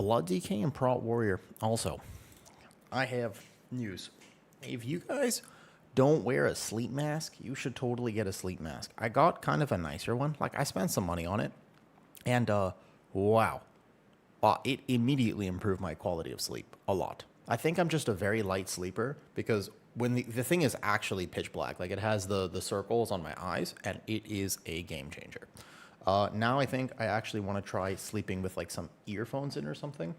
Blood DK and Prot Warrior. Also, I have news. If you guys don't wear a sleep mask, you should totally get a sleep mask. I got kind of a nicer one. Like, I spent some money on it. And, wow. It immediately improved my quality of sleep a lot. I think I'm just a very light sleeper because when the thing is actually pitch black, like it has the circles on my eyes, and it is a game changer. Now I think I actually want to try sleeping with like some earphones in or something.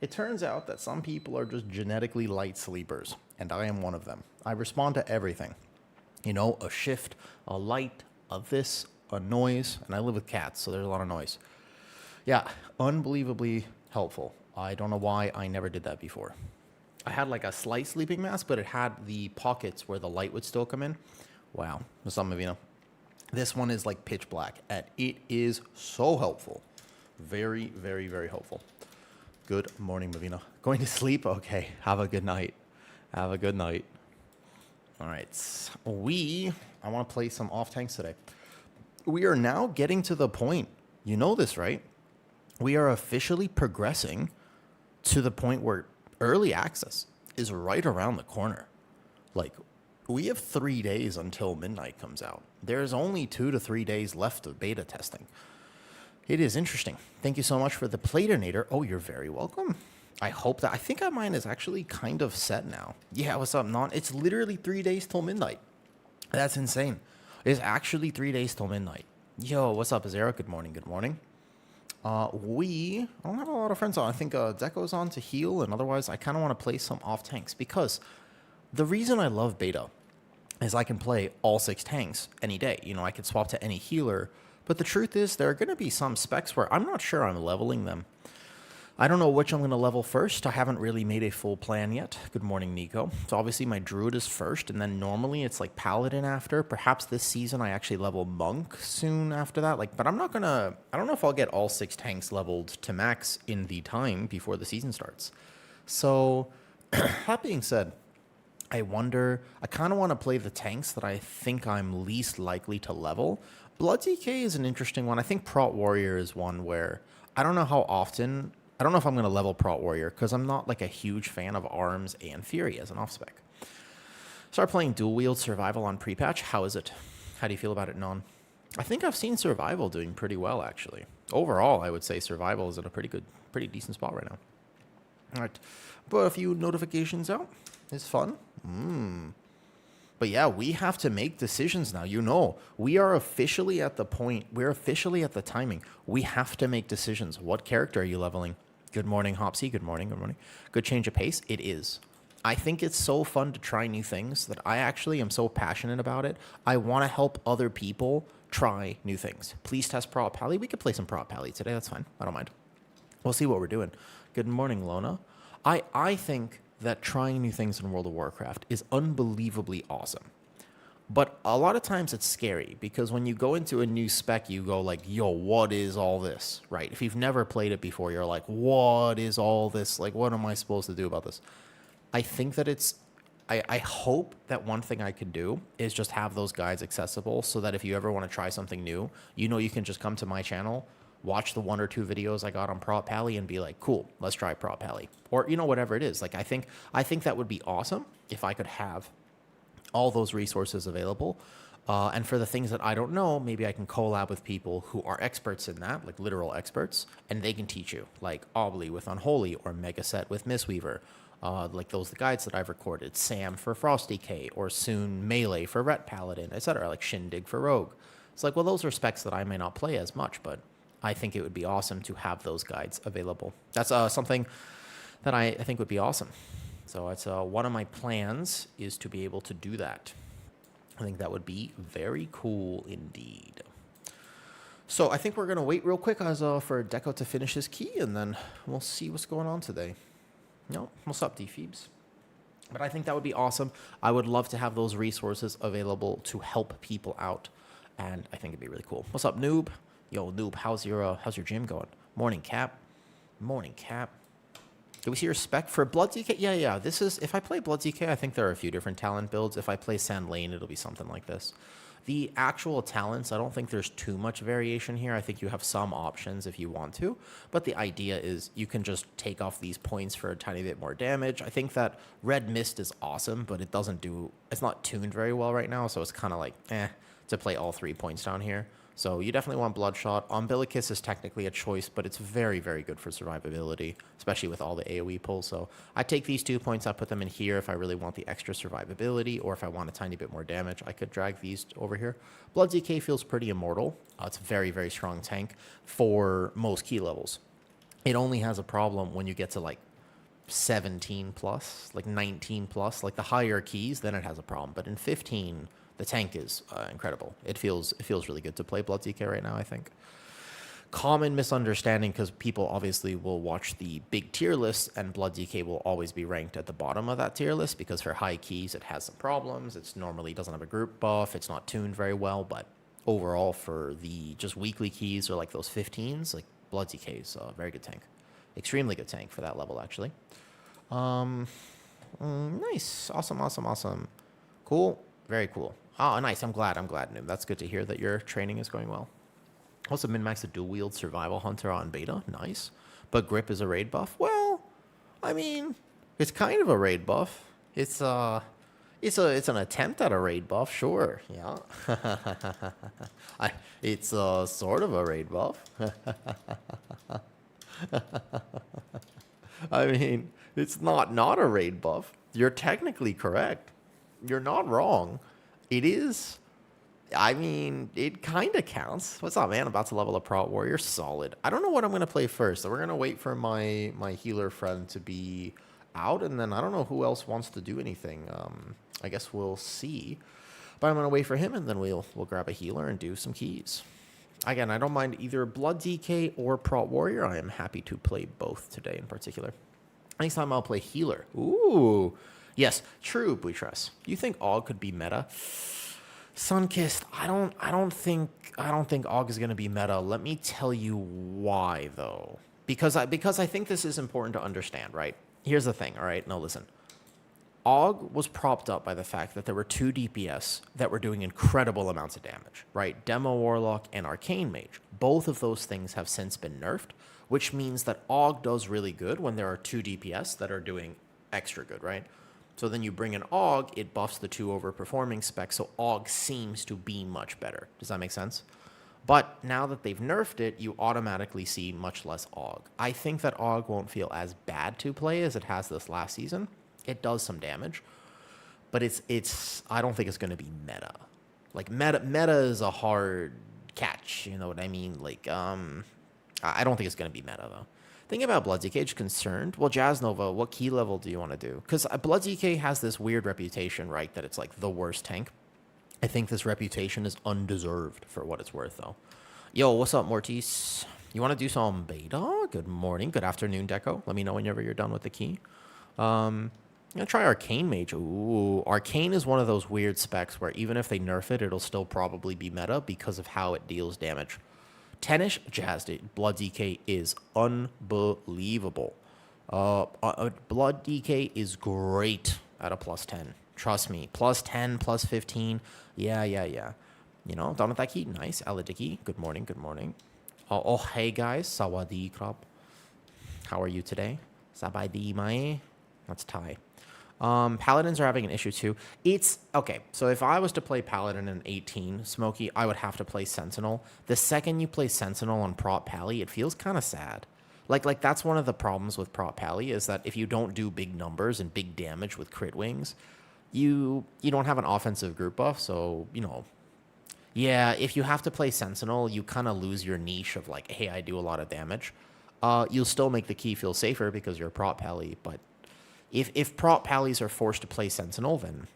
It turns out that some people are just genetically light sleepers, and I am one of them. I respond to everything. You know, a shift, a light, a this, a noise, and I live with cats, so there's a lot of noise. Yeah, unbelievably helpful. I don't know why I never did that before. I had like a slight sleeping mask, but it had the pockets where the light would still come in. Wow, some of you know. This one is like pitch black, and it is so helpful. Very, very, very helpful. Good morning, Mavina. Going to sleep? Okay, have a good night. Have a good night. All right, I want to play some off tanks today. We are now getting to the point, you know this, right? We are officially progressing to the point where early access is right around the corner. Like, we have 3 days until midnight comes out. There's only 2 to 3 days left of beta testing. It is interesting. Thank you so much for the Platinator. Oh, you're very welcome. I think mine is actually kind of set now. Yeah, what's up, Non? It's literally 3 days till midnight. That's insane. It's actually 3 days till midnight. Yo, what's up, Azera? Good morning, good morning. I don't have a lot of friends on. I think Deco's on to heal, and otherwise I kind of want to play some off tanks because the reason I love beta is I can play all 6 tanks any day. You know, I can swap to any healer, but the truth is there are going to be some specs where I'm not sure I'm leveling them. I don't know which I'm going to level first. I haven't really made a full plan yet. Good morning, Nico. So obviously my Druid is first, and then normally it's like Paladin after. Perhaps this season I actually level Monk soon after that. But I don't know if I'll get all 6 tanks leveled to max in the time before the season starts. So that being said, I kind of want to play the tanks that I think I'm least likely to level. Blood DK is an interesting one. I think Prot Warrior is one where I don't know if I'm going to level Prot Warrior because I'm not like a huge fan of Arms and Fury as an off-spec. Start playing dual wield Survival on pre-patch. How is it? How do you feel about it, Non? I think I've seen Survival doing pretty well, actually. Overall, I would say Survival is in a pretty decent spot right now. All right. But a few notifications out. It's fun. But yeah, we have to make decisions now. You know, we are officially at the point. We're officially at the timing. We have to make decisions. What character are you leveling? Good morning, Hopsy. Good morning. Good morning. Good change of pace. It is. I think it's so fun to try new things that I actually am so passionate about it. I want to help other people try new things. Please test Prot Pally. We could play some Prot Pally today. That's fine. I don't mind. We'll see what we're doing. Good morning, Lona. I think that trying new things in World of Warcraft is unbelievably awesome. But a lot of times it's scary because when you go into a new spec, you go like, yo, what is all this, right? If you've never played it before, you're like, what is all this? Like, what am I supposed to do about this? I think that I hope that one thing I can do is just have those guides accessible so that if you ever want to try something new, you know, you can just come to my channel, watch the 1 or 2 videos I got on Prot Pally and be like, cool, let's try Prot Pally. Or, you know, whatever it is. Like, I think that would be awesome if I could have all those resources available. And for the things that I don't know, maybe I can collab with people who are experts in that, like literal experts, and they can teach you, like Obly with Unholy or Megaset with Mistweaver, like those guides that I've recorded, Sam for Frost DK, or soon Melee for Ret Paladin, etc., like Shindig for Rogue. It's like, well, those are specs that I may not play as much, but I think it would be awesome to have those guides available. That's something that I think would be awesome. So it's one of my plans is to be able to do that. I think that would be very cool indeed. So I think we're going to wait real quick as for Deco to finish his key, and then we'll see what's going on today. No, what's up, D-Phoebes? But I think that would be awesome. I would love to have those resources available to help people out, and I think it'd be really cool. What's up, Noob? Yo, Noob, how's your gym going? Morning, Cap. Morning, Cap. Do we see your spec for Blood DK? Yeah. This is, if I play Blood DK, I think there are a few different talent builds. If I play Sand Lane, it'll be something like this. The actual talents, I don't think there's too much variation here. I think you have some options if you want to, but the idea is you can just take off these points for a tiny bit more damage. I think that Red Mist is awesome, but it's not tuned very well right now, so it's kind of like, to play all 3 points down here. So you definitely want Bloodshot. Umbilicus is technically a choice, but it's very, very good for survivability, especially with all the AoE pulls. So I take these 2 points, I put them in here if I really want the extra survivability, or if I want a tiny bit more damage, I could drag these over here. Blood DK feels pretty immortal. It's a very, very strong tank for most key levels. It only has a problem when you get to like 17 plus, like 19 plus, like the higher keys, then it has a problem. But in 15, the tank is incredible. It feels really good to play Blood DK right now, I think. Common misunderstanding, because people obviously will watch the big tier list, and Blood DK will always be ranked at the bottom of that tier list, because for high keys, it has some problems. It's normally doesn't have a group buff. It's not tuned very well, but overall for the just weekly keys or like those 15s, like Blood DK is a very good tank. Extremely good tank for that level, actually. Nice. Awesome. Cool. Very cool. Oh, nice. I'm glad, Noob. That's good to hear that your training is going well. Also, min-max a dual-wield survival hunter on beta. Nice. But grip is a raid buff. Well, I mean, it's kind of a raid buff. It's an attempt at a raid buff, sure. Yeah. It's sort of a raid buff. I mean, it's not a raid buff. You're technically correct. You're not wrong. It is. I mean, it kind of counts. What's up, man? About to level a Prot Warrior. Solid. I don't know what I'm going to play first. So we're going to wait for my healer friend to be out, and then I don't know who else wants to do anything. I guess we'll see. But I'm going to wait for him, and then we'll grab a healer and do some keys. Again, I don't mind either Blood DK or Prot Warrior. I am happy to play both today in particular. Next time I'll play healer. Ooh. Yes, true, Buitres. You think Og could be meta? Sunkissed, I don't think Og is going to be meta. Let me tell you why, though. Because I think this is important to understand, right? Here's the thing, all right? No, listen. Og was propped up by the fact that there were 2 DPS that were doing incredible amounts of damage, right? Demo Warlock and Arcane Mage. Both of those things have since been nerfed, which means that Og does really good when there are 2 DPS that are doing extra good, right? So then you bring an Og, it buffs the 2 overperforming specs, so Og seems to be much better. Does that make sense? But now that they've nerfed it, you automatically see much less Og. I think that Og won't feel as bad to play as it has this last season. It does some damage, but it's I don't think it's going to be meta. Like meta is a hard catch, you know what I mean? Like I don't think it's going to be meta though. Thinking about Blood DK, concerned. Well, Jazz Nova, what key level do you want to do? Because Blood DK has this weird reputation, right? That it's like the worst tank. I think this reputation is undeserved for what it's worth, though. Yo, what's up, Mortis? You want to do some beta? Good morning, good afternoon, Deco. Let me know whenever you're done with the key. I'm going to try Arcane Mage. Ooh, Arcane is one of those weird specs where even if they nerf it, it'll still probably be meta because of how it deals damage. 10-ish Jazz Blood DK is unbelievable. Blood DK is great at a plus 10. Trust me. Plus 10, plus 15. Yeah. You know, done with that key. Nice. Aladiki. Good morning. Oh, hey guys. Sawadee krab. How are you today? Sabadi mae. That's Thai. Paladins are having an issue too. It's okay. So if I was to play Paladin in 18, Smokey, I would have to play Sentinel. The second you play Sentinel on Prot Pally, it feels kind of sad. Like that's one of the problems with Prot Pally is that if you don't do big numbers and big damage with crit wings, you don't have an offensive group buff. So yeah, if you have to play Sentinel, you kind of lose your niche of like, hey, I do a lot of damage. You'll still make the key feel safer because you're Prot Pally, but If Prot Pallies are forced to play Sentinel, then,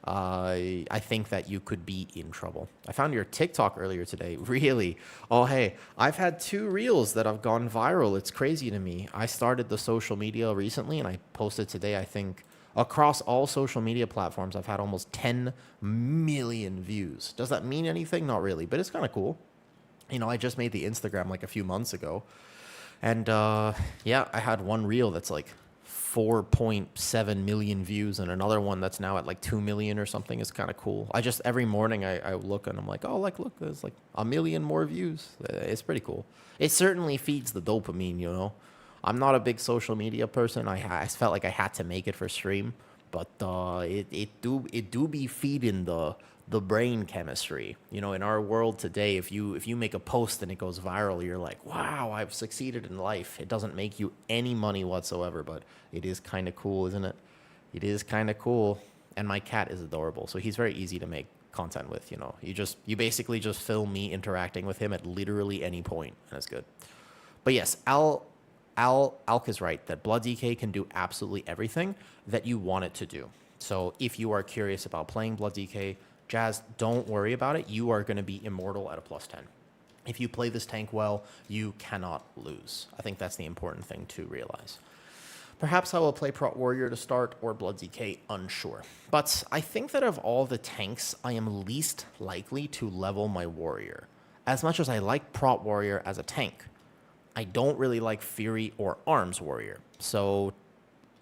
I think that you could be in trouble. I found your TikTok earlier today. Really? Oh, hey, I've had 2 reels that have gone viral. It's crazy to me. I started the social media recently, and I posted today, I think, across all social media platforms, I've had almost 10 million views. Does that mean anything? Not really, but it's kind of cool. I just made the Instagram like a few months ago. And yeah, I had one reel that's like 4.7 million views and another one that's now at like 2 million or something. Is kind of cool. I just, every morning I look and I'm like, oh, like, look, there's like a million more views. It's pretty cool. It certainly feeds the dopamine, you know. I'm not a big social media person. I felt like I had to make it for stream, but it do be feeding the brain chemistry. You know, in our world today, if you make a post and it goes viral, you're like, wow, I've succeeded in life. It doesn't make you any money whatsoever, but it is kind of cool, isn't it? It is kind of cool. And my cat is adorable, so he's very easy to make content with. You know, you basically just film me interacting with him at literally any point, and it's good. But yes, Alk is right that Blood DK can do absolutely everything that you want it to do. So if you are curious about playing Blood DK, Jazz, don't worry about it. You are going to be immortal at a +10. If you play this tank well, you cannot lose. I think that's the important thing to realize. Perhaps I will play Prot Warrior to start or Blood DK, unsure. But I think that of all the tanks, I am least likely to level my Warrior. As much as I like Prot Warrior as a tank, I don't really like Fury or Arms Warrior. So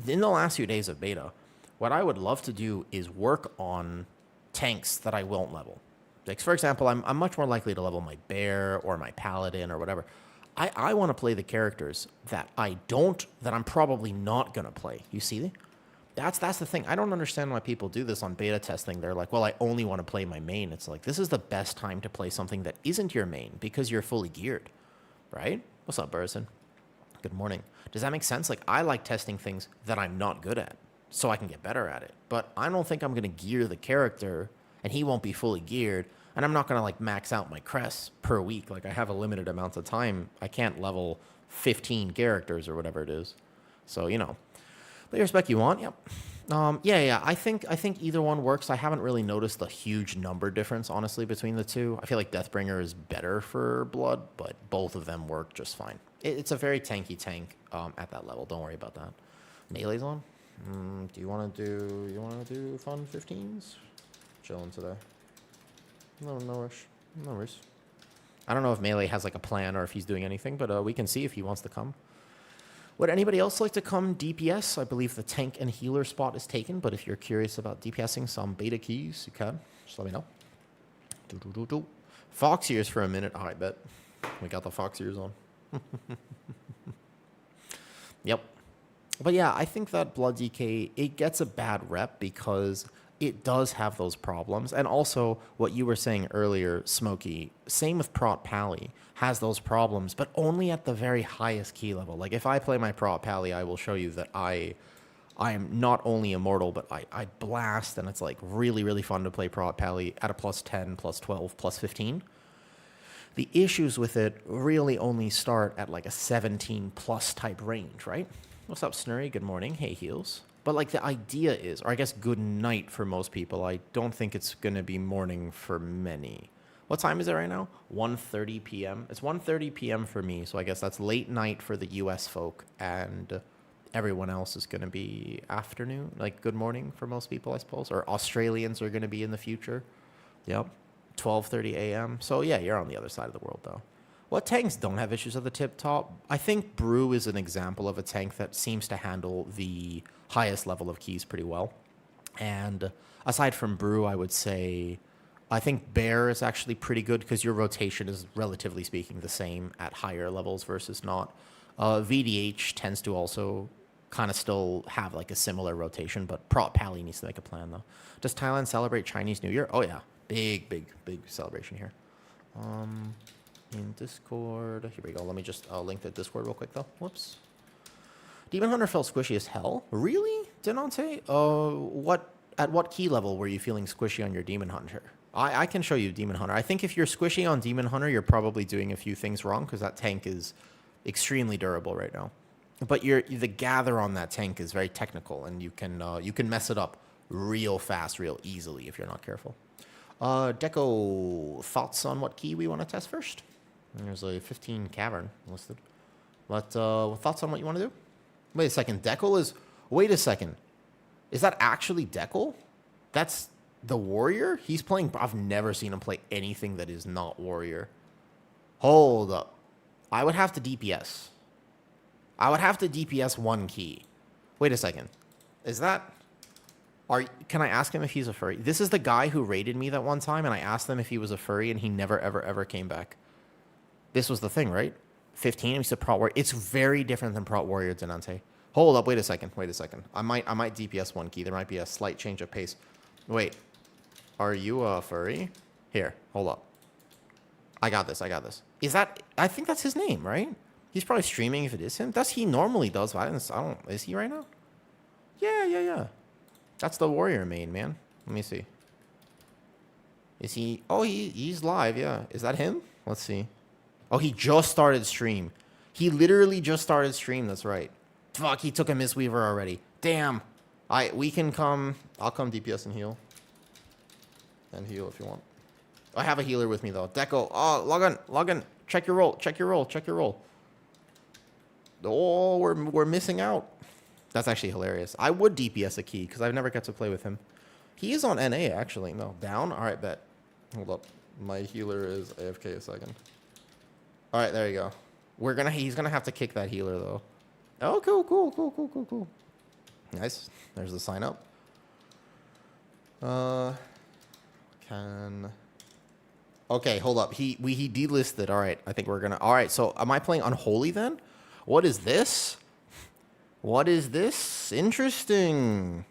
in the last few days of beta, what I would love to do is work on tanks that I won't level. Like, for example, I'm much more likely to level my Bear or my Paladin or whatever. I want to play the characters that I'm probably not going to play. You see? That's the thing. I don't understand why people do this on beta testing. They're like, well, I only want to play my main. It's like, this is the best time to play something that isn't your main because you're fully geared, right? What's up, Burson? Good morning. Does that make sense? Like, I like testing things that I'm not good at so I can get better at it. But I don't think I'm going to gear the character and he won't be fully geared. And I'm not going to like max out my crests per week. Like, I have a limited amount of time. I can't level 15 characters or whatever it is. So, you know, play your spec you want. Yep. Yeah. I think either one works. I haven't really noticed a huge number difference, honestly, between the two. I feel like Deathbringer is better for Blood, but both of them work just fine. It's a very tanky tank at that level. Don't worry about that. Melee's on. Do you want to do fun 15s? Chilling today. No rush. No worries. I don't know if Melee has like a plan or if he's doing anything, but we can see if he wants to come. Would anybody else like to come DPS? I believe the tank and healer spot is taken, but if you're curious about DPSing some beta keys, you can. Just let me know. Fox ears for a minute. Oh, I bet. We got the Fox ears on. Yep. But yeah, I think that Blood DK, it gets a bad rep because it does have those problems. And also, what you were saying earlier, Smokey, same with Prot Pally, has those problems, but only at the very highest key level. Like, if I play my Prot Pally, I will show you that I am not only immortal, but I blast, and it's like really, really fun to play Prot Pally at a +10, +12, +15. The issues with it really only start at like a 17+ type range, right? What's up, Snurry? Good morning. Hey, Heels. But like the idea is, or I guess good night for most people. I don't think it's going to be morning for many. What time is it right now? 1:30 p.m. It's 1:30 p.m. for me, so I guess that's late night for the U.S. folk, and everyone else is going to be afternoon, like good morning for most people, I suppose. Or Australians are going to be in the future. Yep, 12:30 a.m. So yeah, you're on the other side of the world, though. What tanks don't have issues at the tip top? I think Brew is an example of a tank that seems to handle the highest level of keys pretty well. And aside from Brew, I would say I think Bear is actually pretty good because your rotation is relatively speaking the same at higher levels versus not. VDH tends to also kind of still have like a similar rotation, but Prot Pally needs to make a plan though. Does Thailand celebrate Chinese New Year? Oh yeah, big celebration here. In Discord, here we go. Let me just link the Discord real quick though. Whoops. Demon Hunter felt squishy as hell. Really, Denante? At what key level were you feeling squishy on your Demon Hunter? I can show you Demon Hunter. I think if you're squishy on Demon Hunter, you're probably doing a few things wrong because that tank is extremely durable right now. But the gather on that tank is very technical, and you can mess it up real fast, real easily if you're not careful. Deco, thoughts on what key we want to test first? There's a 15 cavern listed. But thoughts on what you want to do? Wait a second. Wait a second. Is that actually Deco? That's the Warrior? He's playing. I've never seen him play anything that is not Warrior. Hold up. I would have to DPS. I would have to DPS 1 key. Wait a second. Is that... Can I ask him if he's a furry? This is the guy who raided me that one time, and I asked him if he was a furry, and he never, ever, ever came back. This was the thing, right? 15, he's a Prot Warrior. It's very different than Prot Warrior Denante. Hold up, wait a second. I might DPS 1 key. There might be a slight change of pace. Wait. Are you a furry? Here, hold up. I got this. Is that... I think that's his name, right? He's probably streaming if it is him. He normally does violence. Is he right now? Yeah. That's the warrior main, man. Let me see. Is he... Oh, he's live, yeah. Is that him? Let's see. Oh, he just started stream. He literally just started stream, that's right. Fuck, he took a Mistweaver already. Damn. We can come... I'll come DPS and heal. And heal if you want. I have a healer with me, though. Deco. Oh, log in. Check your roll. Oh, we're missing out. That's actually hilarious. I would DPS a key, because I've never got to play with him. He is on NA, actually. No, down? All right, bet. Hold up. My healer is AFK a second. All right, there you go. He's going to have to kick that healer, though. Oh, cool. Nice. There's the sign up. Okay, hold up. He delisted. All right, I think we're going to... All right, so am I playing Unholy then? What is this? Interesting.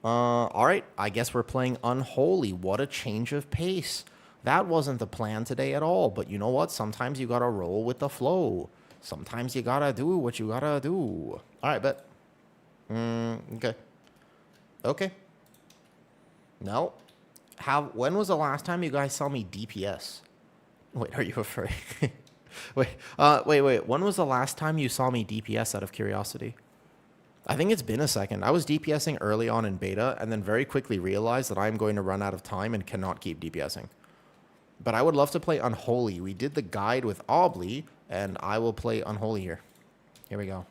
All right, I guess we're playing Unholy. What a change of pace. That wasn't the plan today at all, but you know what? Sometimes you gotta roll with the flow. Sometimes you gotta do what you gotta do. All right, bet. Okay. No. When was the last time you guys saw me DPS? Wait, are you a furry? Wait. When was the last time you saw me DPS out of curiosity? I think it's been a second. I was DPSing early on in beta and then very quickly realized that I'm going to run out of time and cannot keep DPSing. But I would love to play Unholy. We did the guide with Obly, and I will play Unholy here. Here we go.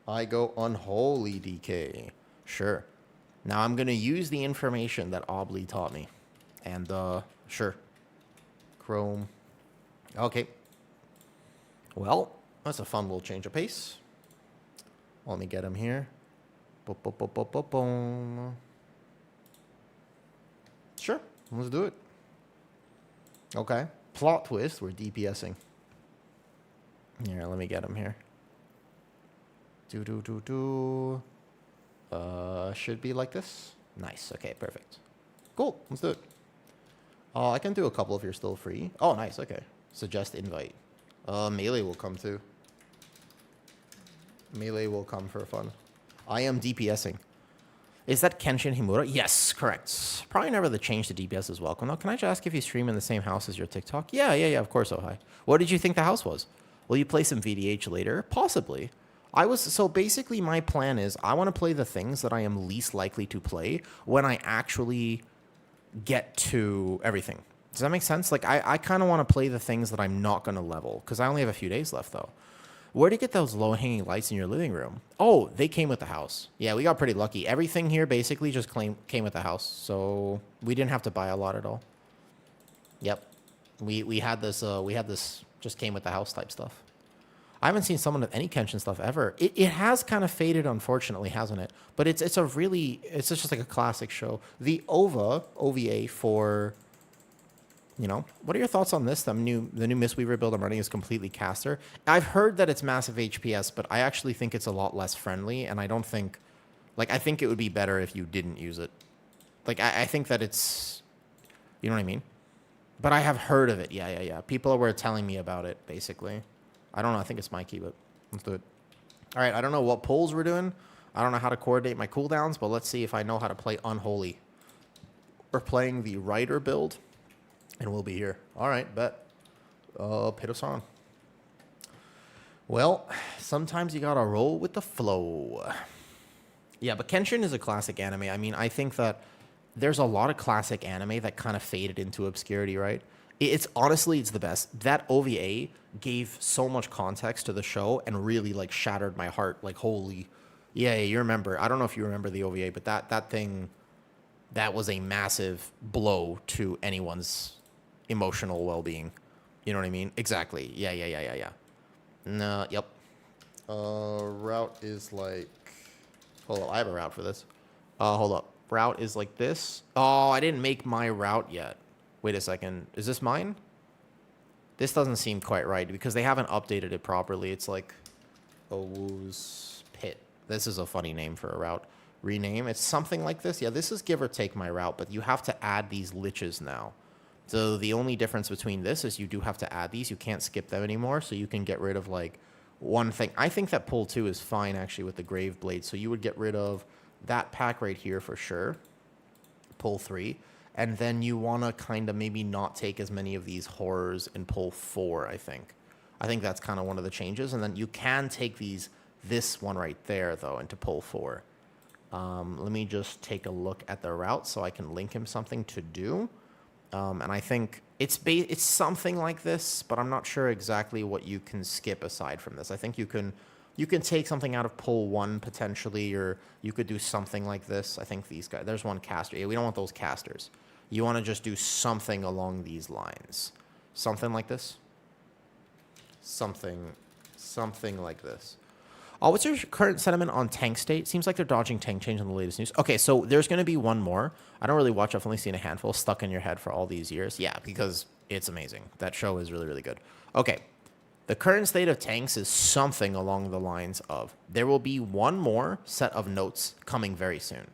I go Unholy DK. Sure. Now I'm going to use the information that Obly taught me. And, sure. Chrome. Okay. Well, that's a fun little change of pace. Let me get him here. Boom. Sure, let's do it. Okay. Plot twist, we're DPSing. Here, let me get him here. Should be like this. Nice, okay, perfect. Cool, let's do it. I can do a couple if you're still free. Oh, nice, okay. Suggest invite. Melee will come too. Melee will come for fun. I am DPSing. Is that Kenshin Himura? Yes, correct. Probably never the change to DPS is welcome. Now, can I just ask if you stream in the same house as your TikTok? Yeah, of course, oh hi. What did you think the house was? Will you play some VDH later? Possibly. So basically my plan is I want to play the things that I am least likely to play when I actually get to everything. Does that make sense? Like I kind of want to play the things that I'm not going to level because I only have a few days left though. Where do you get those low-hanging lights in your living room? Oh, they came with the house. Yeah, we got pretty lucky. Everything here basically just came with the house, so we didn't have to buy a lot at all. Yep, we had this just came with the house type stuff. I haven't seen someone with any Kenshin stuff ever. It has kind of faded, unfortunately, hasn't it? But it's just like a classic show. The OVA for. You know, what are your thoughts on this? The new Mistweaver build I'm running is completely caster. I've heard that it's massive HPS, but I actually think it's a lot less friendly, and I don't think... Like, I think it would be better if you didn't use it. Like, I think that it's... You know what I mean? But I have heard of it. Yeah. People were telling me about it, basically. I don't know. I think it's Mikey, but let's do it. All right, I don't know what pulls we're doing. I don't know how to coordinate my cooldowns, but let's see if I know how to play Unholy. We're playing the Rider build. And we'll be here. All right, bet. Pit us on. Well, sometimes you gotta roll with the flow. Yeah, but Kenshin is a classic anime. I mean, I think that there's a lot of classic anime that kind of faded into obscurity, right? It's honestly, it's the best. That OVA gave so much context to the show and really like shattered my heart. Like, holy, yeah, you remember. I don't know if you remember the OVA, but that thing, that was a massive blow to anyone's emotional well-being. You know what I mean? Exactly. Yeah. No, yep. Route is like... Hold up, I have a route for this. Hold up. Route is like this. Oh, I didn't make my route yet. Wait a second. Is this mine? This doesn't seem quite right because they haven't updated it properly. It's like Owu's Pit. This is a funny name for a route. Rename. It's something like this. Yeah, this is give or take my route, but you have to add these liches now. So the only difference between this is you do have to add these. You can't skip them anymore, so you can get rid of like one thing. I think that pull 2 is fine actually with the Grave Blade. So you would get rid of that pack right here for sure. Pull 3. And then you want to kind of maybe not take as many of these horrors in pull 4, I think. I think that's kind of one of the changes. And then you can take this one right there, though, into pull 4. Let me just take a look at the route so I can link him something to do. And I think it's something like this, but I'm not sure exactly what you can skip aside from this. I think you can take something out of pull 1 potentially, or you could do something like this. I think these guys, there's one caster. Yeah, we don't want those casters. You want to just do something along these lines. Something like this. Something like this. Oh, what's your current sentiment on tank state? Seems like they're dodging tank change in the latest news. Okay, so there's going to be one more. I don't really watch. I've only seen a handful stuck in your head for all these years. Yeah, because it's amazing. That show is really, really good. Okay, the current state of tanks is something along the lines of there will be one more set of notes coming very soon.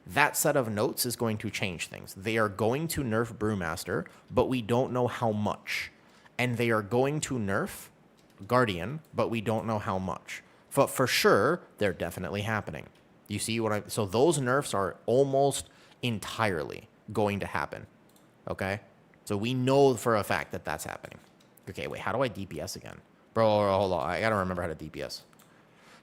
That set of notes is going to change things. They are going to nerf Brewmaster, but we don't know how much. And they are going to nerf Guardian, but we don't know how much. But for sure, they're definitely happening. You see what I... So those nerfs are almost entirely going to happen. Okay? So we know for a fact that that's happening. Okay, wait, how do I DPS again? Bro, hold on. I gotta remember how to DPS.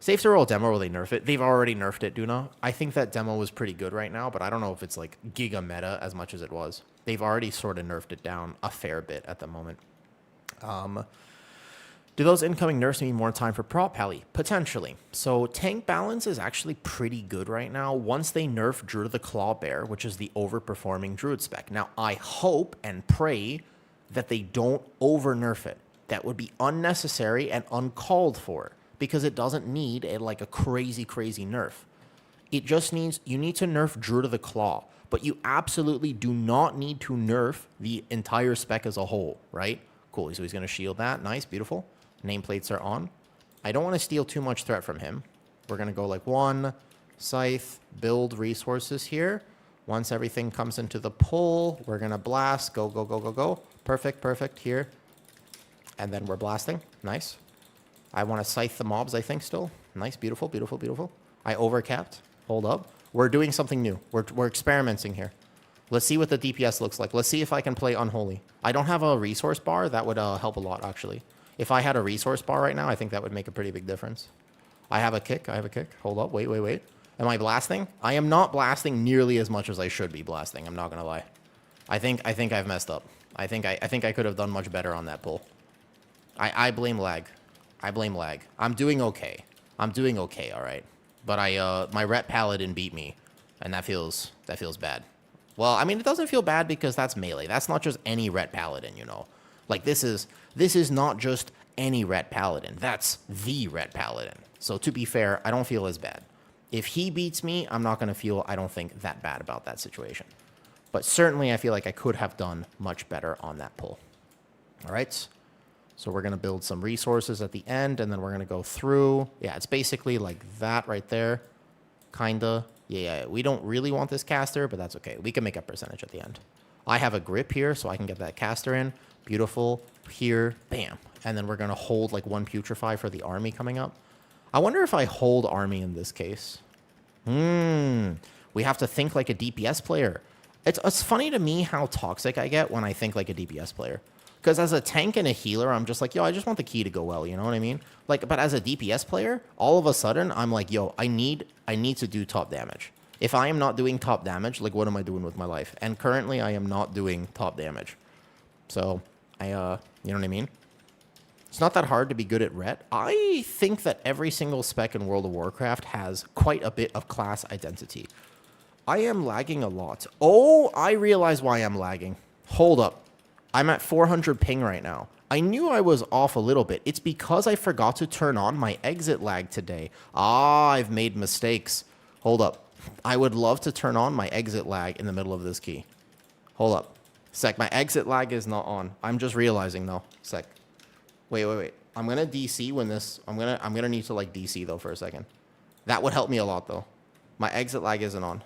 Safe to roll demo where they nerf it. They've already nerfed it, Duna. I think that demo was pretty good right now, but I don't know if it's like giga meta as much as it was. They've already sort of nerfed it down a fair bit at the moment. Do those incoming nerfs mean more time for prop pally? Potentially. So tank balance is actually pretty good right now once they nerf Druid of the Claw Bear, which is the overperforming Druid spec. Now, I hope and pray that they don't over-nerf it. That would be unnecessary and uncalled for because it doesn't need a crazy, crazy nerf. It just needs, you need to nerf Druid of the Claw, but you absolutely do not need to nerf the entire spec as a whole, right? Cool, so he's going to shield that. Nice, beautiful. Nameplates are on. I don't want to steal too much threat from him. We're going to go like 1, Scythe, build resources here. Once everything comes into the pull, we're going to blast. Go, go, go, go, go. Perfect, perfect here. And then we're blasting. Nice. I want to Scythe the mobs, I think, still. Nice, beautiful, beautiful, beautiful. I overcapped. Hold up. We're doing something new. We're experimenting here. Let's see what the DPS looks like. Let's see if I can play Unholy. I don't have a resource bar. That would help a lot, actually. If I had a resource bar right now, I think that would make a pretty big difference. I have a kick. I have a kick. Hold up. Wait, wait, wait. Am I blasting? I am not blasting nearly as much as I should be blasting. I'm not going to lie. I think I've messed up. I think I could have done much better on that pull. I blame lag. I blame lag. I'm doing okay. I'm doing okay, all right. But my Ret Paladin beat me, and that feels bad. Well, I mean, it doesn't feel bad because that's melee. That's not just any Ret Paladin, you know. Like, this is not just any Ret Paladin. That's the Ret Paladin. So, to be fair, I don't feel as bad. If he beats me, I'm not going to feel, I don't think, that bad about that situation. But certainly, I feel like I could have done much better on that pull. All right. So, we're going to build some resources at the end, and then we're going to go through. Yeah, it's basically like that right there. Kind of. Yeah, we don't really want this caster, but that's okay. We can make a percentage at the end. I have a grip here, so I can get that caster in. Beautiful. Here. Bam. And then we're going to hold like 1 Putrefy for the army coming up. I wonder if I hold army in this case. We have to think like a DPS player. It's funny to me how toxic I get when I think like a DPS player. Because as a tank and a healer, I'm just like, yo, I just want the key to go well, you know what I mean? Like, but as a DPS player, all of a sudden, I'm like, yo, I need to do top damage. If I am not doing top damage, like, what am I doing with my life? And currently, I am not doing top damage. So, you know what I mean? It's not that hard to be good at Ret. I think that every single spec in World of Warcraft has quite a bit of class identity. I am lagging a lot. Oh, I realize why I'm lagging. Hold up. I'm at 400 ping right now. I knew I was off a little bit. It's because I forgot to turn on my exit lag today. Ah, I've made mistakes. Hold up. I would love to turn on my exit lag in the middle of this key. Hold up. Sec, my exit lag is not on. I'm just realizing though. Sec. Wait. I'm gonna DC when this. I'm gonna need to like DC though for a second. That would help me a lot though. My exit lag isn't on.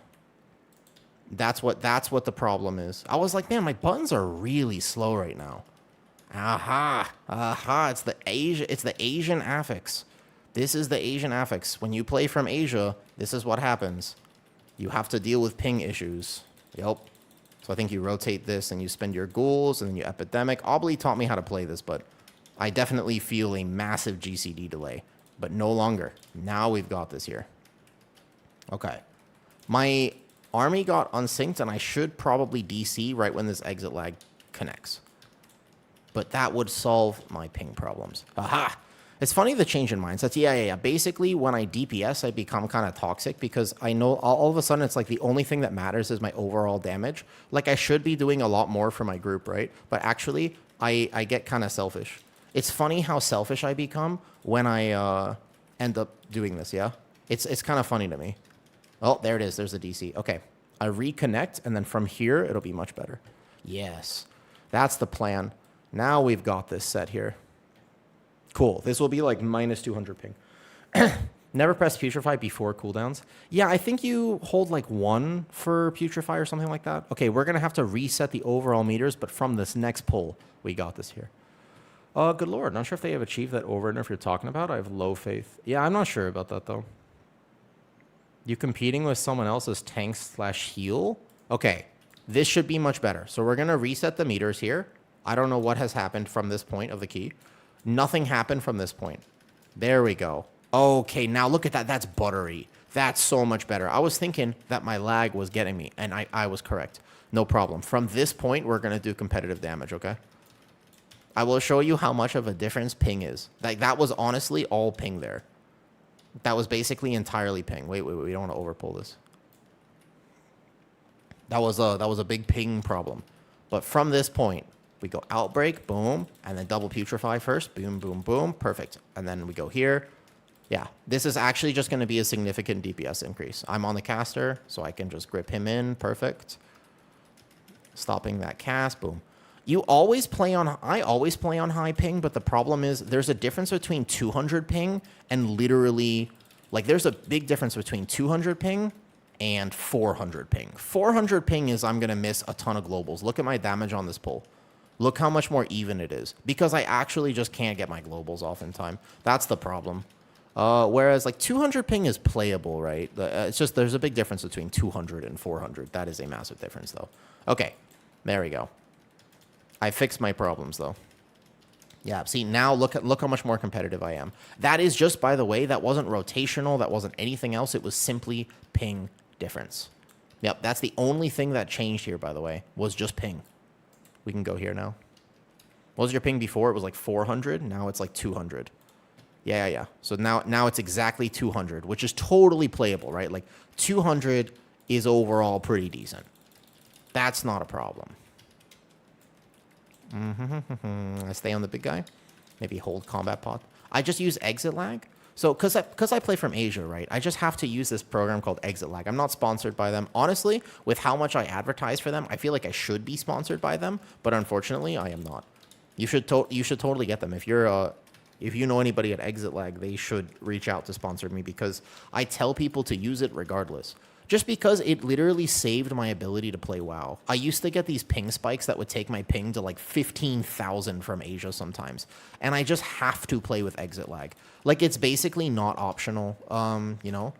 That's what the problem is. I was like, man, my buttons are really slow right now. Aha. It's the Asian affix. This is the Asian affix. When you play from Asia, this is what happens. You have to deal with ping issues. Yep. So I think you rotate this and you spend your ghouls and then you epidemic. Obly taught me how to play this, but I definitely feel a massive GCD delay. But no longer. Now we've got this here. Okay. My army got unsynced and I should probably DC right when this exit lag connects. But that would solve my ping problems. Aha! It's funny the change in mindsets. Yeah. Basically, when I DPS, I become kind of toxic because I know all of a sudden it's like the only thing that matters is my overall damage. Like I should be doing a lot more for my group, right? But actually, I get kind of selfish. It's funny how selfish I become when I end up doing this, yeah? It's kind of funny to me. Oh, there it is. There's the DC. Okay. I reconnect, and then from here, it'll be much better. Yes. That's the plan. Now we've got this set here. Cool. This will be like minus 200 ping. Never press Putrefy before cooldowns. Yeah, I think you hold like 1 for Putrefy or something like that. Okay, we're going to have to reset the overall meters, but from this next pull, we got this here. Good lord. Not sure if they have achieved that over nerf you're talking about. I have low faith. Yeah, I'm not sure about that, though. You competing with someone else's tank/heal? Okay, this should be much better. So we're going to reset the meters here. I don't know what has happened from this point of the key. Nothing happened from this point. There we go. Okay, now look at that. That's buttery. That's so much better. I was thinking that my lag was getting me, and I was correct. No problem. From this point, we're going to do competitive damage, okay? I will show you how much of a difference ping is. Like, that was honestly all ping there. That was basically entirely ping. Wait. We don't want to overpull this. That was a big ping problem. But from this point, we go outbreak, boom, and then double putrefy first, boom, boom, boom, perfect. And then we go here. Yeah, this is actually just going to be a significant DPS increase. I'm on the caster, so I can just grip him in, perfect. Stopping that cast, boom. I always play on high ping, but the problem is there's a difference between 200 ping and literally, like there's a big difference between 200 ping and 400 ping. 400 ping is I'm going to miss a ton of globals. Look at my damage on this pull. Look how much more even it is because I actually just can't get my globals off in time. That's the problem. Whereas like 200 ping is playable, right? It's just there's a big difference between 200 and 400. That is a massive difference though. Okay, there we go. I fixed my problems though. Yeah, see now look how much more competitive I am. That is just, by the way, that wasn't rotational, that wasn't anything else. It was simply ping difference. Yep, that's the only thing that changed here, by the way, was just ping. We can go here now. What was your ping before? It was like 400. Now it's like 200. Yeah. So now it's exactly 200, which is totally playable, right? Like 200 is overall pretty decent. That's not a problem. I stay on the big guy. Maybe hold combat pod. I just use exit lag. So because I play from Asia, right? I just have to use this program called Exit Lag. I'm not sponsored by them. Honestly, with how much I advertise for them, I feel like I should be sponsored by them, but unfortunately, I am not. You should totally get them. If you know anybody at Exit Lag, they should reach out to sponsor me because I tell people to use it regardless. Just because it literally saved my ability to play WoW. I used to get these ping spikes that would take my ping to like 15,000 from Asia sometimes. And I just have to play with exit lag. Like it's basically not optional. You know,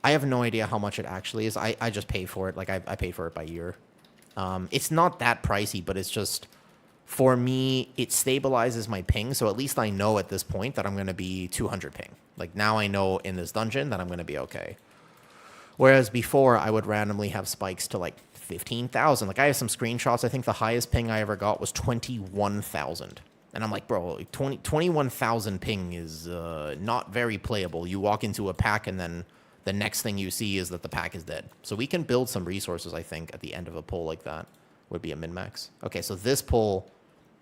I have no idea how much it actually is. I just pay for it. Like I pay for it by year. It's not that pricey, but it's just, for me, it stabilizes my ping. So at least I know at this point that I'm going to be 200 ping. Like now I know in this dungeon that I'm going to be okay. Whereas before, I would randomly have spikes to like 15,000. Like I have some screenshots. I think the highest ping I ever got was 21,000. And I'm like, bro, 21,000 ping is not very playable. You walk into a pack and then the next thing you see is that the pack is dead. So we can build some resources, I think, at the end of a pull like that. Would be a min-max. Okay, so this pull,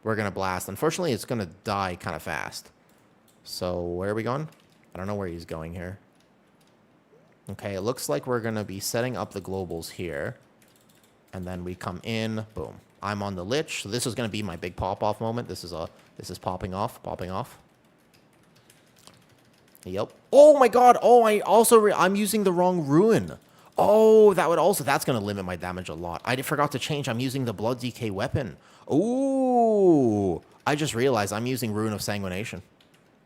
we're going to blast. Unfortunately, it's going to die kind of fast. So where are we going? I don't know where he's going here. Okay, it looks like we're going to be setting up the globals here. And then we come in. Boom. I'm on the Lich. So this is going to be my big pop-off moment. This is popping off. Popping off. Yep. Oh my god. Oh, I'm using the wrong ruin. Oh, that's going to limit my damage a lot. I forgot to change. I'm using the Blood DK weapon. Ooh. I just realized I'm using Rune of Sanguination.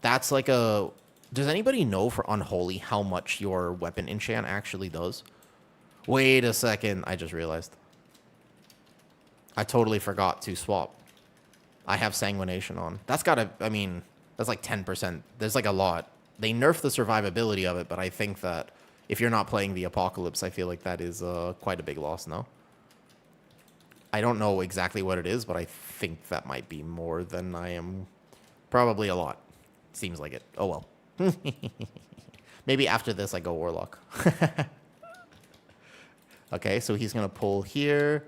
That's like a... Does anybody know for Unholy how much your weapon enchant actually does? Wait a second. I just realized. I totally forgot to swap. I have Sanguination on. That's gotta... I mean, that's like 10%. There's like a lot. They nerfed the survivability of it, but I think that if you're not playing the Apocalypse, I feel like that is quite a big loss, no? I don't know exactly what it is, but I think that might be more than I am... Probably a lot. Seems like it. Oh, well. Maybe after this I go Warlock. Okay, so he's going to pull here.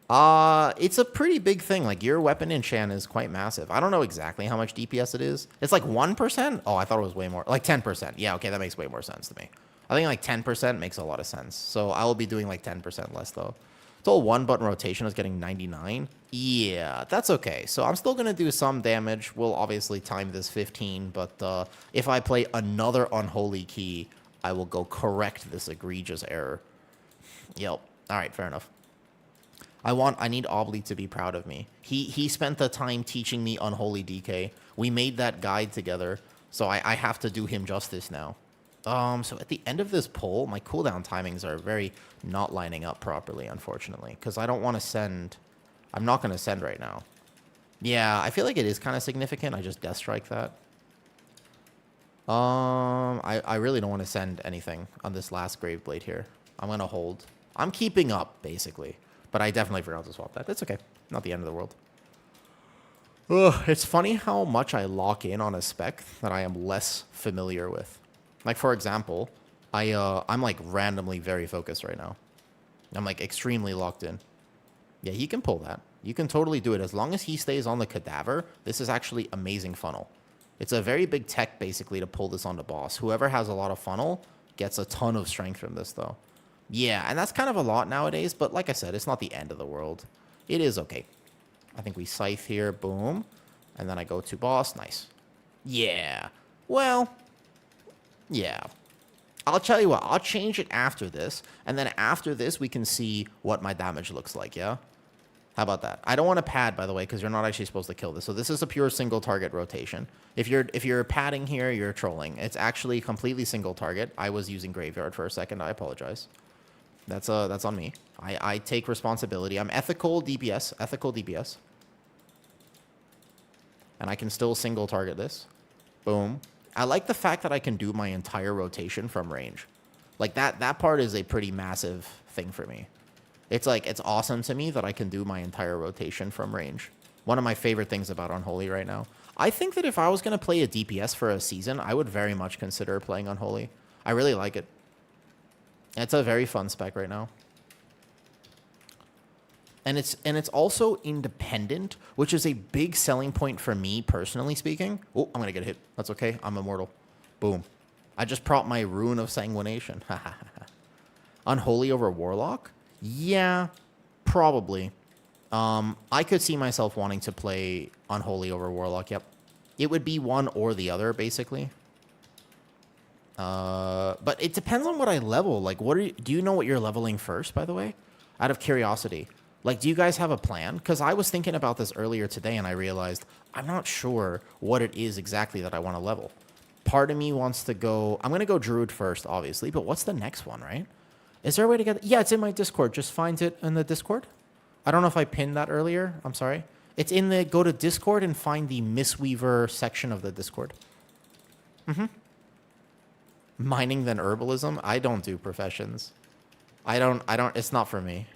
It's a pretty big thing. Like, your weapon enchant is quite massive. I don't know exactly how much DPS it is. It's like 1%? Oh, I thought it was way more. Like 10%. Yeah, okay, that makes way more sense to me. I think like 10% makes a lot of sense. So I will be doing like 10% less, though. Total one-button rotation is getting 99. Yeah, that's okay. So I'm still going to do some damage. We'll obviously time this 15, but if I play another Unholy Key, I will go correct this egregious error. Yep. All right, fair enough. I need Obli to be proud of me. He spent the time teaching me Unholy DK. We made that guide together, so I have to do him justice now. So at the end of this poll, my cooldown timings are very not lining up properly, unfortunately, because I don't want to send... I'm not going to send right now. Yeah, I feel like it is kind of significant. I just Death Strike that. I really don't want to send anything on this last Graveblade here. I'm going to hold. I'm keeping up, basically. But I definitely forgot to swap that. That's okay. Not the end of the world. Ugh, it's funny how much I lock in on a spec that I am less familiar with. Like, for example, I'm like randomly very focused right now. I'm like extremely locked in. Yeah, he can pull that. You can totally do it. As long as he stays on the cadaver, this is actually amazing funnel. It's a very big tech, basically, to pull this on the boss. Whoever has a lot of funnel gets a ton of strength from this, though. Yeah, and that's kind of a lot nowadays, but like I said, it's not the end of the world. It is okay. I think we scythe here, boom. And then I go to boss, nice. Yeah, well, yeah. I'll tell you what, I'll change it after this, and then after this, we can see what my damage looks like, yeah? How about that? I don't want to pad, by the way, because you're not actually supposed to kill this. So this is a pure single target rotation. If you're padding here, you're trolling. It's actually completely single target. I was using Graveyard for a second. I apologize. That's on me. I take responsibility. I'm ethical DPS. And I can still single target this. Boom. I like the fact that I can do my entire rotation from range. Like, that part is a pretty massive thing for me. It's like, it's awesome to me that I can do my entire rotation from range. One of my favorite things about Unholy right now. I think that if I was going to play a DPS for a season, I would very much consider playing Unholy. I really like it. It's a very fun spec right now. And it's also independent, which is a big selling point for me, personally speaking. Oh, I'm going to get hit. That's okay. I'm immortal. Boom. I just propped my Rune of Sanguination. Unholy over Warlock? Yeah, probably. I could see myself wanting to play Unholy over Warlock, yep. It would be one or the other, basically. But it depends on what I level. Like, do you know what you're leveling first, by the way? Out of curiosity. Like, do you guys have a plan? Because I was thinking about this earlier today, and I realized I'm not sure what it is exactly that I want to level. Part of me wants to go... I'm going to go Druid first, obviously, but what's the next one, right? Is there a way to get... Yeah, it's in my Discord. Just find it in the Discord. I don't know if I pinned that earlier. I'm sorry. It's in the... Go to Discord and find the Mistweaver section of the Discord. Mm-hmm. Mining than herbalism? I don't do professions. I don't... It's not for me.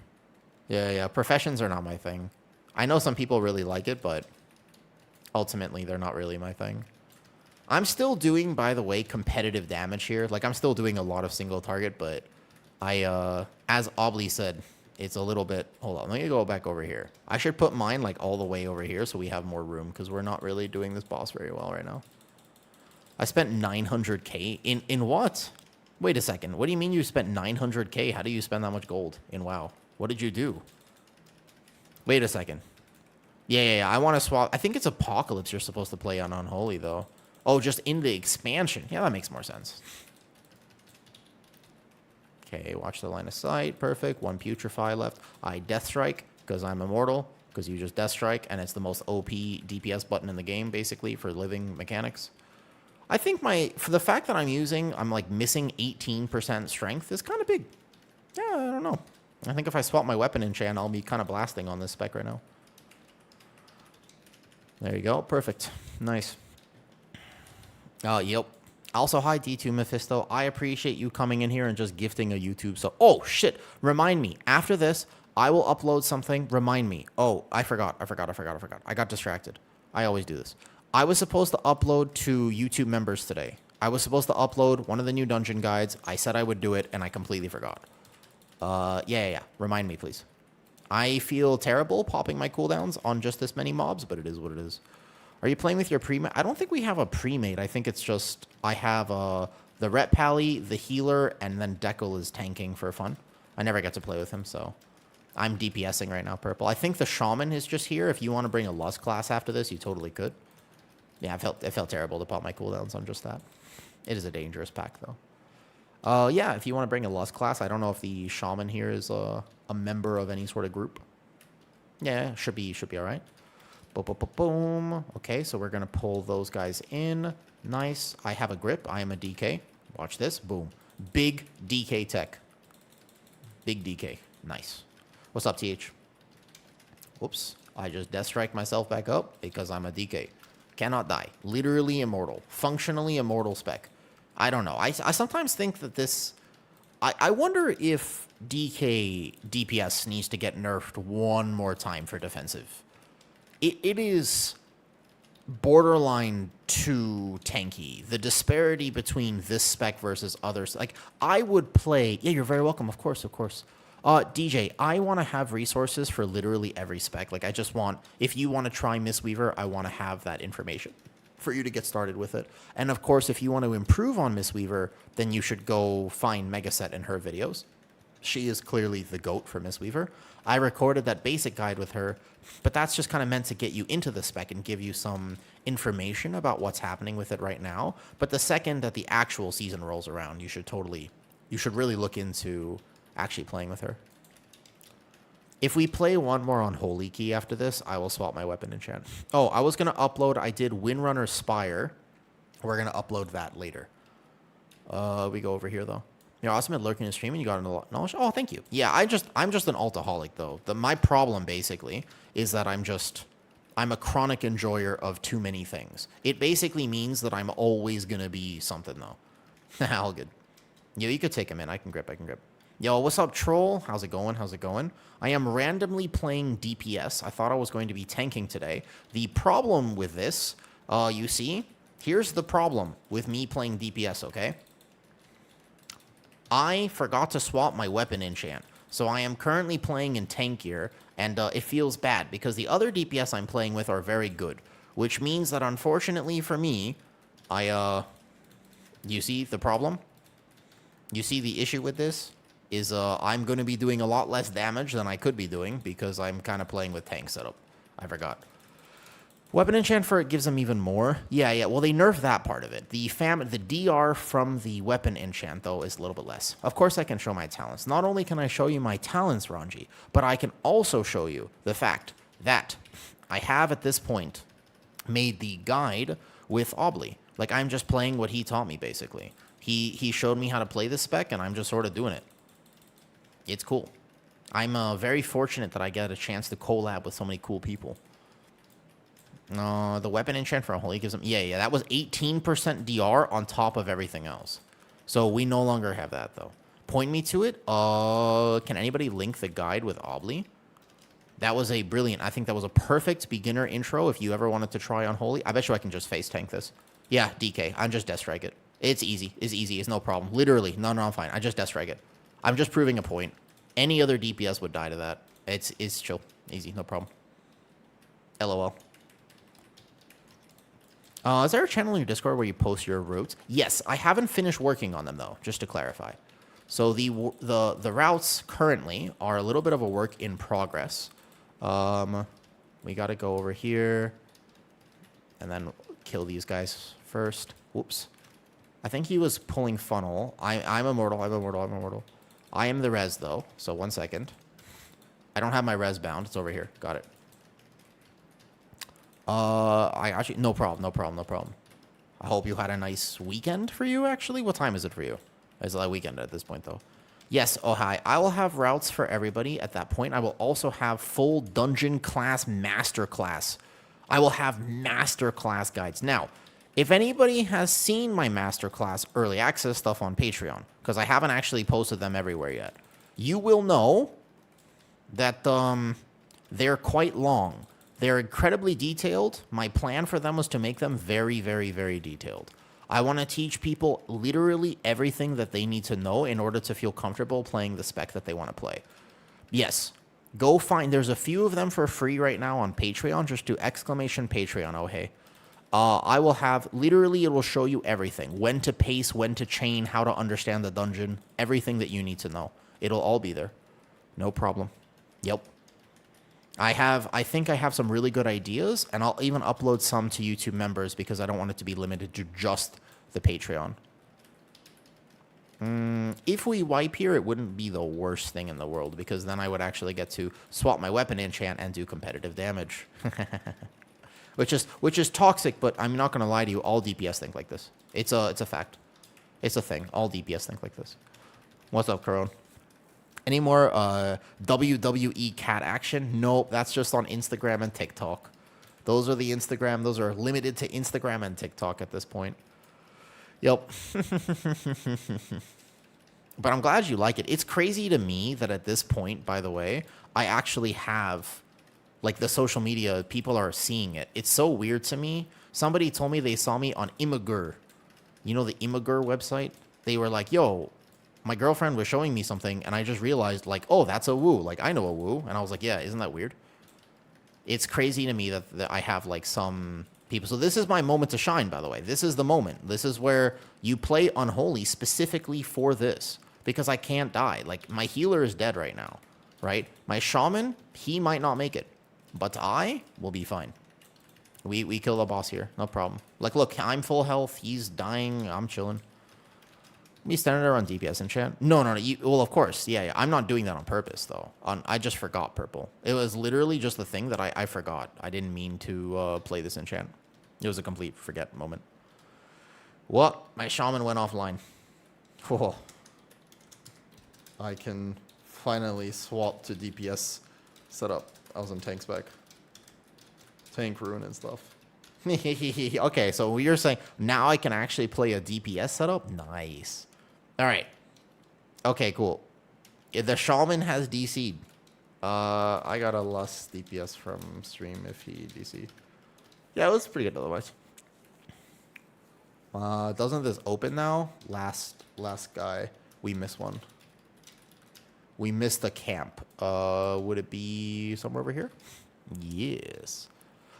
Yeah. Professions are not my thing. I know some people really like it, but ultimately they're not really my thing. I'm still doing, by the way, competitive damage here. Like, I'm still doing a lot of single target, but I, as Obli said, it's a little bit... Hold on, let me go back over here. I should put mine, like, all the way over here so we have more room, because we're not really doing this boss very well right now. I spent 900k in what? Wait a second. What do you mean you spent 900k? How do you spend that much gold in WoW? What did you do? Wait a second. Yeah. I want to swap. I think it's Apocalypse you're supposed to play on Unholy, though. Oh, just in the expansion. Yeah, that makes more sense. Okay, watch the line of sight. Perfect. 1 Putrefy left. I Death Strike because I'm immortal. Because you just Death Strike, and it's the most OP DPS button in the game, basically, for living mechanics. I think for the fact that I'm like missing 18% strength is kind of big. Yeah, I don't know. I think if I swap my weapon enchant, I'll be kind of blasting on this spec right now. There you go. Perfect. Nice. Yep. Also, hi, D2 Mephisto. I appreciate you coming in here and just gifting a YouTube. So, oh, shit. Remind me. After this, I will upload something. Remind me. Oh, I forgot. I got distracted. I always do this. I was supposed to upload to YouTube members today. I was supposed to upload one of the new dungeon guides. I said I would do it, and I completely forgot. Yeah. Remind me, please. I feel terrible popping my cooldowns on just this many mobs, but it is what it is. Are you playing with your pre-mate? I don't think we have a pre-mate. I think it's just I have the Ret Pally, the healer, and then Dekel is tanking for fun. I never get to play with him, so I'm DPSing right now, Purple. I think the Shaman is just here. If you want to bring a Lust class after this, you totally could. Yeah, it felt terrible to pop my cooldowns on just that. It is a dangerous pack, though. Yeah, if you want to bring a Lust class, I don't know if the Shaman here is a member of any sort of group. Yeah, should be all right. Boom. Okay, so we're going to pull those guys in. Nice. I have a grip. I am a DK. Watch this. Boom. Big DK tech. Big DK. Nice. What's up, TH? Whoops. I just Death Strike myself back up because I'm a DK. Cannot die. Literally immortal. Functionally immortal spec. I don't know. I sometimes think that this... I wonder if DK DPS needs to get nerfed one more time for defensive. It is borderline too tanky. The disparity between this spec versus others. Like, I would play... Yeah, you're very welcome. Of course. DJ, I want to have resources for literally every spec. Like, I just want... If you want to try Mistweaver, I want to have that information for you to get started with it. And, of course, if you want to improve on Mistweaver, then you should go find Megaset in her videos. She is clearly the GOAT for Mistweaver. I recorded that basic guide with her, but that's just kind of meant to get you into the spec and give you some information about what's happening with it right now. But the second that the actual season rolls around, you should really look into actually playing with her. If we play one more on Holy Key after this, I will swap my weapon enchant. Oh, I was going to upload, I did Windrunner Spire. We're going to upload that later. We go over here, though. You're awesome at lurking and streaming. You got a lot of knowledge. Oh, thank you. Yeah, I'm just an altaholic, though. My problem, basically, is that I'm a chronic enjoyer of too many things. It basically means that I'm always going to be something, though. All good. Yeah, you could take him in. I can grip. Yo, what's up, Troll? How's it going? I am randomly playing DPS. I thought I was going to be tanking today. The problem with this, you see, here's the problem with me playing DPS, okay? I forgot to swap my weapon enchant. So I am currently playing in tank gear, and it feels bad because the other DPS I'm playing with are very good, which means that unfortunately for me, you see the problem? You see the issue with this? Is I'm going to be doing a lot less damage than I could be doing because I'm kind of playing with tank setup. I forgot. Weapon enchant for it gives them even more. Yeah. Well, they nerfed that part of it. The DR from the weapon enchant, though, is a little bit less. Of course, I can show my talents. Not only can I show you my talents, Ranji, but I can also show you the fact that I have, at this point, made the guide with Obly. Like, I'm just playing what he taught me, basically. He showed me how to play this spec, and I'm just sort of doing it. It's cool. I'm very fortunate that I get a chance to collab with so many cool people. The weapon enchant for Unholy gives them... Yeah, that was 18% DR on top of everything else. So we no longer have that, though. Point me to it. Can anybody link the guide with Obly? That was a brilliant... I think that was a perfect beginner intro if you ever wanted to try Unholy. I bet you I can just face tank this. Yeah, DK. I'm just Death Strike it. It's easy. It's no problem. Literally. No, I'm fine. I just Death Strike it. I'm just proving a point. Any other DPS would die to that. It's chill. Easy. No problem. LOL. Is there a channel in your Discord where you post your routes? Yes. I haven't finished working on them, though, just to clarify. So the routes currently are a little bit of a work in progress. We got to go over here and then kill these guys first. Whoops. I think he was pulling funnel. I'm immortal. I am the res, though. So 1 second. I don't have my res bound. It's over here. Got it. I actually... No problem. I hope you had a nice weekend for you, actually. What time is it for you? It's like weekend at this point, though. Yes, oh hi. I will have routes for everybody at that point. I will also have full dungeon class master class. I will have master class guides. Now, if anybody has seen my master class early access stuff on Patreon, because I haven't actually posted them everywhere yet, you will know that they're quite long. They're incredibly detailed. My plan for them was to make them very, very, very detailed. I want to teach people literally everything that they need to know in order to feel comfortable playing the spec that they want to play. Yes, go find... There's a few of them for free right now on Patreon. Just do !Patreon, oh hey. I will have... Literally, it will show you everything. When to pace, when to chain, how to understand the dungeon. Everything that you need to know. It'll all be there. No problem. Yep. I think I have some really good ideas, and I'll even upload some to YouTube members because I don't want it to be limited to just the Patreon. If we wipe here, it wouldn't be the worst thing in the world because then I would actually get to swap my weapon enchant and do competitive damage. which is toxic, but I'm not going to lie to you, all DPS think like this. It's a fact. It's a thing. All DPS think like this. What's up, Corone? Any more WWE cat action? Nope, that's just on Instagram and TikTok. Those are the Instagram. Those are limited to Instagram and TikTok at this point. Yep. But I'm glad you like it. It's crazy to me that at this point, by the way, I actually have, like, the social media, people are seeing it. It's so weird to me. Somebody told me they saw me on Imgur. You know the Imgur website? They were like, yo... My girlfriend was showing me something, and I just realized, like, oh, that's a woo. Like, I know a woo. And I was like, yeah, isn't that weird? It's crazy to me that I have, like, some people. So this is my moment to shine, by the way. This is the moment. This is where you play Unholy specifically for this. Because I can't die. Like, my healer is dead right now, right? My shaman, he might not make it. But I will be fine. We kill the boss here. No problem. Like, look, I'm full health. He's dying. I'm chilling. Me standing there on DPS enchant? No. Well, of course. Yeah. I'm not doing that on purpose, though. I just forgot purple. It was literally just the thing that I forgot. I didn't mean to play this enchant. It was a complete forget moment. What? My shaman went offline. Whoa. I can finally swap to DPS setup. I was in tank spec. Tank rune and stuff. Okay, so you're saying now I can actually play a DPS setup? Nice. All right. Okay, cool. The shaman has DC'd. I got a less DPS from stream if he DC'd. Yeah, it was pretty good otherwise. Doesn't this open now? Last guy. We missed one. We missed the camp. Would it be somewhere over here? Yes.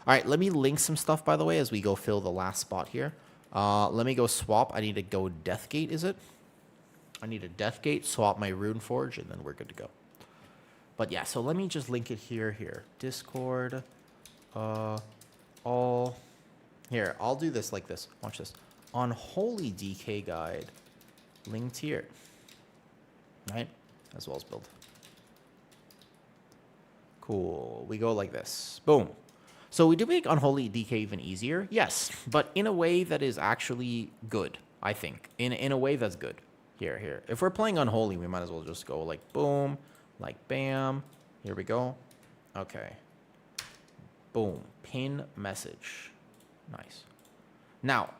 All right, let me link some stuff, by the way, as we go fill the last spot here. Let me go swap. I need to go Deathgate, is it? I need a Deathgate, swap my Rune Forge, and then we're good to go. But yeah, so let me just link it here. Discord, all. Here, I'll do this like this. Watch this. Unholy DK guide, linked here. Right? As well as build. Cool. We go like this. Boom. So we do make Unholy DK even easier, yes, but in a way that is actually good, I think. In a way that's good. Here. If we're playing Unholy, we might as well just go like boom, like bam. Here we go. Okay. Boom. Pin message. Nice. Now,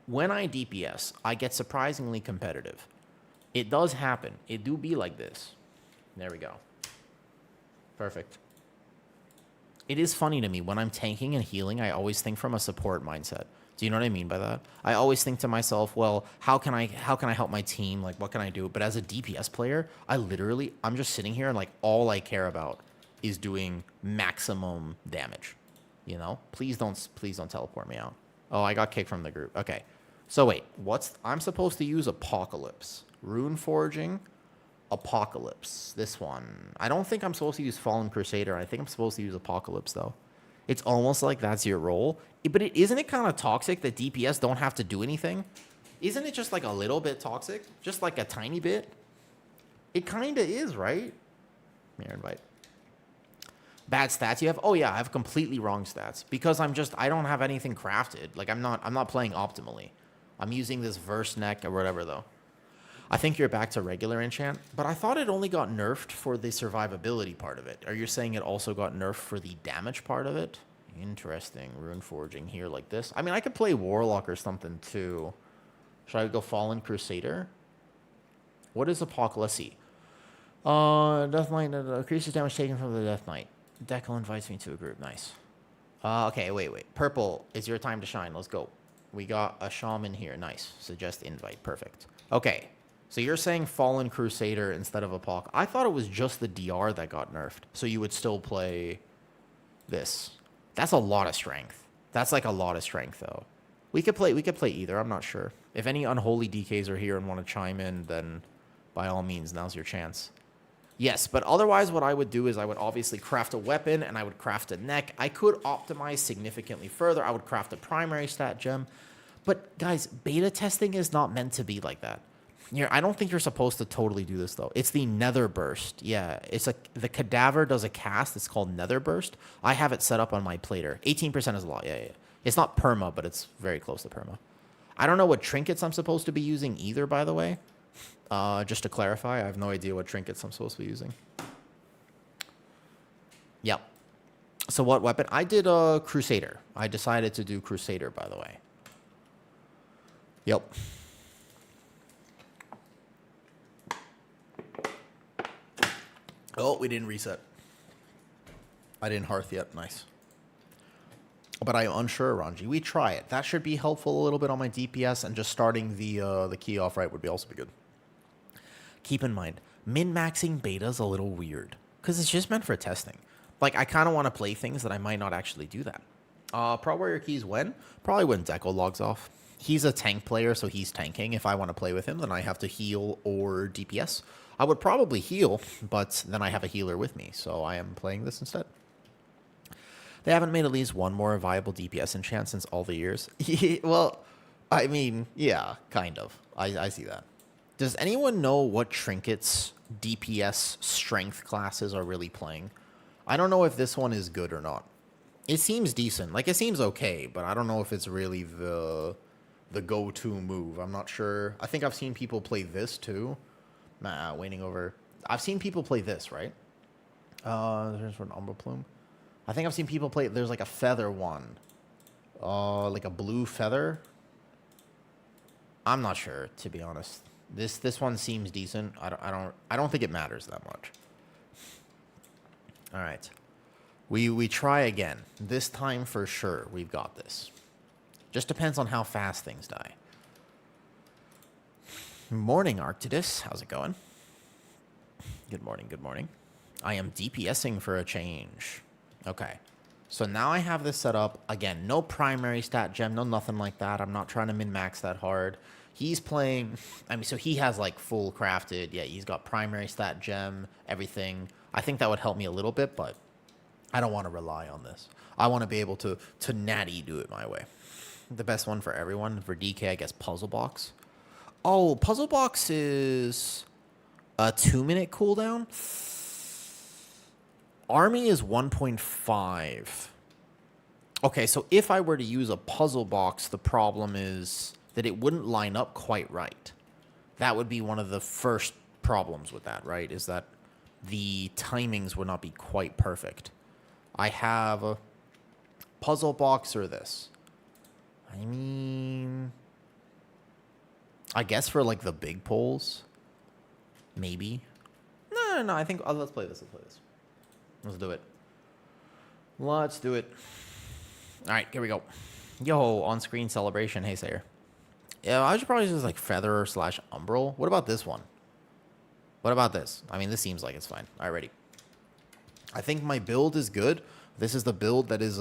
when I DPS, I get surprisingly competitive. It does happen. It do be like this. There we go. Perfect. It is funny to me, when I'm tanking and healing, I always think from a support mindset. Do you know what I mean by that? I always think to myself, well, how can I help my team? Like, what can I do? But as a DPS player, I'm just sitting here and like all I care about is doing maximum damage. You know? Please don't teleport me out. Oh, I got kicked from the group. Okay. So wait, I'm supposed to use Apocalypse, Rune Forging, Apocalypse. This one. I don't think I'm supposed to use Fallen Crusader. I think I'm supposed to use Apocalypse though. It's almost like that's your role. But isn't it kind of toxic that DPS don't have to do anything? Isn't it just like a little bit toxic? Just like a tiny bit? It kind of is, right? Here, invite. Bad stats you have? Oh yeah, I have completely wrong stats. Because I don't have anything crafted. Like I'm not playing optimally. I'm using this verse neck or whatever though. I think you're back to regular enchant, but I thought it only got nerfed for the survivability part of it. Are you saying it also got nerfed for the damage part of it? Interesting. Rune Forging here like this. I mean, I could play Warlock or something too. Should I go Fallen Crusader? What is Apocalypse? Death Knight increases damage taken from the Death Knight. Decal invites me to a group. Nice. Okay, wait. Purple, it's your time to shine. Let's go. We got a shaman here. Nice. Suggest invite. Perfect. Okay. So you're saying Fallen Crusader instead of Apoc. I thought it was just the DR that got nerfed. So you would still play this. That's a lot of strength. That's like a lot of strength though. We could play either. I'm not sure. If any Unholy DKs are here and want to chime in, then by all means, now's your chance. Yes, but otherwise what I would do is I would obviously craft a weapon and I would craft a neck. I could optimize significantly further. I would craft a primary stat gem. But guys, beta testing is not meant to be like that. I don't think you're supposed to totally do this though. It's the Nether Burst. Yeah, the Cadaver does a cast. It's called Nether Burst. I have it set up on my plater. 18% is a lot. Yeah. It's not perma, but it's very close to perma. I don't know what trinkets I'm supposed to be using either, by the way. Just to clarify, I have no idea what trinkets I'm supposed to be using. Yep. So what weapon? I did a Crusader. I decided to do Crusader, by the way. Yep. Oh, we didn't reset. I didn't hearth yet. Nice. But I am unsure, Ranji. We try it. That should be helpful a little bit on my DPS, and just starting the key off right would be also be good. Keep in mind, min-maxing beta is a little weird because it's just meant for testing. Like, I kind of want to play things that I might not actually do that. Prot Warrior keys when? Probably when Deco logs off. He's a tank player, so he's tanking. If I want to play with him, then I have to heal or DPS. I would probably heal, but then I have a healer with me, so I am playing this instead. They haven't made at least one more viable DPS enchant since all the years. Well, I mean, yeah, kind of. I see that. Does anyone know what trinkets DPS strength classes are really playing? I don't know if this one is good or not. It seems decent. Like, it seems okay, but I don't know if it's really the go-to move. I'm not sure. I think I've seen people play this too. Waiting over. I've seen people play this, right? There's an Umbra Plume. I think I've seen people play. There's like a feather one. Like a blue feather. I'm not sure, to be honest. This one seems decent. I don't think it matters that much. All right. We try again. This time for sure we've got this. Just depends on how fast things die. Morning, Arctidus. How's it going? Good morning, good morning. I am DPSing for a change. Okay. So now I have this set up. Again, no primary stat gem, no nothing like that. I'm not trying to min-max that hard. He's playing... I mean, so he has, like, full crafted. Yeah, he's got primary stat gem, everything. I think that would help me a little bit, but I don't want to rely on this. I want to be able to natty do it my way. The best one for everyone. For DK, I guess Puzzle Box. Oh, Puzzle Box is a 2-minute cooldown. Army is 1.5. Okay, so if I were to use a Puzzle Box, the problem is that it wouldn't line up quite right. That would be one of the first problems with that, right? Is that the timings would not be quite perfect. I have a Puzzle Box or this. I mean... I guess for, like, the big polls. Maybe. No, I think... let's play this. Let's do it. All right, here we go. Yo, on-screen celebration. Hey, Sayer. Yeah, I should probably just like Feather slash Umbral. What about this one? What about this? I mean, this seems like it's fine. All right, ready. I think my build is good. This is the build that is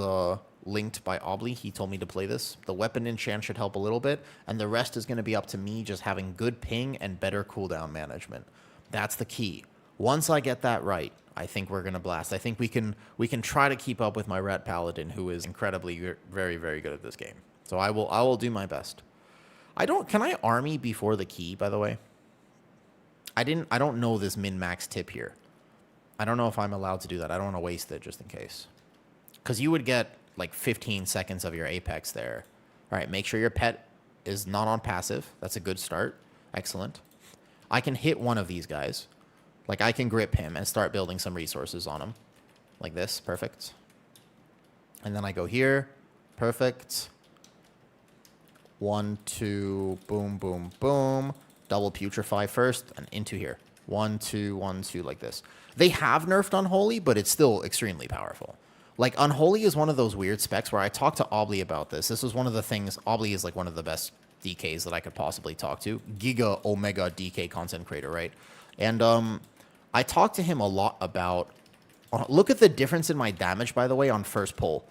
linked by Obli. He told me to play this. The weapon enchant should help a little bit, and the rest is going to be up to me just having good ping and better cooldown management. That's the key. Once I get that right, I think we're going to blast. I think we can try to keep up with my Rat Paladin, who is incredibly very, very good at this game. So I will do my best. Can I army before the key, by the way? I don't know this min-max tip here. I don't know if I'm allowed to do that. I don't want to waste it just in case. Because you would get like 15 seconds of your Apex there. All right, make sure your pet is not on passive. That's a good start. Excellent. I can hit one of these guys. Like I can grip him and start building some resources on him. Like this. Perfect. And then I go here. Perfect. 1, 2, boom, boom, boom. Double putrefy first and into here. 1, 2, 1, 2, like this. They have nerfed Unholy, but it's still extremely powerful. Like, Unholy is one of those weird specs where I talked to Obli about this. This was one of the things. Obli is like one of the best DKs that I could possibly talk to. Giga Omega DK content creator, right? And I talked to him a lot about... look at the difference in my damage, by the way, on first pull.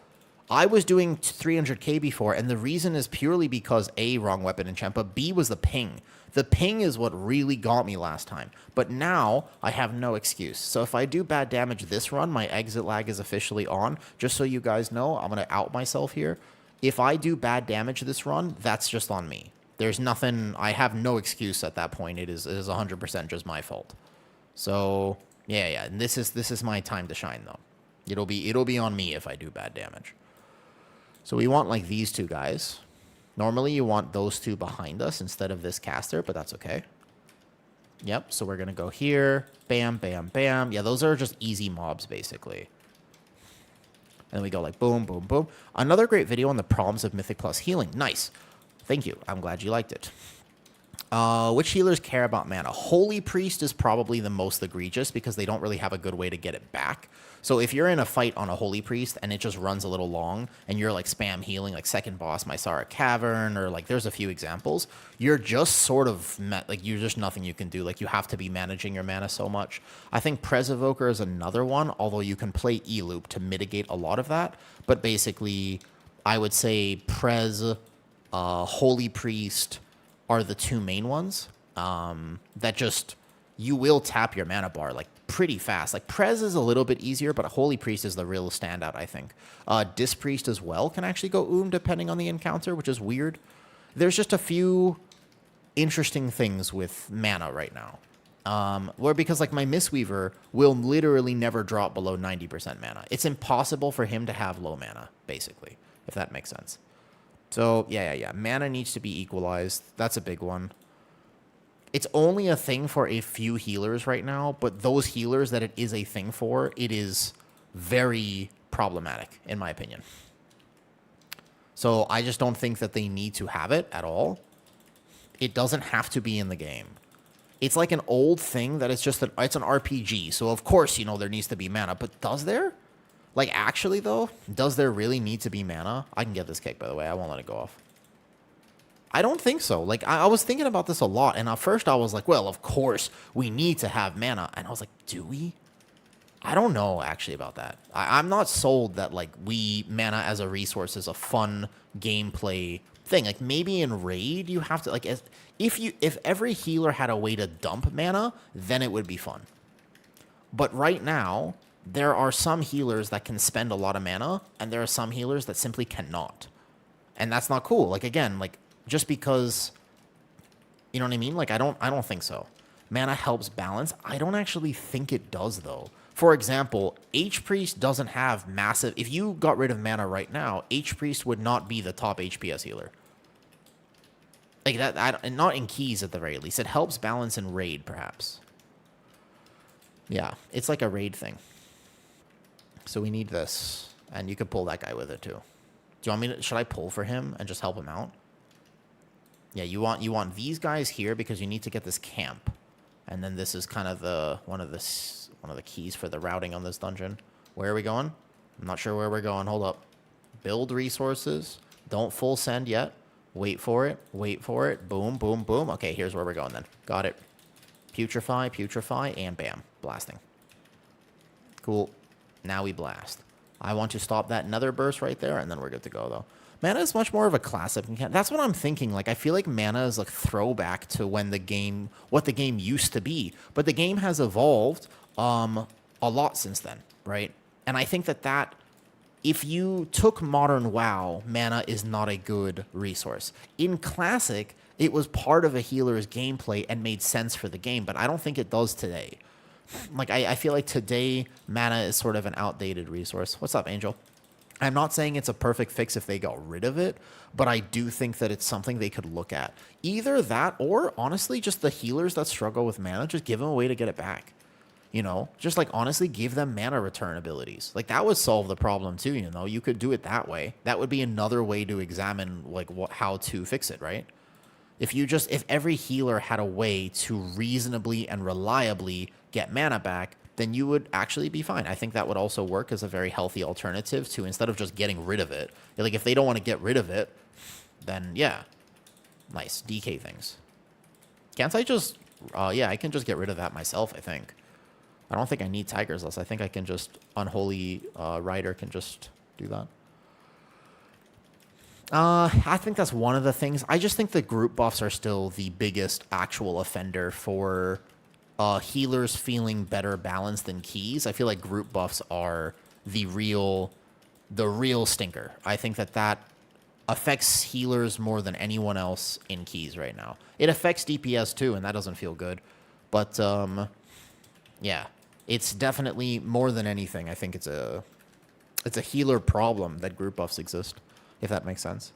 I was doing 300k before, and the reason is purely because A, wrong weapon enchant, but B was the ping. The ping is what really got me last time. But now, I have no excuse. So if I do bad damage this run, my exit lag is officially on. Just so you guys know, I'm going to out myself here. If I do bad damage this run, that's just on me. There's nothing... I have no excuse at that point. It is 100% just my fault. So, yeah. And this is my time to shine, though. It'll be on me if I do bad damage. So we want, like, these two guys. Normally, you want those two behind us instead of this caster, but that's okay. Yep, so we're going to go here. Bam, bam, bam. Yeah, those are just easy mobs, basically. And then we go like boom, boom, boom. Another great video on the problems of Mythic Plus healing. Nice. Thank you. I'm glad you liked it. Which healers care about mana? Holy Priest is probably the most egregious because they don't really have a good way to get it back. So if you're in a fight on a Holy Priest and it just runs a little long and you're like spam healing, like second boss, Mysara Cavern, or like there's a few examples, you're just sort of, like you're just nothing you can do. Like you have to be managing your mana so much. I think Prez Evoker is another one, although you can play E-Loop to mitigate a lot of that. But basically, I would say Prez, Holy Priest are the two main ones that just, you will tap your mana bar like pretty fast. Like Prez is a little bit easier, but Holy Priest is the real standout, I think. Dispriest as well can actually go depending on the encounter, which is weird. There's just a few interesting things with mana right now. Where because like my Mistweaver will literally never drop below 90% mana. It's impossible for him to have low mana, basically, if that makes sense. So, yeah. Mana needs to be equalized. That's a big one. It's only a thing for a few healers right now, but those healers that it is a thing for, it is very problematic, in my opinion. So, I just don't think that they need to have it at all. It doesn't have to be in the game. It's like an old thing that it's just it's an RPG. So, of course, there needs to be mana. But does there? Like, actually, though, does there really need to be mana? I can get this kick, by the way. I won't let it go off. I don't think so. Like, I was thinking about this a lot, and at first I was like, well, of course, we need to have mana. And I was like, do we? I don't know, actually, about that. I'm not sold that, like, mana as a resource is a fun gameplay thing. Like, maybe in Raid, you have to, like, if every healer had a way to dump mana, then it would be fun. But right now, there are some healers that can spend a lot of mana, and there are some healers that simply cannot. And that's not cool. Like, again, like, just because, you know what I mean? Like, I don't think so. Mana helps balance. I don't actually think it does, though. For example, Hpriest doesn't have massive... If you got rid of mana right now, Hpriest would not be the top HPS healer. Like, and not in keys, at the very least. It helps balance in Raid, perhaps. Yeah, it's like a Raid thing. So we need this, and you could pull that guy with it too. Do you want me to? Should I pull for him and just help him out? Yeah, you want these guys here because you need to get this camp, and then this is kind of one of the keys for the routing on this dungeon. Where are we going? I'm not sure where we're going. Hold up. Build resources. Don't full send yet. Wait for it. Wait for it. Boom, boom, boom. Okay, here's where we're going then. Got it. Putrefy, putrefy, and bam. Blasting. Cool. Now we blast. I want to stop that nether burst right there, and then we're good to go, though. Mana is much more of a classic. That's what I'm thinking. Like, I feel like mana is a throwback to when what the game used to be. But the game has evolved a lot since then, right? And I think that if you took modern WoW, mana is not a good resource. In Classic, it was part of a healer's gameplay and made sense for the game, but I don't think it does today. Like, I feel like today, mana is sort of an outdated resource. What's up, Angel? I'm not saying it's a perfect fix if they got rid of it, but I do think that it's something they could look at. Either that or, honestly, just the healers that struggle with mana, just give them a way to get it back. You know, just like honestly give them mana return abilities. Like that would solve the problem too, you know. You could do it that way. That would be another way to examine like how to fix it, right? If every healer had a way to reasonably and reliably get mana back, then you would actually be fine. I think that would also work as a very healthy alternative to instead of just getting rid of it. Like if they don't want to get rid of it, then yeah. Nice. DK things. Can't I just yeah, I can just get rid of that myself, I think. I don't think I need Tiger's Lust. I think I can just Unholy Rider can just do that. I think that's one of the things. I just think the group buffs are still the biggest actual offender for healers feeling better balanced than keys. I feel like group buffs are the real stinker. I think that affects healers more than anyone else in keys right now. It affects DPS too, and that doesn't feel good. But yeah, it's definitely more than anything. I think it's a healer problem that group buffs exist, if that makes sense.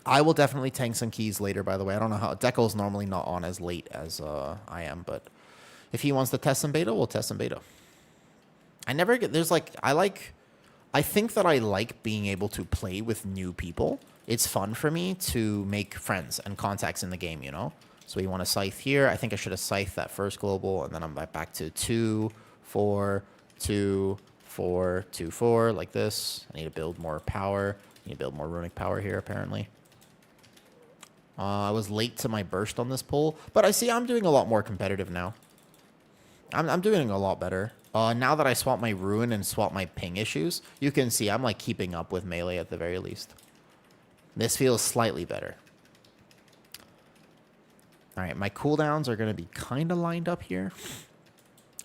I will definitely tank some keys later, by the way. I don't know how... Deco's normally not on as late as I am, but if he wants to test some beta, we'll test some beta. I never get... There's like... I think that I like being able to play with new people. It's fun for me to make friends and contacts in the game, you know? So we want to scythe here. I think I should have scythed that first global, and then I'm back to 2, 4, 2, 4, 2, 4, like this. I need to build more power. I need to build more runic power here, apparently. I was late to my burst on this pull, but I see I'm doing a lot more competitive now. I'm doing a lot better. Now that I swap my ruin and swap my ping issues, you can see I'm like keeping up with melee at the very least. This feels slightly better. All right, my cooldowns are going to be kind of lined up here.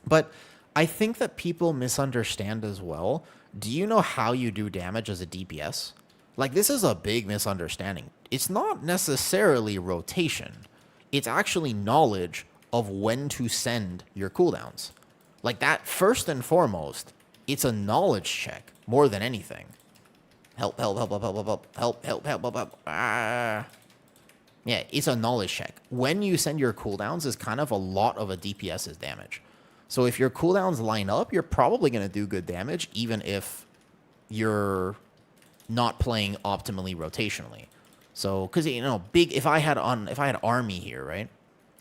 But I think that people misunderstand as well. Do you know how you do damage as a DPS? Like, this is a big misunderstanding. It's not necessarily rotation. It's actually knowledge of when to send your cooldowns. Like, that, first and foremost, it's a knowledge check more than anything. Help, help, help, help, help, help, help, help, help, help, help. Ah. Yeah, it's a knowledge check. When you send your cooldowns is kind of a lot of a DPS's damage. So if your cooldowns line up, you're probably going to do good damage, even if you're not playing optimally rotationally. So, because, you know, if I had army here, right?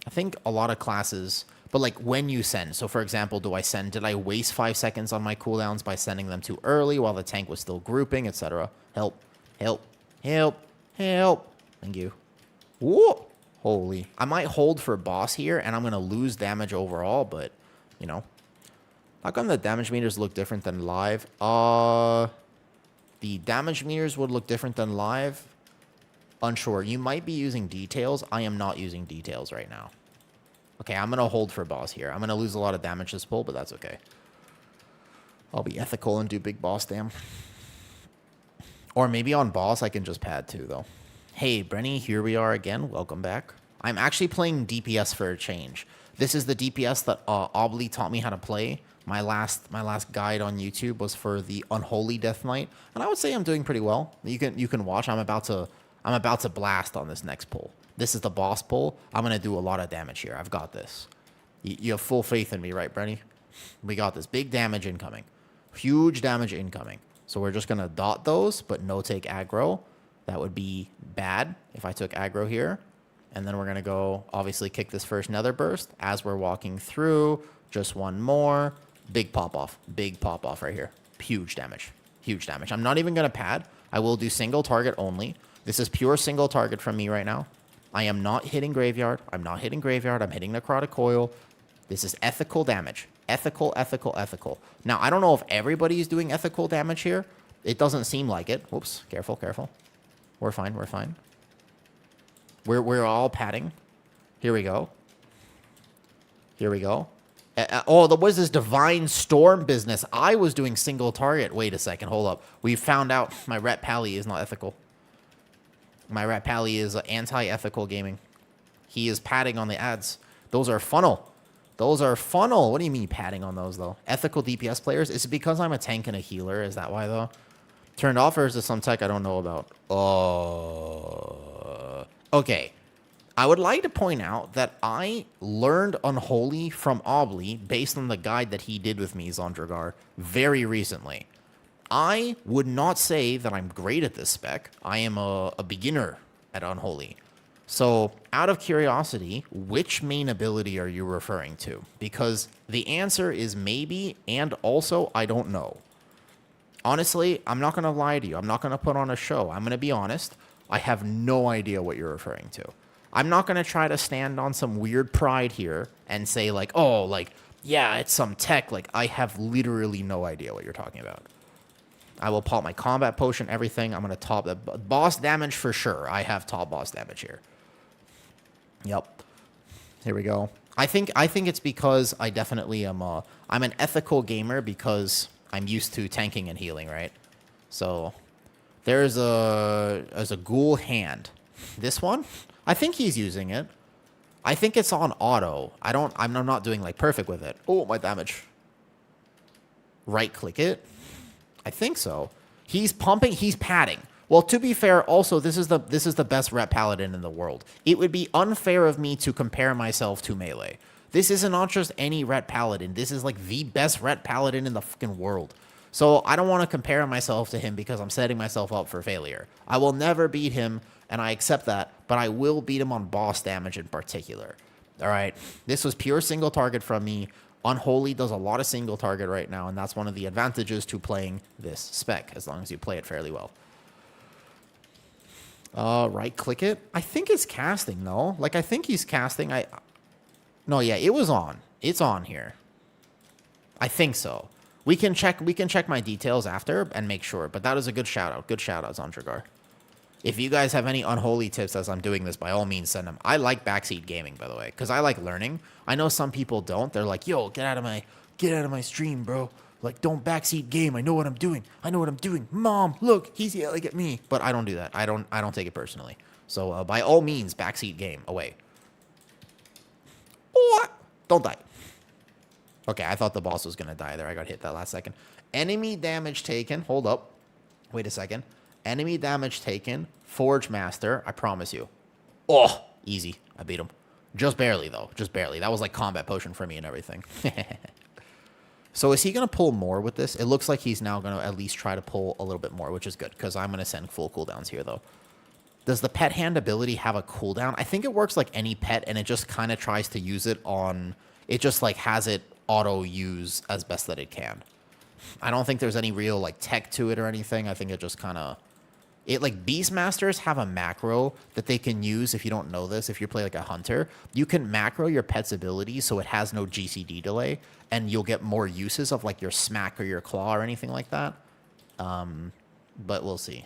I think a lot of classes, but like when you send. So, for example, did I waste 5 seconds on my cooldowns by sending them too early while the tank was still grouping, etc.? Help, help, help, help. Thank you. Whoa! Holy. I might hold for boss here, and I'm going to lose damage overall, but, you know. How come the damage meters look different than live? The damage meters would look different than live. Unsure. You might be using details. I am not using details right now. Okay, I'm going to hold for boss here. I'm going to lose a lot of damage this pull, but that's okay. I'll be ethical and do big boss dam. Or maybe on boss, I can just pad too, though. Hey, Brenny, here we are again. Welcome back. I'm actually playing DPS for a change. This is the DPS that Obly taught me how to play. My last guide on YouTube was for the Unholy Death Knight, and I would say I'm doing pretty well. You can watch. I'm about to blast on this next pull. This is the boss pull. I'm gonna do a lot of damage here. I've got this. You have full faith in me, right, Brenny? We got this. Big damage incoming. Huge damage incoming. So we're just gonna dot those, but no take aggro. That would be bad if I took aggro here. And then we're going to go, obviously, kick this first nether burst. As we're walking through, just one more. Big pop-off. Big pop-off right here. Huge damage. Huge damage. I'm not even going to pad. I will do single target only. This is pure single target from me right now. I am not hitting graveyard. I'm not hitting graveyard. I'm hitting necrotic coil. This is ethical damage. Ethical, ethical, ethical. Now, I don't know if everybody is doing ethical damage here. It doesn't seem like it. Whoops. Careful, careful. We're fine. We're fine. We're all padding. Here we go. Here we go. Oh, what is this Divine Storm business? I was doing single target. Wait a second. Hold up. We found out my Ret Pally is not ethical. My Ret Pally is anti-ethical gaming. He is padding on the ads. Those are funnel. Those are funnel. What do you mean padding on those, though? Ethical DPS players? Is it because I'm a tank and a healer? Is that why, though? Turned off, or is it some tech I don't know about? Oh. Okay. I would like to point out that I learned Unholy from Obly based on the guide that he did with me, Zondragar, very recently. I would not say that I'm great at this spec. I am a beginner at Unholy. So, out of curiosity, which main ability are you referring to? Because the answer is maybe, and also I don't know. Honestly, I'm not going to lie to you. I'm not going to put on a show. I'm going to be honest. I have no idea what you're referring to. I'm not going to try to stand on some weird pride here and say like, oh, like, yeah, it's some tech. Like, I have literally no idea what you're talking about. I will pop my combat potion, everything. I'm going to top the boss damage for sure. I have top boss damage here. Yep. Here we go. I think it's because I definitely am I'm an ethical gamer because I'm used to tanking and healing, right? So there's a ghoul hand. This one? I think he's using it. I think it's on auto. I'm not doing like perfect with it. Oh, my damage. Right click it. I think so. He's pumping, he's padding. Well, to be fair, also this is the best Ret Paladin in the world. It would be unfair of me to compare myself to melee. This is not just any Ret Paladin. This is like the best Ret Paladin in the fucking world. So I don't want to compare myself to him because I'm setting myself up for failure. I will never beat him, and I accept that, but I will beat him on boss damage in particular. All right, this was pure single target from me. Unholy does a lot of single target right now, and that's one of the advantages to playing this spec, as long as you play it fairly well. Right click it. I think it's casting, though. Like, I think he's casting. No, yeah, it was on. It's on here. I think so. We can check my details after and make sure, but that is a good shout out. Good shout out, Zondragar. If you guys have any Unholy tips as I'm doing this, by all means, send them. I like backseat gaming, by the way, because I like learning. I know some people don't. They're like, yo, get out of my stream, bro. Like, don't backseat game. I know what I'm doing. I know what I'm doing. Mom, look, he's yelling at me. But I don't do that. I don't take it personally. So, by all means, backseat game. Away. What? Don't die. Okay, I thought the boss was going to die there. I got hit that last second. Enemy damage taken. Hold up. Wait a second. Enemy damage taken. Forge Master. I promise you. Oh, easy. I beat him. Just barely, though. Just barely. That was like combat potion for me and everything. So is he going to pull more with this? It looks like he's now going to at least try to pull a little bit more, which is good, because I'm going to send full cooldowns here, though. Does the pet hand ability have a cooldown? I think it works like any pet, and it just kind of tries to use it on... It just, like, has it auto-use as best that it can. I don't think there's any real, like, tech to it or anything. I think it just kind of... Like, Beastmasters have a macro that they can use if you don't know this. If you play, like, a hunter, you can macro your pet's ability so it has no GCD delay, and you'll get more uses of, like, your smack or your claw or anything like that. But we'll see.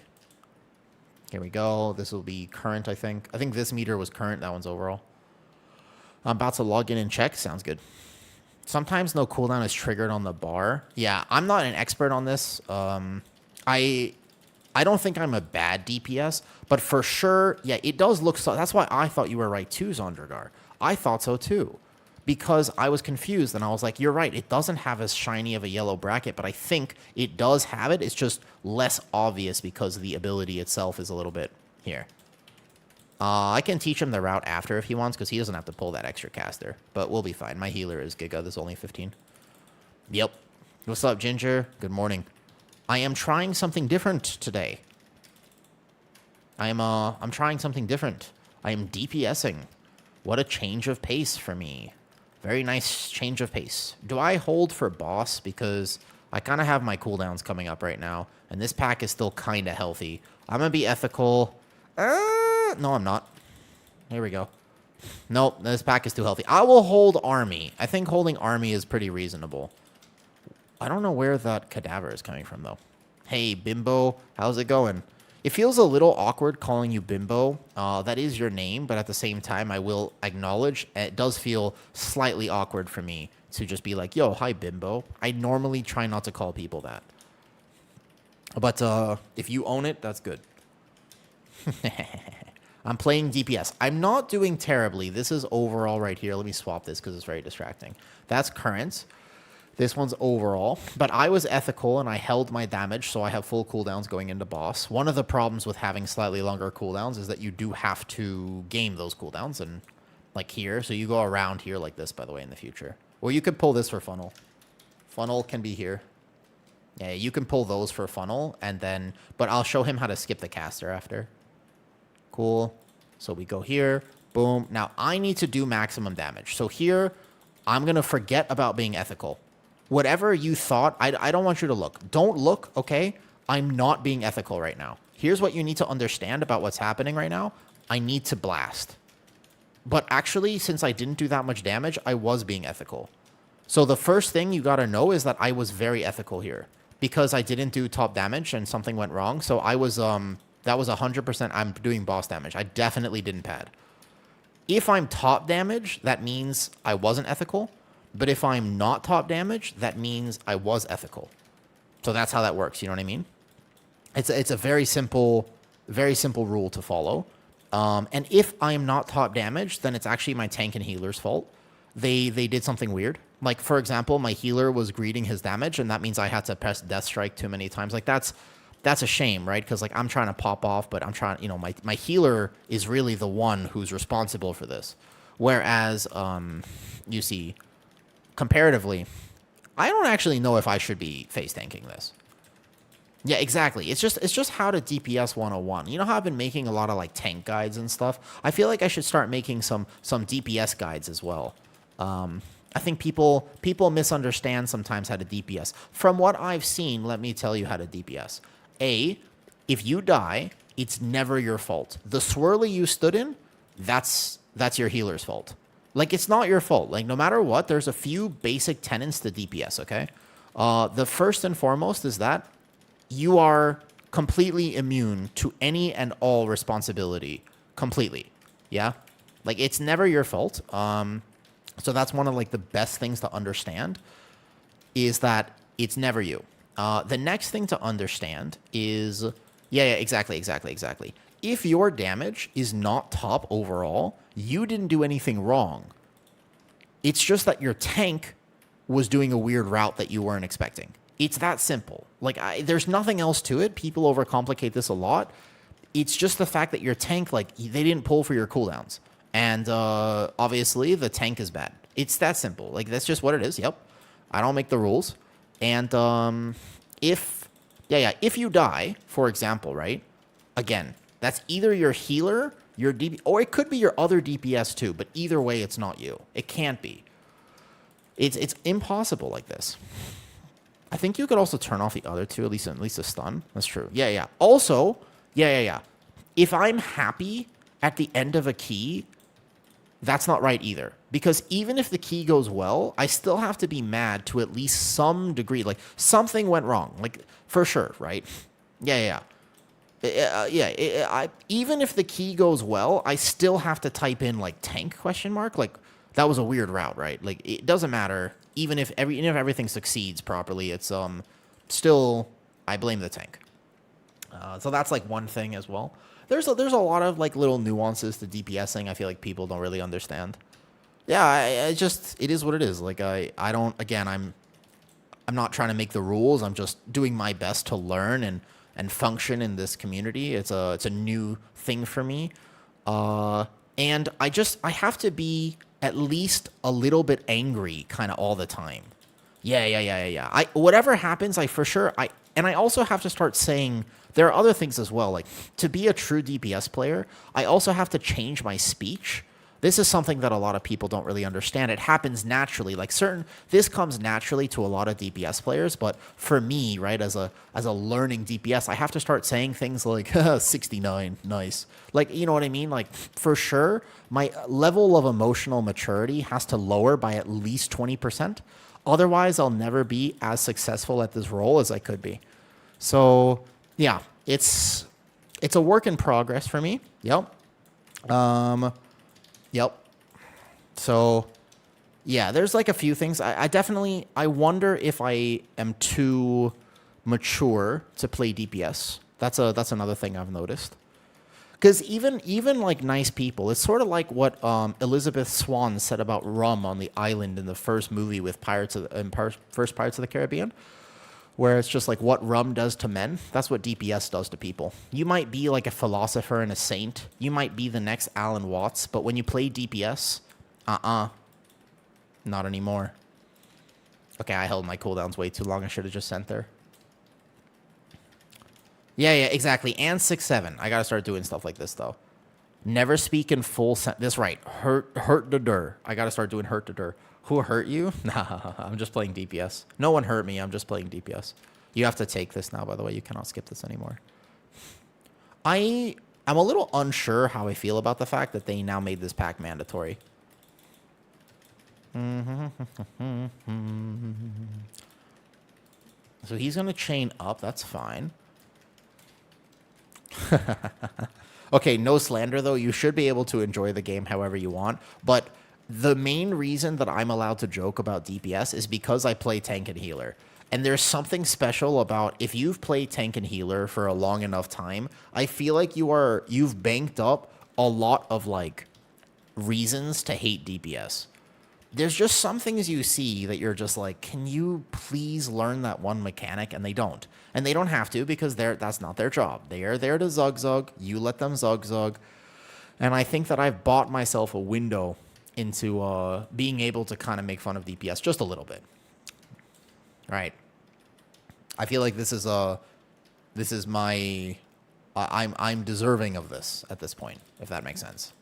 Here we go. This will be current, I think. I think this meter was current. That one's overall. I'm about to log in and check. Sounds good. Sometimes no cooldown is triggered on the bar. Yeah, I'm not an expert on this. I don't think I'm a bad DPS, but for sure, yeah, it does look so. That's why I thought you were right too, Zondragar. I thought so too, because I was confused and I was like, you're right. It doesn't have as shiny of a yellow bracket, but I think it does have it. It's just less obvious because the ability itself is a little bit here. I can teach him the route after if he wants, because he doesn't have to pull that extra caster, but we'll be fine. My healer is Giga. This is only 15. Yep. What's up, Ginger? Good morning. I am trying something different today. I'm trying something different. I am DPSing. What a change of pace for me. Very nice change of pace. Do I hold for boss? Because I kind of have my cooldowns coming up right now, and this pack is still kind of healthy. I'm going to be ethical. No, I'm not. Here we go. Nope, this pack is too healthy. I will hold army. I think holding army is pretty reasonable. I don't know where that cadaver is coming from, though. Hey, Bimbo, how's it going? It feels a little awkward calling you Bimbo. That is your name, but at the same time, I will acknowledge it does feel slightly awkward for me to just be like, yo, hi, Bimbo. I normally try not to call people that. But if you own it, that's good. I'm playing DPS. I'm not doing terribly. This is overall right here. Let me swap this because it's very distracting. That's current. This one's overall. But I was ethical and I held my damage, so I have full cooldowns going into boss. One of the problems with having slightly longer cooldowns is that you do have to game those cooldowns. And like here, so you go around here like this, by the way, in the future. Or you could pull this for funnel. Funnel can be here. Yeah, you can pull those for funnel, and then... But I'll show him how to skip the caster after. Cool. So we go here. Boom. Now, I need to do maximum damage. So here, I'm going to forget about being ethical. Whatever you thought, I don't want you to look. Don't look, okay? I'm not being ethical right now. Here's what you need to understand about what's happening right now. I need to blast. But actually, since I didn't do that much damage, I was being ethical. So the first thing you got to know is that I was very ethical here. Because I didn't do top damage and something went wrong. So I was, that was 100%, I'm doing boss damage. I definitely didn't pad. If I'm top damage, that means I wasn't ethical. But if I'm not top damage, that means I was ethical. So that's how that works, you know what I mean? It's a very simple rule to follow. And if I'm not top damage, then it's actually my tank and healer's fault. They did something weird. Like, for example, my healer was greeting his damage, and that means I had to press Death Strike too many times. Like, that's a shame, right? Because, like, I'm trying to pop off, but I'm trying, you know, my healer is really the one who's responsible for this. Whereas, you see, comparatively, I don't actually know if I should be face tanking this. Yeah, exactly. It's just how to DPS 101. You know how I've been making a lot of, like, tank guides and stuff? I feel like I should start making some DPS guides as well. I think people misunderstand sometimes how to DPS. From what I've seen, let me tell you how to DPS. If you die, it's never your fault. The swirly you stood in, that's your healer's fault. Like, it's not your fault. Like, no matter what, there's a few basic tenets to DPS, okay? The first and foremost is that you are completely immune to any and all responsibility. Completely. Yeah? Like, it's never your fault. So that's one of, like, the best things to understand is that it's never you. The next thing to understand is, yeah, exactly. If your damage is not top overall, you didn't do anything wrong. It's just that your tank was doing a weird route that you weren't expecting. It's that simple. Like, there's nothing else to it. People overcomplicate this a lot. It's just the fact that your tank, like, they didn't pull for your cooldowns. And obviously, the tank is bad. It's that simple. Like, that's just what it is. Yep. I don't make the rules. And if you die, for example, right? Again, that's either your healer, your DP, or it could be your other DPS too. But either way, it's not you. It can't be. It's impossible like this. I think you could also turn off the other two, at least a stun. That's true. Yeah. Also, yeah. If I'm happy at the end of a key, that's not right either. Because even if the key goes well, I still have to be mad to at least some degree. Like, something went wrong. Like, for sure, right? Yeah. Even if the key goes well, I still have to type in, like, tank question mark. Like, that was a weird route, right? Like, it doesn't matter. Even if everything succeeds properly, it's still, I blame the tank. So that's, like, one thing as well. There's a lot of, like, little nuances to DPSing I feel like people don't really understand. Yeah, it is what it is. Like, I don't, again, I'm not trying to make the rules. I'm just doing my best to learn and function in this community. It's a new thing for me. And I have to be at least a little bit angry kind of all the time. Yeah. Whatever happens, and I also have to start saying, there are other things as well. Like, to be a true DPS player, I also have to change my speech This is something that a lot of people don't really understand. It happens naturally. Like this comes naturally to a lot of DPS players, but for me, right, as a learning DPS, I have to start saying things like 69, nice. Like, you know what I mean? Like, for sure, my level of emotional maturity has to lower by at least 20%. Otherwise, I'll never be as successful at this role as I could be. So, yeah, it's a work in progress for me. Yep. Yep. So, yeah, there's like a few things. I wonder if I am too mature to play DPS. That's another thing I've noticed. Because even like nice people, it's sort of like what Elizabeth Swann said about rum on the island in the first movie with first Pirates of the Caribbean, where it's just like what rum does to men. That's what DPS does to people. You might be like a philosopher and a saint. You might be the next Alan Watts, but when you play DPS, not anymore. Okay, I held my cooldowns way too long. I should have just sent there. Yeah, exactly. And 6-7. I gotta start doing stuff like this though. Never speak in full this right. Hurt the dur. I gotta start doing hurt the dur. Who hurt you? Nah, I'm just playing DPS. No one hurt me. I'm just playing DPS. You have to take this now, by the way. You cannot skip this anymore. I'm a little unsure how I feel about the fact that they now made this pack mandatory. So he's going to chain up. That's fine. Okay, no slander, though. You should be able to enjoy the game however you want. But the main reason that I'm allowed to joke about DPS is because I play tank and healer. And there's something special about if you've played tank and healer for a long enough time, I feel like you've banked up a lot of like reasons to hate DPS. There's just some things you see that you're just like, can you please learn that one mechanic? And they don't. And they don't have to because that's not their job. They are there to zug. You let them zug. And I think that I've bought myself a window into being able to kind of make fun of DPS just a little bit. Right. I feel like this is my I'm deserving of this at this point, if that makes sense.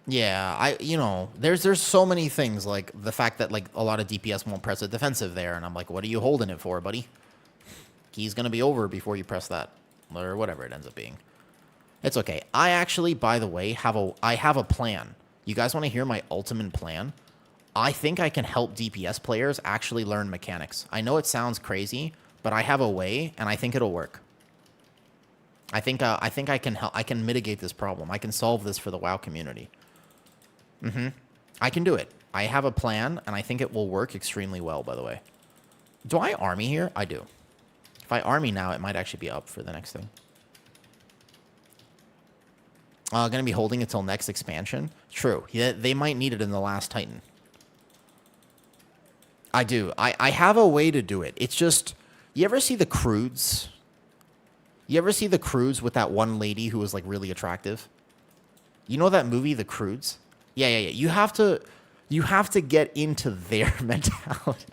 Yeah, there's so many things, like the fact that like a lot of DPS won't press a defensive there, and I'm like, what are you holding it for, buddy? Key's gonna be over before you press that, or whatever it ends up being. It's okay. I actually, by the way, have a plan. You guys want to hear my ultimate plan? I think I can help DPS players actually learn mechanics. I know it sounds crazy, but I have a way, and I think it'll work. I think I can help. I can mitigate this problem. I can solve this for the WoW community. I can do it. I have a plan, and I think it will work extremely well, by the way. Do I army here? I do. If I army now, it might actually be up for the next thing. Gonna be holding it till next expansion? True. Yeah, they might need it in the last Titan. I do. I have a way to do it. It's just, you ever see the Crudes? You ever see the Crudes with that one lady who was like really attractive? You know that movie, The Crudes? Yeah. You have to get into their mentality.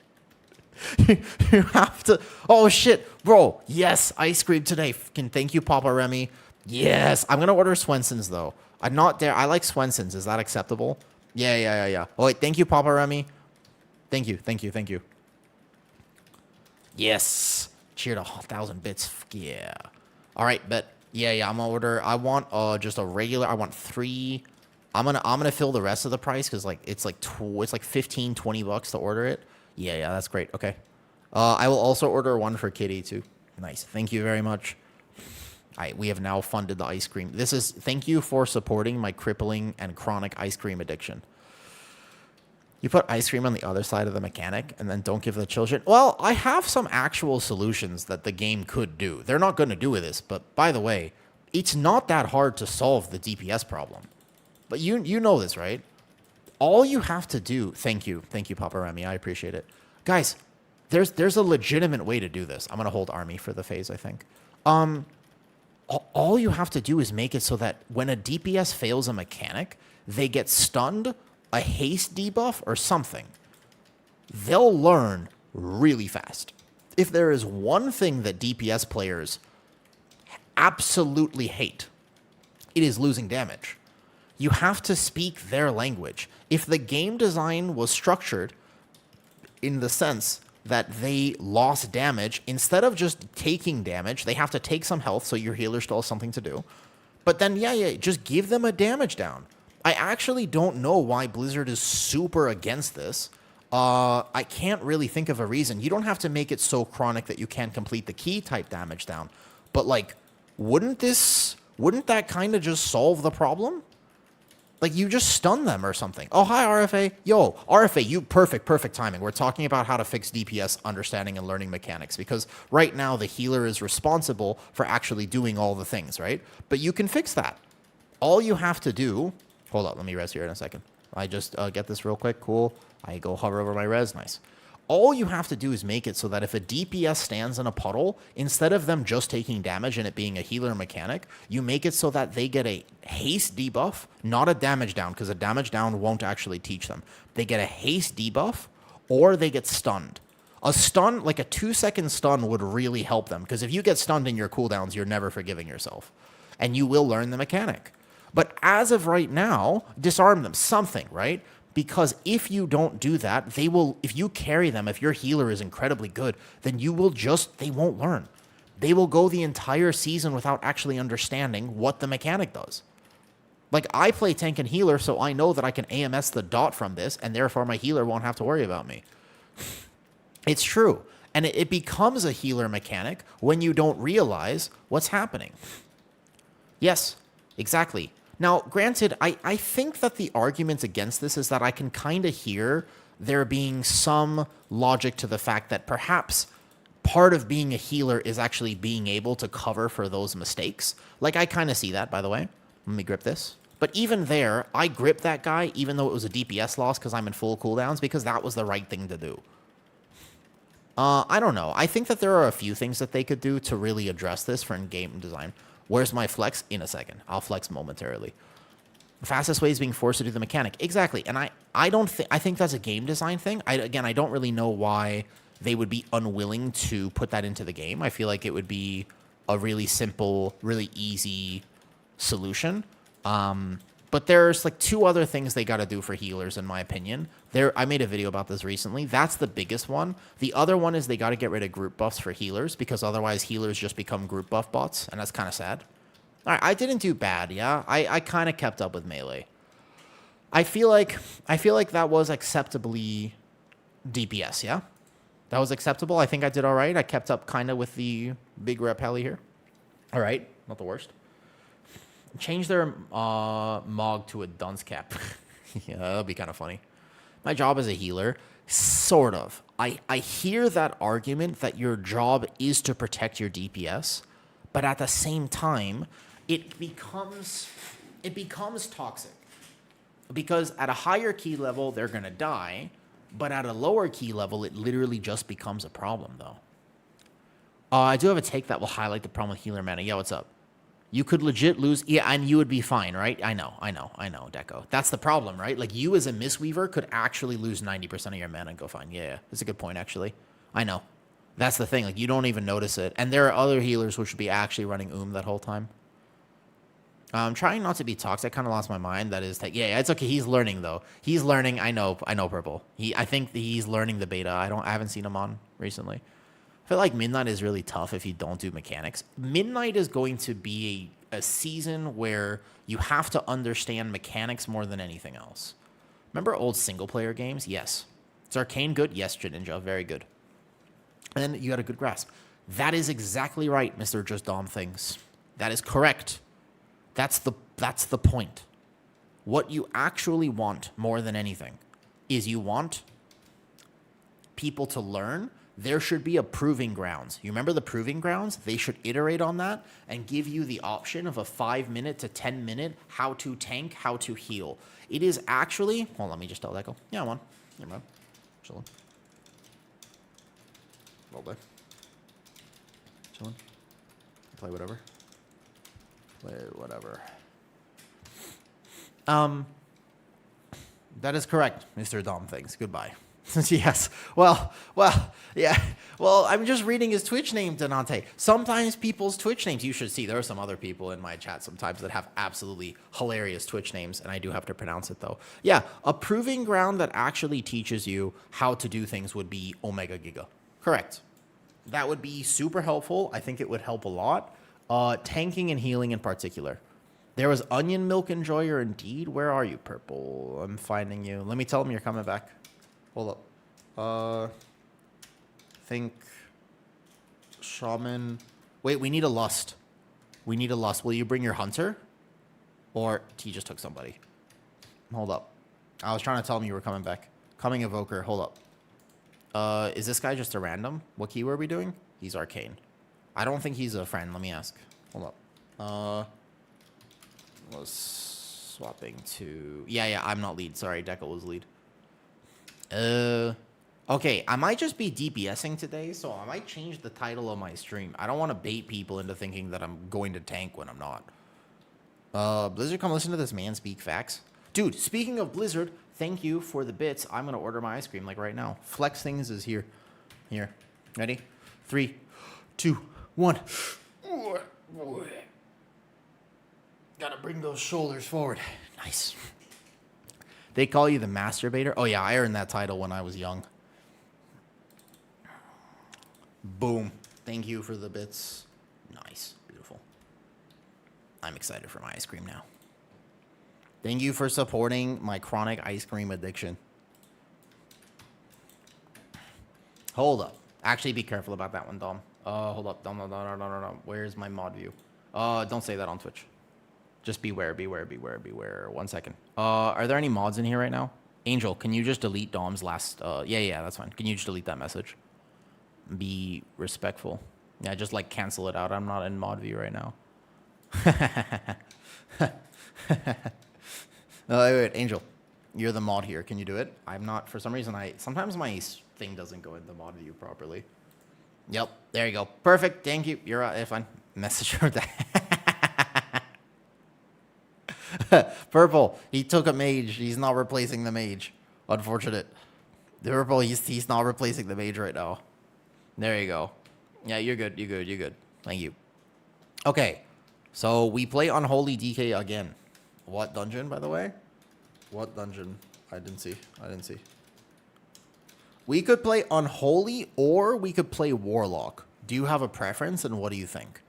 You have to. Oh shit, bro. Yes, ice cream today. Thank you, Papa Remy. Yes, I'm gonna order Swenson's though. I'm not there. I like Swenson's. Is that acceptable? Yeah. Oh wait, thank you, Papa Remy. Thank you. Yes. Cheer to 1,000 bits. Yeah. All right, but yeah. I'm gonna order. I want just a regular. I want 3. I'm gonna fill the rest of the price because like it's like $15-20 to order it. Yeah. That's great. Okay. I will also order one for Kitty too. Nice. Thank you very much. We have now funded the ice cream. Thank you for supporting my crippling and chronic ice cream addiction. You put ice cream on the other side of the mechanic and then don't give the children. Well, I have some actual solutions that the game could do. They're not going to do with this, but by the way, it's not that hard to solve the DPS problem. But you know this, right? All you have to do, thank you, Papa Remy, I appreciate it. Guys, there's a legitimate way to do this. I'm going to hold army for the phase, I think. All you have to do is make it so that when a DPS fails a mechanic, they get stunned, a haste debuff, or something. They'll learn really fast. if there is one thing that DPS players absolutely hate, it is losing damage. You have to speak their language. If the game design was structured in the sense that they lost damage, instead of just taking damage, they have to take some health so your healer still has something to do. But then, yeah, just give them a damage down. I actually don't know why Blizzard is super against this. I can't really think of a reason. You don't have to make it so chronic that you can't complete the key type damage down. But, like, wouldn't that kind of just solve the problem? Like, you just stun them or something. Oh, hi, RFA. Yo, RFA, you perfect timing. We're talking about how to fix DPS understanding and learning mechanics, because right now the healer is responsible for actually doing all the things, right? But you can fix that. All you have to do... Hold up, let me res here in a second. I just get this real quick. Cool. I go hover over my res. Nice. All you have to do is make it so that if a DPS stands in a puddle, instead of them just taking damage and it being a healer mechanic, you make it so that they get a haste debuff, not a damage down, because a damage down won't actually teach them. They get a haste debuff, or they get stunned. A stun, like a 2-second stun, would really help them, because if you get stunned in your cooldowns, you're never forgiving yourself. And you will learn the mechanic. But as of right now, disarm them, something, right? Because if you don't do that, they will, if you carry them, if your healer is incredibly good, then you will just, they won't learn. They will go the entire season without actually understanding what the mechanic does. Like, I play tank and healer, so I know that I can AMS the dot from this, and therefore my healer won't have to worry about me. It's true. And it becomes a healer mechanic when you don't realize what's happening. Yes, exactly. Now, granted, I think that the argument against this is that I can kind of hear there being some logic to the fact that perhaps part of being a healer is actually being able to cover for those mistakes. Like, I kind of see that, by the way. Let me grip this. But even there, I gripped that guy, even though it was a DPS loss because I'm in full cooldowns, because that was the right thing to do. I don't know. I think that there are a few things that they could do to really address this for in-game design. Where's my flex? In a second. I'll flex momentarily. The fastest way is being forced to do the mechanic. Exactly. And I think that's a game design thing. I don't really know why they would be unwilling to put that into the game. I feel like it would be a really simple, really easy solution. But there's like 2 other things they got to do for healers, in my opinion. I made a video about this recently. That's the biggest one. The other one is they got to get rid of group buffs for healers, because otherwise healers just become group buff bots, and that's kind of sad. All right, I didn't do bad, yeah? I kind of kept up with melee. I feel like that was acceptably DPS, yeah? That was acceptable. I think I did all right. I kept up kind of with the big rep heli here. All right, not the worst. Change their Mog to a dunce cap. Yeah, that'll be kind of funny. My job as a healer, sort of. I hear that argument that your job is to protect your DPS, but at the same time, it becomes toxic. Because at a higher key level, they're going to die, but at a lower key level, it literally just becomes a problem, though. I do have a take that will highlight the problem with healer mana. Yeah, what's up? You could legit lose... Yeah, and you would be fine, right? I know, Deco. That's the problem, right? Like, you as a Mistweaver could actually lose 90% of your mana and go fine. Yeah, that's a good point, actually. I know. That's the thing. Like, you don't even notice it. And there are other healers who should be actually running that whole time. I'm trying not to be toxic. I kind of lost my mind. That is... Yeah, it's okay. He's learning, though. He's learning. I know, Purple. I think he's learning the beta. I haven't seen him on recently. I feel like Midnight is really tough if you don't do mechanics. Midnight is going to be a season where you have to understand mechanics more than anything else. Remember old single-player games? Yes. Is Arcane good? Yes, Ninja. Very good. And you got a good grasp. That is exactly right, Mr. Just Dom Things. That is correct. That's the point. What you actually want more than anything is you want people to learn. There should be a proving grounds. You remember the proving grounds? They should iterate on that and give you the option of a 5-minute to 10-minute how to tank, how to heal. It is actually... Hold on, let me just tell Deco. Yeah, I'm on. Yeah, man. Chilling. Well done. Chilling. Play whatever. That is correct, Mr. Dom Things. Goodbye. Yes. Well, yeah. Well, I'm just reading his Twitch name, Donante. Sometimes people's Twitch names, you should see, there are some other people in my chat sometimes that have absolutely hilarious Twitch names, and I do have to pronounce it, though. Yeah, a proving ground that actually teaches you how to do things would be Omega Giga. Correct. That would be super helpful. I think it would help a lot. Tanking and healing in particular. There was Onion Milk Enjoyer indeed. Where are you, Purple? I'm finding you. Let me tell him you're coming back. Hold up. Think Shaman. Wait, we need a Lust. We need a Lust. Will you bring your Hunter? Or he just took somebody. Hold up. I was trying to tell him you were coming back. Coming Evoker. Hold up. Is this guy just a random? What keyword are we doing? He's Arcane. I don't think he's a friend. Let me ask. Hold up. Was swapping to... Yeah, I'm not lead. Sorry, Deckle was lead. Okay, I might just be DPSing today, so I might change the title of my stream. I don't want to bait people into thinking that I'm going to tank when I'm not. Blizzard, come listen to this man speak facts. Dude, speaking of Blizzard, thank you for the bits. I'm going to order my ice cream, like, right now. Flex Things is here. Here. Ready? 3, 2, 1. Gotta bring those shoulders forward. Nice. They call you the masturbator? Oh, yeah, I earned that title when I was young. Boom. Thank you for the bits. Nice. Beautiful. I'm excited for my ice cream now. Thank you for supporting my chronic ice cream addiction. Hold up. Actually, be careful about that one, Dom. Hold up. No. Where's my mod view? Don't say that on Twitch. Just beware. 1 second. Are there any mods in here right now? Angel, can you just delete Dom's last... Yeah, that's fine. Can you just delete that message? Be respectful. Yeah, just, like, cancel it out. I'm not in mod view right now. Wait, Angel. You're the mod here. Can you do it? I'm not... For some reason, sometimes my thing doesn't go into mod view properly. Yep. There you go. Perfect. Thank you. You're fine. Message her that. Purple, he took a mage. He's not replacing the mage. Unfortunate. The Purple, he's not replacing the mage right now. There you go. Yeah, you're good. Thank you. Okay. So we play Unholy DK again. What dungeon, by the way? What dungeon? I didn't see. We could play Unholy or we could play Warlock. Do you have a preference and what do you think?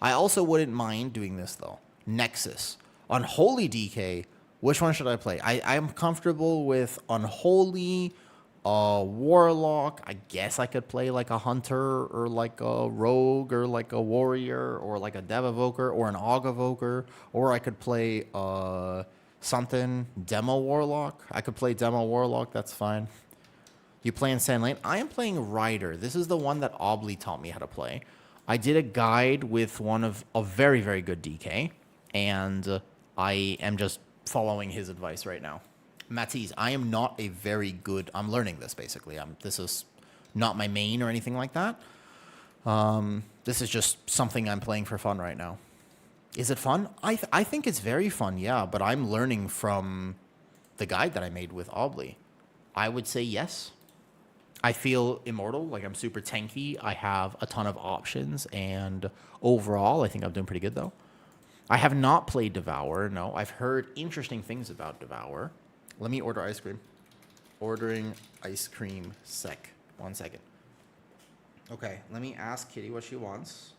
I also wouldn't mind doing this though. Nexus. Unholy DK, which one should I play? I'm comfortable with Unholy, Warlock. I guess I could play like a Hunter or like a Rogue or like a Warrior or like a Dev Evoker or an Og Evoker. Or I could play something, Demo Warlock. I could play Demo Warlock, that's fine. You playing Sand Lane? I am playing Rider. This is the one that Obly taught me how to play. I did a guide with one of a very, very good DK. And I am just following his advice right now. Matisse, I am not a very good... I'm learning this, basically. This is not my main or anything like that. This is just something I'm playing for fun right now. Is it fun? I think it's very fun, yeah. But I'm learning from the guide that I made with Obly. I would say yes. I feel immortal, like I'm super tanky. I have a ton of options. And overall, I think I'm doing pretty good, though. I have not played Devour, no. I've heard interesting things about Devour. Let me order ice cream. Ordering ice cream sec. 1 second. Okay, let me ask Kitty what she wants.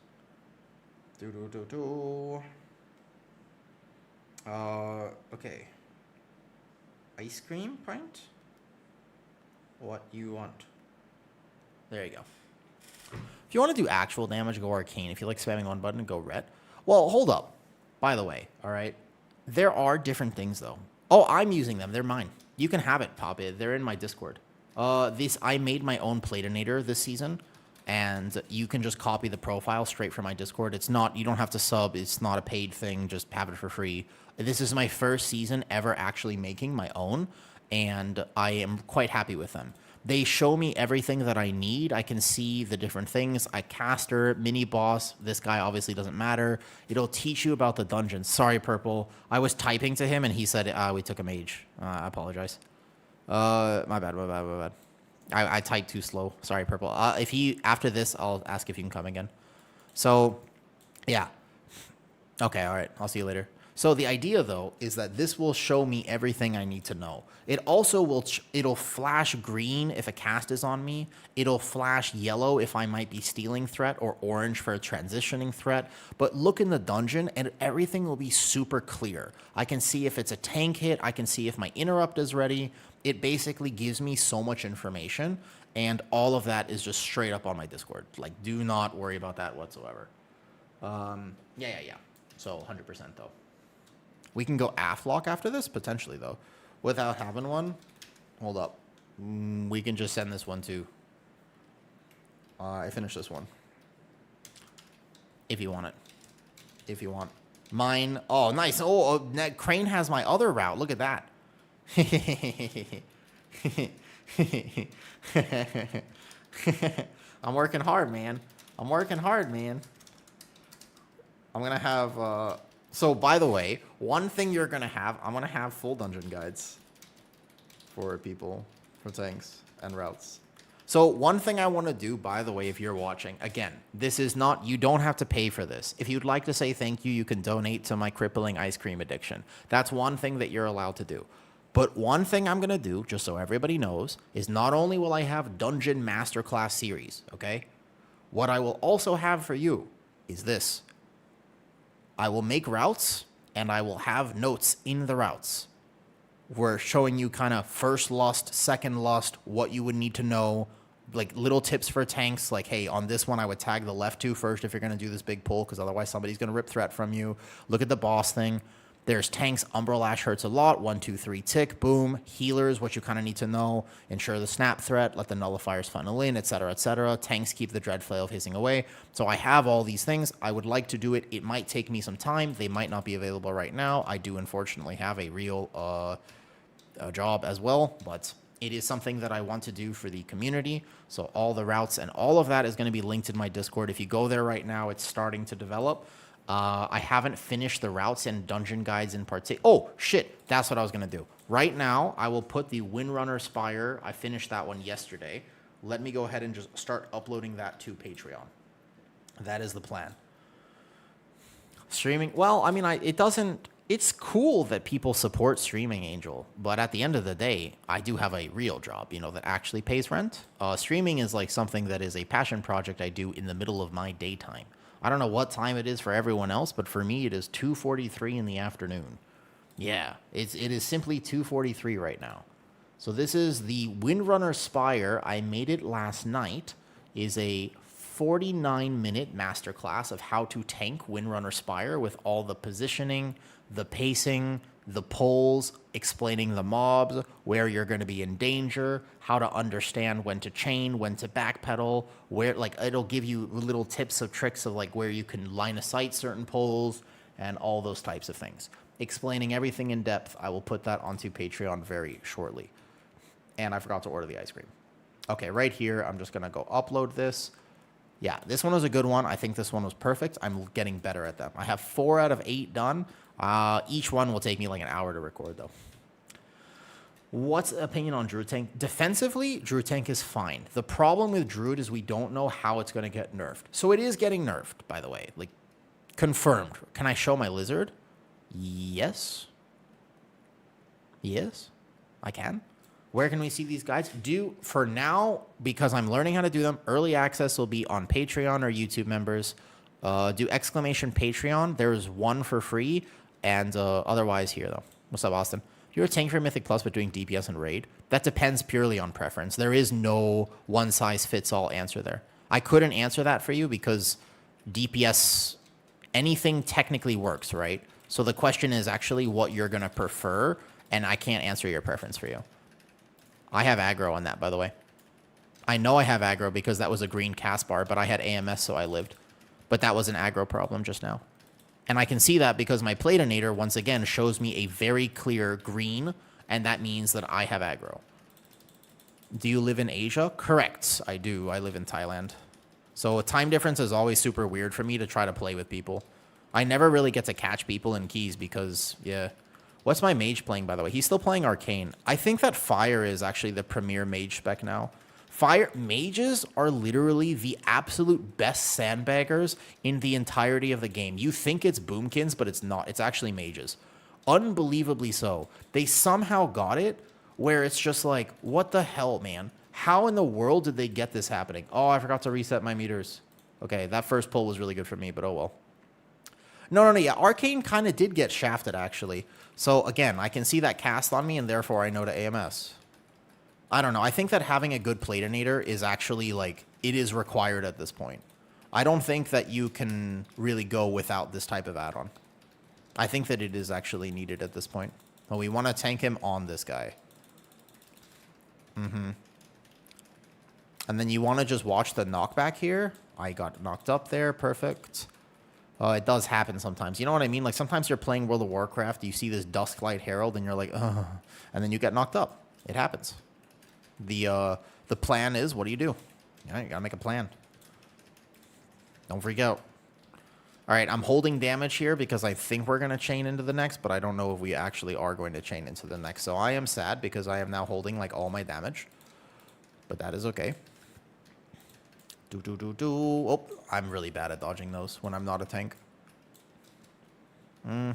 Okay. Ice cream pint? What you want? There you go. If you want to do actual damage, go Arcane. If you like spamming one button, go Ret. Well, hold up. By the way, all right? There are different things, though. Oh, I'm using them. They're mine. You can have it, Pop It. They're in my Discord. I made my own Platinator this season, and you can just copy the profile straight from my Discord. It's not, you don't have to sub. It's not a paid thing. Just have it for free. This is my first season ever actually making my own, and I am quite happy with them. They show me everything that I need. I can see the different things. I caster, mini boss. This guy obviously doesn't matter. It'll teach you about the dungeons. Sorry, Purple. I was typing to him and he said, we took a mage. I apologize. My bad. I typed too slow. Sorry, Purple. After this, I'll ask if you can come again. So, yeah. Okay, all right. I'll see you later. So the idea, though, is that this will show me everything I need to know. It also will, it'll flash green if a cast is on me. It'll flash yellow if I might be stealing threat, or orange for a transitioning threat. But look in the dungeon and everything will be super clear. I can see if it's a tank hit. I can see if my interrupt is ready. It basically gives me so much information, and all of that is just straight up on my Discord. Like, do not worry about that whatsoever. Yeah. So 100% though. We can go Aftlock after this, potentially, though. Without having one. Hold up. We can just send this one, too. I finished this one. If you want it. If you want. Mine. Oh, nice. Oh, Crane has my other route. Look at that. I'm working hard, man. I'm working hard, man. I'm going to have... So, by the way, one thing you're going to have, I'm going to have full dungeon guides for people, for tanks and routes. So, one thing I want to do, by the way, if you're watching, again, this is not, you don't have to pay for this. If you'd like to say thank you, you can donate to my crippling ice cream addiction. That's one thing that you're allowed to do. But one thing I'm going to do, just so everybody knows, is not only will I have Dungeon Masterclass series, okay? What I will also have for you is this. I will make routes, and I will have notes in the routes. We're showing you kind of first lust, second lust, what you would need to know, like little tips for tanks, like, hey, on this one, I would tag the left 2 first if you're going to do this big pull, because otherwise somebody's going to rip threat from you. Look at the boss thing. There's tanks, Umbral Lash hurts a lot, 1, 2, 3 tick, boom. Healers, what you kind of need to know. Ensure the snap threat, let the nullifiers funnel in, etc., etc. Tanks keep the dread flail hissing away. So I have all these things. I would like to do it. It might take me some time. They might not be available right now. I do unfortunately have a real job as well, but it is something that I want to do for the community. So all the routes and all of that is going to be linked in my Discord. If you go there right now, it's starting to develop. I haven't finished the routes and dungeon guides in particular. Oh, shit. That's what I was going to do. Right now, I will put the Windrunner Spire. I finished that one yesterday. Let me go ahead and just start uploading that to Patreon. That is the plan. Streaming. Well, I mean, it doesn't... It's cool that people support Streaming Angel, but at the end of the day, I do have a real job, you know, that actually pays rent. Streaming is like something that is a passion project I do in the middle of my daytime. I don't know what time it is for everyone else, but for me, it is 2:43 in the afternoon. Yeah, it is simply 2:43 right now. So this is the Windrunner Spire. I made it last night. Is a 49-minute masterclass of how to tank Windrunner Spire with all the positioning, the pacing, the pulls, explaining the mobs, where you're going to be in danger, how to understand when to chain, when to backpedal, where, like, it'll give you little tips of tricks of, like, where you can line of sight certain pulls and all those types of things. Explaining everything in depth. I will put that onto Patreon very shortly. And I forgot to order the ice cream. Okay, right here, I'm just going to go upload this. Yeah, this one was a good one. I think this one was perfect. I'm getting better at them. I have 4 out of 8 done. Each one will take me like an hour to record, though. What's the opinion on Druid Tank? Defensively, Druid Tank is fine. The problem with Druid is we don't know how it's going to get nerfed. So it is getting nerfed, by the way. Like, confirmed. Can I show my Lizard? Yes. Yes, I can. Where can we see these guides? For now, because I'm learning how to do them, early access will be on Patreon or YouTube members. Do exclamation Patreon. There's one for free, and otherwise here, though. What's up, Austin? You're a tank for Mythic Plus, but doing DPS and Raid? That depends purely on preference. There is no one-size-fits-all answer there. I couldn't answer that for you because DPS, anything technically works, right? So the question is actually what you're going to prefer, and I can't answer your preference for you. I have aggro on that, by the way. I know I have aggro because that was a green cast bar, but I had AMS, so I lived. But that was an aggro problem just now. And I can see that because my Platinator, once again, shows me a very clear green, and that means that I have aggro. Do you live in Asia? Correct, I do. I live in Thailand. So time difference is always super weird for me to try to play with people. I never really get to catch people in keys because, yeah. What's my mage playing, by the way? He's still playing Arcane. I think that Fire is actually the premier mage spec now. Fire mages are literally the absolute best sandbaggers in the entirety of the game. You think it's boomkins, but it's not. It's actually mages. Unbelievably so. They somehow got it where it's just like, what the hell, man? How in the world did they get this happening? Oh, I forgot to reset my meters. Okay, that first pull was really good for me, but oh well. No, yeah, Arcane kind of did get shafted, actually. So, again, I can see that cast on me, and therefore I know to AMS. I don't know. I think that having a good Platinator is actually, like, it is required at this point. I don't think that you can really go without this type of add-on. I think that it is actually needed at this point. But we want to tank him on this guy. And then you want to just watch the knockback here. I got knocked up there. Perfect. It does happen sometimes. You know what I mean? Like, sometimes you're playing World of Warcraft, you see this Dusklight Herald, and you're like, ugh. And then you get knocked up. It happens. The plan is, what do? Yeah, you gotta make a plan. Don't freak out. All right, I'm holding damage here because I think we're going to chain into the next, but I don't know if we actually are going to chain into the next. So I am sad because I am now holding, like, all my damage. But that is okay. Oh, I'm really bad at dodging those when I'm not a tank. We're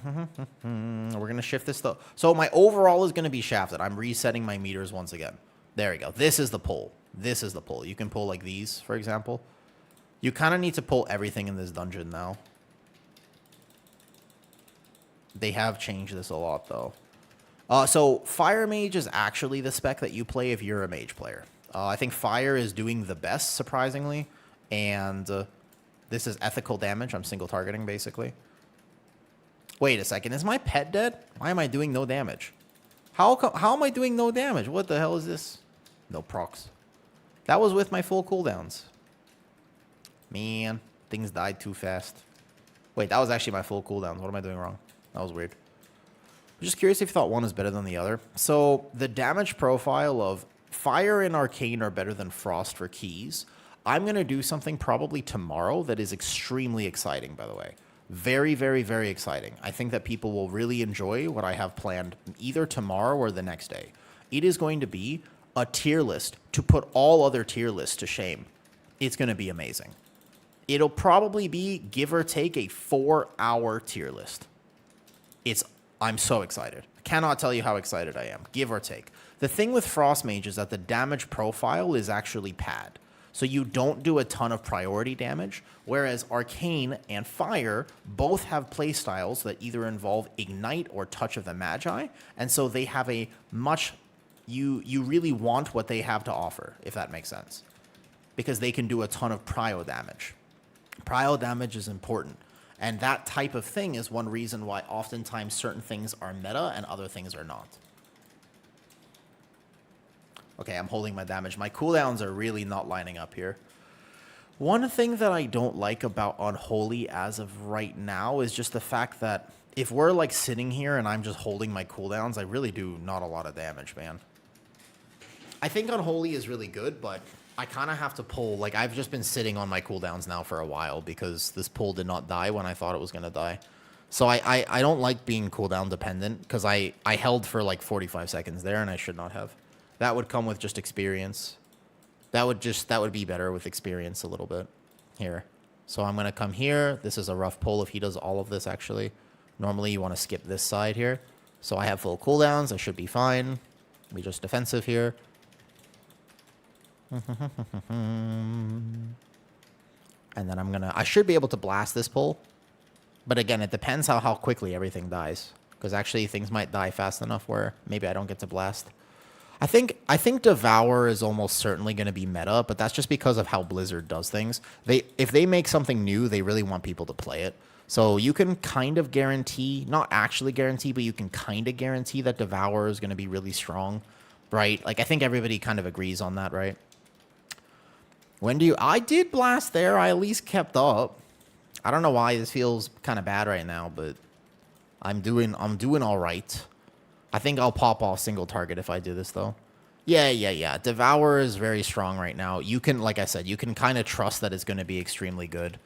going to shift this, though. So my overall is going to be shafted. I'm resetting my meters once again. There we go. This is the pull. This is the pull. You can pull like these, for example. You kind of need to pull everything in this dungeon now. They have changed this a lot, though. So Fire Mage is actually the spec that you play if you're a mage player. I think Fire is doing the best, surprisingly. And this is ethical damage. I'm single targeting, basically. Wait a second. Is my pet dead? Why am I doing no damage? How am I doing no damage? What the hell is this? No procs. That was with my full cooldowns. Man, things died too fast. Wait, that was actually my full cooldowns. What am I doing wrong? That was weird. I'm just curious if you thought one is better than the other. So the damage profile of Fire and Arcane are better than Frost for keys. I'm going to do something probably tomorrow that is extremely exciting, by the way. Very, very, very exciting. I think that people will really enjoy what I have planned either tomorrow or the next day. It is going to be a tier list to put all other tier lists to shame. It's going to be amazing. It'll probably be, give or take, a 4-hour tier list. I'm so excited. I cannot tell you how excited I am, give or take. The thing with Frost Mage is that the damage profile is actually pad. So you don't do a ton of priority damage, whereas Arcane and Fire both have playstyles that either involve Ignite or Touch of the Magi, and so they have a much... You really want what they have to offer, if that makes sense, because they can do a ton of prio damage. Prio damage is important, and that type of thing is one reason why oftentimes certain things are meta and other things are not. Okay, I'm holding my damage. My cooldowns are really not lining up here. One thing that I don't like about Unholy as of right now is just the fact that if we're like sitting here and I'm just holding my cooldowns, I really do not a lot of damage, man. I think Unholy is really good, but I kind of have to pull. Like, I've just been sitting on my cooldowns now for a while because this pull did not die when I thought it was going to die. So I don't like being cooldown dependent because I held for like 45 seconds there and I should not have. That would come with just experience. That would be better with experience a little bit here. So I'm going to come here. This is a rough pull if he does all of this, actually. Normally, you want to skip this side here. So I have full cooldowns. I should be fine. Be just defensive here. And then I should be able to blast this pull. But again, it depends how quickly everything dies. Because actually, things might die fast enough where maybe I don't get to blast. I think Devour is almost certainly going to be meta, but that's just because of how Blizzard does things. If they make something new, they really want people to play it. So you can kind of guarantee, not actually guarantee, but you can kind of guarantee that Devour is going to be really strong, right? Like, I think everybody kind of agrees on that, right? I did blast there. I at least kept up. I don't know why this feels kind of bad right now, but I'm doing all right. I think I'll pop off single target if I do this, though. Yeah. Devour is very strong right now. You can, like I said, you can kind of trust that it's going to be extremely good.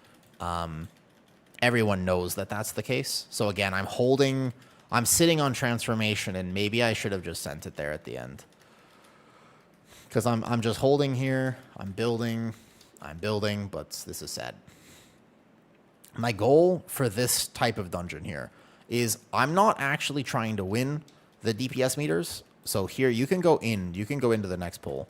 Everyone knows that that's the case. So again, I'm sitting on transformation, and maybe I should have just sent it there at the end. Because I'm just holding here. I'm building, but this is sad. My goal for this type of dungeon here is I'm not actually trying to win the DPS meters. So here, you can go in. You can go into the next pool.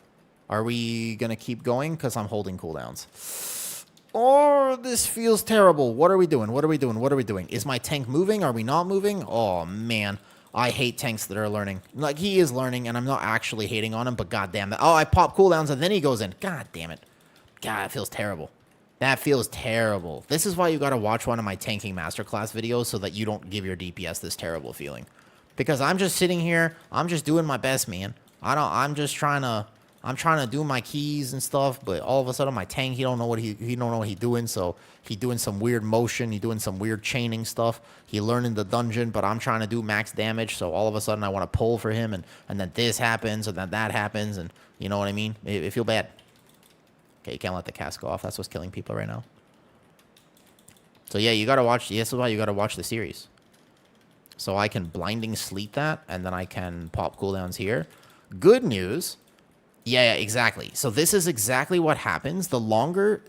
Are we going to keep going? Because I'm holding cooldowns. Oh, this feels terrible. What are we doing? What are we doing? What are we doing? Is my tank moving? Are we not moving? Oh, man. I hate tanks that are learning. Like, he is learning, and I'm not actually hating on him, but goddamn that. Oh, I pop cooldowns, and then he goes in. God damn it. God, it feels terrible. That feels terrible. This is why you got to watch one of my tanking masterclass videos so that you don't give your DPS this terrible feeling. Because I'm just sitting here. I'm just doing my best, man. I'm trying to do my keys and stuff, but all of a sudden my tank, he don't know what he doing, so he doing some weird motion, he doing some weird chaining stuff. He learning the dungeon, but I'm trying to do max damage, so all of a sudden I want to pull for him, and then this happens, and then that happens, and you know what I mean? It feel bad. Okay, you can't let the cast go off. That's what's killing people right now. So yeah, you gotta watch. This is why you gotta watch the series. So I can blinding sleep that, and then I can pop cooldowns here. Good news. Yeah, exactly. So this is exactly what happens. The longer,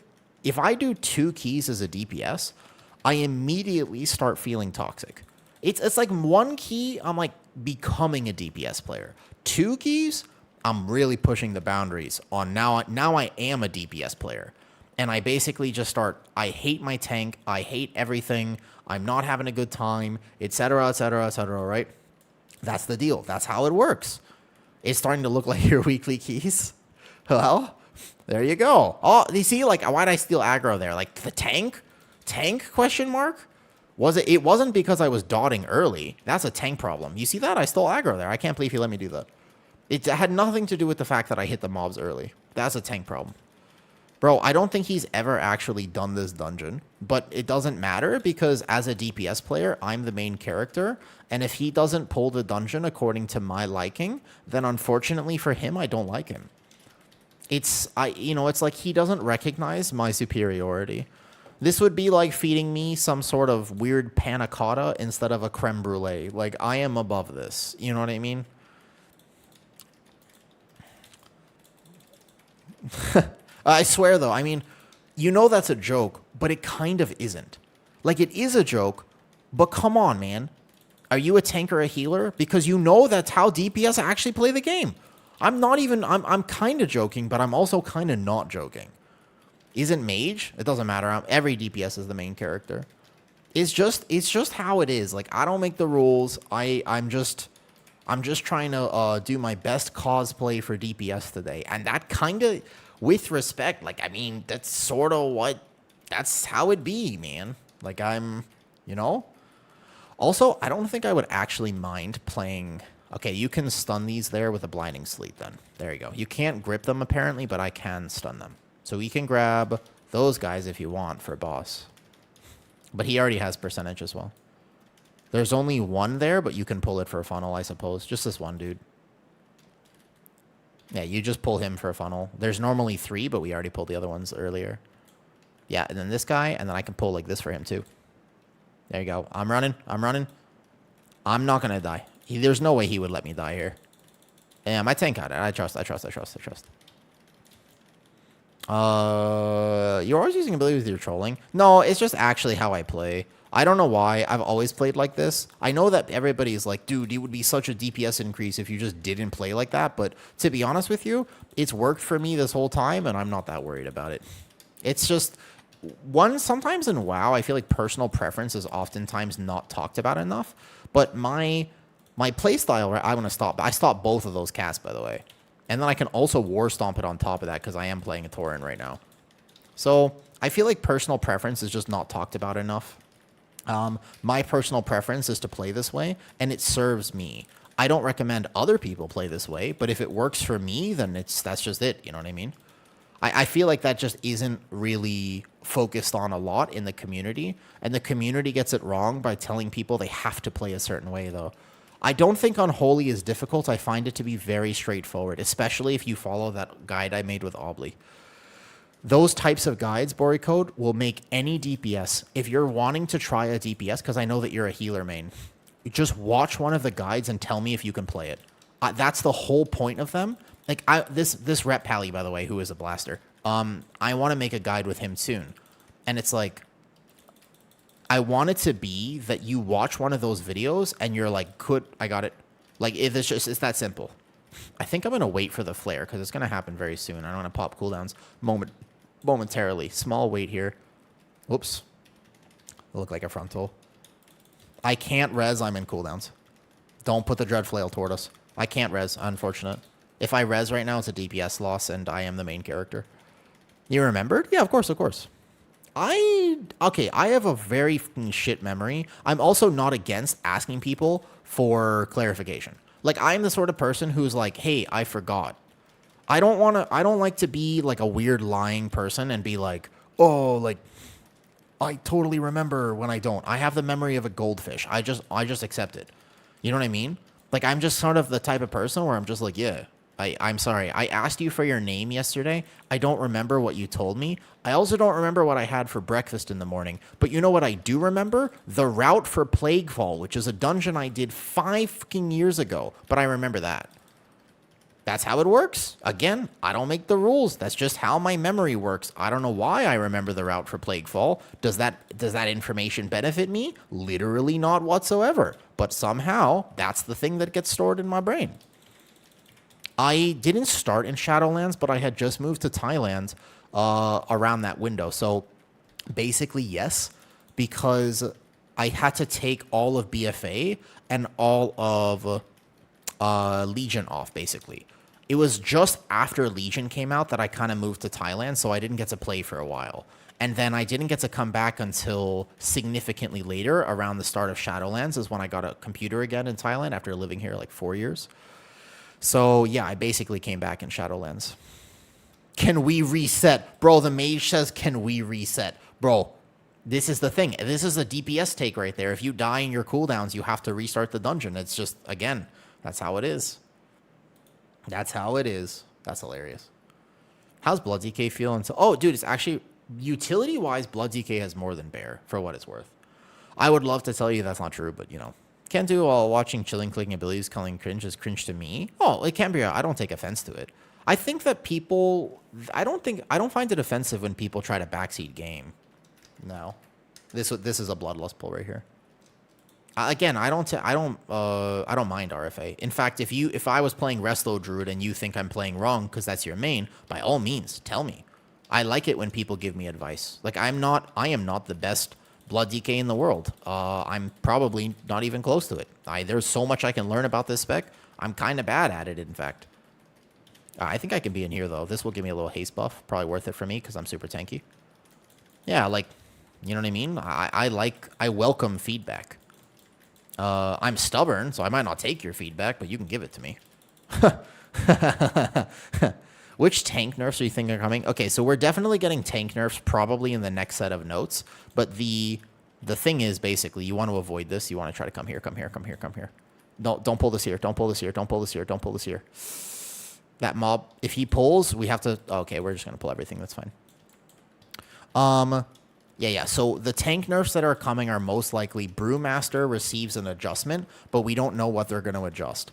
if I do 2 keys as a DPS, I immediately start feeling toxic. It's like 1 key, I'm like becoming a DPS player. 2 keys, I'm really pushing the boundaries on now I am a DPS player. And I basically just start, I hate my tank, I hate everything, I'm not having a good time, etc., etc., etc., right? That's the deal. That's how it works. It's starting to look like your weekly keys. Well, there you go. Oh, you see, like, why'd I steal aggro there? Like, the tank? Tank, question mark? Was it? It wasn't because I was dotting early. That's a tank problem. You see that? I stole aggro there. I can't believe he let me do that. It had nothing to do with the fact that I hit the mobs early. That's a tank problem. Bro, I don't think he's ever actually done this dungeon, but it doesn't matter because as a DPS player, I'm the main character, and if he doesn't pull the dungeon according to my liking, then unfortunately for him, I don't like him. It's like he doesn't recognize my superiority. This would be like feeding me some sort of weird panna cotta instead of a creme brulee. Like, I am above this. You know what I mean? I swear, though, I mean, you know that's a joke, but it kind of isn't. Like, it is a joke, but come on, man. Are you a tank or a healer? Because you know that's how DPS actually play the game. I'm kind of joking, but I'm also kind of not joking. Isn't mage? It doesn't matter. Every DPS is the main character. It's just how it is. Like, I don't make the rules. I'm just trying to do my best cosplay for DPS today. And that kind of... with respect, like, I mean, that's sort of that's how it be, man. Like, Also, I don't think I would actually mind playing... Okay, you can stun these there with a blinding sleep then. There you go. You can't grip them, apparently, but I can stun them. So we can grab those guys if you want for boss. But he already has percentage as well. There's only 1 there, but you can pull it for a funnel, I suppose. Just this one dude. Yeah, you just pull him for a funnel. There's normally 3, but we already pulled the other ones earlier. Yeah, and then this guy, and then I can pull like this for him too. There you go. I'm running. I'm not going to die. There's no way he would let me die here. Yeah, my tank got it. I trust. You're always using ability with your trolling? No, it's just actually how I play. I don't know why. I've always played like this. I know that everybody's like, dude, it would be such a DPS increase if you just didn't play like that. But to be honest with you, it's worked for me this whole time, and I'm not that worried about it. It's just, sometimes in WoW, I feel like personal preference is oftentimes not talked about enough. But my playstyle, I want to stop. I stop both of those casts, by the way. And then I can also war stomp it on top of that because I am playing a Tauren right now. So I feel like personal preference is just not talked about enough. My personal preference is to play this way, and it serves me. I don't recommend other people play this way, but if it works for me, then that's just it. You know what I mean? I feel like that just isn't really focused on a lot in the community, and the community gets it wrong by telling people they have to play a certain way, though. I don't think Unholy is difficult. I find it to be very straightforward, especially if you follow that guide I made with Obly. Those types of guides, Boricode, will make any DPS. If you're wanting to try a DPS, because I know that you're a healer main, just watch one of the guides and tell me if you can play it. That's the whole point of them. like this rep Pally, by the way, who is a blaster. I want to make a guide with him soon, and it's like I want it to be that you watch one of those videos and you're like, I got it. Like if it's that simple. I think I'm gonna wait for the flare because it's gonna happen very soon. I don't want to pop cooldowns momentarily. Small wait here. Whoops. Look like a frontal. I can't res. I'm in cooldowns. Don't put the dread flail toward us. I can't res. Unfortunate. If I res right now, it's a DPS loss, and I am the main character. You remembered? Yeah, of course, of course. I have a very shit memory. I'm also not against asking people for clarification. Like, I'm the sort of person who's like, hey, I forgot. I don't like to be like a weird lying person and be like, oh, like, I totally remember when I don't. I have the memory of a goldfish. I just accept it. You know what I mean? Like, I'm just sort of the type of person where I'm just like, yeah, I'm sorry. I asked you for your name yesterday. I don't remember what you told me. I also don't remember what I had for breakfast in the morning. But you know what I do remember? The route for Plaguefall, which is a dungeon I did 5 fucking years ago. But I remember that. That's how it works. Again, I don't make the rules. That's just how my memory works. I don't know why I remember the route for Plaguefall. Does that information benefit me? Literally not whatsoever. But somehow, that's the thing that gets stored in my brain. I didn't start in Shadowlands, but I had just moved to Thailand around that window. So basically, yes, because I had to take all of BFA and all of Legion off, basically. It was just after Legion came out that I kind of moved to Thailand, so I didn't get to play for a while. And then I didn't get to come back until significantly later, around the start of Shadowlands, is when I got a computer again in Thailand after living here like 4 years. So, yeah, I basically came back in Shadowlands. Can we reset? Bro, the mage says, can we reset? Bro, this is the thing. This is a DPS take right there. If you die in your cooldowns, you have to restart the dungeon. It's just, again, that's how it is. That's how it is. That's hilarious. How's Blood DK feel? Oh, dude, it's actually, utility-wise, Blood DK has more than Bear, for what it's worth. I would love to tell you that's not true, but, you know. Can't do while watching chilling clicking abilities, calling cringe is cringe to me. Oh, it can be. I don't take offense to it. I think that people, I don't find it offensive when people try to backseat game. No. This is a bloodlust pull right here. Again, I don't mind RFA. In fact, if I was playing Resto Druid and you think I'm playing wrong because that's your main, by all means, tell me. I like it when people give me advice. Like I am not the best Blood DK in the world. I'm probably not even close to it. There's so much I can learn about this spec. I'm kind of bad at it, in fact. I think I can be in here though. This will give me a little haste buff. Probably worth it for me because I'm super tanky. Yeah, like, you know what I mean? I welcome feedback. I'm stubborn, so I might not take your feedback, but you can give it to me. Which tank nerfs are you thinking are coming? Okay, so we're definitely getting tank nerfs probably in the next set of notes. But the thing is, basically, you want to avoid this. You want to try to come here, come here, come here, come here. Don't pull this here. Don't pull this here. Don't pull this here. Don't pull this here. That mob, if he pulls, we have to... Okay, we're just going to pull everything. That's fine. Yeah. So the tank nerfs that are coming are most likely Brewmaster receives an adjustment, but we don't know what they're going to adjust.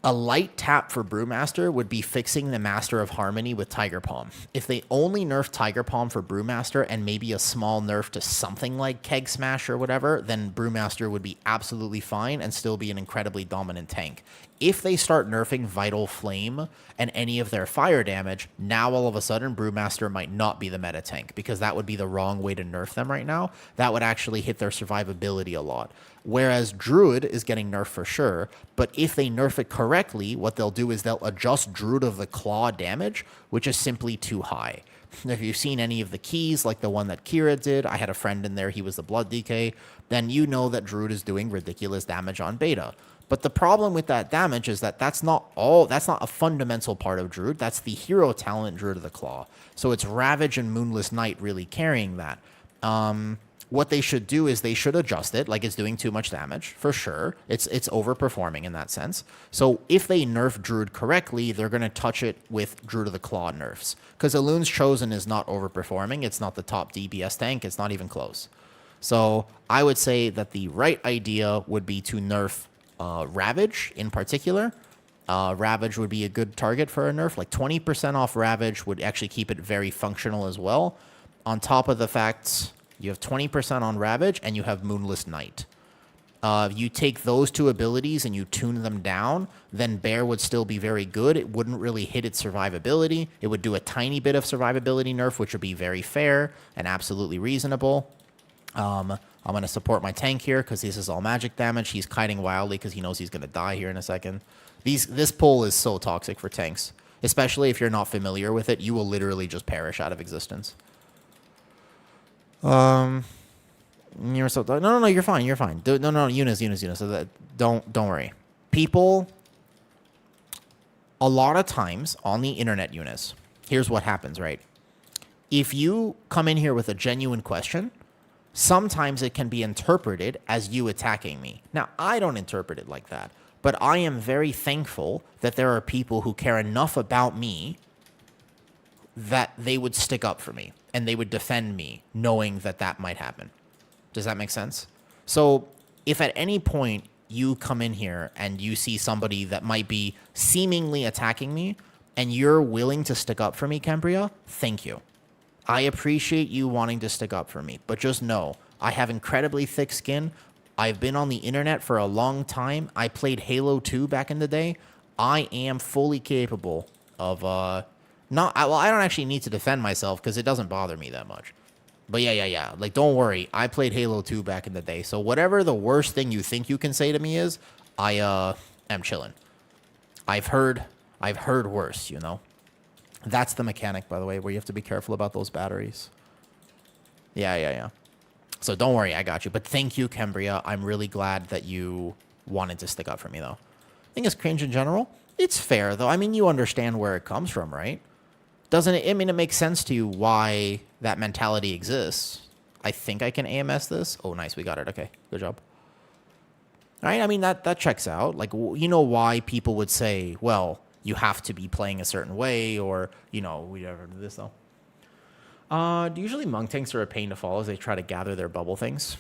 A light tap for Brewmaster would be fixing the Master of Harmony with Tiger Palm. If they only nerf Tiger Palm for Brewmaster and maybe a small nerf to something like Keg Smash or whatever, then Brewmaster would be absolutely fine and still be an incredibly dominant tank. If they start nerfing Vital Flame and any of their fire damage, now all of a sudden Brewmaster might not be the meta tank because that would be the wrong way to nerf them right now. That would actually hit their survivability a lot. Whereas Druid is getting nerfed for sure, but if they nerf it correctly, what they'll do is they'll adjust Druid of the Claw damage, which is simply too high. If you've seen any of the keys, like the one that Kira did, I had a friend in there, he was the Blood DK, then you know that Druid is doing ridiculous damage on beta. But the problem with that damage is that that's not a fundamental part of Druid, that's the hero talent Druid of the Claw. So it's Ravage and Moonless Knight really carrying that. What they should do is they should adjust it, like it's doing too much damage, for sure. It's overperforming in that sense. So if they nerf Druid correctly, they're going to touch it with Druid of the Claw nerfs. Because Elun's Chosen is not overperforming. It's not the top DPS tank. It's not even close. So I would say that the right idea would be to nerf Ravage in particular. Ravage would be a good target for a nerf. Like 20% off Ravage would actually keep it very functional as well. On top of the fact you have 20% on Ravage and you have Moonless Night. You take those two abilities and you tune them down, then Bear would still be very good. It wouldn't really hit its survivability. It would do a tiny bit of survivability nerf, which would be very fair and absolutely reasonable. I'm going to support my tank here because this is all magic damage. He's kiting wildly because he knows he's going to die here in a second. This pull is so toxic for tanks, especially if you're not familiar with it. You will literally just perish out of existence. You're so no, you're fine. You're fine. No, Eunice. So that don't worry. People, a lot of times on the internet, Eunice, here's what happens, right? If you come in here with a genuine question, sometimes it can be interpreted as you attacking me. Now, I don't interpret it like that, but I am very thankful that there are people who care enough about me that they would stick up for me and they would defend me knowing that that might happen. Does that make sense? So if at any point you come in here and you see somebody that might be seemingly attacking me and you're willing to stick up for me, Cambria, thank you. I appreciate you wanting to stick up for me, but just know I have incredibly thick skin. I've been on the internet for a long time. I played Halo 2 back in the day. I am fully capable of I don't actually need to defend myself because it doesn't bother me that much. But yeah. Like, don't worry. I played Halo 2 back in the day. So whatever the worst thing you think you can say to me is, I am chilling. I've heard worse, you know. That's the mechanic, by the way, where you have to be careful about those batteries. Yeah. So don't worry, I got you. But thank you, Cambria. I'm really glad that you wanted to stick up for me, though. I think it's cringe in general. It's fair, though. I mean, you understand where it comes from, right? Doesn't it? I mean, it makes sense to you why that mentality exists. I think I can AMS this. Oh, nice. We got it. Okay. Good job. All right. I mean, that checks out. Like, you know why people would say, well, you have to be playing a certain way or, you know, we never do this, though. Usually monk tanks are a pain to follow as they try to gather their bubble things.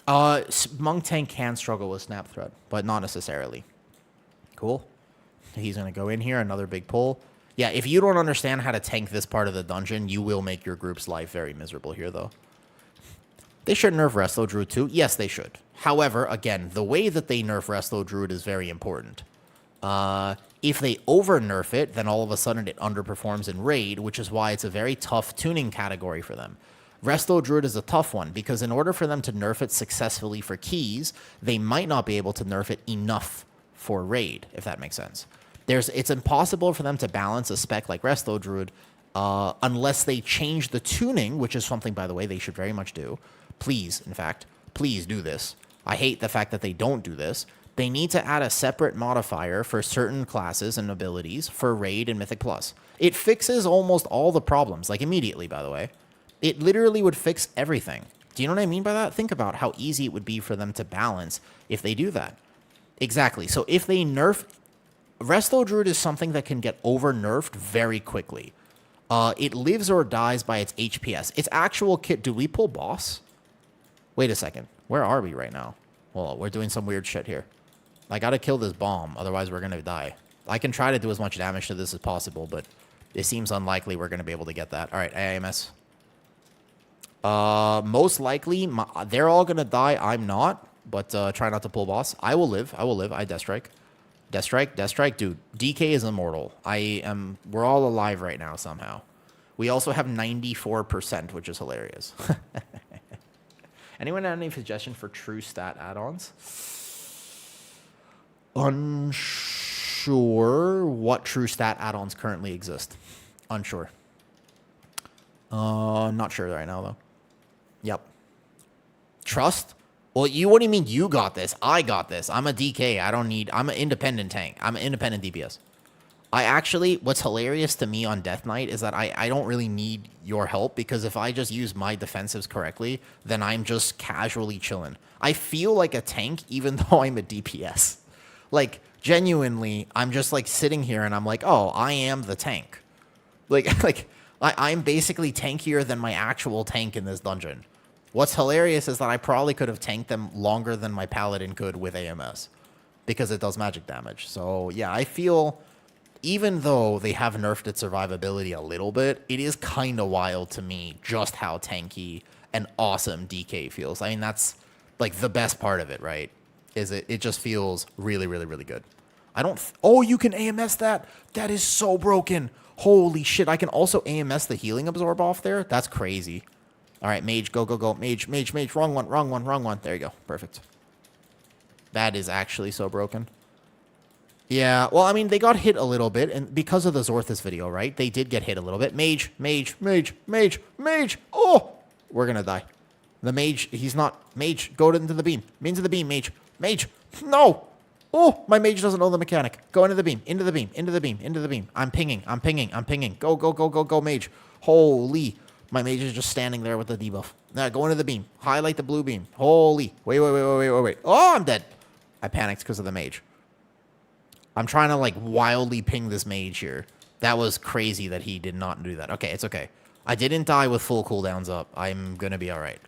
Monk tank can struggle with snap thread, but not necessarily. Cool. He's going to go in here. Another big pull. Yeah, if you don't understand how to tank this part of the dungeon, you will make your group's life very miserable here, though. They should nerf Resto Druid too. Yes, they should. However, again, the way that they nerf Resto Druid is very important. If they over-nerf it, then all of a sudden it underperforms in Raid, which is why it's a very tough tuning category for them. Resto Druid is a tough one, because in order for them to nerf it successfully for keys, they might not be able to nerf it enough for Raid, if that makes sense. It's impossible for them to balance a spec like Resto Druid unless they change the tuning, which is something, by the way, they should very much do. Please, in fact, please do this. I hate the fact that they don't do this. They need to add a separate modifier for certain classes and abilities for Raid and Mythic Plus. It fixes almost all the problems, like immediately, by the way. It literally would fix everything. Do you know what I mean by that? Think about how easy it would be for them to balance if they do that. Exactly. So if they nerf... Resto Druid is something that can get over-nerfed very quickly. It lives or dies by its HPS. Its actual kit... Do we pull boss? Wait a second. Where are we right now? Well, we're doing some weird shit here. I gotta kill this bomb, otherwise we're gonna die. I can try to do as much damage to this as possible, but it seems unlikely we're gonna be able to get that. Alright, AIMS. Most likely, they're all gonna die. I'm not, but try not to pull boss. I will live. I Death Strike. Death Strike, dude. DK is immortal. We're all alive right now somehow. We also have 94%, which is hilarious. Anyone have any suggestion for true stat add-ons? Unsure what true stat add-ons currently exist. Unsure. Not sure right now, though. Yep. Trust? Well, what do you mean you got this? I got this. I'm a DK. I'm an independent tank. I'm an independent DPS. What's hilarious to me on Death Knight is that I don't really need your help, because if I just use my defensives correctly, then I'm just casually chilling. I feel like a tank even though I'm a DPS. Like, genuinely, I'm just like sitting here and I'm like, oh, I am the tank. I'm basically tankier than my actual tank in this dungeon. What's hilarious is that I probably could have tanked them longer than my paladin could with AMS. because it does magic damage. So yeah, I feel even though they have nerfed its survivability a little bit, it is kind of wild to me just how tanky and awesome DK feels. I mean, that's like the best part of it, right? Is it just feels really, really, really good. I don't... oh, you can AMS that? That is so broken. Holy shit. I can also AMS the healing absorb off there? That's crazy. All right, mage, go, go, go. Mage, mage, mage. Wrong one, wrong one, wrong one. There you go. Perfect. That is actually so broken. Yeah, well, I mean, they got hit a little bit, and because of the Zorthus video, right? They did get hit a little bit. Mage, mage, mage, mage, mage. Oh! We're gonna die. The mage, he's not... mage, go into the beam. Into the beam, mage. Mage! No! Oh! My mage doesn't know the mechanic. Go into the beam, into the beam, into the beam, into the beam. I'm pinging, I'm pinging, I'm pinging. Go, go, go, go, go, mage. Holy... my mage is just standing there with the debuff. Now, go into the beam. Highlight the blue beam. Holy... wait, wait, wait, wait, wait, wait, wait. Oh, I'm dead. I panicked because of the mage. I'm trying to, like, wildly ping this mage here. That was crazy that he did not do that. Okay, it's okay. I didn't die with full cooldowns up. I'm going to be all right.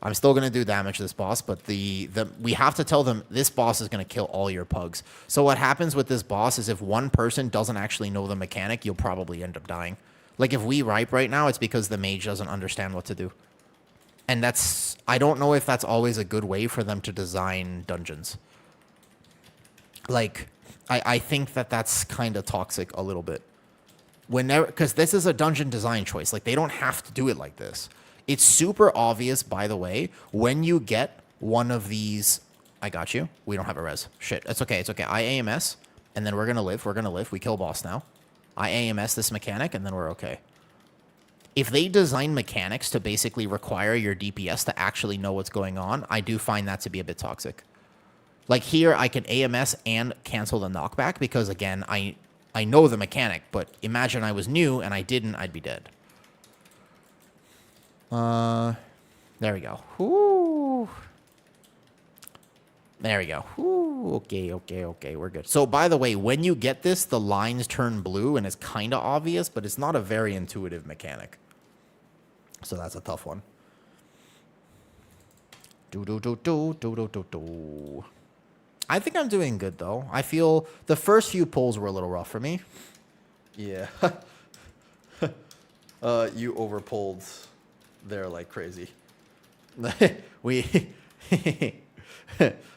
I'm still going to do damage to this boss, but we have to tell them this boss is going to kill all your pugs. So what happens with this boss is if one person doesn't actually know the mechanic, you'll probably end up dying. Like, if we ripe right now, it's because the mage doesn't understand what to do. And that's... I don't know if that's always a good way for them to design dungeons. Like... I think that that's kind of toxic a little bit. Whenever, because this is a dungeon design choice. Like, they don't have to do it like this. It's super obvious, by the way, when you get one of these... I got you. We don't have a res. Shit. It's okay. It's okay. I AMS, and then we're going to live. We're going to live. We kill boss now. I AMS this mechanic, and then we're okay. If they design mechanics to basically require your DPS to actually know what's going on, I do find that to be a bit toxic. Like here, I can AMS and cancel the knockback because, again, I know the mechanic. But imagine I was new and I didn't, I'd be dead. There we go. Whoo. There we go. Whoo. Okay, okay, okay. We're good. So, by the way, when you get this, the lines turn blue and it's kind of obvious, but it's not a very intuitive mechanic. So that's a tough one. Do-do-do-do, I think I'm doing good, though. I feel the first few pulls were a little rough for me. Yeah. You overpulled there like crazy.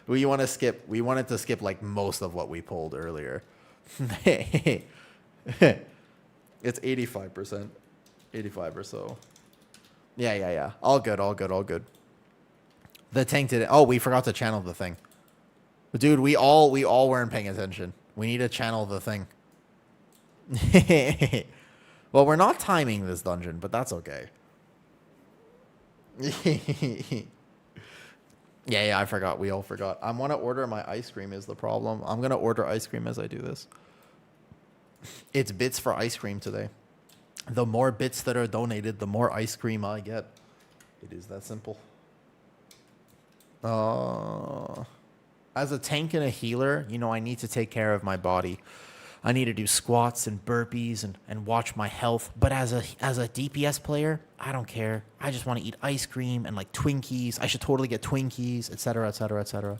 we want to skip. We wanted to skip like most of what we pulled earlier. It's 85%. 85 or so. Yeah, yeah, yeah. All good, all good, all good. The tank did it. Oh, we forgot to channel the thing. Dude, we all weren't paying attention. We need to channel the thing. Well, we're not timing this dungeon, but that's okay. Yeah, I forgot. We all forgot. I want to order my ice cream is the problem. I'm going to order ice cream as I do this. It's bits for ice cream today. The more bits that are donated, the more ice cream I get. It is that simple. As a tank and a healer, you know, I need to take care of my body. I need to do squats and burpees and watch my health. But as a DPS player, I don't care. I just want to eat ice cream and like Twinkies. I should totally get Twinkies, etc., etc., etc.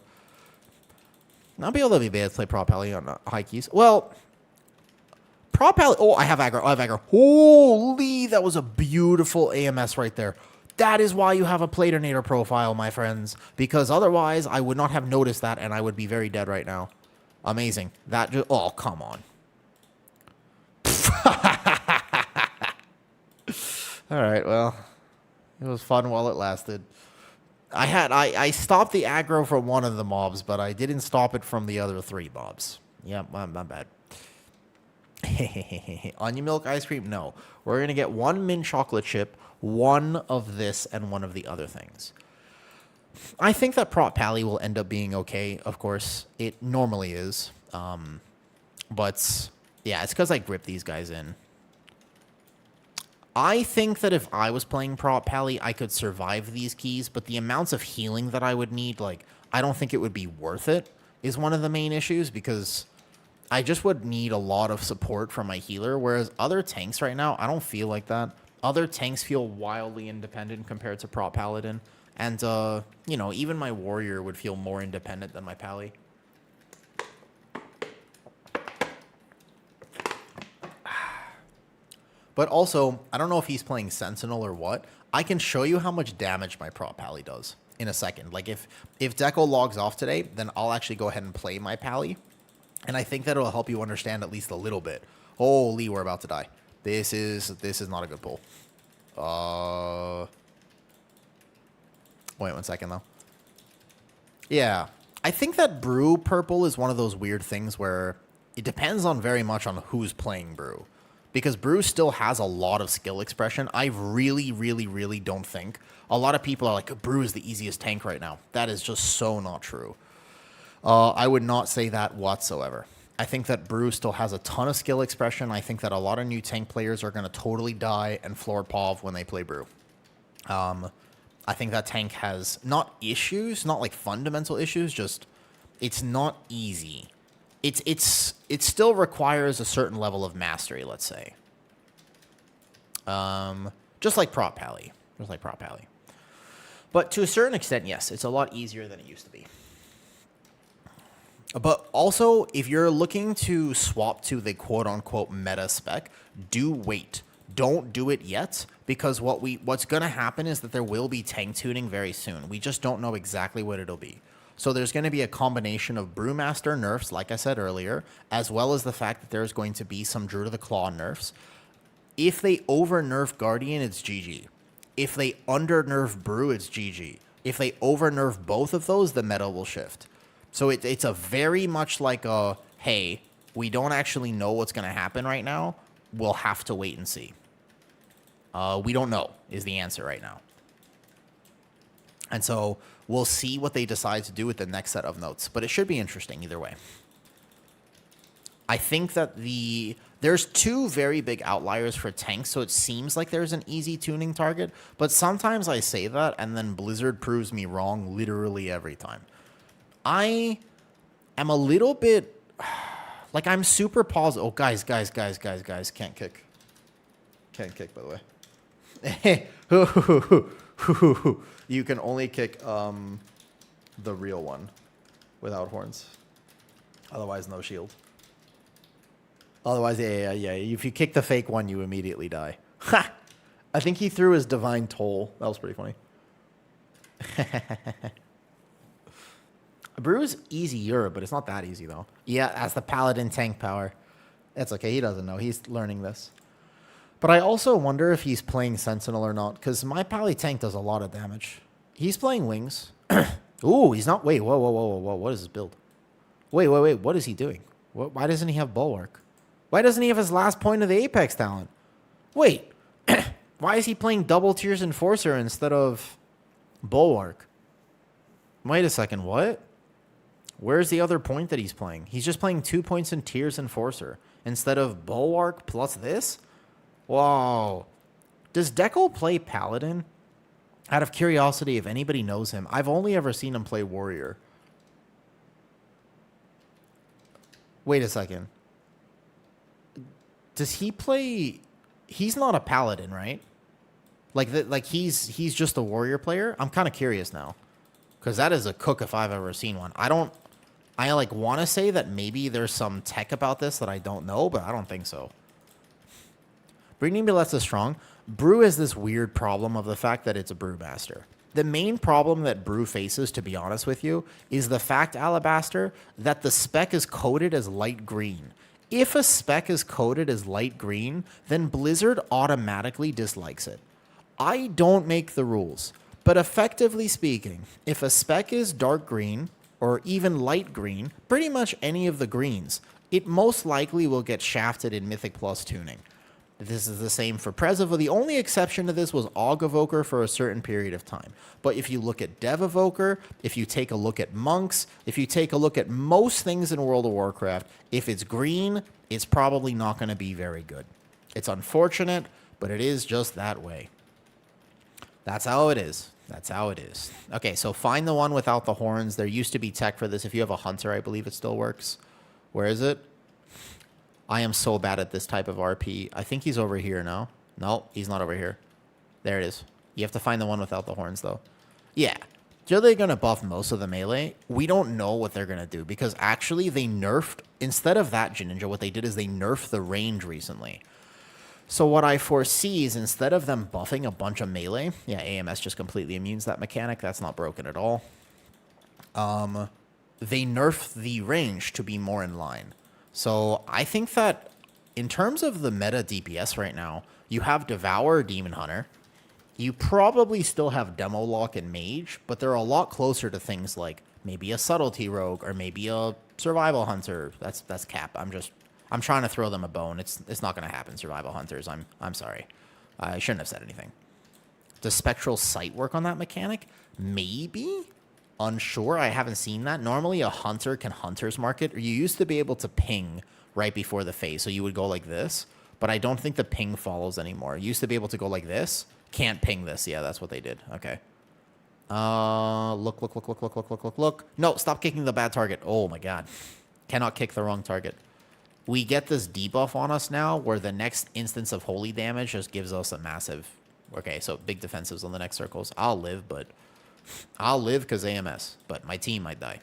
I'll be able to be bad to play Prot Pally on high keys. Well, Prot Pally... oh, I have aggro. I have aggro. Holy, that was a beautiful AMS right there. That is why you have a Platinator profile, my friends. Because otherwise, I would not have noticed that, and I would be very dead right now. Amazing. That just... oh, come on. All right, well, it was fun while it lasted. I stopped the aggro from one of the mobs, but I didn't stop it from the other 3 mobs. Yeah, my bad. Onion milk ice cream? No. We're going to get 1 mint chocolate chip, 1 of this, and 1 of the other things. I think that Prot Pally will end up being okay, of course. It normally is. But, yeah, it's because I grip these guys in. I think that if I was playing Prot Pally, I could survive these keys, but the amounts of healing that I would need, like, I don't think it would be worth it, is one of the main issues, because I just would need a lot of support from my healer, whereas other tanks right now, I don't feel like that. Other tanks feel wildly independent compared to Prot Paladin, and, you know, even my warrior would feel more independent than my Pally. But also, I don't know if he's playing Sentinel or what. I can show you how much damage my Prot Pally does in a second. Like, if Deco logs off today, then I'll actually go ahead and play my Pally. And I think that it'll help you understand at least a little bit. Holy, we're about to die. This is not a good pull. Wait 1 second, though. Yeah. I think that Brew Purple is one of those weird things where it depends on very much on who's playing Brew. Because Brew still has a lot of skill expression. I really, really, really don't think. A lot of people are like, Brew is the easiest tank right now. That is just so not true. I would not say that whatsoever. I think that Brew still has a ton of skill expression. I think that a lot of new tank players are going to totally die and floor POV when they play Brew. I think that tank has not issues, not like fundamental issues, just it's not easy. It still requires a certain level of mastery, let's say. Just like Prot Pally. But to a certain extent, yes, it's a lot easier than it used to be. But also, if you're looking to swap to the quote-unquote meta spec, do wait. Don't do it yet, because what's going to happen is that there will be tank tuning very soon. We just don't know exactly what it'll be. So there's going to be a combination of Brewmaster nerfs, like I said earlier, as well as the fact that there's going to be some Druid of the Claw nerfs. If they over-nerf Guardian, it's GG. If they under-nerf Brew, it's GG. If they over-nerf both of those, the meta will shift. So it's a very much like a, hey, we don't actually know what's going to happen right now. We'll have to wait and see. We don't know is the answer right now. And so we'll see what they decide to do with the next set of notes. But it should be interesting either way. I think that there's two very big outliers for tanks, so it seems like there's an easy tuning target. But sometimes I say that, and then Blizzard proves me wrong literally every time. I am a little bit... Like, I'm super positive. Oh, guys. Can't kick. Can't kick, by the way. You can only kick the real one without horns. Otherwise, no shield. Otherwise, yeah. If you kick the fake one, you immediately die. Ha! I think he threw his Divine Toll. That was pretty funny. Brew's easier, but it's not that easy, though. Yeah, as the Paladin tank power. That's okay. He doesn't know. He's learning this. But I also wonder if he's playing Sentinel or not, because my Pally tank does a lot of damage. He's playing Wings. Ooh, he's not... Wait, whoa. What is his build? Wait. What is he doing? Why doesn't he have Bulwark? Why doesn't he have his last point of the Apex talent? Wait. Why is he playing Double Tears Enforcer instead of Bulwark? Wait a second, what? Where's the other point that he's playing? He's just playing 2 points in Tears Enforcer instead of Bulwark plus this? Whoa. Does Deco play Paladin? Out of curiosity, if anybody knows him, I've only ever seen him play Warrior. Wait a second. Does he play... He's not a Paladin, right? Like he's just a Warrior player? I'm kind of curious now. Because that is a cook if I've ever seen one. I like want to say that maybe there's some tech about this that I don't know, but I don't think so. Bringing me less is strong. Brew has this weird problem of the fact that it's a Brewmaster. The main problem that Brew faces, to be honest with you, is the fact, Alabaster, that the spec is coded as light green. If a spec is coded as light green, then Blizzard automatically dislikes it. I don't make the rules. But effectively speaking, if a spec is dark green, or even light green, pretty much any of the greens, it most likely will get shafted in Mythic Plus tuning. This is the same for Preziva. The only exception to this was Aug Evoker for a certain period of time. But if you look at Dev Evoker, if you take a look at Monks, if you take a look at most things in World of Warcraft, if it's green, it's probably not going to be very good. It's unfortunate, but it is just that way. That's how it is. Okay, so find the one without the horns. There used to be tech for this. If you have a hunter, I believe it still works. Where is it? I am so bad at this type of RP. I think he's over here now. No, he's not over here. There it is. You have to find the one without the horns, though. Yeah. Are they going to buff most of the melee? We don't know what they're going to do, because actually they nerfed, instead of that Ninja, what they did is they nerfed the range recently. So what I foresee is instead of them buffing a bunch of melee, yeah, AMS just completely immunes that mechanic. That's not broken at all. They nerf the range to be more in line. So I think that in terms of the meta DPS right now, you have Devour, Demon Hunter. You probably still have Demo Lock and Mage, but they're a lot closer to things like maybe a Subtlety Rogue or maybe a Survival Hunter. That's cap. I'm trying to throw them a bone. It's not going to happen, Survival Hunters. I'm sorry. I shouldn't have said anything. Does Spectral Sight work on that mechanic? Maybe. Unsure. I haven't seen that. Normally, a hunter can hunter's market. You used to be able to ping right before the phase, so you would go like this. But I don't think the ping follows anymore. You used to be able to go like this. Can't ping this. Yeah, that's what they did. Okay. Look. No, stop kicking the bad target. Oh my god. Cannot kick the wrong target. We get this debuff on us now where the next instance of holy damage just gives us a massive... Okay, so big defensives on the next circles. I'll live because AMS, but my team might die.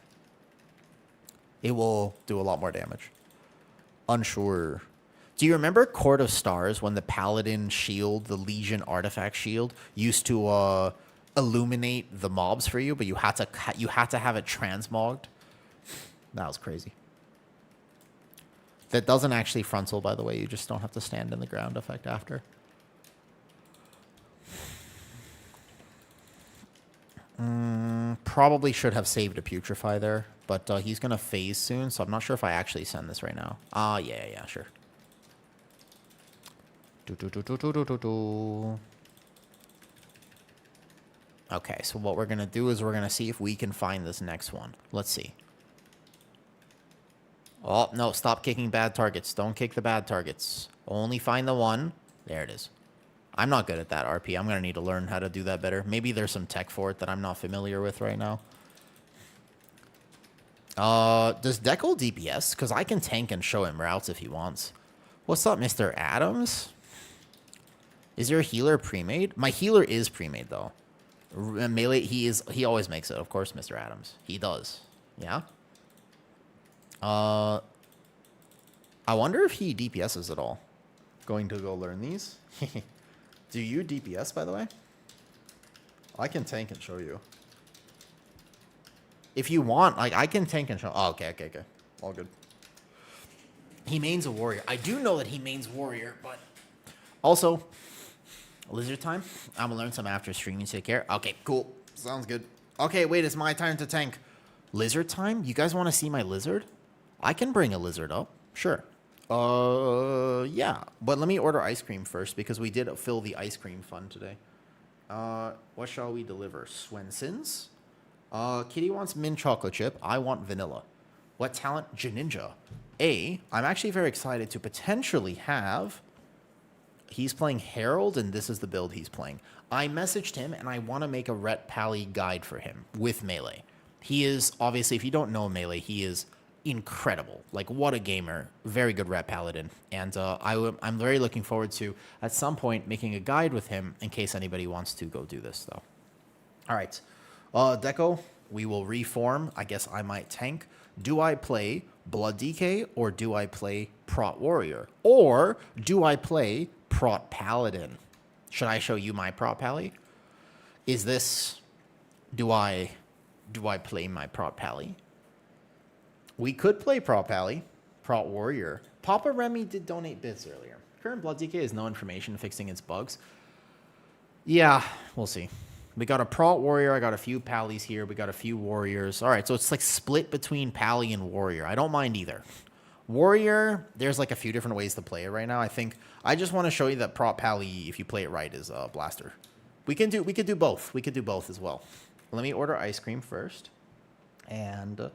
It will do a lot more damage. Unsure. Do you remember Court of Stars when the Paladin shield, the Legion artifact shield, used to illuminate the mobs for you, but you had to have it transmogged? That was crazy. That doesn't actually frontal, by the way. You just don't have to stand in the ground effect after. Probably should have saved a Putrefy there, but he's going to phase soon, so I'm not sure if I actually send this right now. Yeah, sure. Okay, so what we're going to do is we're going to see if we can find this next one. Let's see. Oh, no, stop kicking bad targets. Don't kick the bad targets. Only find the one. There it is. I'm not good at that RP. I'm going to need to learn how to do that better. Maybe there's some tech for it that I'm not familiar with right now. Does Deco DPS? Because I can tank and show him routes if he wants. What's up, Mr. Adams? Is your healer pre-made? My healer is pre-made, though. Melee, he always makes it, of course, Mr. Adams. He does. Yeah? I wonder if he DPSs at all. Going to go learn these. Do you DPS, by the way? I can tank and show you. If you want, like, I can tank and show... Oh, okay. All good. He mains a warrior. I do know that he mains warrior, but... Also, lizard time. I'm gonna learn some after streaming. Take care. Okay, cool. Sounds good. Okay, wait, it's my turn to tank. Lizard time? You guys want to see my lizard? I can bring a lizard up. Sure. Yeah. But let me order ice cream first because we did fill the ice cream fund today. What shall we deliver? Swenson's? Kitty wants mint chocolate chip. I want vanilla. What talent? Janinja. I'm actually very excited to potentially have... He's playing Herald, and this is the build he's playing. I messaged him, and I want to make a Ret Pally guide for him with Melee. He is, obviously, if you don't know Melee, he is incredible. Like, what a gamer. Very good Ret Paladin. And I'm very looking forward to, at some point, making a guide with him in case anybody wants to go do this, though. All right. Deco, we will reform. I guess I might tank. Do I play Blood DK, or do I play Prot Warrior? Or do I play Prot Paladin? Should I show you my Prot Pally? Is this... Do I play my Prot Pally? We could play Prot Pally. Prot Warrior. Papa Remy did donate bits earlier. Current Blood DK has no information fixing its bugs. Yeah, we'll see. We got a Prot Warrior. I got a few Pallies here. We got a few Warriors. All right, so it's like split between Pally and Warrior. I don't mind either. Warrior, there's like a few different ways to play it right now. I think I just want to show you that Prot Pally, if you play it right, is Blaster. We could do both. We could do both as well. Let me order ice cream first, and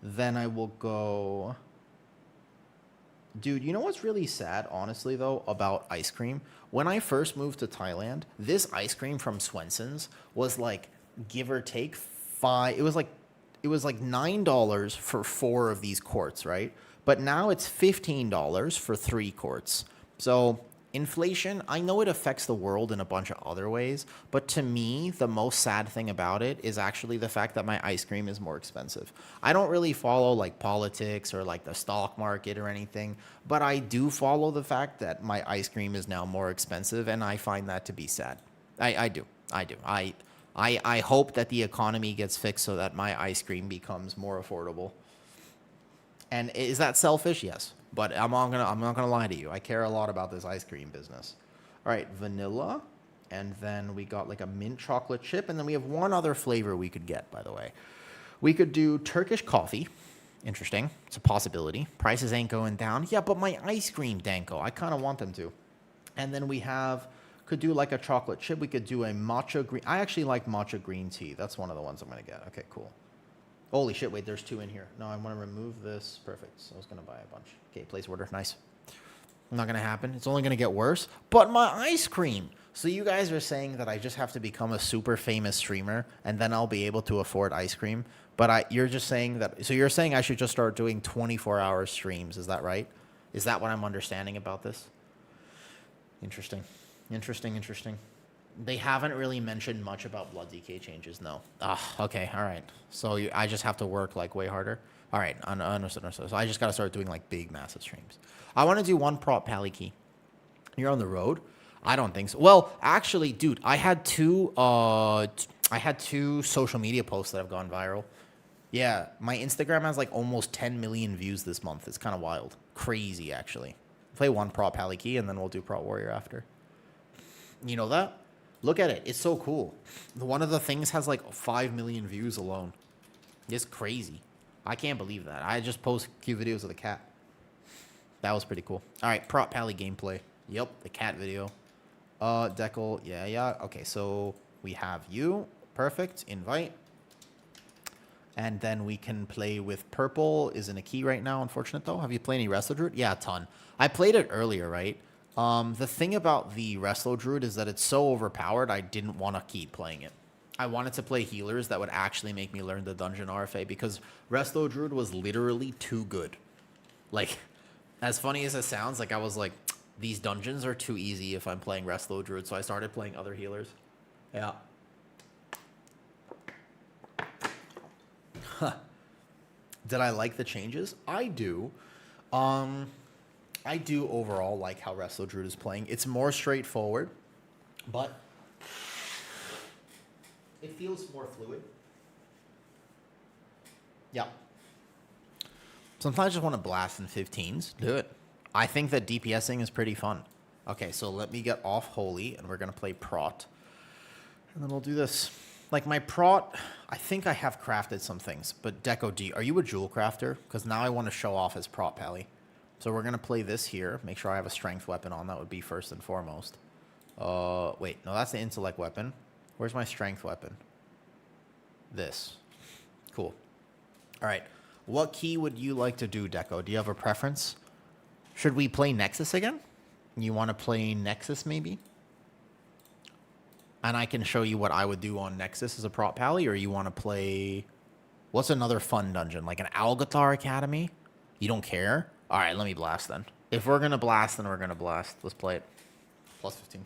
then I will go. Dude, you know what's really sad, honestly, though, about ice cream? When I first moved to Thailand, this ice cream from Swenson's was like, give or take, it was like $9 for 4 of these quarts, right? But now it's $15 for 3 quarts. So inflation, I know it affects the world in a bunch of other ways, but to me, the most sad thing about it is actually the fact that my ice cream is more expensive. I don't really follow like politics or like the stock market or anything, but I do follow the fact that my ice cream is now more expensive, and I find that to be sad. I do. I hope that the economy gets fixed so that my ice cream becomes more affordable. And is that selfish? Yes. But I'm not gonna lie to you. I care a lot about this ice cream business. All right, vanilla, and then we got like a mint chocolate chip, and then we have one other flavor we could get. By the way, we could do Turkish coffee. Interesting. It's a possibility. Prices ain't going down. Yeah, but my ice cream, Danko. I kind of want them to. And then we could do like a chocolate chip. We could do a matcha green. I actually like matcha green tea. That's one of the ones I'm gonna get. Okay, cool. Holy shit, wait, there's 2 in here. No, I want to remove this. Perfect. So I was going to buy a bunch. Okay, place order. Nice. Not going to happen. It's only going to get worse. But my ice cream. So you guys are saying that I just have to become a super famous streamer and then I'll be able to afford ice cream. But you're just saying that. So you're saying I should just start doing 24-hour streams. Is that right? Is that what I'm understanding about this? Interesting. Interesting. They haven't really mentioned much about blood DK changes, no. Okay, all right. So I just have to work like way harder. All right, understood. So I just got to start doing like big, massive streams. I want to do one prop pally key. You're on the road? I don't think so. Well, actually, dude, I had two social media posts that have gone viral. Yeah, my Instagram has like almost 10 million views this month. It's kind of wild. Crazy, actually. Play one prop pally key, and then we'll do Prot Warrior after. You know that? Look at it. It's so cool. One of the things has like 5 million views alone. It's crazy. I can't believe that. I just post cute videos of the cat. That was pretty cool. All right, Prot Pally gameplay. Yep, the cat video. Decal. Yeah. Okay, so we have you. Perfect. Invite. And then we can play with purple. Isn't a key right now, unfortunate though. Have you played any Wrestle Druid? Yeah, a ton. I played it earlier, right? The thing about the Wrestle Druid is that it's so overpowered, I didn't want to keep playing it. I wanted to play healers that would actually make me learn the dungeon RFA because Wrestle Druid was literally too good. Like, as funny as it sounds, like I was like, these dungeons are too easy if I'm playing Wrestle Druid, so I started playing other healers. Yeah. Did I like the changes? I do. I do overall like how Wrestle Druid is playing. It's more straightforward, but it feels more fluid. Yeah. Sometimes I just want to blast in 15s. Do it. I think that DPSing is pretty fun. Okay, so let me get off Holy, and we're going to play Prot. And then we'll do this. Like my Prot, I think I have crafted some things. But Deco D, are you a jewel crafter? Because now I want to show off as Prot Pally. So we're going to play this here. Make sure I have a strength weapon on. That would be first and foremost. Wait, no, that's the intellect weapon. Where's my strength weapon? This. Cool. All right. What key would you like to do, Deco? Do you have a preference? Should we play Nexus again? You want to play Nexus maybe? And I can show you what I would do on Nexus as a Prot Pally, or you want to play... What's another fun dungeon? Like an Algathar Academy? You don't care? All right, let me blast then. If we're going to blast, then we're going to blast. Let's play it. Plus 15.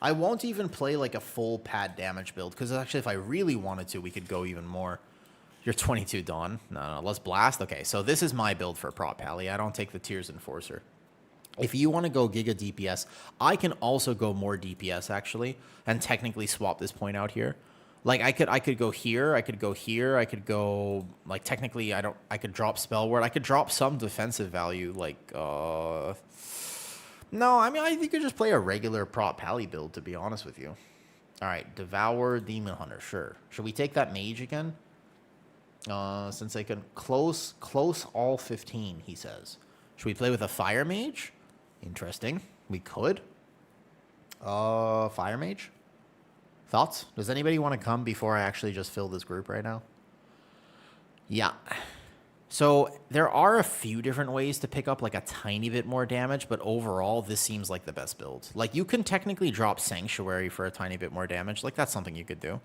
I won't even play like a full pad damage build, because actually if I really wanted to, we could go even more. You're 22, Dawn. No, let's blast. Okay, so this is my build for Prot Pally. I don't take the Tears Enforcer. If you want to go Giga DPS, I can also go more DPS, actually, and technically swap this point out here. Like, I could go here, I could go here, I could go, like, technically, I could drop Spell Word, I could drop some defensive value, like, no, I mean, I think you could just play a regular Prot Pally build, to be honest with you. All right, Devour Demon Hunter, sure. Should we take that Mage again? Since I can close all 15, he says. Should we play with a Fire Mage? Interesting. We could. Fire Mage? Thoughts? Does anybody want to come before I actually just fill this group right now? Yeah. So there are a few different ways to pick up like a tiny bit more damage, but overall this seems like the best build. Like you can technically drop Sanctuary for a tiny bit more damage. Like that's something you could do.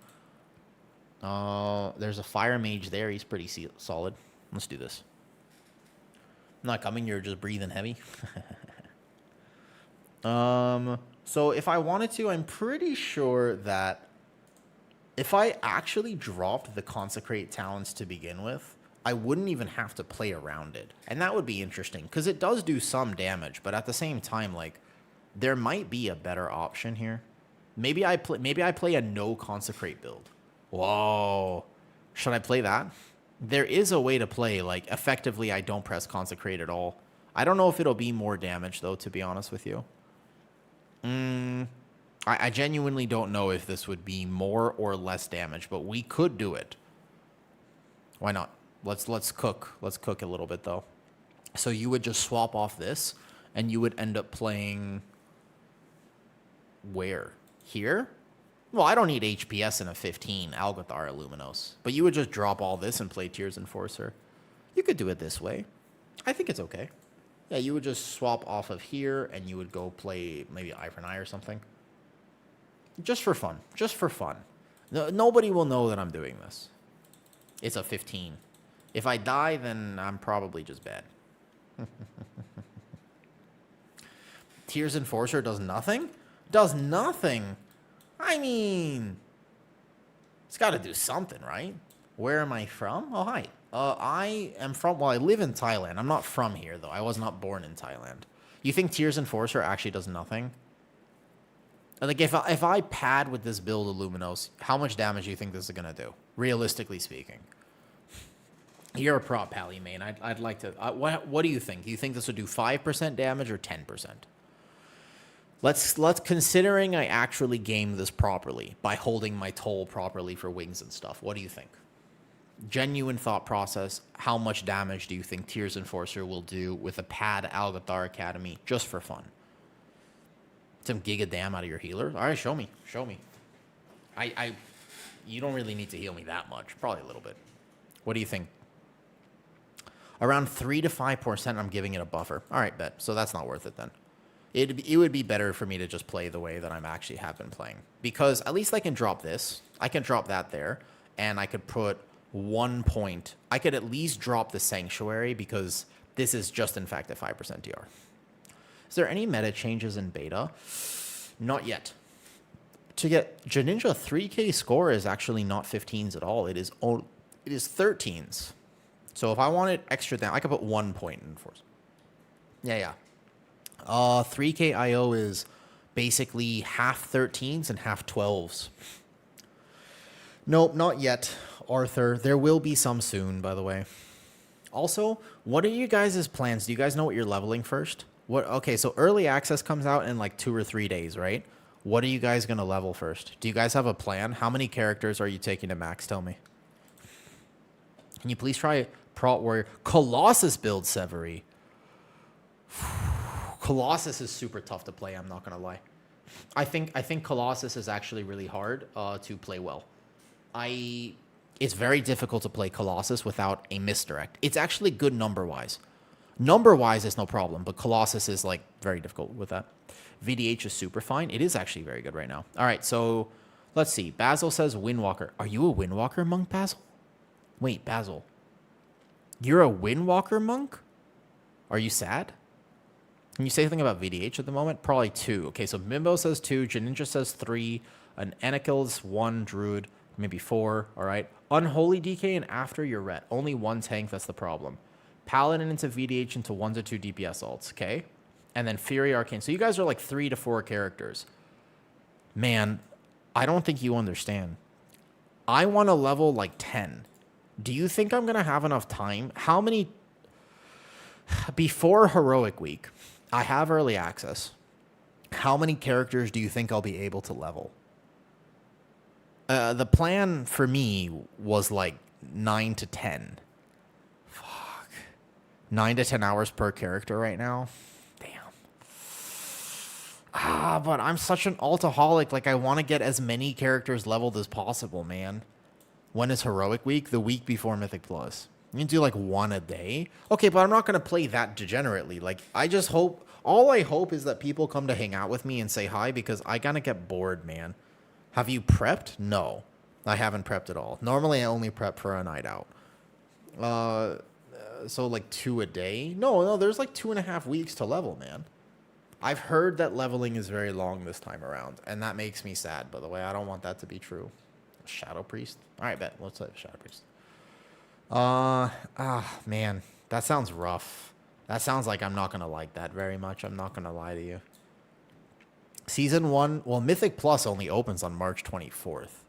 There's a Fire Mage there. He's pretty solid. Let's do this. I'm not coming. You're just breathing heavy. So if I wanted to, I'm pretty sure that if I actually dropped the Consecrate talents to begin with, I wouldn't even have to play around it. And that would be interesting, because it does do some damage, but at the same time, like, there might be a better option here. Maybe I play a no Consecrate build. Whoa. Should I play that? There is a way to play, like, effectively I don't press Consecrate at all. I don't know if it'll be more damage, though, to be honest with you. I genuinely don't know if this would be more or less damage, but we could do it. Why not? Let's cook. Let's cook a little bit, though. So you would just swap off this, and you would end up playing... Where? Here? Well, I don't need HPS in a 15 Algothar Illuminos. But you would just drop all this and play Tears Enforcer. You could do it this way. I think it's okay. Yeah, you would just swap off of here, and you would go play maybe Eye for an Eye or something. Just for fun. Just for fun. Nobody will know that I'm doing this. It's a 15. If I die, then I'm probably just bad. Tears Enforcer does nothing? Does nothing? I mean... It's got to do something, right? Where am I from? Oh, hi. I am from... Well, I live in Thailand. I'm not from here, though. I was not born in Thailand. You think Tears Enforcer actually does nothing? Like, if I pad with this build of Luminos, how much damage do you think this is going to do? Realistically speaking. You're a prop pally main. I'd like to... what do you think? Do you think this would do 5% damage or 10%? Let's considering I actually game this properly by holding my toll properly for wings and stuff. What do you think? Genuine thought process. How much damage do you think Tears Enforcer will do with a pad Algothar Academy just for fun? Some giga dam out of your healer? All right, show me. Show me. You don't really need to heal me that much. Probably a little bit. What do you think? Around 3 to 5%, I'm giving it a buffer. All right, bet. So that's not worth it then. It would be better for me to just play the way that I'm actually have been playing. Because at least I can drop this. I can drop that there. And I could put 1 point. I could at least drop the Sanctuary because this is just, in fact, a 5% DR. Is there any meta changes in beta? Not yet. To get Janinja 3K score is actually not 15s at all. It is 13s. So if I wanted extra down, I could put 1 point in force. Yeah. 3K IO is basically half 13s and half 12s. Nope, not yet, Arthur. There will be some soon, by the way. Also, what are you guys' plans? Do you guys know what you're leveling first? Okay, so early access comes out in like 2 or 3 days, right? What are you guys going to level first? Do you guys have a plan? How many characters are you taking to max? Tell me. Can you please try Prot Warrior? Colossus build, Severi. Colossus is super tough to play, I'm not going to lie. I think Colossus is actually really hard to play well. It's very difficult to play Colossus without a misdirect. It's actually good number-wise. Number-wise is no problem, but Colossus is, like, very difficult with that. VDH is super fine. It is actually very good right now. All right, so let's see. Basil says Windwalker. Are you a Windwalker monk, Basil? Wait, Basil. You're a Windwalker monk? Are you sad? Can you say something about VDH at the moment? Probably 2. Okay, so Mimbo says 2. Janinja says 3. An Enekil's 1. Druid, maybe 4. All right. Unholy DK and after your ret. Only 1 tank, that's the problem. Paladin into VDH into 1 to 2 DPS ults, okay? And then Fury Arcane. So you guys are like 3 to 4 characters. Man, I don't think you understand. I want to level like 10. Do you think I'm going to have enough time? How many... Before Heroic Week, I have early access. How many characters do you think I'll be able to level? The plan for me was like 9 to 10. 9 to 10 hours per character right now. Damn. But I'm such an altaholic. Like, I want to get as many characters leveled as possible, man. When is Heroic Week? The week before Mythic Plus. You can do, like, 1 a day? Okay, but I'm not going to play that degenerately. Like, I just hope... All I hope is that people come to hang out with me and say hi, because I kind of get bored, man. Have you prepped? No. I haven't prepped at all. Normally, I only prep for a night out. So like 2 a day? No, there's like 2.5 weeks to level, man. I've heard that leveling is very long this time around, and that makes me sad, by the way. I don't want that to be true. Shadow Priest? Alright, bet. Let's play Shadow Priest. Man. That sounds rough. That sounds like I'm not going to like that very much. I'm not going to lie to you. Season 1, well, Mythic Plus only opens on March 24th.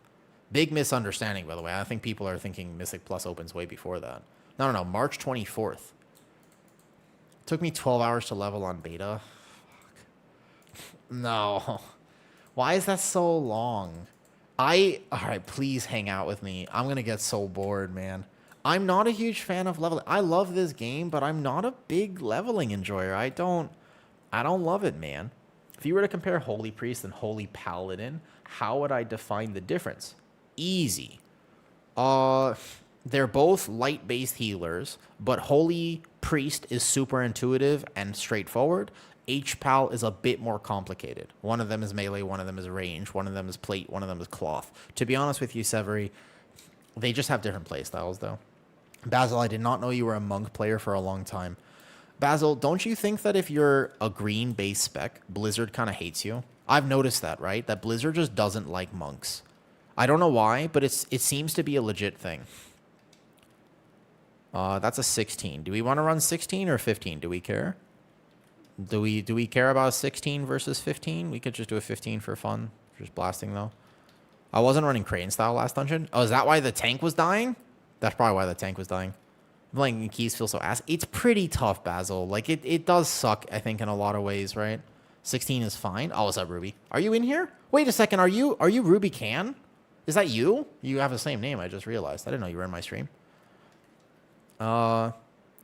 Big misunderstanding, by the way. I think people are thinking Mythic Plus opens way before that. No, March 24th. Took me 12 hours to level on beta. Fuck. No. Why is that so long? Alright, please hang out with me. I'm going to get so bored, man. I'm not a huge fan of leveling. I love this game, but I'm not a big leveling enjoyer. I don't love it, man. If you were to compare Holy Priest and Holy Paladin, how would I define the difference? Easy. They're both light-based healers, but Holy Priest is super intuitive and straightforward. H-Pal is a bit more complicated. One of them is melee, one of them is range, one of them is plate, one of them is cloth. To be honest with you, Severy, they just have different playstyles, though. Basil, I did not know you were a monk player for a long time. Basil, don't you think that if you're a green base spec, Blizzard kind of hates you? I've noticed that, right? That Blizzard just doesn't like monks. I don't know why, but it seems to be a legit thing. That's a 16. Do we want to run 16 or 15? Do we care? Do we care about 16 versus 15? We could just do a 15 for fun. Just blasting, though. I wasn't running Crane style last dungeon. Oh, is that why the tank was dying? That's probably why the tank was dying. Playing keys feel so ass. It's pretty tough, Basil. Like, it does suck, I think, in a lot of ways, right? 16 is fine. Oh, what's up, Ruby? Are you in here? Wait a second. Are you Ruby Can? Is that you? You have the same name. I just realized. I didn't know you were in my stream.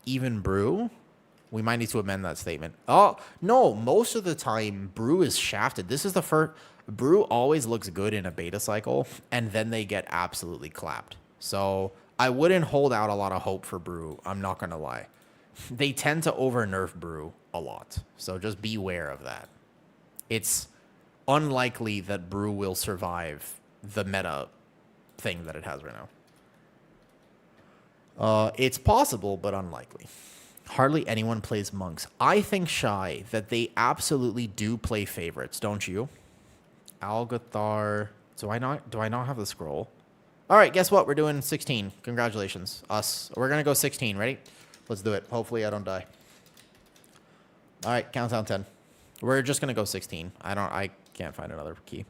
Even Brew? We might need to amend that statement. Oh, no. Most of the time, Brew is shafted. This is the first... Brew always looks good in a beta cycle, and then they get absolutely clapped. So... I wouldn't hold out a lot of hope for Brew. I'm not going to lie. They tend to over-nerf Brew a lot. So just beware of that. It's unlikely that Brew will survive the meta thing that it has right now. It's possible, but unlikely. Hardly anyone plays monks. I think, Shy, that they absolutely do play favorites, don't you? Algathar. Do I not have the scroll? All right, guess what? We're doing 16. Congratulations. Us. We're going to go 16. Ready? Let's do it. Hopefully I don't die. All right, countdown 10. We're just going to go 16. I can't find another key.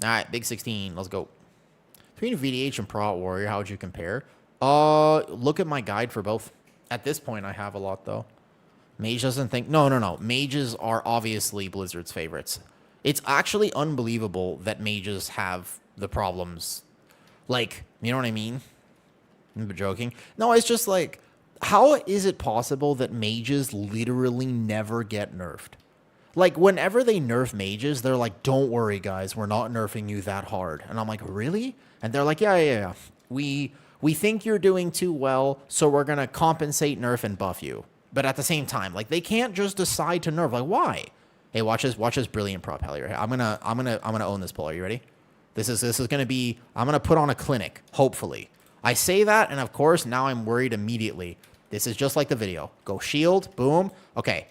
All right, big 16. Let's go. Between VDH and Prot Warrior, how would you compare? Look at my guide for both. At this point, I have a lot, though. Mage doesn't think... No. Mages are obviously Blizzard's favorites. It's actually unbelievable that mages have the problems... Like, you know what I mean? I'm joking. No, it's just like, how is it possible that mages literally never get nerfed? Like, whenever they nerf mages, they're like, don't worry, guys, we're not nerfing you that hard. And I'm like, really? And they're like, yeah. We think you're doing too well, so we're going to compensate, nerf, and buff you. But at the same time, like, they can't just decide to nerf. Like, why? Hey, watch this brilliant prop hell here. I'm gonna own this pull. Are you ready? This is going to be, I'm going to put on a clinic, hopefully. I say that, and of course, now I'm worried immediately. This is just like the video. Go shield, boom. Okay,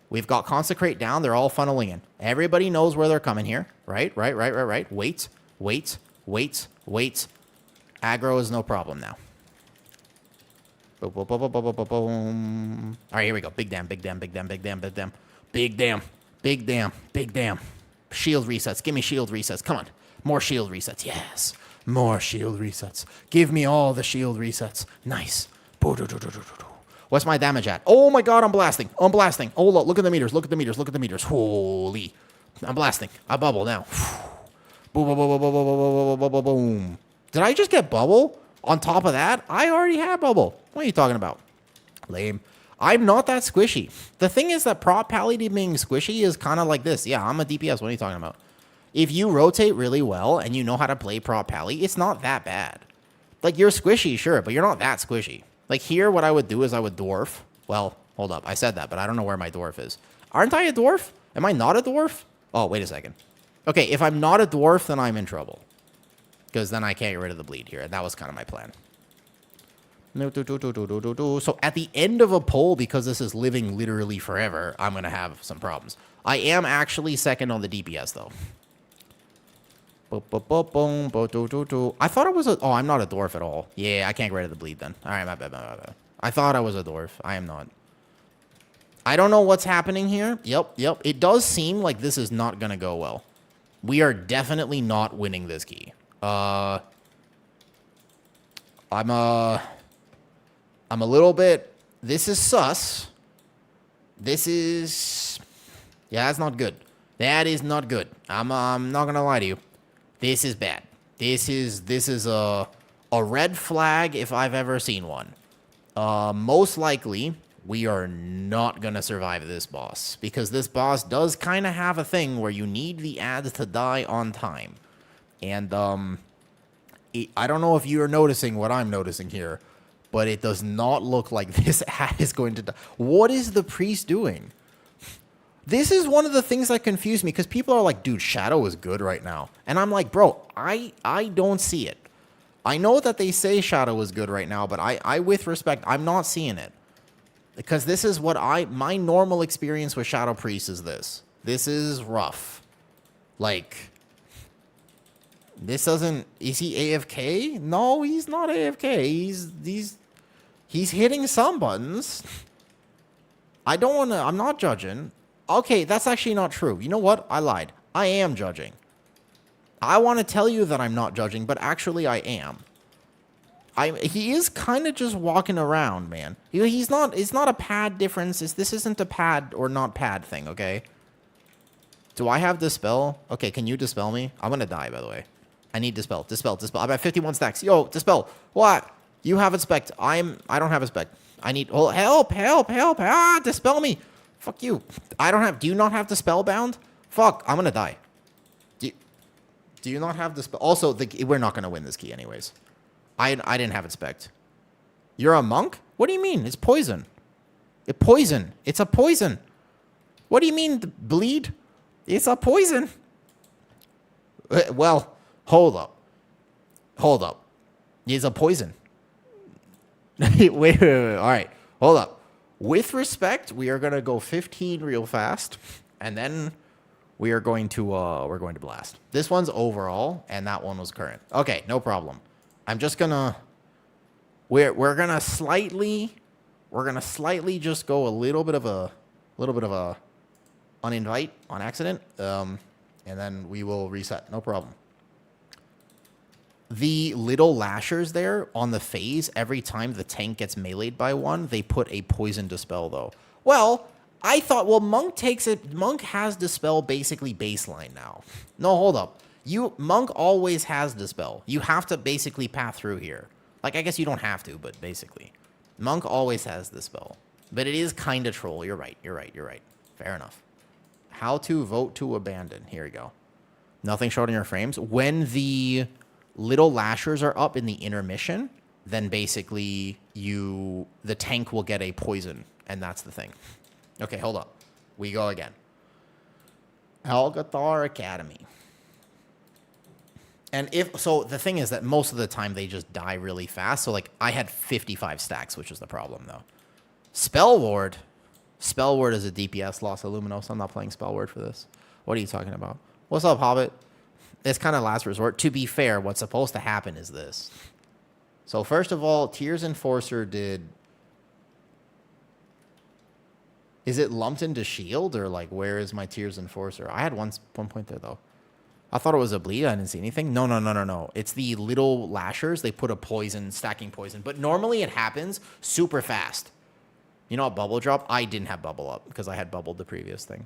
we've got consecrate down. They're all funneling in. Everybody knows where they're coming here. Right. Wait. Aggro is no problem now. Boom. All right, here we go. Big damn. Shield resets. Give me shield resets. Come on. More shield resets. Yes. More shield resets. Give me all the shield resets. Nice. What's my damage at? Oh my god, I'm blasting. Oh, look at the meters. Holy. I'm blasting. I bubble now. Boom. Did I just get bubble? On top of that, I already had bubble. What are you talking about? Lame. I'm not that squishy. The thing is that Prot Paladin being squishy is kind of like this. Yeah, I'm a DPS. What are you talking about? If you rotate really well and you know how to play Prot Pally, it's not that bad. Like, you're squishy, sure, but you're not that squishy. Like, here, what I would do is I would dwarf. Well, hold up. I said that, but I don't know where my dwarf is. Aren't I a dwarf? Am I not a dwarf? Oh, wait a second. Okay, if I'm not a dwarf, then I'm in trouble. Because then I can't get rid of the bleed here, and that was kind of my plan. No, So at the end of a poll, because this is living literally forever, I'm going to have some problems. I am actually second on the DPS, though. I thought I was a... Oh, I'm not a dwarf at all. Yeah, I can't get rid of the bleed then. All right, my bad. I thought I was a dwarf. I am not. I don't know what's happening here. Yep. It does seem like this is not going to go well. We are definitely not winning this key. I'm a little bit... This is sus. This is... Yeah, that's not good. That is not good. I'm not going to lie to you. This is bad. This is a red flag if I've ever seen one. Most likely, we are not going to survive this boss. Because this boss does kind of have a thing where you need the ads to die on time. And, I don't know if you're noticing what I'm noticing here, but it does not look like this ad is going to die. What is the priest doing? This is one of the things that confuse me, because people are like, dude, Shadow is good right now. And I'm like, bro, I don't see it. I know that they say Shadow is good right now, but I with respect, I'm not seeing it. Because this is what my normal experience with Shadow Priest is this. This is rough. Like, this doesn't... Is he AFK? No, he's not AFK. He's hitting some buttons. I don't want to... I'm not judging. Okay, that's actually not true. You know what? I lied. I am judging. I want to tell you that I'm not judging, but actually I am. He is kind of just walking around, man. He's not... It's not a pad difference. This isn't a pad or not pad thing, okay? Do I have Dispel? Okay, can you Dispel me? I'm going to die, by the way. I need Dispel. Dispel. I'm at 51 stacks. Yo, Dispel. What? You have a spec. I don't have a spec. I need... Oh, help. Ah, Dispel me. Fuck you. I don't have... Do you not have the spellbound? Fuck, I'm gonna die. Do you not have the spell? Also, we're not gonna win this key anyways. I didn't have it spec'd. You're a monk? What do you mean? It's poison. It's a poison. What do you mean, bleed? It's a poison. Well, hold up. It's a poison. Wait. All right. Hold up. With respect, we are going to go 15 real fast, and then we're going to blast. This one's overall, and that one was current. Okay, no problem. I'm just gonna we're gonna slightly just go a little bit of a uninvite on accident, and then we will reset. No problem. The little lashers there on the phase, every time the tank gets meleeed by one, they put a poison dispel, though. Well, I thought, well, Monk takes it. Monk has Dispel basically baseline now. No, hold up. Monk always has Dispel. You have to basically path through here. Like, I guess you don't have to, but basically. Monk always has Dispel. But it is kind of troll. You're right. Fair enough. How to vote to abandon. Here we go. Nothing showed in your frames. When the little lashers are up in the intermission, then basically the tank will get a poison, and that's the thing. Okay, hold up. We go again. Algathar Academy. And the thing is that most of the time they just die really fast. So like I had 55 stacks, which was the problem though. Spell Ward is a DPS loss Illuminos. I'm not playing Spell Ward for this. What are you talking about? What's up, Hobbit? It's kind of last resort. To be fair, what's supposed to happen is this. So first of all, Tears Enforcer did... Is it lumped into shield, or like where is my Tears Enforcer? I had one point there though. I thought it was a bleed. I didn't see anything. No. It's the little lashers. They put a poison, stacking poison. But normally it happens super fast. You know what, bubble drop? I didn't have bubble up because I had bubbled the previous thing.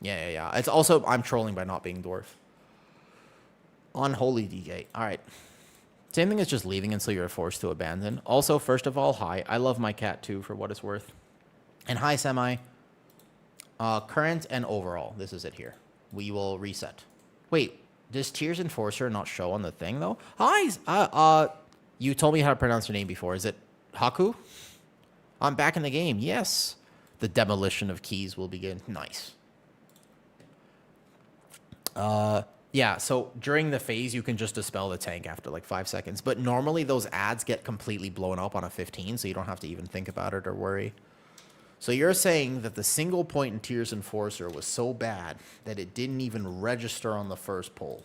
Yeah. It's also, I'm trolling by not being dwarf. Unholy DK. All right. Same thing as just leaving until you're forced to abandon. Also, first of all, hi. I love my cat too, for what it's worth. And hi, Semi. Current and overall. This is it here. We will reset. Wait, does Tears Enforcer not show on the thing, though? Hi, you told me how to pronounce your name before. Is it Haku? I'm back in the game. Yes. The demolition of keys will begin. Nice. Yeah, Yeah, so during the phase, you can just dispel the tank after like 5 seconds. But normally those ads get completely blown up on a 15, so you don't have to even think about it or worry. So you're saying that the single point in Tears Enforcer was so bad that it didn't even register on the first pull.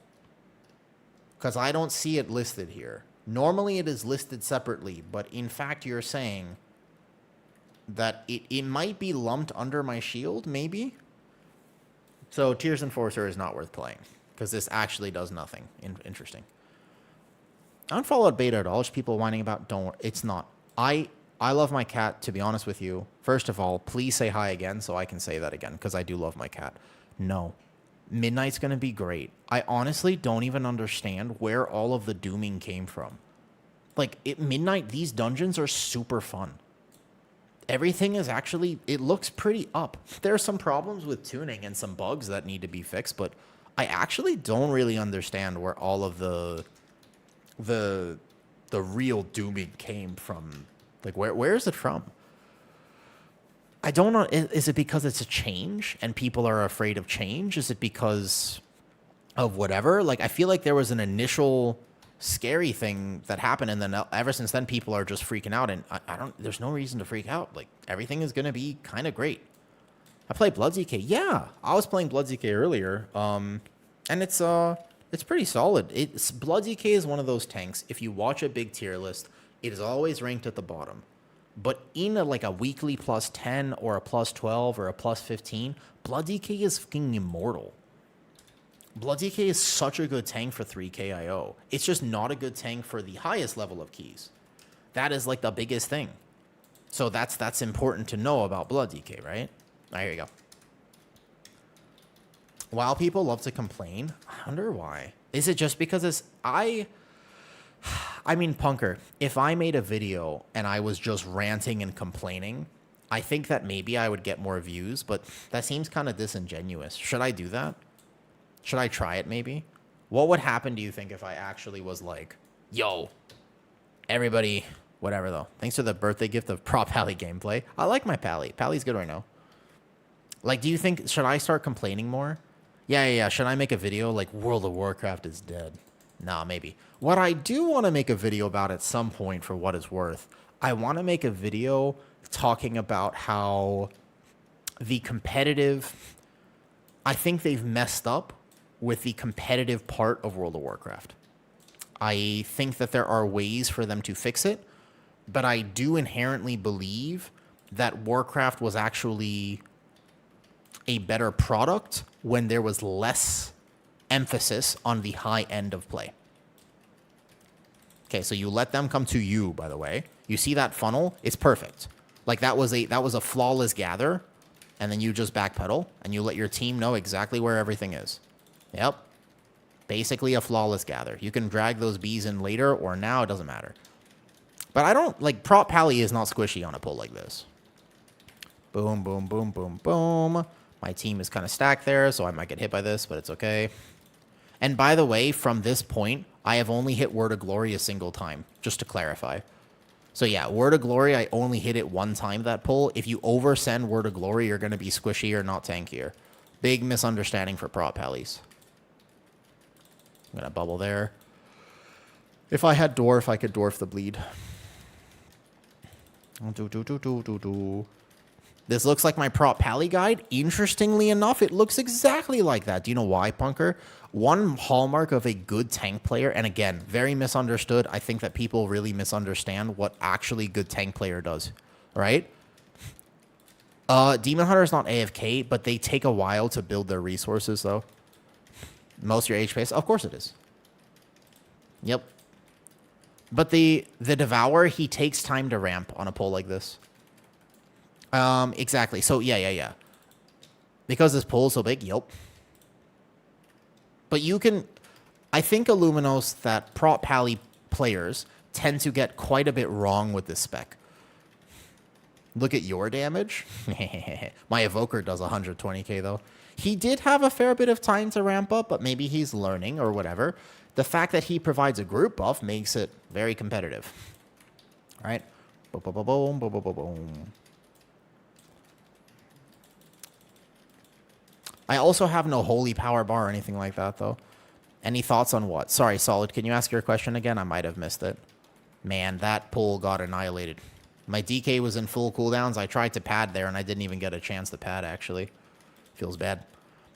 Because I don't see it listed here. Normally it is listed separately, but in fact you're saying that it might be lumped under my shield, maybe? So Tears Enforcer is not worth playing. Because this actually does nothing. Interesting. Unfollowed beta at all. Just people whining about. Don't. It's not. I love my cat. To be honest with you, first of all, please say hi again so I can say that again because I do love my cat. No, Midnight's gonna be great. I honestly don't even understand where all of the dooming came from. Like at Midnight, these dungeons are super fun. Everything is actually. It looks pretty up. There are some problems with tuning and some bugs that need to be fixed, but I actually don't really understand where all of the real dooming came from. Like, where is it from? I don't know. Is it because it's a change and people are afraid of change? Is it because of whatever? Like, I feel like there was an initial scary thing that happened, and then ever since then, people are just freaking out. And I don't. There's no reason to freak out. Like, everything is gonna be kind of great. I played Blood DK. Yeah, I was playing Blood DK earlier. And it's pretty solid. Blood DK is one of those tanks. If you watch a big tier list, it is always ranked at the bottom. But in like a weekly plus 10 or a plus 12 or a plus 15, Blood DK is fucking immortal. Blood DK is such a good tank for 3k IO. It's just not a good tank for the highest level of keys. That is like the biggest thing. So that's important to know about Blood DK, right? There you go. While people love to complain, I wonder why. Is it just because it's... I mean, Punker, if I made a video and I was just ranting and complaining, I think that maybe I would get more views, but that seems kind of disingenuous. Should I do that? Should I try it maybe? What would happen, do you think, if I actually was like, yo, everybody, whatever though. Thanks for the birthday gift of Prot Pally gameplay. I like my Pally. Pally's good right now. Like, do you think, should I start complaining more? Yeah. Should I make a video like World of Warcraft is dead? Nah, maybe. What I do want to make a video about at some point for what it's worth, I want to make a video talking about how the competitive... I think they've messed up with the competitive part of World of Warcraft. I think that there are ways for them to fix it, but I do inherently believe that Warcraft was actually a better product when there was less emphasis on the high end of play. Okay, so you let them come to you, by the way. You see that funnel? It's perfect. Like that was a flawless gather, and then you just backpedal and you let your team know exactly where everything is. Yep. Basically a flawless gather. You can drag those bees in later or now, it doesn't matter. But I don't like Prot Pally is not squishy on a pull like this. Boom, boom, boom, boom, boom. My team is kind of stacked there, so I might get hit by this, but it's okay. And by the way, from this point, I have only hit Word of Glory a single time, just to clarify. So yeah, Word of Glory, I only hit it one time that pull. If you oversend Word of Glory, you're going to be squishier, not tankier. Big misunderstanding for Prot Pallies. I'm going to bubble there. If I had Dwarf, I could Dwarf the bleed. This looks like my Prot Pally guide. Interestingly enough, it looks exactly like that. Do you know why, Punker? One hallmark of a good tank player, and again, very misunderstood. I think that people really misunderstand what actually good tank player does, right? Demon Hunter is not AFK, but they take a while to build their resources, though. Most of your HP, of course it is. Yep. But the Devour, he takes time to ramp on a pull like this. Exactly. So, yeah. Because this pull is so big, yep. But you can... I think, Illuminos, that Prot Pally players tend to get quite a bit wrong with this spec. Look at your damage. My evoker does 120k, though. He did have a fair bit of time to ramp up, but maybe he's learning or whatever. The fact that he provides a group buff makes it very competitive. All right? Boom, boom, boom, boom, boom, boom, boom. I also have no holy power bar or anything like that, though. Any thoughts on what? Sorry, Solid, can you ask your question again? I might have missed it. Man, that pull got annihilated. My DK was in full cooldowns. I tried to pad there, and I didn't even get a chance to pad, actually. Feels bad.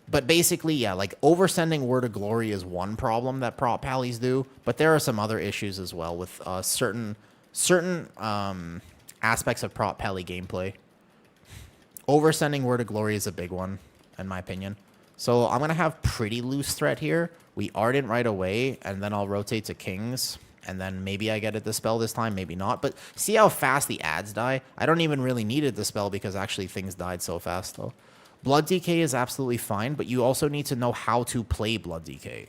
But basically, yeah, like, oversending Word of Glory is one problem that prop pallies do, but there are some other issues as well with certain aspects of prop pally gameplay. Oversending Word of Glory is a big one, in my opinion. So I'm going to have pretty loose threat here. We Ardent right away, and then I'll rotate to Kings. And then maybe I get a Dispel this time, maybe not. But see how fast the ads die? I don't even really need a Dispel because actually things died so fast, though. Blood DK is absolutely fine, but you also need to know how to play Blood DK.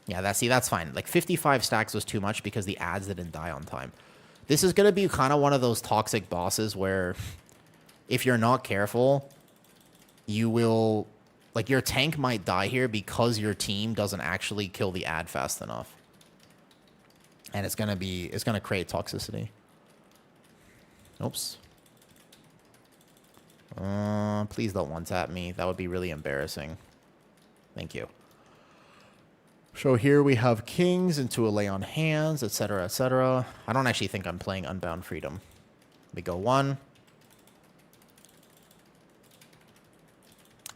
Yeah, that's fine. Like, 55 stacks was too much because the ads didn't die on time. This is going to be kind of one of those toxic bosses where if you're not careful, you will... Like, your tank might die here because your team doesn't actually kill the ad fast enough. And it's going to create toxicity. Oops. Please don't one-tap me. That would be really embarrassing. Thank you. So here we have Kings into a Lay on Hands, etc., etc. I don't actually think I'm playing Unbound Freedom. We go 1.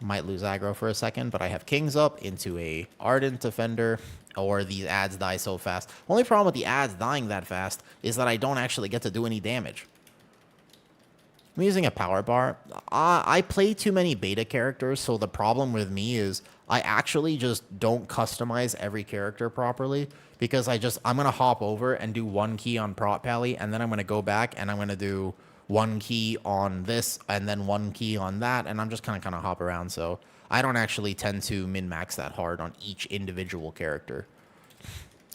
Might lose aggro for a second, but I have Kings up into a Ardent Defender, or these ads die so fast. Only problem with the ads dying that fast is that I don't actually get to do any damage. I'm using a power bar. I play too many beta characters, so the problem with me is I actually just don't customize every character properly, because I'm going to hop over and do 1 key on Prot Pally, and then I'm going to go back and I'm going to do 1 key on this, and then 1 key on that, and I'm just kind of hop around, so I don't actually tend to min-max that hard on each individual character.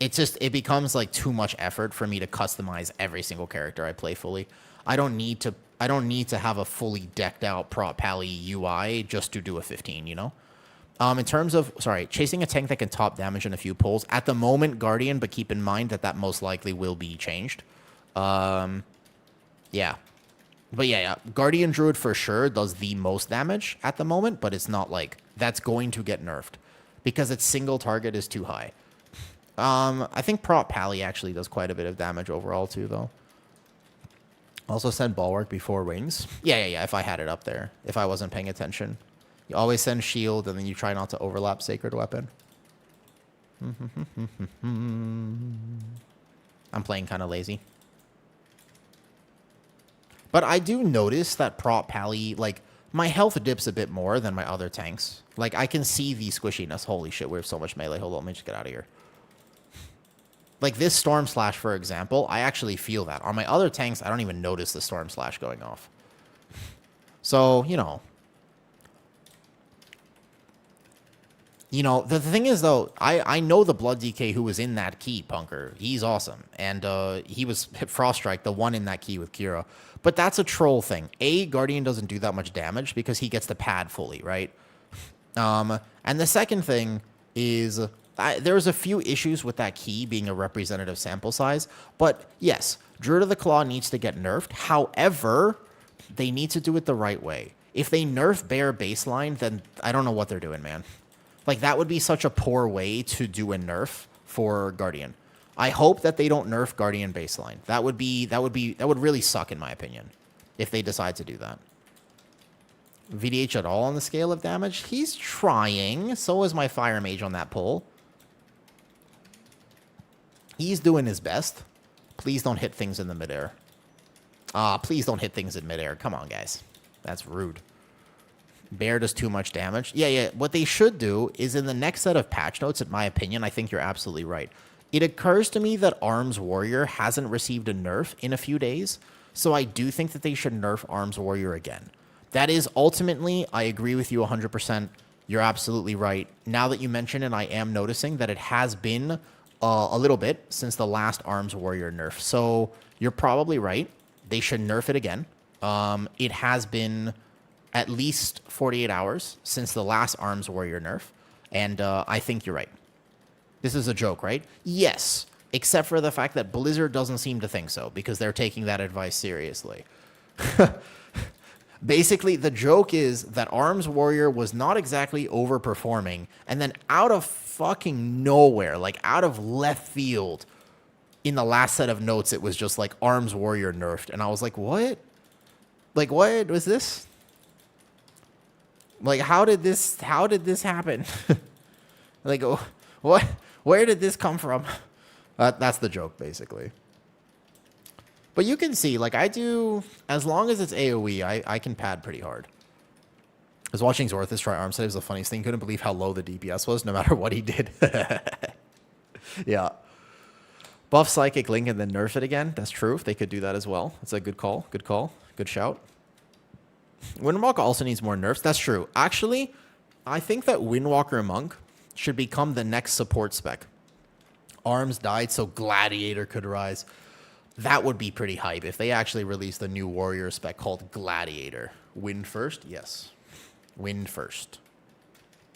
It becomes like too much effort for me to customize every single character I play fully. I don't need to have a fully decked out Prot Pally UI just to do a 15, you know? In terms of, chasing a tank that can top damage in a few pulls, at the moment, Guardian, but keep in mind that most likely will be changed. Yeah. But yeah, Guardian Druid for sure does the most damage at the moment, but it's not like that's going to get nerfed because its single target is too high. I think Prot Pally actually does quite a bit of damage overall too, though. Also send Bulwark before Wings. Yeah, if I had it up there. If I wasn't paying attention. You always send Shield, and then you try not to overlap Sacred Weapon. I'm playing kind of lazy. But I do notice that Prot Pally, like, my health dips a bit more than my other tanks. Like, I can see the squishiness. Holy shit, we have so much melee. Hold on, let me just get out of here. Like, this Storm Slash, for example, I actually feel that. On my other tanks, I don't even notice the Storm Slash going off. So, you know. The thing is, though, I know the Blood DK who was in that key, Punker. He's awesome. And he was Frost Strike, the one in that key with Kira. But that's a troll thing. Guardian doesn't do that much damage because he gets the pad fully, right? And the second thing is there's a few issues with that key being a representative sample size. But yes, Druid of the Claw needs to get nerfed. However, they need to do it the right way. If they nerf Bear baseline, then I don't know what they're doing, man. Like, that would be such a poor way to do a nerf for Guardian. I hope that they don't nerf Guardian baseline. That would really suck, in my opinion, if they decide to do that. VDH at all on the scale of damage? He's trying. So is my Fire Mage on that pull. He's doing his best. Please don't hit things in the midair. Please don't hit things in midair. Come on, guys. That's rude. Bear does too much damage. Yeah. What they should do is in the next set of patch notes, in my opinion, I think you're absolutely right. It occurs to me that Arms Warrior hasn't received a nerf in a few days, so I do think that they should nerf Arms Warrior again. That is ultimately, I agree with you 100%. You're absolutely right. Now that you mention it, I am noticing that it has been a little bit since the last Arms Warrior nerf. So you're probably right. They should nerf it again. It has been at least 48 hours since the last Arms Warrior nerf, and I think you're right. This is a joke, right? Yes, except for the fact that Blizzard doesn't seem to think so, because they're taking that advice seriously. Basically, the joke is that Arms Warrior was not exactly overperforming, and then out of fucking nowhere, like out of left field, in the last set of notes, it was just like Arms Warrior nerfed. And I was like, what? Like, what was this? Like, how did this happen? Like, what? Where did this come from? That's the joke, basically. But you can see, like, I do, as long as it's AoE, I can pad pretty hard. I was watching Zorthus try arms today. It was the funniest thing. Couldn't believe how low the DPS was, no matter what he did. Yeah. Buff Psychic Link and then nerf it again. That's true. If they could do that as well. That's a good call. Good call. Good shout. Windwalker also needs more nerfs. That's true. Actually, I think that Windwalker Monk should become the next support spec. Arms died, so Gladiator could rise. That would be pretty hype if they actually released a new warrior spec called Gladiator. Wind first? Yes. Wind first.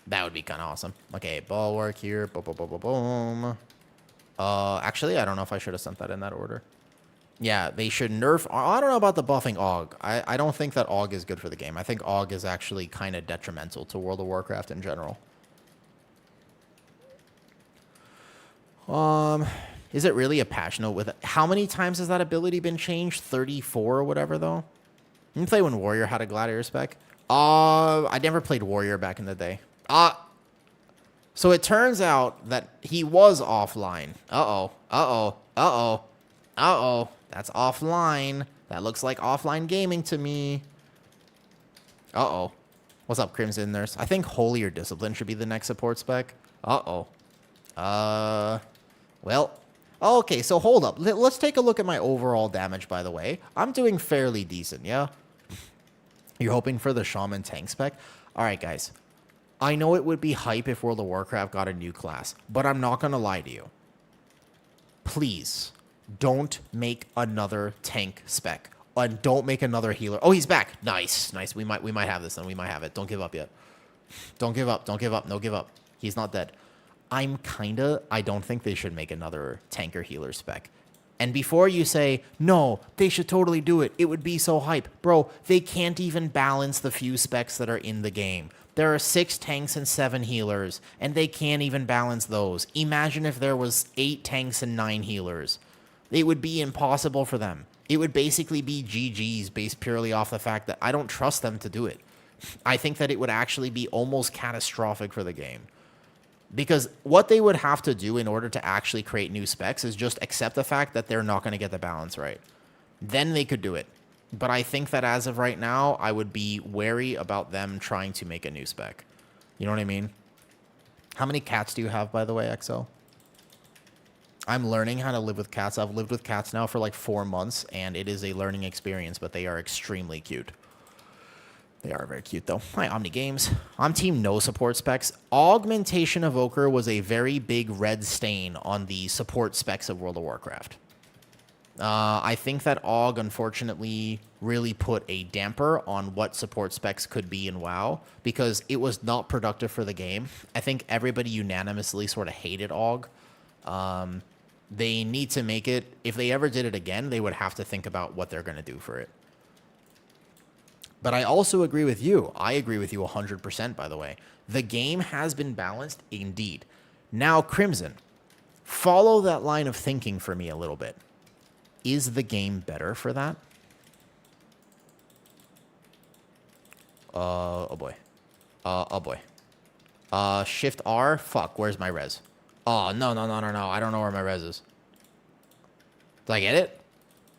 That would be kind of awesome. Okay, Bulwark here. Boom, boom, boom, boom, boom. Actually, I don't know if I should have sent that in that order. Yeah, they should nerf... I don't know about the buffing AUG. I don't think that AUG is good for the game. I think AUG is actually kind of detrimental to World of Warcraft in general. Is it really a patch note with it? How many times has that ability been changed? 34 or whatever, though? You can play when Warrior had a Gladiator spec. I never played Warrior back in the day. So it turns out that he was offline. Uh-oh. Uh-oh. Uh-oh. Uh-oh. That's offline. That looks like offline gaming to me. Uh-oh. What's up, Crimson Nurse? I think Holy or Discipline should be the next support spec. Uh-oh. Well. Okay, so hold up. Let's take a look at my overall damage, by the way. I'm doing fairly decent, yeah? You're hoping for the Shaman tank spec? Alright, guys. I know it would be hype if World of Warcraft got a new class, but I'm not going to lie to you. Please, don't make another tank spec. And don't make another healer. Oh, he's back. Nice, nice. We might have this then. We might have it. Don't give up yet. Don't give up. Don't give up. No give up. He's not dead. I don't think they should make another tanker healer spec. And before you say, no, they should totally do it. It would be so hype. Bro, they can't even balance the few specs that are in the game. There are 6 tanks and 7 healers, and they can't even balance those. Imagine if there was 8 tanks and 9 healers. It would be impossible for them. It would basically be GG's based purely off the fact that I don't trust them to do it. I think that it would actually be almost catastrophic for the game. Because what they would have to do in order to actually create new specs is just accept the fact that they're not going to get the balance right. Then they could do it. But I think that as of right now, I would be wary about them trying to make a new spec. You know what I mean? How many cats do you have, by the way, XL? I'm learning how to live with cats. I've lived with cats now for like 4 months, and it is a learning experience, but they are extremely cute. They are very cute, though. Hi, Omni Games. I'm team no support specs. Augmentation Evoker was a very big red stain on the support specs of World of Warcraft. I think that AUG, unfortunately, really put a damper on what support specs could be in WoW, because it was not productive for the game. I think everybody unanimously sort of hated AUG. They need to make it... If they ever did it again, they would have to think about what they're going to do for it. But I also agree with you. I agree with you 100%, by the way. The game has been balanced, indeed. Now, Crimson, follow that line of thinking for me a little bit. Is the game better for that? Oh boy. Oh boy. Shift R? Fuck, where's my res? Oh, no. I don't know where my res is. Did I get it?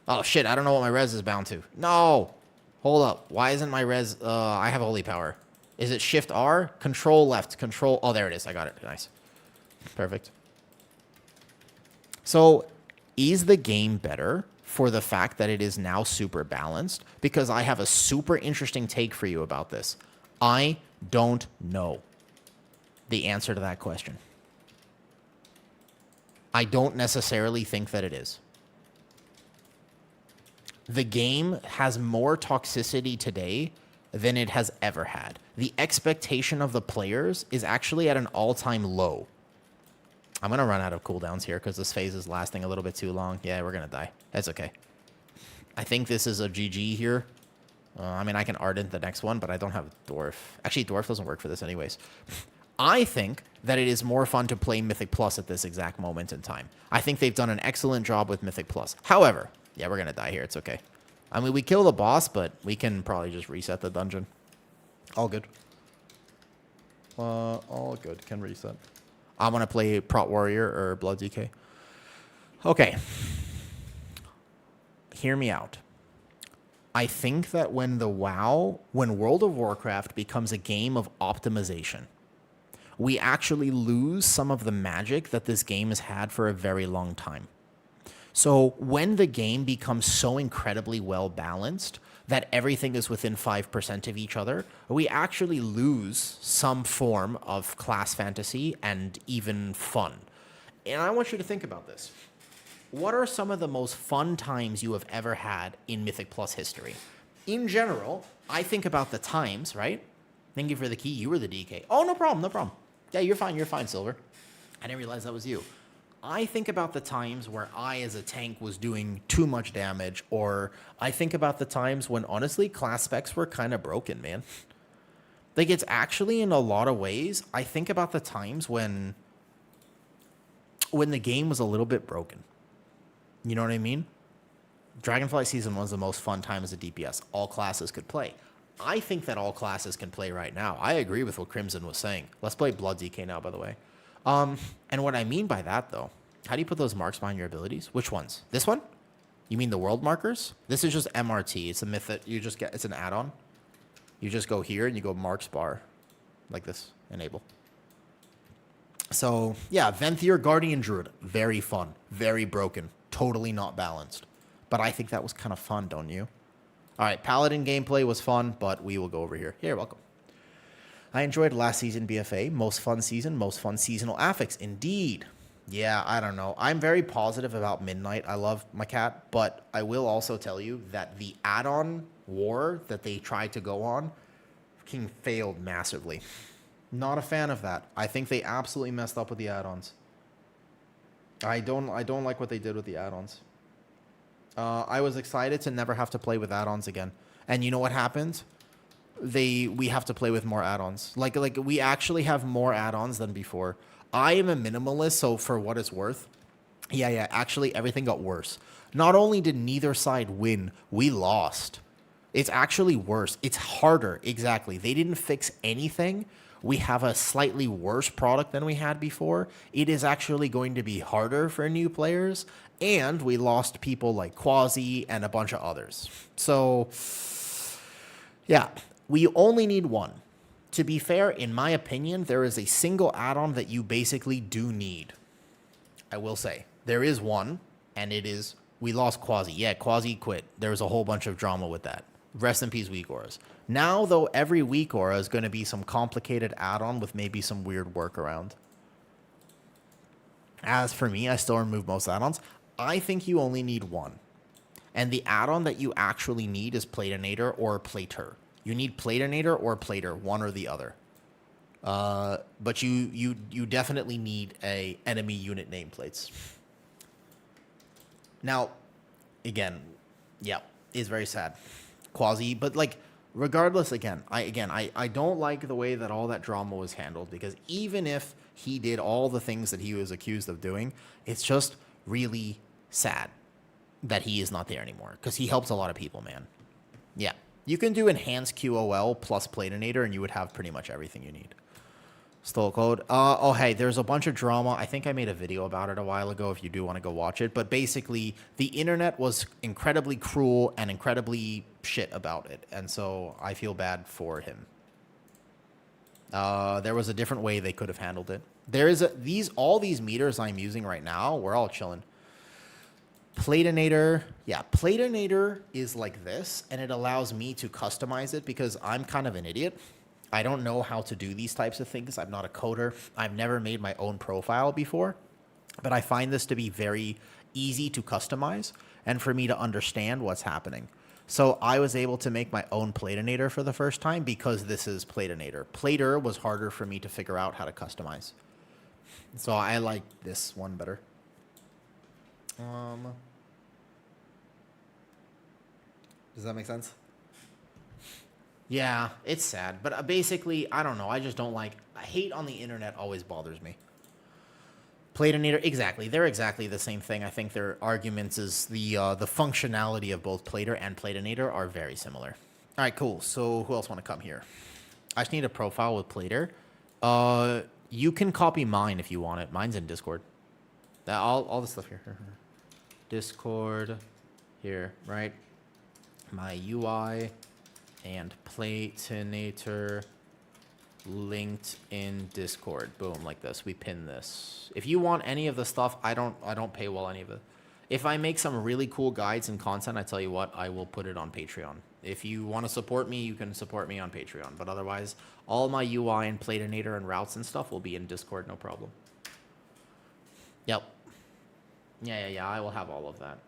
Oh, shit, I don't know what my res is bound to. No! Hold up. Why isn't my res... I have holy power. Is it Shift R? Control left. Control... Oh, there it is. I got it. Nice. Perfect. So, is the game better for the fact that it is now super balanced? Because I have a super interesting take for you about this. I don't know the answer to that question. I don't necessarily think that it is. The game has more toxicity today than it has ever had. The expectation of the players is actually at an all-time low. I'm going to run out of cooldowns here because this phase is lasting a little bit too long. Yeah, we're going to die. That's okay. I think this is a GG here. I mean, I can Ardent the next one, but I don't have Dwarf. Actually, Dwarf doesn't work for this anyways. I think that it is more fun to play Mythic Plus at this exact moment in time. I think they've done an excellent job with Mythic Plus. However, yeah, we're going to die here. It's okay. I mean, we kill the boss, but we can probably just reset the dungeon. All good. All good. Can reset. I want to play Prot Warrior or Blood DK. Okay. Hear me out. I think that when World of Warcraft becomes a game of optimization, we actually lose some of the magic that this game has had for a very long time. So when the game becomes so incredibly well balanced that everything is within 5% of each other, we actually lose some form of class fantasy and even fun. And I want you to think about this. What are some of the most fun times you have ever had in Mythic Plus history? In general, I think about the times, right? Thank you for the key. You were the DK. Oh, no problem, no problem. Yeah, you're fine, Silver. I didn't realize that was you. I think about the times where I, as a tank, was doing too much damage, or I think about the times when, honestly, class specs were kind of broken, man. Like, it's actually, in a lot of ways, I think about the times when the game was a little bit broken. You know what I mean? Dragonflight Season 1 was the most fun time as a DPS. All classes could play. I think that all classes can play right now. I agree with what Crimson was saying. Let's play Blood DK now, by the way. And what I mean by that, though, how do you put those marks behind your abilities? Which ones? This one? You mean the world markers? This is just MRT. It's a myth that you just get. It's an add-on. You just go here and you go marks bar. Like this. Enable. So, yeah, Venthyr, Guardian Druid. Very fun. Very broken. Totally not balanced. But I think that was kind of fun, don't you? All right, Paladin gameplay was fun, but we will go over here. Here, welcome. I enjoyed last season BFA. Most fun season, most fun seasonal affix. Indeed. Yeah, I don't know. I'm very positive about Midnight. I love my cat, but I will also tell you that the add-on war that they tried to go on failed massively. Not a fan of that. I think they absolutely messed up with the add-ons. I don't like what they did with the add-ons. I was excited to never have to play with add-ons again. And you know what happened? We have to play with more add-ons. Like we actually have more add-ons than before. I am a minimalist, so for what it's worth, yeah, actually everything got worse. Not only did neither side win, we lost. It's actually worse. It's harder, exactly. They didn't fix anything. We have a slightly worse product than we had before. It is actually going to be harder for new players, and we lost people like Quasi and a bunch of others. So, yeah, we only need one. To be fair, in my opinion, there is a single add-on that you basically do need. I will say. There is one, and it is, we lost Quasi. Yeah, Quasi quit. There was a whole bunch of drama with that. Rest in peace, weak auras. Now, though, every weak aura is going to be some complicated add-on with maybe some weird workaround. As for me, I still remove most add-ons. I think you only need one. And the add-on that you actually need is Platinator or Plater. You need Platinator or Plater, one or the other. But you definitely need a enemy unit nameplates. Now, again, yeah, it's very sad. Quasi, but like, regardless, I don't like the way that all that drama was handled, because even if he did all the things that he was accused of doing, it's just really sad that he is not there anymore, because he helps a lot of people, man. Yeah. You can do enhanced QOL plus Platinator, and you would have pretty much everything you need. Stole code. Oh, hey, there's a bunch of drama. I think I made a video about it a while ago if you do want to go watch it. But basically, the internet was incredibly cruel and incredibly shit about it. And so I feel bad for him. There was a different way they could have handled it. There is all these meters I'm using right now, we're all chilling. Platinator, yeah, Platinator is like this, and it allows me to customize it because I'm kind of an idiot. I don't know how to do these types of things. I'm not a coder. I've never made my own profile before, but I find this to be very easy to customize and for me to understand what's happening. So I was able to make my own Platinator for the first time because this is Platinator. Plater was harder for me to figure out how to customize. So I like this one better. Does that make sense? Yeah, it's sad. But basically, I don't know. I just don't like... hate on the internet always bothers me. Platinator, exactly. They're exactly the same thing. I think their arguments is the functionality of both Plater and Platinator are very similar. All right, cool. So who else want to come here? I just need a profile with Plater. You can copy mine if you want it. Mine's in Discord. All the stuff here. Discord, here, right? My UI and Platinator linked in Discord. Boom, like this. We pin this. If you want any of the stuff, I don't paywall any of it. If I make some really cool guides and content, I tell you what, I will put it on Patreon. If you want to support me, you can support me on Patreon. But otherwise, all my UI and Platinator and routes and stuff will be in Discord, no problem. Yep. Yeah, I will have all of that.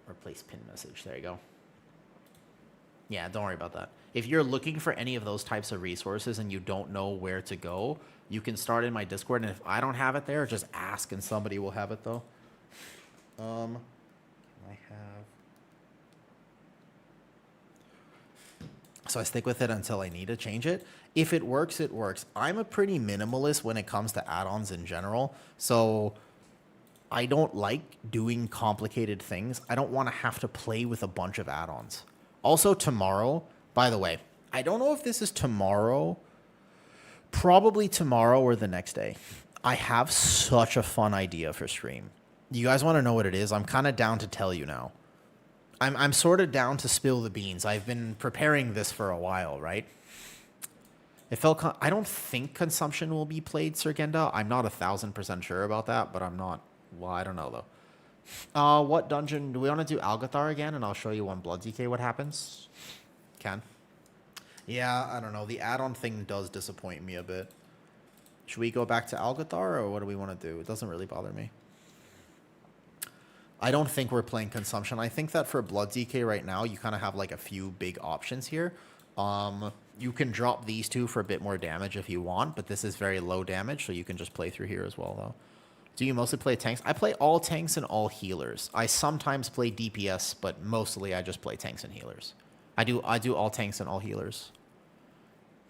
Replace pin message. There you go. Yeah, don't worry about that. If you're looking for any of those types of resources and you don't know where to go, you can start in my Discord. And if I don't have it there, just ask and somebody will have it, though. So I stick with it until I need to change it. If it works, it works. I'm a pretty minimalist when it comes to add-ons in general. So I don't like doing complicated things. I don't want to have to play with a bunch of add-ons. Also tomorrow, by the way, I don't know if this is tomorrow, probably tomorrow or the next day. I have such a fun idea for stream. You guys want to know what it is? I'm kind of down to tell you now. I'm sort of down to spill the beans. I've been preparing this for a while, right? I don't think consumption will be played, Sergenda. I'm not 1,000% sure about that, but I'm not. Well, I don't know though. What dungeon do we want to do? Algathar again, and I'll show you on Blood DK what happens. Can. Yeah, I don't know. The add-on thing does disappoint me a bit. Should we go back to Algathar, or what do we want to do? It doesn't really bother me. I don't think we're playing consumption. I think that for Blood DK right now, you kind of have like a few big options here. You can drop these two for a bit more damage if you want, but this is very low damage, so you can just play through here as well, though. Do you mostly play tanks? I play all tanks and all healers. I sometimes play DPS, but mostly I just play tanks and healers. I do all tanks and all healers.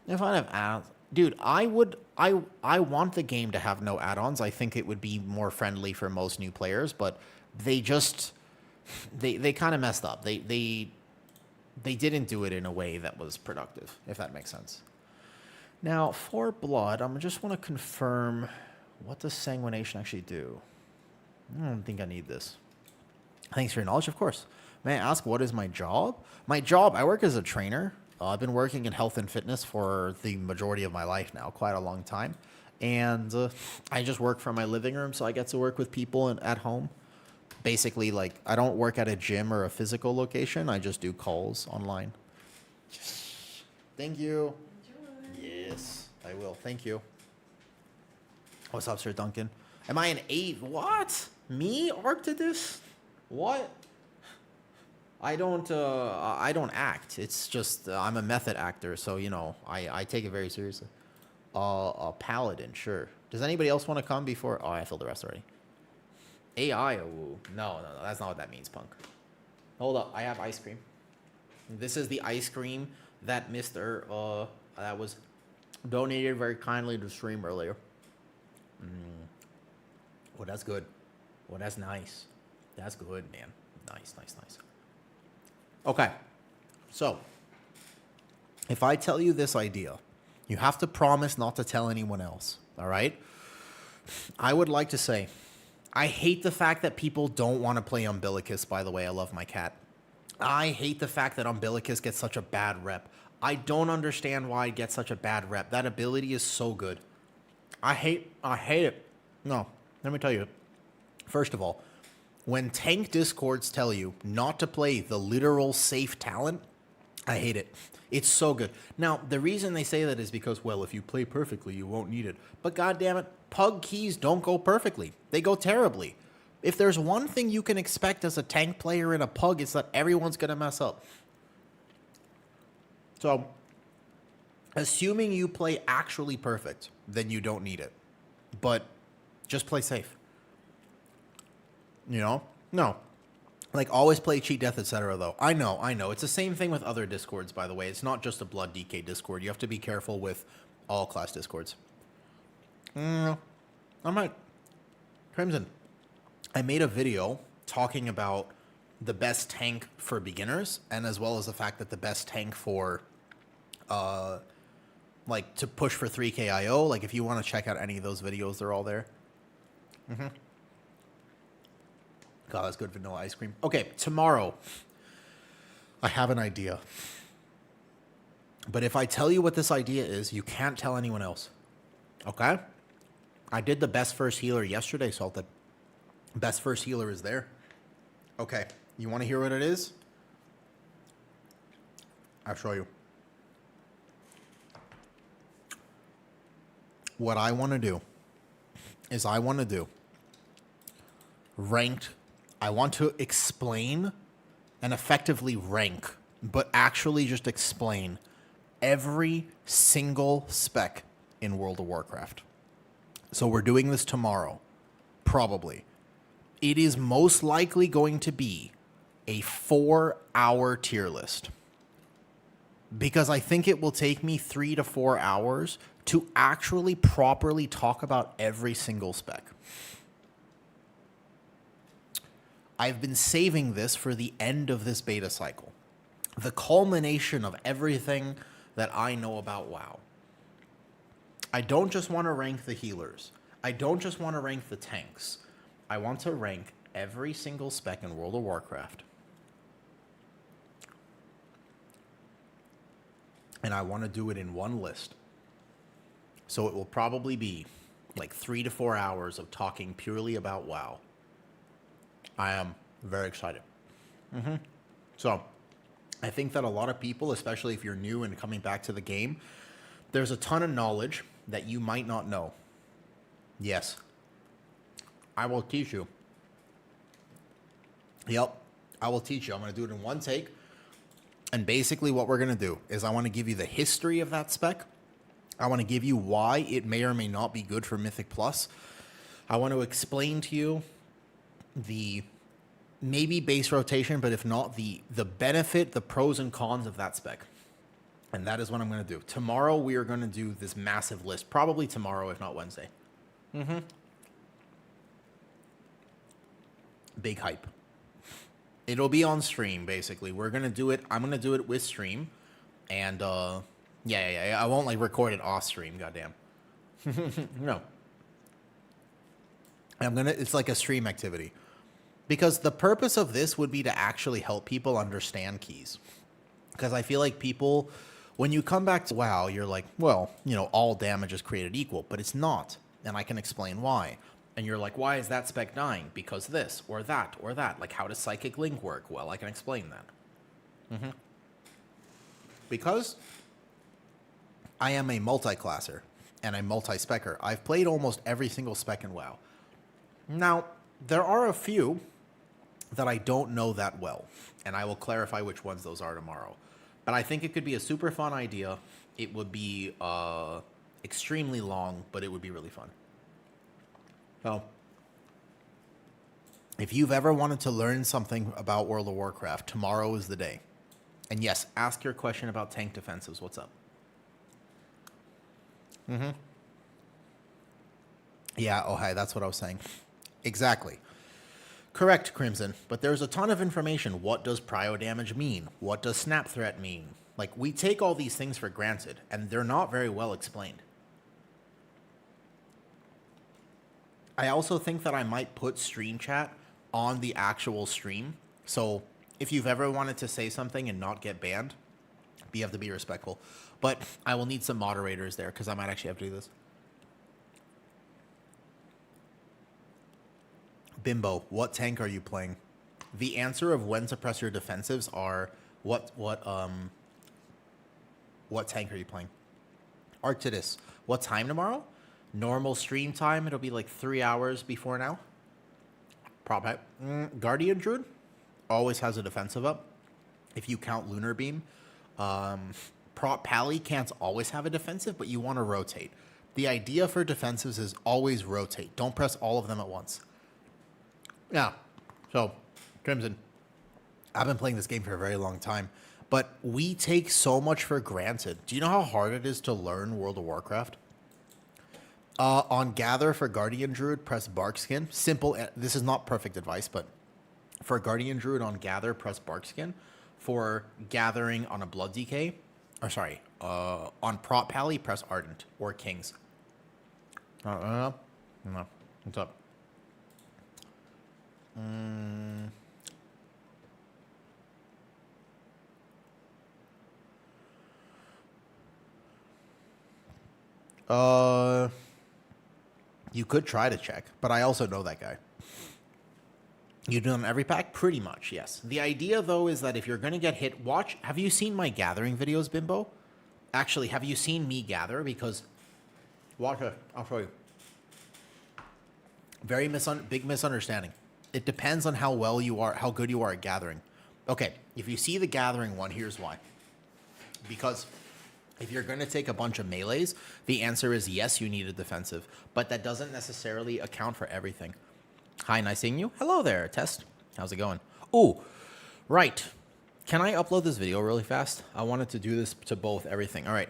If I have add, dude, I want the game to have no add-ons. I think it would be more friendly for most new players, but they kind of messed up. They didn't do it in a way that was productive, if that makes sense. Now, for blood, I just want to confirm, what does sanguination actually do? I don't think I need this. Thanks for your knowledge, of course. May I ask, what is my job? My job, I work as a trainer. I've been working in health and fitness for the majority of my life now, quite a long time. And I just work from my living room, so I get to work with people at home. Basically, like, I don't work at a gym or a physical location. I just do calls online. Thank you. Enjoy. Yes, I will. Thank you. What's up, Sir Duncan? Am I an 8? What? Me? Arctidus? What? I don't act. It's just, I'm a method actor, so, you know, I take it very seriously. A paladin, sure. Does anybody else want to come before? Oh, I filled the rest already. AI, ooh. No, that's not what that means, punk. Hold up, I have ice cream. This is the ice cream that Mr. That was donated very kindly to the stream earlier. Oh, that's good. Oh, that's nice. That's good, man. Nice. Okay, so if I tell you this idea, you have to promise not to tell anyone else, all right? I would like to say, I hate the fact that people don't want to play Umbilicus, by the way. I love my cat. I hate the fact that Umbilicus gets such a bad rep. I don't understand why it gets such a bad rep. That ability is so good. I hate it. No, let me tell you. First of all, when tank discords tell you not to play the literal safe talent, I hate it. It's so good. Now, the reason they say that is because, well, if you play perfectly, you won't need it. But goddammit, pug keys don't go perfectly. They go terribly. If there's one thing you can expect as a tank player in a pug, it's that everyone's going to mess up. So, assuming you play actually perfect, then you don't need it. But just play safe. You know? No. Like, always play cheat death, etc. though. I know. It's the same thing with other discords, by the way. It's not just a Blood DK discord. You have to be careful with all class discords. I might. Crimson. I made a video talking about the best tank for beginners, and as well as the fact that the best tank for, like, to push for 3K IO. Like, if you want to check out any of those videos, they're all there. God, that's good vanilla ice cream. Okay, tomorrow, I have an idea. But if I tell you what this idea is, you can't tell anyone else. Okay? I did the best first healer yesterday, Salted. Best first healer is there. Okay, you want to hear what it is? I'll show you. What I want to do is ranked. I want to explain and effectively rank, but actually just explain every single spec in World of Warcraft. So we're doing this tomorrow, probably. It is most likely going to be a 4-hour tier list, because I think it will take me 3 to 4 hours to actually properly talk about every single spec. I've been saving this for the end of this beta cycle, the culmination of everything that I know about WoW. I don't just want to rank the healers. I don't just want to rank the tanks. I want to rank every single spec in World of Warcraft. And I want to do it in one list. So it will probably be like 3 to 4 hours of talking purely about WoW. I am very excited. So I think that a lot of people, especially if you're new and coming back to the game, there's a ton of knowledge that you might not know. Yes. I will teach you. Yep. I will teach you. I'm going to do it in one take. And basically what we're going to do is I want to give you the history of that spec. I want to give you why it may or may not be good for Mythic Plus. I want to explain to you the maybe base rotation, but if not, the benefit, the pros and cons of that spec. And that is what I'm going to do. Tomorrow we are going to do this massive list. Probably tomorrow, if not Wednesday. Big hype. It'll be on stream, basically. We're going to do it. I'm going to do it with stream. And, yeah. I won't, like, record it off stream, goddamn. No. It's like a stream activity. Because the purpose of this would be to actually help people understand keys. Because I feel like people, when you come back to WoW, you're like, well, you know, all damage is created equal. But it's not. And I can explain why. And you're like, why is that spec dying? Because this, or that, or that. Like, how does Psychic Link work? Well, I can explain that. Because I am a multi-classer and a multi-specker. I've played almost every single spec in WoW. Now, there are a few that I don't know that well, and I will clarify which ones those are tomorrow. But I think it could be a super fun idea. It would be extremely long, but it would be really fun. So, if you've ever wanted to learn something about World of Warcraft, tomorrow is the day. And yes, ask your question about tank defensives. What's up? Yeah, oh, hi, that's what I was saying. Exactly. Correct, Crimson. But there's a ton of information. What does prio damage mean? What does snap threat mean? Like, we take all these things for granted, and they're not very well explained. I also think that I might put stream chat on the actual stream. So if you've ever wanted to say something and not get banned, you have to be respectful. But I will need some moderators there because I might actually have to do this. Bimbo, what tank are you playing? The answer of when to press your defensives are what tank are you playing? Arctidus, what time tomorrow? Normal stream time, it'll be like 3 hours before now. Prop Guardian Druid always has a defensive up, if you count Lunar Beam. Prot Pally can't always have a defensive, but you want to rotate. The idea for defensives is always rotate. Don't press all of them at once. Yeah, so, Crimson, I've been playing this game for a very long time, but we take so much for granted. Do you know how hard it is to learn World of Warcraft? On Gather for Guardian Druid, press Barkskin. Simple. This is not perfect advice, but for Guardian Druid on Gather, press Barkskin. For Gathering on a Blood DK, or sorry, on Prot Pally, press Ardent or Kings. No. What's up? You could try to check, but I also know that guy. You do it on every pack? Pretty much, yes. The idea, though, is that if you're going to get hit, watch. Have you seen my gathering videos, Bimbo? Actually, have you seen me gather? Because, watch it. I'll show you. Big misunderstanding. It depends on how well you are, how good you are at gathering. Okay, if you see the gathering one, here's why. Because if you're going to take a bunch of melees, the answer is yes, you need a defensive. But that doesn't necessarily account for everything. Hi, nice seeing you. Hello there, Test. How's it going? Ooh, right. Can I upload this video really fast? I wanted to do this to both everything. All right.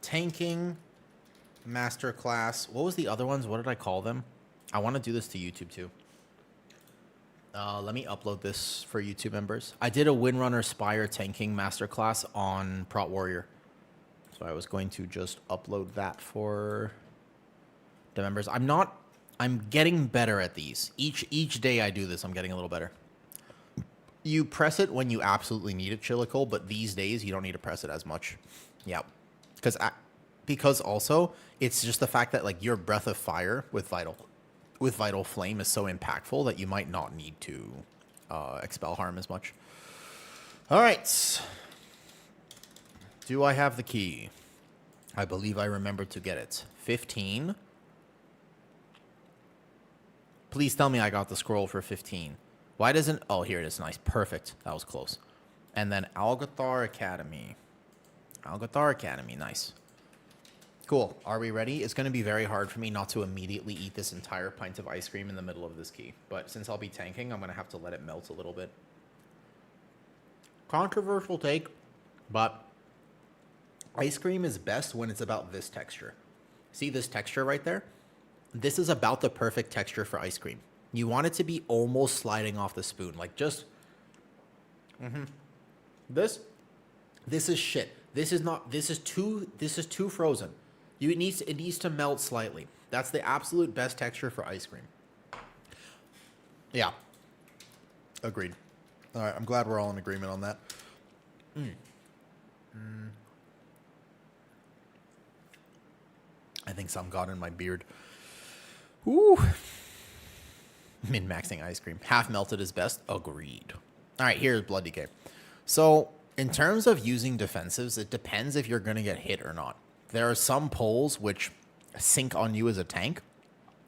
Tanking, masterclass. What was the other ones? What did I call them? I want to do this to YouTube too. Let me upload this for YouTube members. I did a Windrunner Spire tanking masterclass on Prot Warrior. So I was going to just upload that for the members. I'm getting better at these. Each day I do this, I'm getting a little better. You press it when you absolutely need it, Chilico, but these days you don't need to press it as much. Yeah. Because also, it's just the fact that like your Breath of Fire with Vital Flame is so impactful that you might not need to expel harm as much. All right. Do I have the key? I believe I remembered to get it. 15. Please tell me I got the scroll for 15. Why doesn't... Oh, here it is. Nice. Perfect. That was close. And then Algathar Academy. Algathar Academy. Nice. Cool. Are we ready? It's going to be very hard for me not to immediately eat this entire pint of ice cream in the middle of this key. But since I'll be tanking, I'm going to have to let it melt a little bit. Controversial take, but ice cream is best when it's about this texture. See this texture right there? This is about the perfect texture for ice cream. You want it to be almost sliding off the spoon. Like just... This is shit. This is not... This is too frozen. It needs to melt slightly. That's the absolute best texture for ice cream. Yeah. Agreed. All right, I'm glad we're all in agreement on that. I think some got in my beard. Ooh. Min-maxing ice cream. Half melted is best. Agreed. All right, here's Blood DK. So, in terms of using defensives, it depends if you're going to get hit or not. There are some pulls which sink on you as a tank,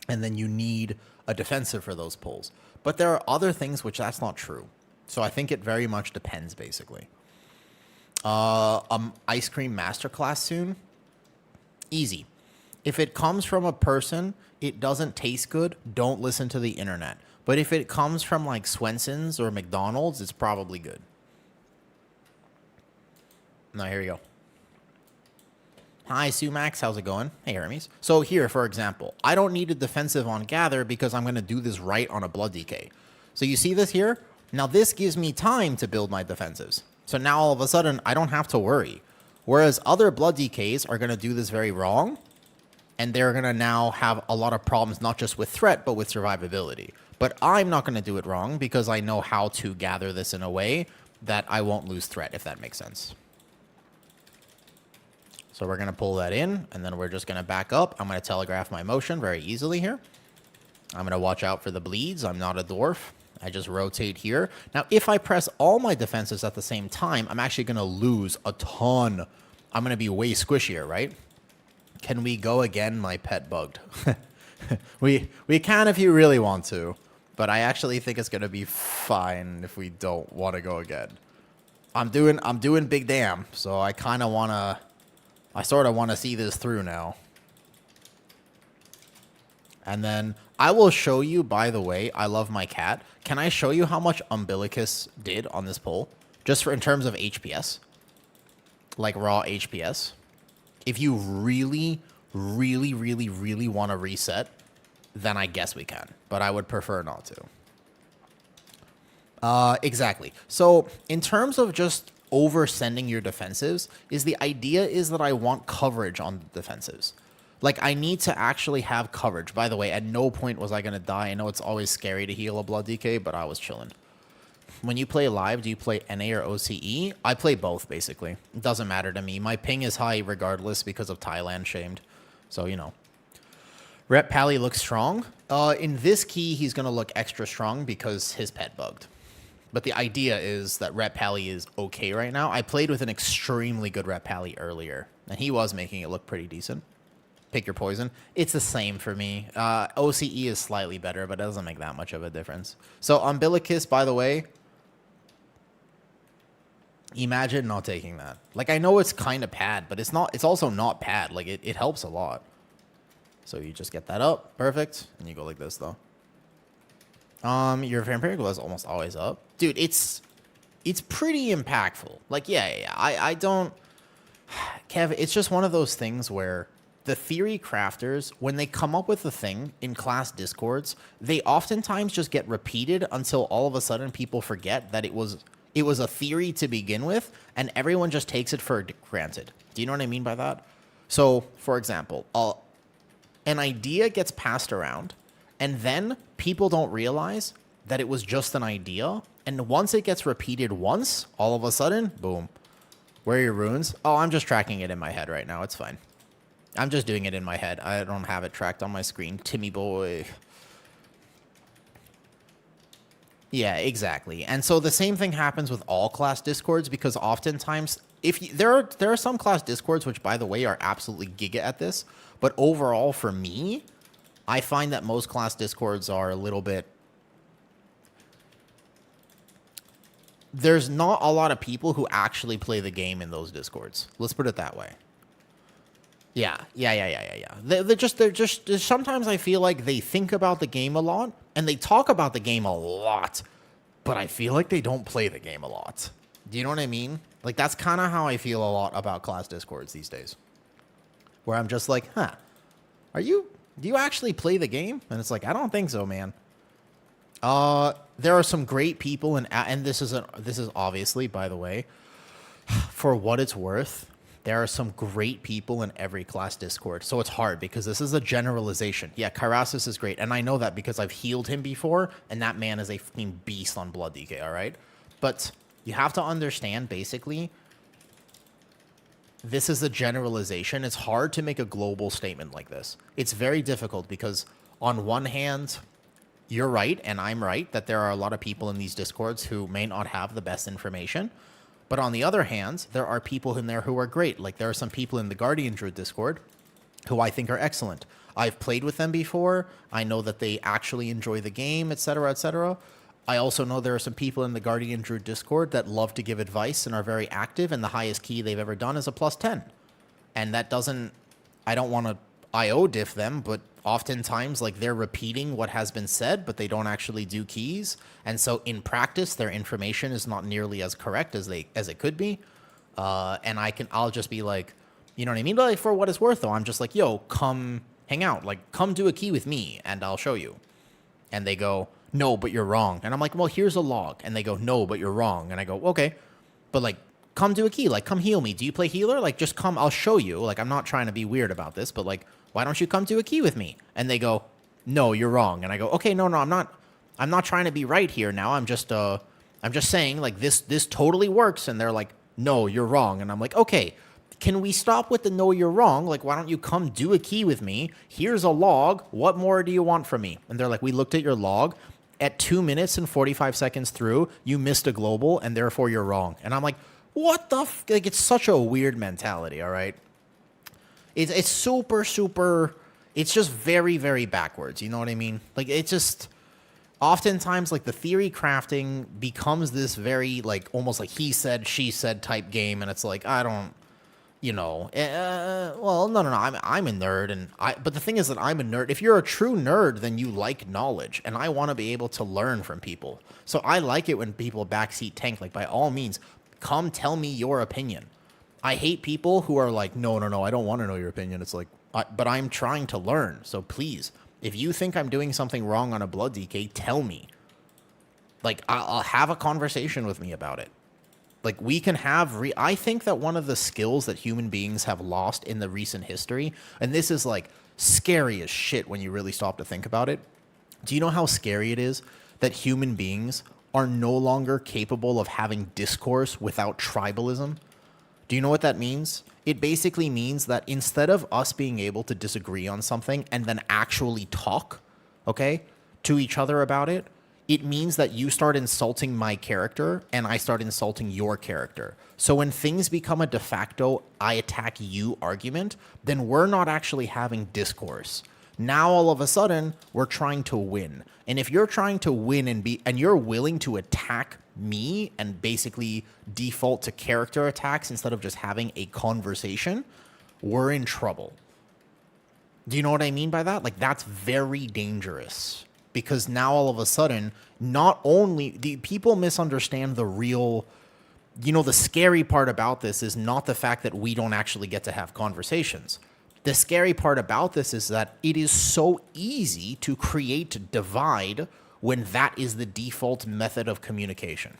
and then you need a defensive for those pulls. But there are other things which that's not true. So I think it very much depends, basically. Ice cream masterclass soon? Easy. If it comes from a person, it doesn't taste good, don't listen to the internet. But if it comes from like Swenson's or McDonald's, it's probably good. Now, here you go. Hi, Sumax. How's it going? Hey, Hermes. So here, for example, I don't need a defensive on Gather because I'm going to do this right on a Blood DK. So you see this here? Now, this gives me time to build my defensives. So now, all of a sudden, I don't have to worry. Whereas other Blood DKs are going to do this very wrong. And they're going to now have a lot of problems, not just with threat, but with survivability. But I'm not going to do it wrong because I know how to gather this in a way that I won't lose threat, if that makes sense. So we're going to pull that in, and then we're just going to back up. I'm going to telegraph my motion very easily here. I'm going to watch out for the bleeds. I'm not a dwarf. I just rotate here. Now, if I press all my defenses at the same time, I'm actually going to lose a ton. I'm going to be way squishier, right? Can we go again? My pet bugged. we can if you really want to, but I actually think it's going to be fine if we don't want to go again. I'm doing big damn, so I kind of want to... I sort of want to see this through now. And then I will show you, by the way, I love my cat. Can I show you how much Umbilicus did on this pull? Just for in terms of HPS. Like raw HPS. If you really, really, really, really want to reset, then I guess we can. But I would prefer not to. Exactly. So in terms of just oversending your defensives, is the idea is that I want coverage on the defensives. Like, I need to actually have coverage. By the way, at no point was I going to die. I know it's always scary to heal a blood DK, but I was chilling. When you play live, do you play NA or OCE? I play both, basically. It doesn't matter to me. My ping is high regardless because of Thailand shamed. So, you know. Rep Pally looks strong. In this key, he's going to look extra strong because his pet bugged. But the idea is that Rep Pally is okay right now. I played with an extremely good Rep Pally earlier, and he was making it look pretty decent. Pick your poison. It's the same for me. OCE is slightly better, but it doesn't make that much of a difference. So Umbilicus, by the way, imagine not taking that. Like, I know it's kind of pad, but it's not. It's also not pad. Like, it helps a lot. So you just get that up. Perfect. And you go like this, though. Your Vampiric Glow is almost always up. Dude, it's pretty impactful. Like, yeah. I don't... Kev, it's just one of those things where the theory crafters, when they come up with a thing in class discords, they oftentimes just get repeated until all of a sudden people forget that it was a theory to begin with, and everyone just takes it for granted. Do you know what I mean by that? So, for example, an idea gets passed around, and then people don't realize that it was just an idea, and once it gets repeated once, all of a sudden, boom. Where are your runes? Oh, I'm just tracking it in my head right now. It's fine. I'm just doing it in my head. I don't have it tracked on my screen. Timmy boy. Yeah, exactly. And so the same thing happens with all class discords, because oftentimes, there are some class discords which, by the way, are absolutely giga at this. But overall, for me, I find that most class discords are a little bit... There's not a lot of people who actually play the game in those discords. Let's put it that way. Yeah. They're just sometimes I feel like they think about the game a lot and they talk about the game a lot, but I feel like they don't play the game a lot. Do you know what I mean? Like, that's kind of how I feel a lot about class discords these days, where I'm just like, do you actually play the game? And it's like, I don't think so, man. There are some great people, and this is obviously, by the way, for what it's worth, there are some great people in every class discord. So it's hard because this is a generalization. Yeah, Kyrasis is great, and I know that because I've healed him before, and that man is a fucking beast on Blood DK, all right? But you have to understand, basically, this is a generalization. It's hard to make a global statement like this. It's very difficult because, on one hand, you're right, and I'm right, that there are a lot of people in these discords who may not have the best information. But on the other hand, there are people in there who are great. Like, there are some people in the Guardian Druid Discord who I think are excellent. I've played with them before. I know that they actually enjoy the game, etc., etc. I also know there are some people in the Guardian Druid Discord that love to give advice and are very active, and the highest key they've ever done is a +10. And that doesn't... I don't want to IO diff them, but oftentimes, like, they're repeating what has been said, but they don't actually do keys. And so in practice, their information is not nearly as correct as it could be. And I'll just be like, you know what I mean? But like, for what it's worth, though, I'm just like, yo, come hang out. Like, come do a key with me, and I'll show you. And they go, no, but you're wrong. And I'm like, well, here's a log. And they go, no, but you're wrong. And I go, okay, but like, come do a key. Like, come heal me. Do you play healer? Like, just come. I'll show you. Like, I'm not trying to be weird about this, but like, why don't you come do a key with me? And they go, no, you're wrong. And I go, okay, no, I'm not trying to be right here now. I'm just saying, like, this totally works. And they're like, no, you're wrong. And I'm like, okay, can we stop with the no, you're wrong? Like, why don't you come do a key with me? Here's a log. What more do you want from me? And they're like, we looked at your log. At 2 minutes and 45 seconds through, you missed a global, and therefore you're wrong. And I'm like, what the f... Like, it's such a weird mentality, all right? It's super... It's just very, very backwards, you know what I mean? Like, it just... Oftentimes, like, the theory crafting becomes this very, like, almost like he said, she said type game, and it's like, I don't... You know, well, no, I'm a nerd, but the thing is that I'm a nerd. If you're a true nerd, then you like knowledge, and I want to be able to learn from people. So I like it when people backseat tank. Like, by all means, come tell me your opinion. I hate people who are like, no, I don't want to know your opinion. It's like, but I'm trying to learn. So please, if you think I'm doing something wrong on a blood DK, tell me. Like, I'll have a conversation with me about it. Like, we can have... I think that one of the skills that human beings have lost in the recent history, and this is, like, scary as shit when you really stop to think about it. Do you know how scary it is that human beings are no longer capable of having discourse without tribalism? Do you know what that means? It basically means that instead of us being able to disagree on something and then actually talk, okay, to each other about it, it means that you start insulting my character and I start insulting your character. So when things become a de facto I attack you argument, then we're not actually having discourse. Now all of a sudden, we're trying to win. And if you're trying to win and you're willing to attack me and basically default to character attacks instead of just having a conversation, we're in trouble. Do you know what I mean by that? Like, that's very dangerous. Because now all of a sudden, not only do people misunderstand the real, the scary part about this is not the fact that we don't actually get to have conversations. The scary part about this is that it is so easy to create divide when that is the default method of communication.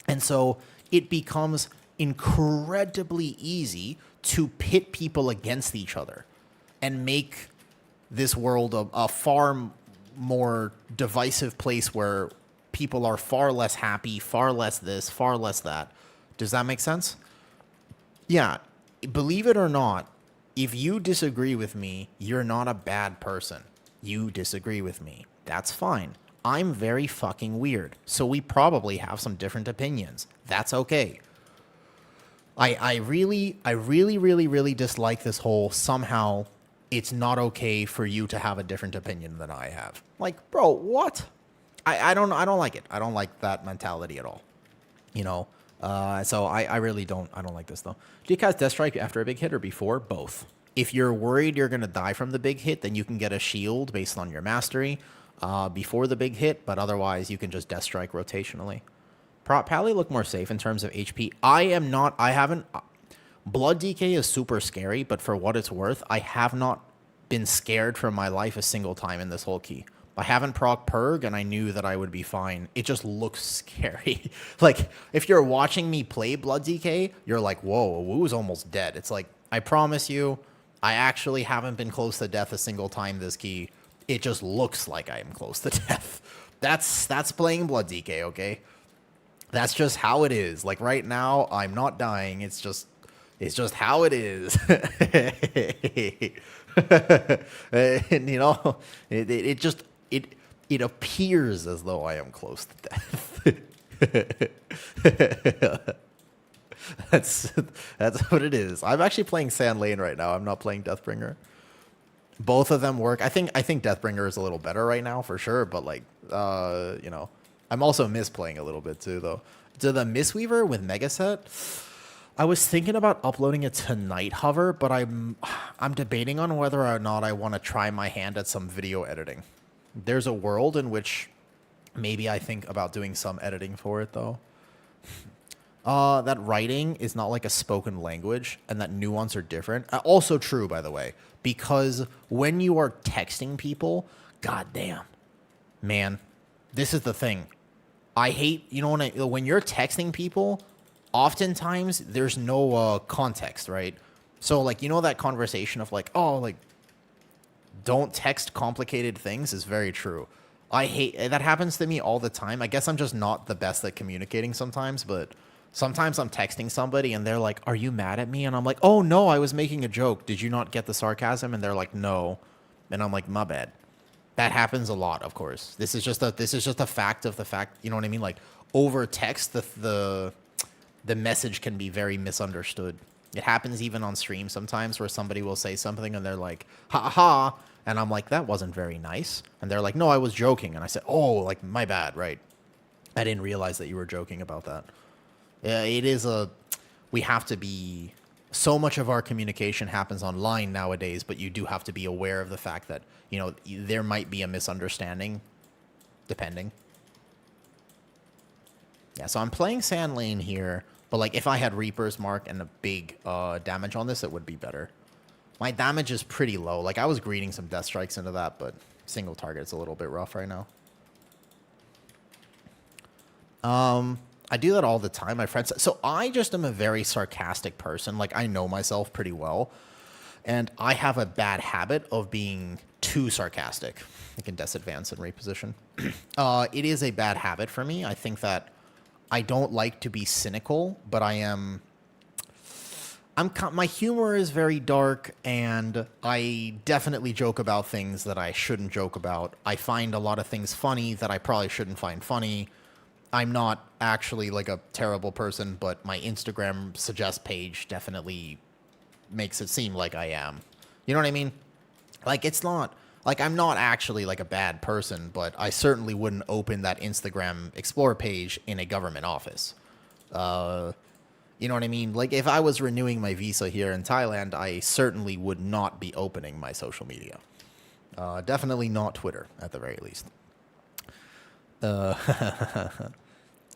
And so it becomes incredibly easy to pit people against each other and make this world a far more divisive place where people are far less happy, far less this, far less that. Does that make sense? Yeah. Believe it or not, if you disagree with me, you're not a bad person. You disagree with me. That's fine. I'm very fucking weird, so we probably have some different opinions. That's okay. I really dislike this whole somehow it's not okay for you to have a different opinion than I have. Like, bro, what? I don't like it. I don't like that mentality at all. So I really don't like this though. Do you cast Death Strike after a big hit or before? Both. If you're worried you're going to die from the big hit, then you can get a shield based on your mastery before the big hit, but otherwise you can just Death Strike rotationally. Probably look more safe in terms of HP. Blood DK is super scary, but for what it's worth, I have not been scared for my life a single time in this whole key. I haven't proc Purg, and I knew that I would be fine. It just looks scary. Like, if you're watching me play Blood DK, you're like, whoa, Wu's almost dead. It's like, I promise you, I actually haven't been close to death a single time this key. It just looks like I am close to death. That's playing Blood DK, okay? That's just how it is. Like, right now, I'm not dying. It's just how it is. And, it appears as though I am close to death. That's what it is. I'm actually playing Sand Lane right now. I'm not playing Deathbringer. Both of them work. I think Deathbringer is a little better right now for sure, but like I'm also misplaying a little bit too though. To the Mistweaver with Megaset, I was thinking about uploading it to Night Hover, but I'm debating on whether or not I want to try my hand at some video editing. There's a world in which maybe I think about doing some editing for it though. That writing is not like a spoken language and that nuance are different. Also true, by the way, because when you are texting people, goddamn, man, this is the thing. I hate, when you're texting people, oftentimes there's no context, right? So like, that conversation of like, oh, like, don't text complicated things is very true. I hate, that happens to me all the time. I guess I'm just not the best at communicating sometimes, but sometimes I'm texting somebody and they're like, are you mad at me? And I'm like, oh no, I was making a joke. Did you not get the sarcasm? And they're like, no. And I'm like, my bad. That happens a lot, of course. This is just a fact of the fact, you know what I mean? Like over text, the message can be very misunderstood. It happens even on stream sometimes where somebody will say something and they're like, ha ha. And I'm like, that wasn't very nice. And they're like, no, I was joking. And I said, oh, like my bad, right? I didn't realize that you were joking about that. Yeah, we have to be, so much of our communication happens online nowadays, but you do have to be aware of the fact that, there might be a misunderstanding, depending. Yeah, so I'm playing Sand Lane here, but like if I had Reaper's Mark and a big damage on this, it would be better. My damage is pretty low. Like, I was greeting some death strikes into that, but single target's a little bit rough right now. I do that all the time, my friends. So I just am a very sarcastic person. Like, I know myself pretty well. And I have a bad habit of being too sarcastic. I can disadvance and reposition. It is a bad habit for me. I think that I don't like to be cynical, but my humor is very dark, and I definitely joke about things that I shouldn't joke about. I find a lot of things funny that I probably shouldn't find funny. I'm not actually like a terrible person, but my Instagram suggest page definitely makes it seem like I am. You know what I mean? Like, it's not like I'm not actually like a bad person, but I certainly wouldn't open that Instagram Explore page in a government office. You know what I mean? Like, if I was renewing my visa here in Thailand, I certainly would not be opening my social media. Definitely not Twitter, at the very least.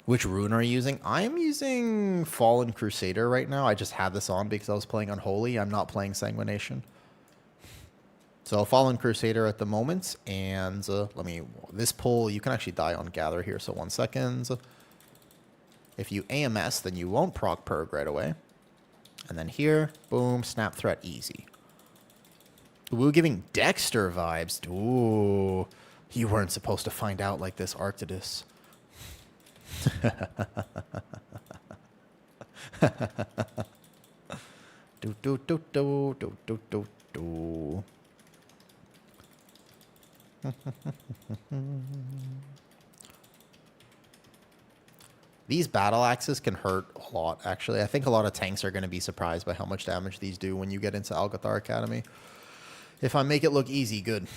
Which rune are you using? I'm using Fallen Crusader right now. I just had this on because I was playing Unholy. I'm not playing Sanguination. So Fallen Crusader at the moment. And this pull, you can actually die on Gather here. So 1 second. If you AMS, then you won't proc Purg right away. And then here, boom, Snap Threat easy. Ooh, giving Dexter vibes. Ooh. You weren't supposed to find out like this, Arctidus. do do do do do do do do. These battle axes can hurt a lot, actually. I think a lot of tanks are going to be surprised by how much damage these do when you get into Algathar Academy. If I make it look easy, good.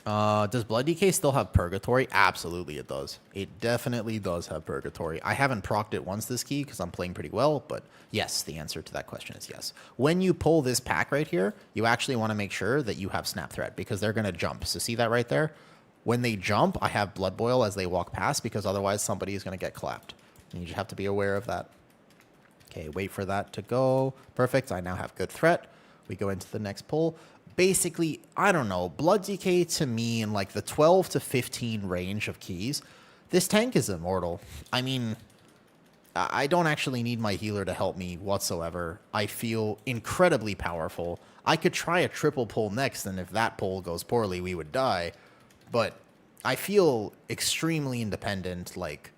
Does Blood DK still have Purgatory? Absolutely it does. It definitely does have Purgatory. I haven't procced it once this key because I'm playing pretty well, but yes, the answer to that question is yes. When you pull this pack right here, you actually want to make sure that you have Snap Threat because they're going to jump. So see that right there? When they jump, I have Blood Boil as they walk past because otherwise somebody is going to get clapped. And you just have to be aware of that. Okay, wait for that to go. Perfect. I now have good threat. We go into the next pull. Basically, I don't know, Blood DK to me in like the 12 to 15 range of keys, this tank is immortal. I mean, I don't actually need my healer to help me whatsoever. I feel incredibly powerful. I could try a triple pull next, and if that pull goes poorly, we would die. But I feel extremely independent. Like,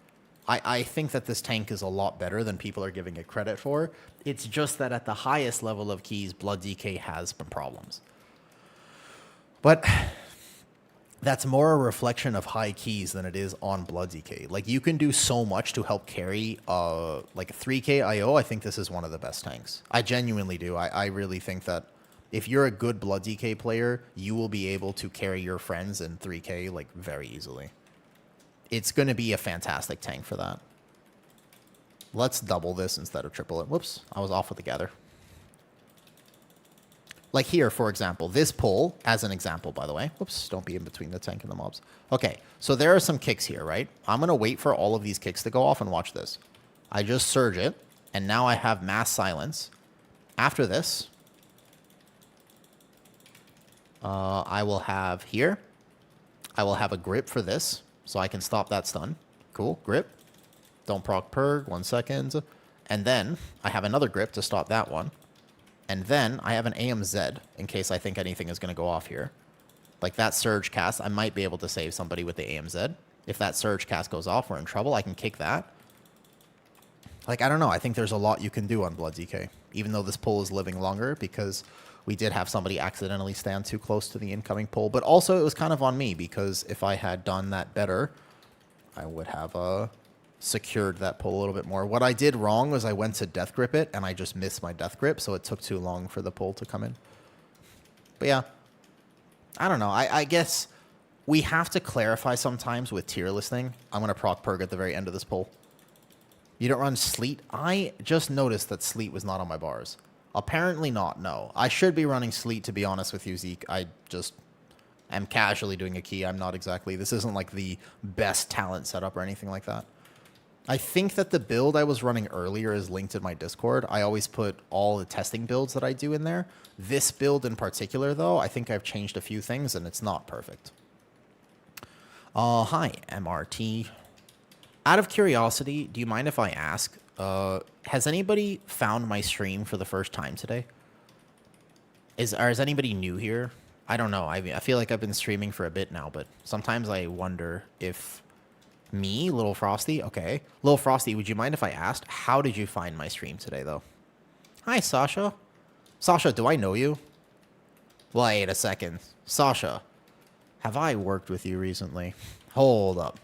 I think that this tank is a lot better than people are giving it credit for. It's just that at the highest level of keys, Blood DK has some problems. But that's more a reflection of high keys than it is on Blood DK. Like, you can do so much to help carry like a 3k IO. I think this is one of the best tanks. I genuinely do. I really think that if you're a good Blood DK player, you will be able to carry your friends in 3k like very easily. It's going to be a fantastic tank for that. Let's double this instead of triple it. Whoops, I was off with the gather. Like here, for example, this pull, as an example, by the way. Whoops, don't be in between the tank and the mobs. Okay, so there are some kicks here, right? I'm going to wait for all of these kicks to go off and watch this. I just surge it, and now I have mass silence. After this, I will have here, I will have a grip for this, so I can stop that stun. Cool, grip. Don't proc Purg, 1 second. And then I have another grip to stop that one. And then I have an AMZ in case I think anything is going to go off here. Like that surge cast, I might be able to save somebody with the AMZ. If that surge cast goes off, we're in trouble. I can kick that. Like, I don't know. I think there's a lot you can do on Blood DK, even though this pull is living longer because we did have somebody accidentally stand too close to the incoming pull. But also it was kind of on me because if I had done that better, I would have secured that pull a little bit more. What I did wrong was I went to death grip it and I just missed my death grip, so it took too long for the pull to come in. But yeah, I don't know. I guess we have to clarify sometimes with tier listing. I'm going to proc Purg at the very end of this pull. You don't run Sleet? I just noticed that Sleet was not on my bars. Apparently not, no. I should be running Sleet, to be honest with you, Zeke. I just am casually doing a key. I'm not exactly... This isn't like the best talent setup or anything like that. I think that the build I was running earlier is linked in my Discord. I always put all the testing builds that I do in there. This build in particular, though, I think I've changed a few things, and it's not perfect. Hi, MRT. Out of curiosity, do you mind if I ask, has anybody found my stream for the first time today? Is anybody new here? I don't know. I mean, I feel like I've been streaming for a bit now, but sometimes I wonder if me, Little Frosty, okay. Little Frosty, would you mind if I asked, how did you find my stream today, though? Hi, Sasha. Sasha, do I know you? Wait a second. Sasha, have I worked with you recently? Hold up.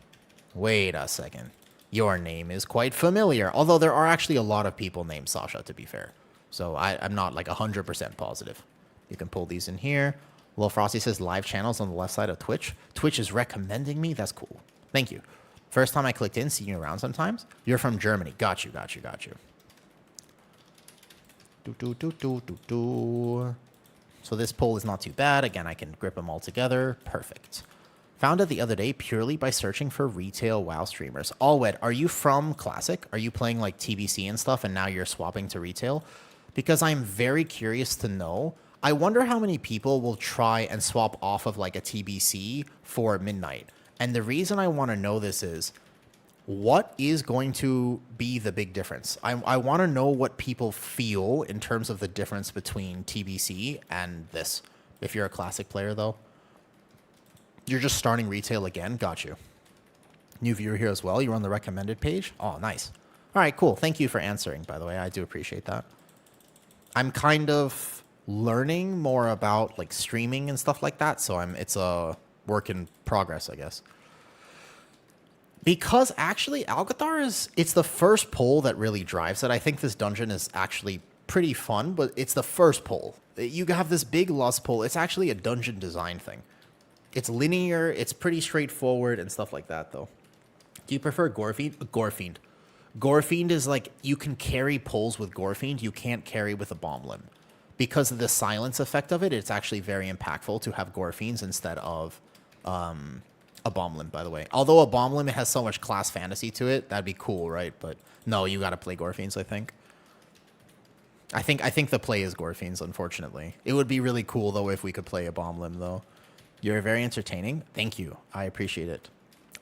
Wait a second. Your name is quite familiar, although there are actually a lot of people named Sasha, to be fair. So I'm not like 100% positive. You can pull these in here. Little Frosty says live channels on the left side of Twitch. Twitch is recommending me. That's cool. Thank you. First time I clicked in, see you around sometimes. You're from Germany. Got you. So this poll is not too bad. Again, I can grip them all together. Perfect. Found it the other day purely by searching for retail WoW streamers. Allwed, are you from Classic? Are you playing like TBC and stuff and now you're swapping to retail? Because I'm very curious to know. I wonder how many people will try and swap off of like a TBC for Midnight. And the reason I want to know this is, what is going to be the big difference? I want to know what people feel in terms of the difference between TBC and this. If you're a Classic player, though. You're just starting retail again. Got you. New viewer here as well. You're on the recommended page. Oh, nice. All right, cool. Thank you for answering, by the way. I do appreciate that. I'm kind of learning more about like streaming and stuff like that. So it's a work in progress, I guess. Because actually Alcathar it's the first poll that really drives it. I think this dungeon is actually pretty fun, but it's the first poll. You have this big lust poll. It's actually a dungeon design thing. It's linear. It's pretty straightforward and stuff like that, though. Do you prefer Gorefiend? Gorefiend. Gorefiend is like, you can carry polls with Gorefiend. You can't carry with a bomb limb. Because of the silence effect of it, it's actually very impactful to have Gorefiends instead of a bomb limb, by the way. Although a bomb limb, it has so much class fantasy to it. That'd be cool, right? But no, you got to play Gorefiends, I think. I think the play is Gorefiends, unfortunately. It would be really cool, though, if we could play a bomb limb, though. You're very entertaining. Thank you. I appreciate it.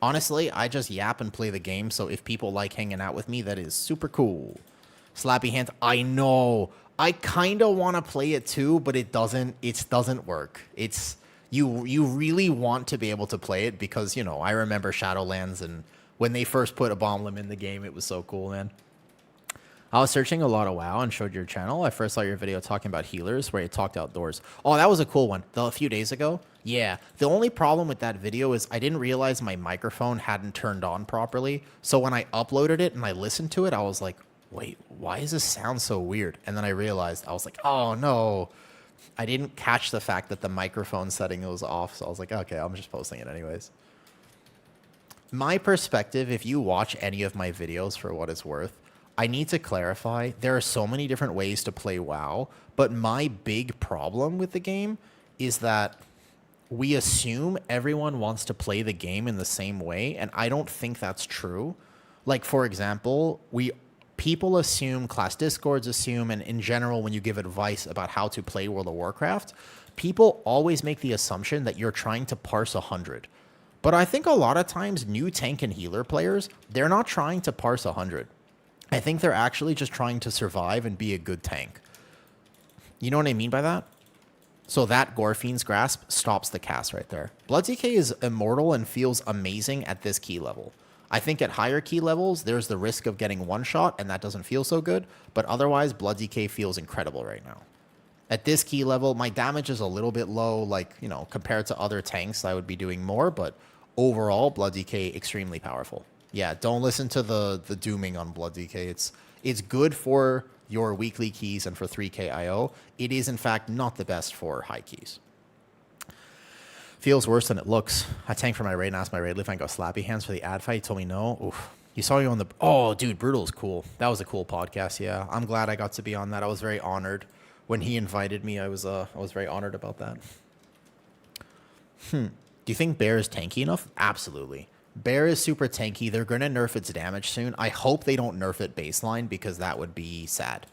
Honestly, I just yap and play the game, so if people like hanging out with me, that is super cool. Slappy hands. I know. I kind of want to play it too, but it doesn't work. It's you really want to be able to play it because, you know, I remember Shadowlands, and when they first put a bomb limb in the game, it was so cool, man. I was searching a lot of WoW and showed your channel. I first saw your video talking about healers where you talked outdoors. Oh, that was a cool one. A few days ago. Yeah. The only problem with that video is I didn't realize my microphone hadn't turned on properly. So when I uploaded it and I listened to it, I was like, wait, why does this sound so weird? And then I realized, I was like, oh no. I didn't catch the fact that the microphone setting was off. So I was like, okay, I'm just posting it anyways. My perspective, if you watch any of my videos for what it's worth, I need to clarify, there are so many different ways to play WoW, but my big problem with the game is that we assume everyone wants to play the game in the same way, and I don't think that's true. Like, for example, people assume, class discords assume, and in general, when you give advice about how to play World of Warcraft, people always make the assumption that you're trying to parse 100. But I think a lot of times, new tank and healer players, they're not trying to parse 100. I think they're actually just trying to survive and be a good tank. You know what I mean by that? So that Gorefiend's Grasp stops the cast right there. Blood DK is immortal and feels amazing at this key level. I think at higher key levels, there's the risk of getting one shot, and that doesn't feel so good. But otherwise, Blood DK feels incredible right now. At this key level, my damage is a little bit low, like, you know, compared to other tanks, I would be doing more. But overall, Blood DK, extremely powerful. Yeah, don't listen to the dooming on Blood DK. It's good for your weekly keys and for 3k IO. It is, in fact, not the best for high keys. Feels worse than it looks. I tanked for my raid and asked my raid if I can go slappy hands for the ad fight. He told me no. Oof. You saw you on the... Oh, dude, Brutal is cool. That was a cool podcast, yeah. I'm glad I got to be on that. I was very honored. When he invited me, I was very honored about that. Do you think Bear is tanky enough? Absolutely. Bear is super tanky. They're going to nerf its damage soon. I hope they don't nerf it baseline because that would be sad.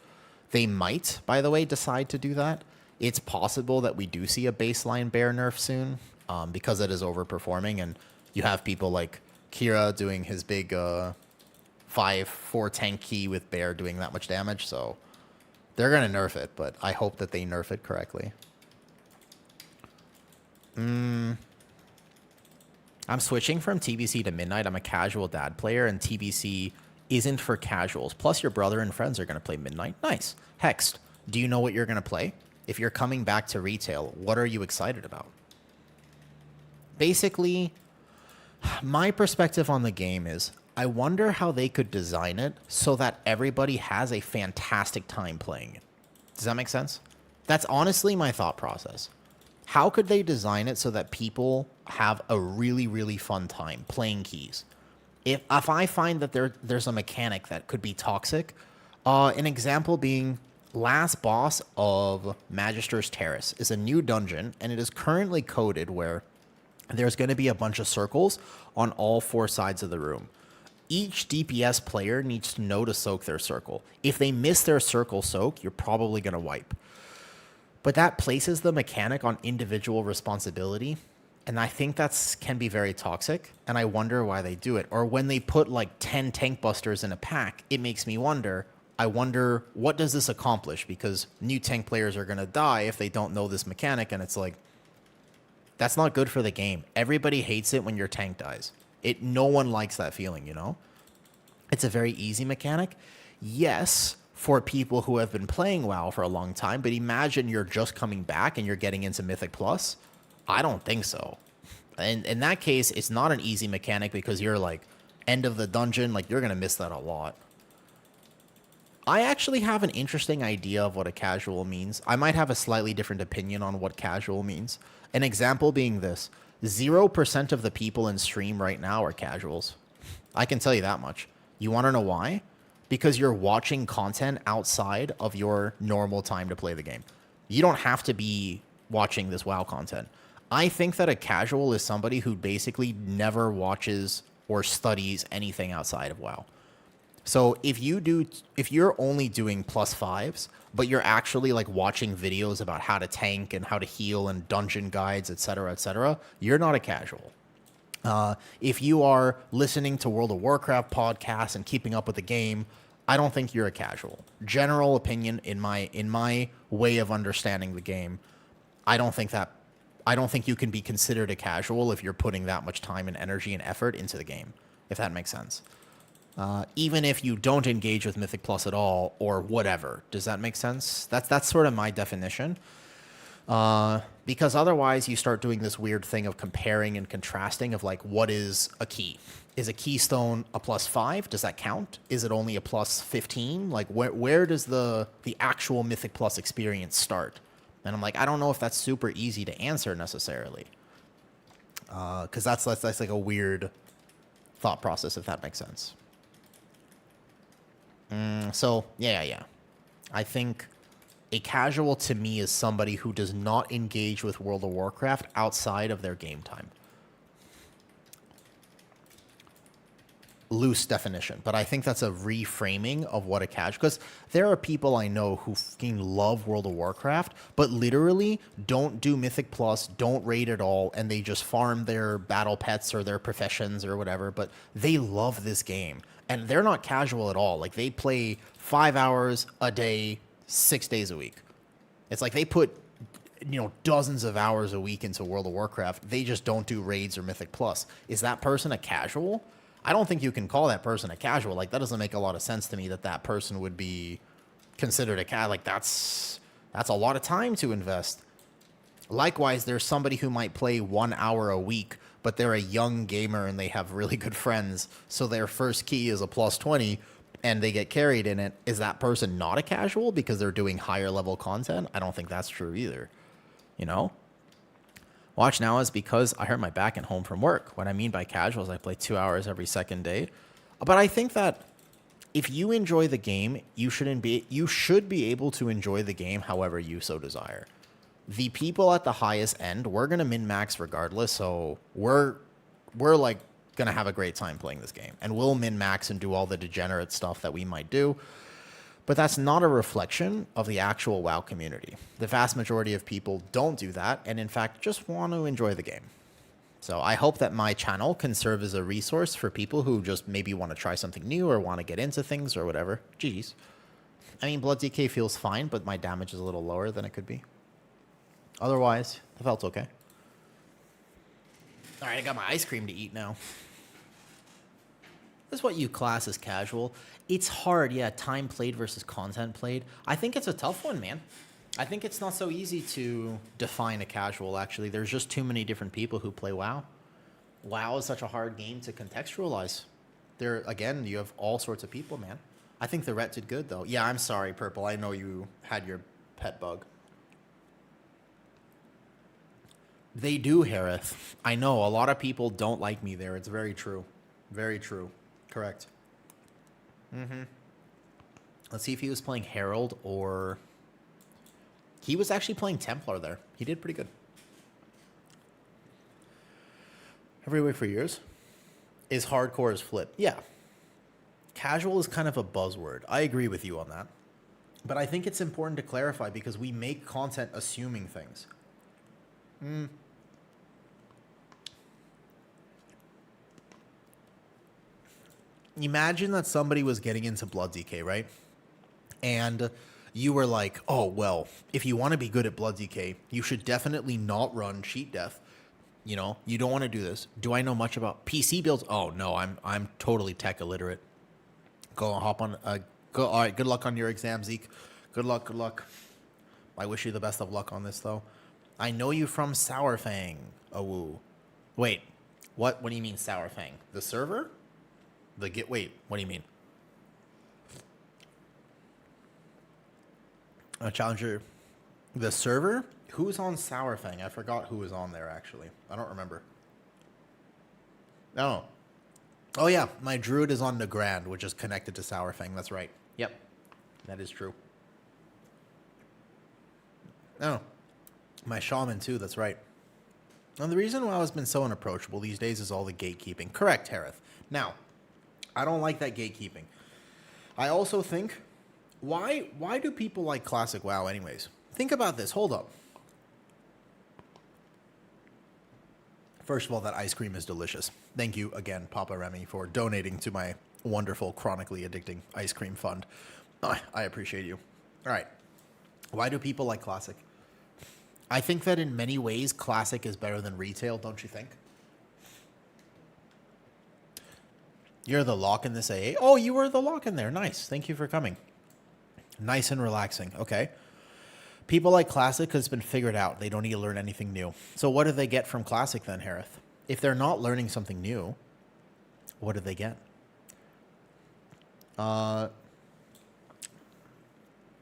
They might, by the way, decide to do that. It's possible that we do see a baseline bear nerf soon because it is overperforming. And you have people like Kira doing his big 5/4 tank key with bear doing that much damage. So they're going to nerf it, but I hope that they nerf it correctly. I'm switching from TBC to Midnight. I'm a casual dad player, and TBC isn't for casuals. Plus, your brother and friends are going to play Midnight. Nice. Hexed, do you know what you're going to play? If you're coming back to retail, what are you excited about? Basically, my perspective on the game is I wonder how they could design it so that everybody has a fantastic time playing it. Does that make sense? That's honestly my thought process. How could they design it so that people have a really, really fun time playing keys? If I find that there's a mechanic that could be toxic, an example being last boss of Magister's Terrace is a new dungeon, and it is currently coded where there's going to be a bunch of circles on all 4 sides of the room. Each DPS player needs to know to soak their circle. If they miss their circle soak, you're probably going to wipe. But that places the mechanic on individual responsibility, and I think that's can be very toxic, and I wonder why they do it. Or when they put like 10 tank busters in a pack, it makes me wonder, what does this accomplish? Because new tank players are going to die if they don't know this mechanic, and it's like, that's not good for the game. Everybody hates it when your tank dies. No one likes that feeling, you know? It's a very easy mechanic. Yes, for people who have been playing WoW for a long time, but imagine you're just coming back and you're getting into Mythic Plus. I don't think so. And in that case, it's not an easy mechanic because you're like end of the dungeon, like you're going to miss that a lot. I actually have an interesting idea of what a casual means. I might have a slightly different opinion on what casual means. An example being this: 0% of the people in stream right now are casuals. I can tell you that much. You want to know why? Because you're watching content outside of your normal time to play the game. You don't have to be watching this WoW content. I think that a casual is somebody who basically never watches or studies anything outside of WoW. So if you're only doing +5s, but you're actually like watching videos about how to tank and how to heal and dungeon guides, etc., you're not a casual. If you are listening to World of Warcraft podcasts and keeping up with the game, I don't think you're a casual. General opinion in my way of understanding the game, I don't think you can be considered a casual if you're putting that much time and energy and effort into the game, if that makes sense. Even if you don't engage with Mythic Plus at all or whatever. Does that make sense? That's sort of my definition. Because otherwise you start doing this weird thing of comparing and contrasting of like, what is a key? Is a keystone a +5? Does that count? Is it only a +15? Like where does the actual Mythic Plus experience start? And I'm like, I don't know if that's super easy to answer necessarily. Because that's like a weird thought process, if that makes sense. So, yeah. I think a casual to me is somebody who does not engage with World of Warcraft outside of their game time. Loose definition, but I think that's a reframing of what a casual... Because there are people I know who fucking love World of Warcraft, but literally don't do Mythic Plus, don't raid at all, and they just farm their battle pets or their professions or whatever, but they love this game. And they're not casual at all. Like, they play 5 hours a day, 6 days a week. It's like they put, dozens of hours a week into World of Warcraft. They just don't do raids or Mythic Plus. Is that person a casual? I don't think you can call that person a casual. Like, that doesn't make a lot of sense to me that person would be considered a casual. Like, that's a lot of time to invest. Likewise, there's somebody who might play 1 hour a week, but they're a young gamer and they have really good friends, so their first key is a +20 and they get carried in it. Is that person not a casual because they're doing higher level content? I don't think that's true either. Watch now is because I hurt my back at home from work. What I mean by casual is I play 2 hours every second day. But I think that if you enjoy the game, you should be able to enjoy the game however you so desire. The people at the highest end, we're going to min-max regardless, so we're like going to have a great time playing this game. And we'll min-max and do all the degenerate stuff that we might do. But that's not a reflection of the actual WoW community. The vast majority of people don't do that, and in fact, just want to enjoy the game. So I hope that my channel can serve as a resource for people who just maybe want to try something new or want to get into things or whatever. Jeez. I mean, Blood DK feels fine, but my damage is a little lower than it could be. Otherwise, it felt okay. All right, I got my ice cream to eat now. This is what you class as casual. It's hard, yeah, time played versus content played. I think it's a tough one, man. I think it's not so easy to define a casual, actually. There's just too many different people who play WoW. WoW is such a hard game to contextualize. There, again, you have all sorts of people, man. I think the Ret did good, though. Yeah, I'm sorry, Purple. I know you had your pet bug. They do, Harith. I know, a lot of people don't like me there. It's very true. Very true. Correct. Let's see if he was playing Herald or... He was actually playing Templar there. He did pretty good. Every week for years. Is hardcore as flip? Yeah. Casual is kind of a buzzword. I agree with you on that. But I think it's important to clarify because we make content assuming things. Imagine that somebody was getting into Blood DK, right? And you were like, oh, well, if you want to be good at Blood DK, you should definitely not run Cheat Death. You know, you don't want to do this. Do I know much about PC builds? Oh, no, I'm totally tech illiterate. Go hop on. All right, good luck on your exam, Zeke. Good luck, good luck. I wish you the best of luck on this, though. I know you from Sourfang. Oh, woo. Wait, what do you mean Sourfang? The server? Wait, what do you mean? A challenger. The server? Who's on Sourfang? I forgot who was on there, actually. I don't remember. Oh. Oh, yeah. My druid is on Nagrand, which is connected to Sourfang. That's right. Yep. That is true. Oh. My shaman, too. That's right. And the reason why I've been so unapproachable these days is all the gatekeeping. Correct, Harith. Now, I don't like that gatekeeping. I also think, why do people like classic WoW anyways? Think about this. Hold up. First of all, that ice cream is delicious. Thank you again, Papa Remy, for donating to my wonderful, chronically addicting ice cream fund. I appreciate you. All right. Why do people like classic? I think that in many ways, classic is better than retail, don't you think? You're the lock in this AA? Oh, you were the lock in there. Nice. Thank you for coming. Nice and relaxing. Okay. People like Classic because it's been figured out. They don't need to learn anything new. So what do they get from Classic then, Harith? If they're not learning something new, what do they get? I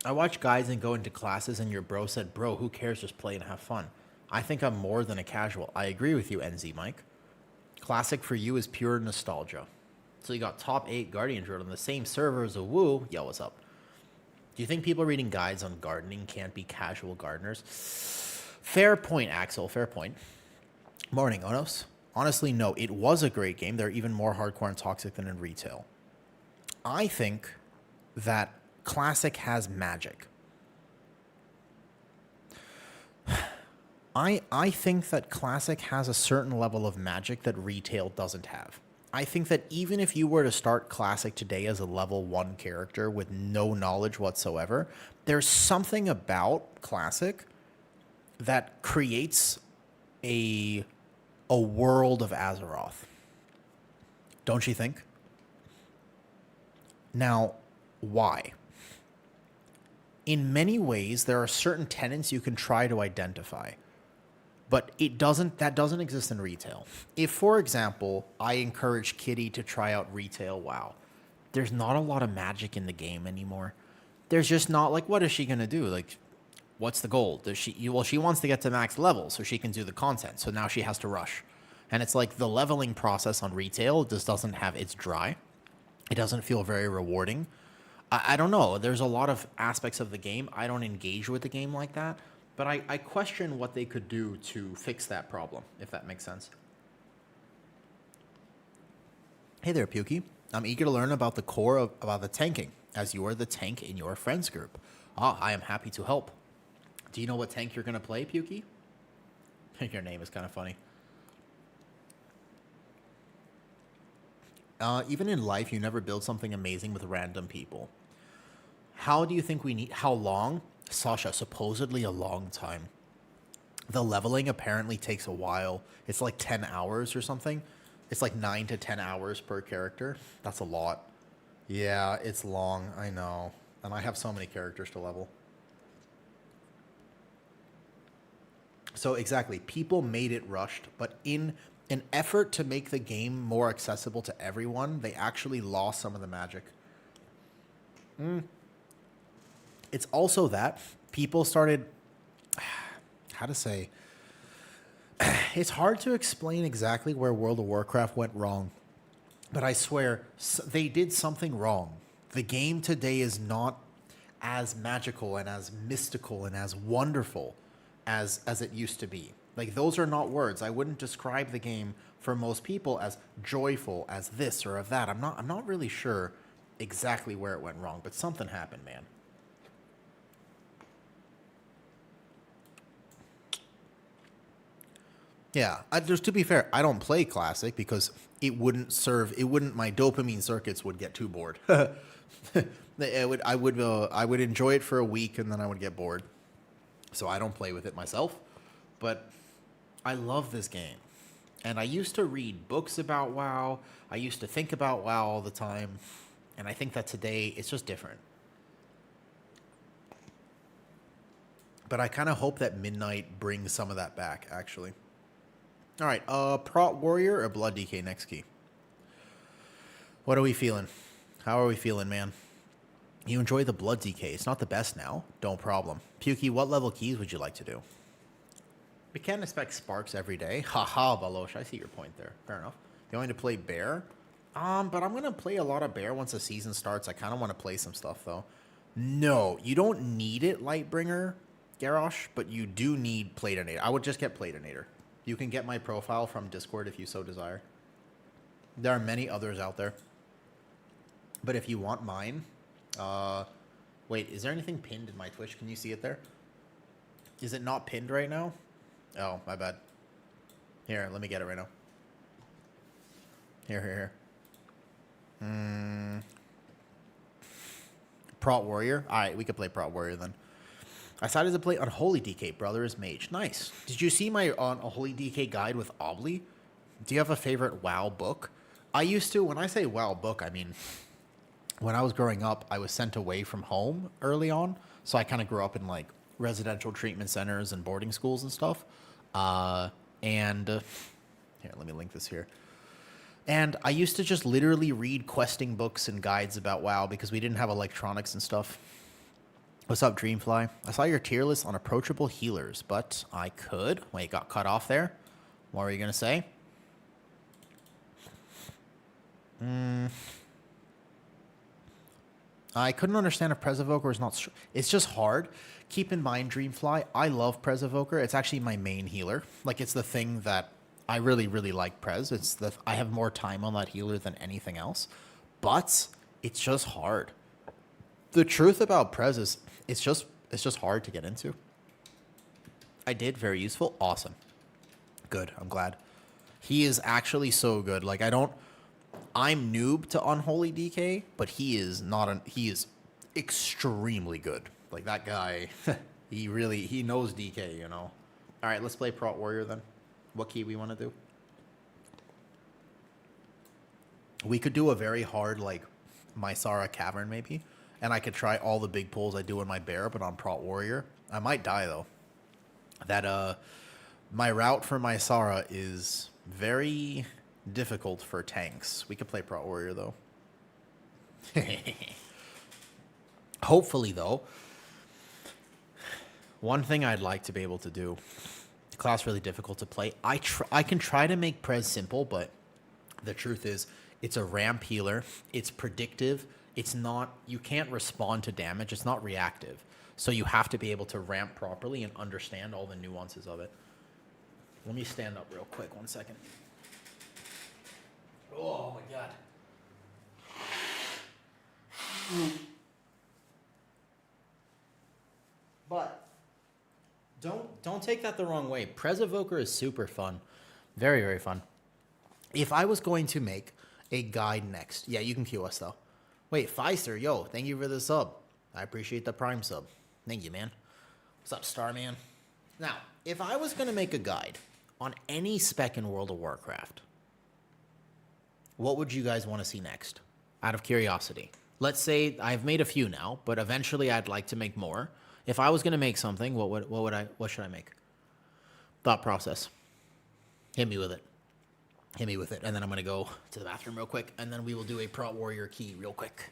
watch guys and go into classes and your bro said, bro, who cares? Just play and have fun. I think I'm more than a casual. I agree with you, NZ Mike. Classic for you is pure nostalgia. So you got top 8 Guardian Druid on the same server as a Woo. Yo, what's up? Do you think people reading guides on gardening can't be casual gardeners? Fair point, Axel. Fair point. Morning, Onos. Honestly, no. It was a great game. They're even more hardcore and toxic than in retail. I think that Classic has magic. I think that Classic has a certain level of magic that retail doesn't have. I think that even if you were to start Classic today as a level 1 character with no knowledge whatsoever, there's something about Classic that creates a world of Azeroth. Don't you think? Now, why? In many ways, there are certain tenets you can try to identify. But that doesn't exist in retail. If, for example, I encourage Kitty to try out retail WoW, there's not a lot of magic in the game anymore. There's just not, like, what is she going to do? Like, what's the goal? She wants to get to max level so she can do the content. So now she has to rush. And it's like the leveling process on retail just doesn't have, it's dry. It doesn't feel very rewarding. I don't know. There's a lot of aspects of the game. I don't engage with the game like that. But I question what they could do to fix that problem, if that makes sense. Hey there, Pukey. I'm eager to learn about the core of about the tanking, as you are the tank in your friends group. I am happy to help. Do you know what tank you're going to play, Pukey? Your name is kind of funny. Even in life, you never build something amazing with random people. How do you think we need... How long? Sasha, supposedly a long time. The leveling apparently takes a while. It's like 10 hours or something. It's like 9 to 10 hours per character. That's a lot. Yeah, it's long. I know. And I have so many characters to level. So exactly, people made it rushed, but in an effort to make the game more accessible to everyone, they actually lost some of the magic. It's also that people started... How to say... It's hard to explain exactly where World of Warcraft went wrong, but I swear they did something wrong. The game today is not as magical and as mystical and as wonderful as it used to be. Like, those are not words. I wouldn't describe the game for most people as joyful, as this or of that. I'm not really sure exactly where it went wrong, but something happened, man. Yeah, just to be fair, I don't play Classic because it wouldn't my dopamine circuits would get too bored. I would enjoy it for a week and then I would get bored. So I don't play with it myself, but I love this game. And I used to read books about WoW. I used to think about WoW all the time. And I think that today it's just different. But I kind of hope that Midnight brings some of that back, actually. All right, Prot Warrior or Blood DK next key? What are we feeling? How are we feeling, man? You enjoy the Blood DK. It's not the best now. No problem. Pukey, what level keys would you like to do? We can't expect sparks every day. Haha, Balosh. I see your point there. Fair enough. You want me to play Bear? But I'm going to play a lot of Bear once the season starts. I kind of want to play some stuff, though. No, you don't need it, Lightbringer, Garrosh, but you do need Platinator. I would just get Platinator. You can get my profile from Discord if you so desire. There are many others out there. But if you want mine... wait, is there anything pinned in my Twitch? Can you see it there? Is it not pinned right now? Oh, my bad. Here, let me get it right now. Here. Prot Warrior? Alright, we could play Prot Warrior then. I decided to play Unholy DK, Brother is Mage. Nice. Did you see my Unholy DK guide with Obli? Do you have a favorite WoW book? I used to, when I say WoW book, I mean... When I was growing up, I was sent away from home early on. So I kind of grew up in, like, residential treatment centers and boarding schools and stuff. Here, let me link this here. And I used to just literally read questing books and guides about WoW because we didn't have electronics and stuff. What's up, Dreamfly? I saw your tier list on approachable healers, but I could. Wait, got cut off there. What were you going to say? I couldn't understand if Prez Evoker is not... It's just hard. Keep in mind, Dreamfly, I love Prez Evoker. It's actually my main healer. Like, it's the thing that I really, really like Prez. I have more time on that healer than anything else. But it's just hard. The truth about Prez is it's just hard to get into. I did. Very useful. Awesome. Good. I'm glad. He is actually so good. Like, I'm noob to Unholy DK, but he is extremely good. Like, that guy, he knows DK, you know. All right, let's play Prot Warrior then. What key we want to do? We could do a very hard, like, Mysara Cavern maybe, and I could try all the big pulls I do in my Bear, but on Prot Warrior. I might die, though. My route for Mysara is very... difficult for tanks. We could play Prot Warrior, though. Hopefully, though, one thing I'd like to be able to do, class really difficult to play. I can try to make Prez simple, but the truth is, it's a ramp healer. It's predictive. It's not, you can't respond to damage. It's not reactive. So you have to be able to ramp properly and understand all the nuances of it. Let me stand up real quick. 1 second. Oh my god. But don't take that the wrong way. Prez Evoker is super fun. Very, very fun. If I was going to make a guide next, yeah, you can queue us though. Wait, Pfizer, yo, thank you for the sub. I appreciate the Prime sub. Thank you, man. What's up, Starman? Now, if I was going to make a guide on any spec in World of Warcraft, what would you guys want to see next? Out of curiosity. Let's say I've made a few now, but eventually I'd like to make more. If I was going to make something, what should I make? Thought process. Hit me with it. Hit me with it. And then I'm going to go to the bathroom real quick, and then we will do a Prot Warrior key real quick.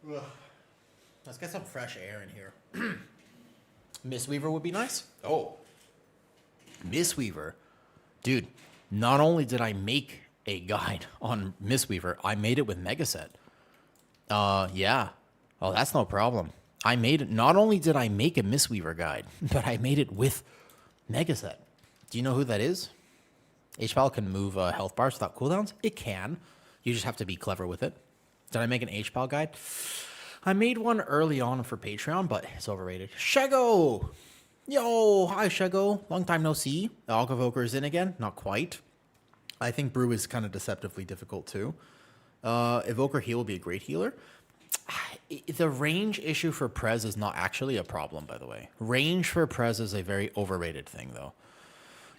Ugh. Let's get some fresh air in here. Mistweaver would be nice. Oh. Mistweaver. Dude, not only did I make a guide on Mistweaver, I made it with Megaset. Yeah. Oh, that's no problem. Not only did I make a Mistweaver guide, but I made it with Megaset. Do you know who that is? HPAL can move health bars without cooldowns? It can. You just have to be clever with it. Did I make an HPAL guide? I made one early on for Patreon, but it's overrated. Shego! Yo, hi Shego. Long time no see. The Evoker is in again. Not quite. I think Brew is kind of deceptively difficult too. Evoker heal will be a great healer. The range issue for Prez is not actually a problem, by the way. Range for Prez is a very overrated thing, though.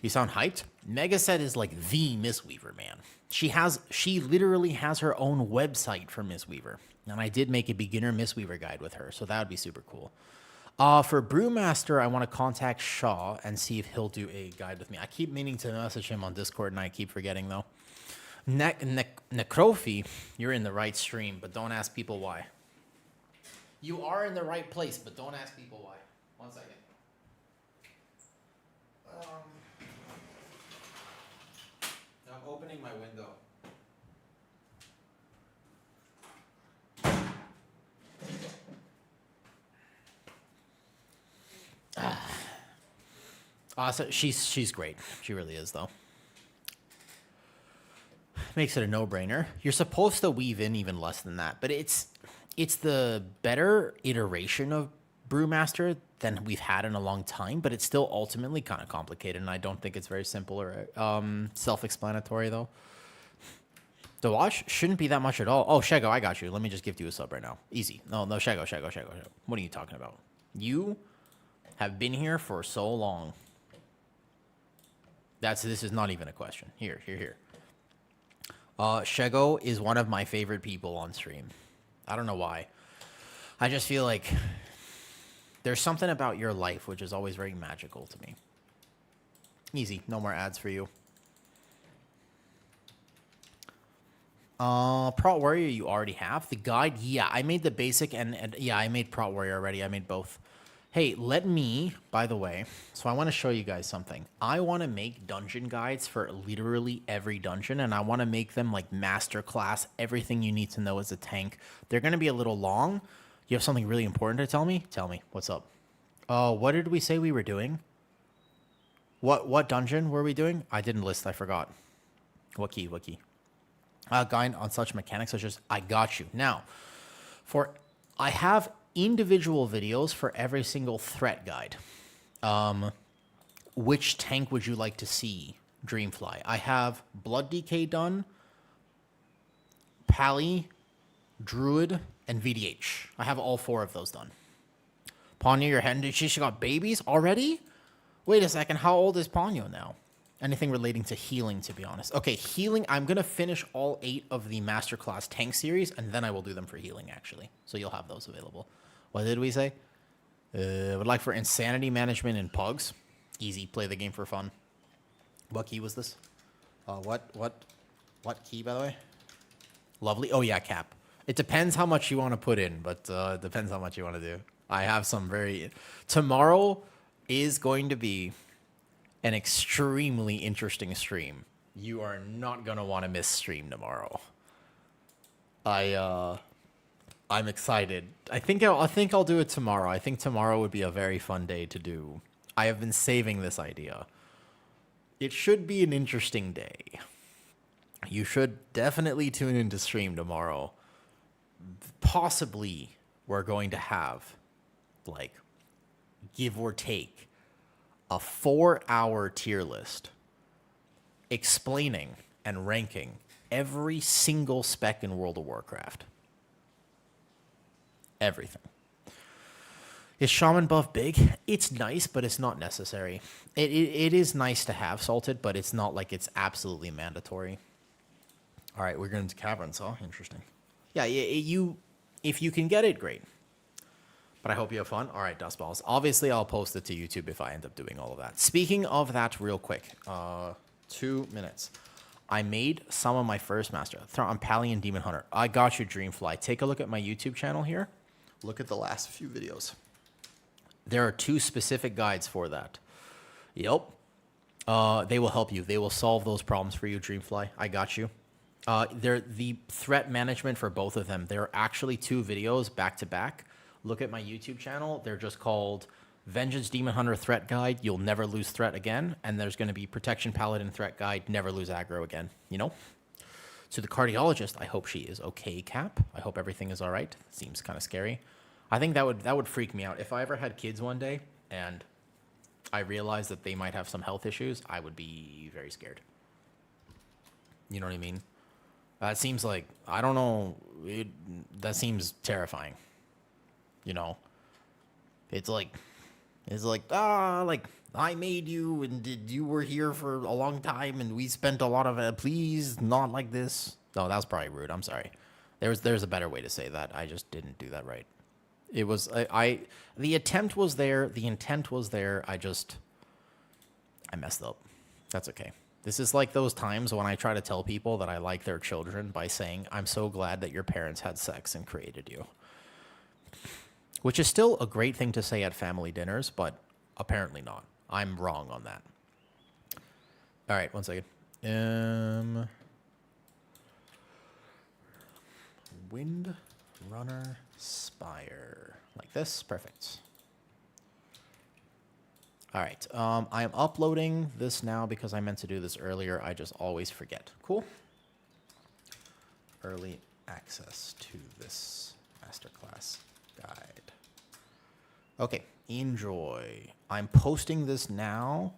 You sound hyped? Megaset is like the Mistweaver, man. She literally has her own website for Mistweaver. And I did make a beginner Mistweaver guide with her, so that would be super cool. For Brewmaster, I want to contact Shaw and see if he'll do a guide with me. I keep meaning to message him on Discord, and I keep forgetting, though. Necrophy, you're in the right stream, but don't ask people why. You are in the right place, but don't ask people why. 1 second. I'm opening my window. So she's great. She really is, though. Makes it a no-brainer. You're supposed to weave in even less than that, but it's the better iteration of Brewmaster than we've had in a long time, but it's still ultimately kind of complicated, and I don't think it's very simple or self-explanatory, though. The watch shouldn't be that much at all. Oh, Shego, I got you. Let me just give you a sub right now. Easy. No, Shego. What are you talking about? You have been here for so long. This is not even a question. Here. Shego is one of my favorite people on stream. I don't know why. I just feel like there's something about your life which is always very magical to me. Easy. No more ads for you. Prot Warrior you already have. The guide, yeah. I made the basic and yeah, I made Prot Warrior already. I made both. Hey, by the way, so I want to show you guys something. I want to make dungeon guides for literally every dungeon, and I want to make them like masterclass, everything you need to know as a tank. They're going to be a little long. You have something really important to tell me? Tell me. What's up? What did we say we were doing? What dungeon were we doing? I didn't list. I forgot. What key? guide on such mechanics such as I got you. Now, I have individual videos for every single threat guide. Which tank would you like to see, Dreamfly? I have Blood DK done, Pally, Druid, and VDH. I have all 4 of those done. Ponyo, your head, she got babies already? Wait a second, how old is Ponyo now? Anything relating to healing, to be honest. Okay, healing, I'm going to finish all 8 of the Masterclass tank series, and then I will do them for healing, actually. So you'll have those available. What did we say? Would like for insanity management in Pugs. Easy, play the game for fun. What key was this? What key, by the way? Lovely. Oh, yeah, cap. It depends how much you want to put in, but it depends how much you want to do. I have some very... Tomorrow is going to be an extremely interesting stream. You are not going to want to miss stream tomorrow. I'm excited. I think I'll do it tomorrow. I think tomorrow would be a very fun day to do. I have been saving this idea. It should be an interesting day. You should definitely tune into stream tomorrow. Possibly we're going to have, like, give or take, a 4-hour tier list explaining and ranking every single spec in World of Warcraft. Everything. Is Shaman buff big? It's nice, but it's not necessary. It is nice to have salted, but it's not like it's absolutely mandatory. All right, we're going to caverns, huh? Interesting. Yeah, if you can get it, great. But I hope you have fun. All right, Dustballs. Obviously, I'll post it to YouTube if I end up doing all of that. Speaking of that, real quick, 2 minutes. I made some of my first master on Pally and Demon Hunter. I got you, Dreamfly. Take a look at my YouTube channel here. Look at the last few videos. There are 2 specific guides for that. Yep. They will help you. They will solve those problems for you, Dreamfly. I got you. They're the threat management for both of them. There are actually 2 videos back to back. Look at my YouTube channel. They're just called Vengeance Demon Hunter Threat Guide. You'll never lose threat again. And there's going to be Protection Paladin Threat Guide. Never lose aggro again. You know? To the cardiologist, I hope she is okay, Cap. I hope everything is all right. Seems kind of scary. I think that would freak me out. If I ever had kids one day and I realized that they might have some health issues, I would be very scared. You know what I mean? That seems like, I don't know, that seems terrifying. You know? It's like, I made you and you were here for a long time and we spent a lot of it. Please, not like this. No, that was probably rude. I'm sorry. There's a better way to say that. I just didn't do that right. It was, the attempt was there. The intent was there. I messed up. That's okay. This is like those times when I try to tell people that I like their children by saying, I'm so glad that your parents had sex and created you. Which is still a great thing to say at family dinners, but apparently not. I'm wrong on that. All right, 1 second. Wind Runner Spire. Like this. Perfect. All right. I am uploading this now because I meant to do this earlier. I just always forget. Cool. Early access to this masterclass guide. Okay. Enjoy. I'm posting this now.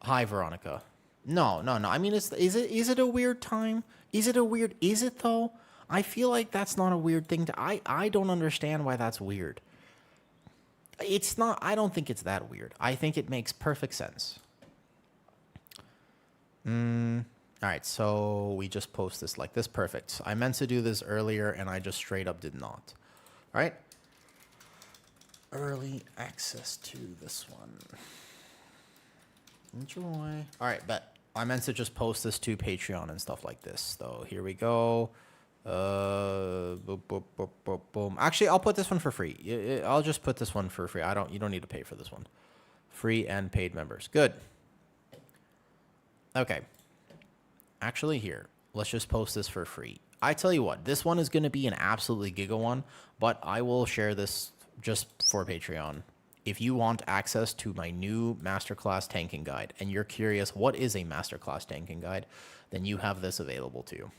Hi, Veronica. No. I mean, is it a weird time? Is it though? I feel like that's not a weird thing I don't understand why that's weird. It's not, I don't think it's that weird. I think it makes perfect sense. All right, so we just post this like this. Perfect. I meant to do this earlier and I just straight up did not. All right. Early access to this one. Enjoy. All right, bet. I meant to just post this to Patreon and stuff like this. So here we go. Boom. Actually, I'll put this one for free. I'll just put this one for free. You don't need to pay for this one. Free and paid members. Good. Okay. Actually, here, let's just post this for free. I tell you what, this one is going to be an absolutely giga one, but I will share this just for Patreon if you want access to my new masterclass tanking guide and you're curious what is a masterclass tanking guide, then you have this available to you.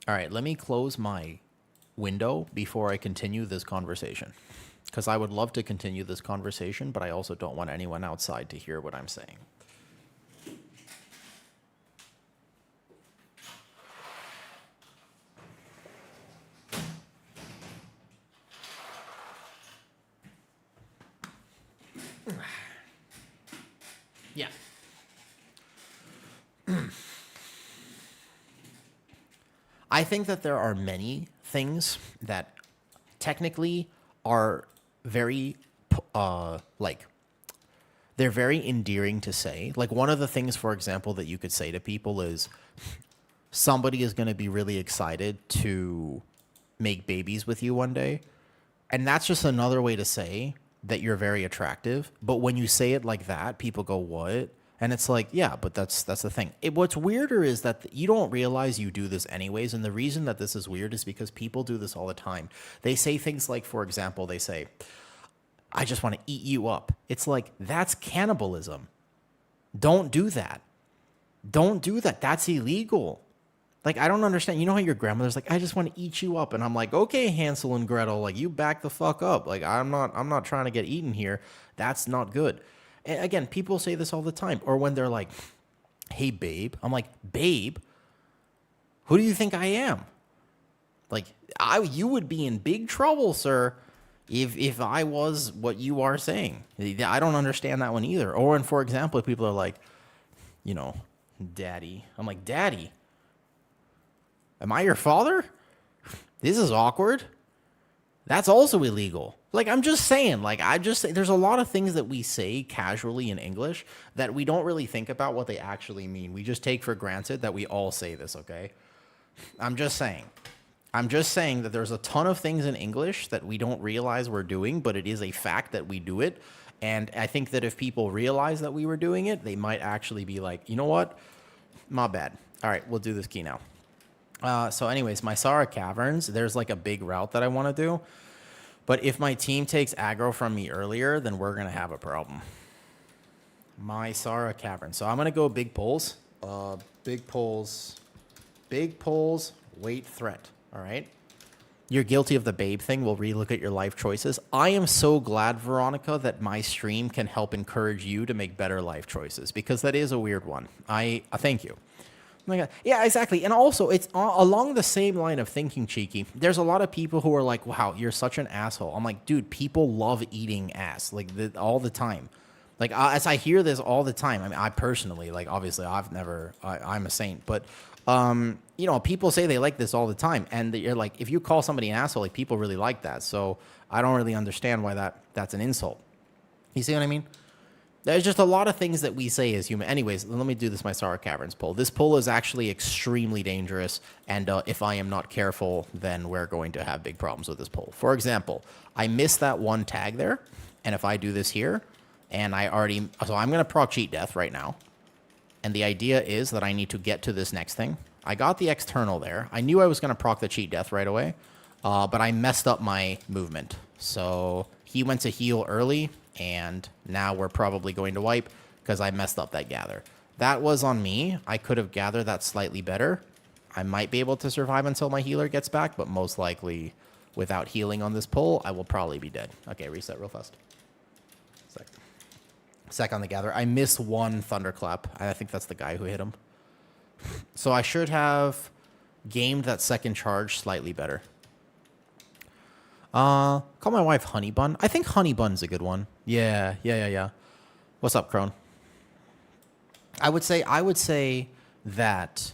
All right, let me close my window before I continue this conversation, because I would love to continue this conversation, but I also don't want anyone outside to hear what I'm saying. Yeah. I think that there are many things that technically are very, they're very endearing to say. Like, one of the things, for example, that you could say to people is somebody is going to be really excited to make babies with you one day. And that's just another way to say that you're very attractive. But when you say it like that, people go, what? And it's like, yeah, but that's the thing. What's weirder is that you don't realize you do this anyways. And the reason that this is weird is because people do this all the time. They say things like, for example, they say, I just want to eat you up. It's like, that's cannibalism. Don't do that. Don't do that. That's illegal. Like, I don't understand. You know how your grandmother's like, I just want to eat you up. And I'm like, okay, Hansel and Gretel, like, you back the fuck up. Like, I'm not trying to get eaten here. That's not good. And again, people say this all the time. Or when they're like, hey, babe. I'm like, babe? Who do you think I am? Like, you would be in big trouble, sir, if I was what you are saying. I don't understand that one either. Or when, for example, people are like, you know, daddy. I'm like, daddy? Am I your father? This is awkward. That's also illegal. Like, I'm just saying, like, there's a lot of things that we say casually in English that we don't really think about what they actually mean. We just take for granted that we all say this, okay? I'm just saying that there's a ton of things in English that we don't realize we're doing, but it is a fact that we do it. And I think that if people realize that we were doing it, they might actually be like, you know what? My bad. All right, we'll do this key now. So anyways, my Sara Caverns, there's like a big route that I want to do. But if my team takes aggro from me earlier, then we're going to have a problem. My Sara Cavern. So I'm going to go big pulls. Big pulls, wait, threat. All right. You're guilty of the babe thing. We'll relook at your life choices. I am so glad, Veronica, that my stream can help encourage you to make better life choices, because that is a weird one. I thank you. Oh my God. Yeah, exactly. And also, it's along the same line of thinking, Cheeky. There's a lot of people who are like, wow, you're such an asshole. I'm like, dude, people love eating ass, like, all the time. Like, as I hear this all the time, I mean, I personally, like, obviously, I'm a saint. But, you know, people say they like this all the time. And you're like, if you call somebody an asshole, like, people really like that. So I don't really understand why that's an insult. You see what I mean? There's just a lot of things that we say as human. Anyways, let me do this my Sara Caverns pull. This pull is actually extremely dangerous, and if I am not careful, then we're going to have big problems with this pull. For example, I missed that one tag there, and if I do this here, and so I'm going to proc cheat death right now, and the idea is that I need to get to this next thing. I got the external there. I knew I was going to proc the cheat death right away, but I messed up my movement. So he went to heal early, and now we're probably going to wipe because I messed up that gather. That was on me. I could have gathered that slightly better. I might be able to survive until my healer gets back, but most likely without healing on this pull, I will probably be dead. Okay, reset real fast. Sec on the gather. I missed one thunderclap. I think that's the guy who hit him. So I should have gamed that second charge slightly better. Call my wife Honey Bun. I think Honey Bun's a good one. Yeah. What's up, Crone? I would say that.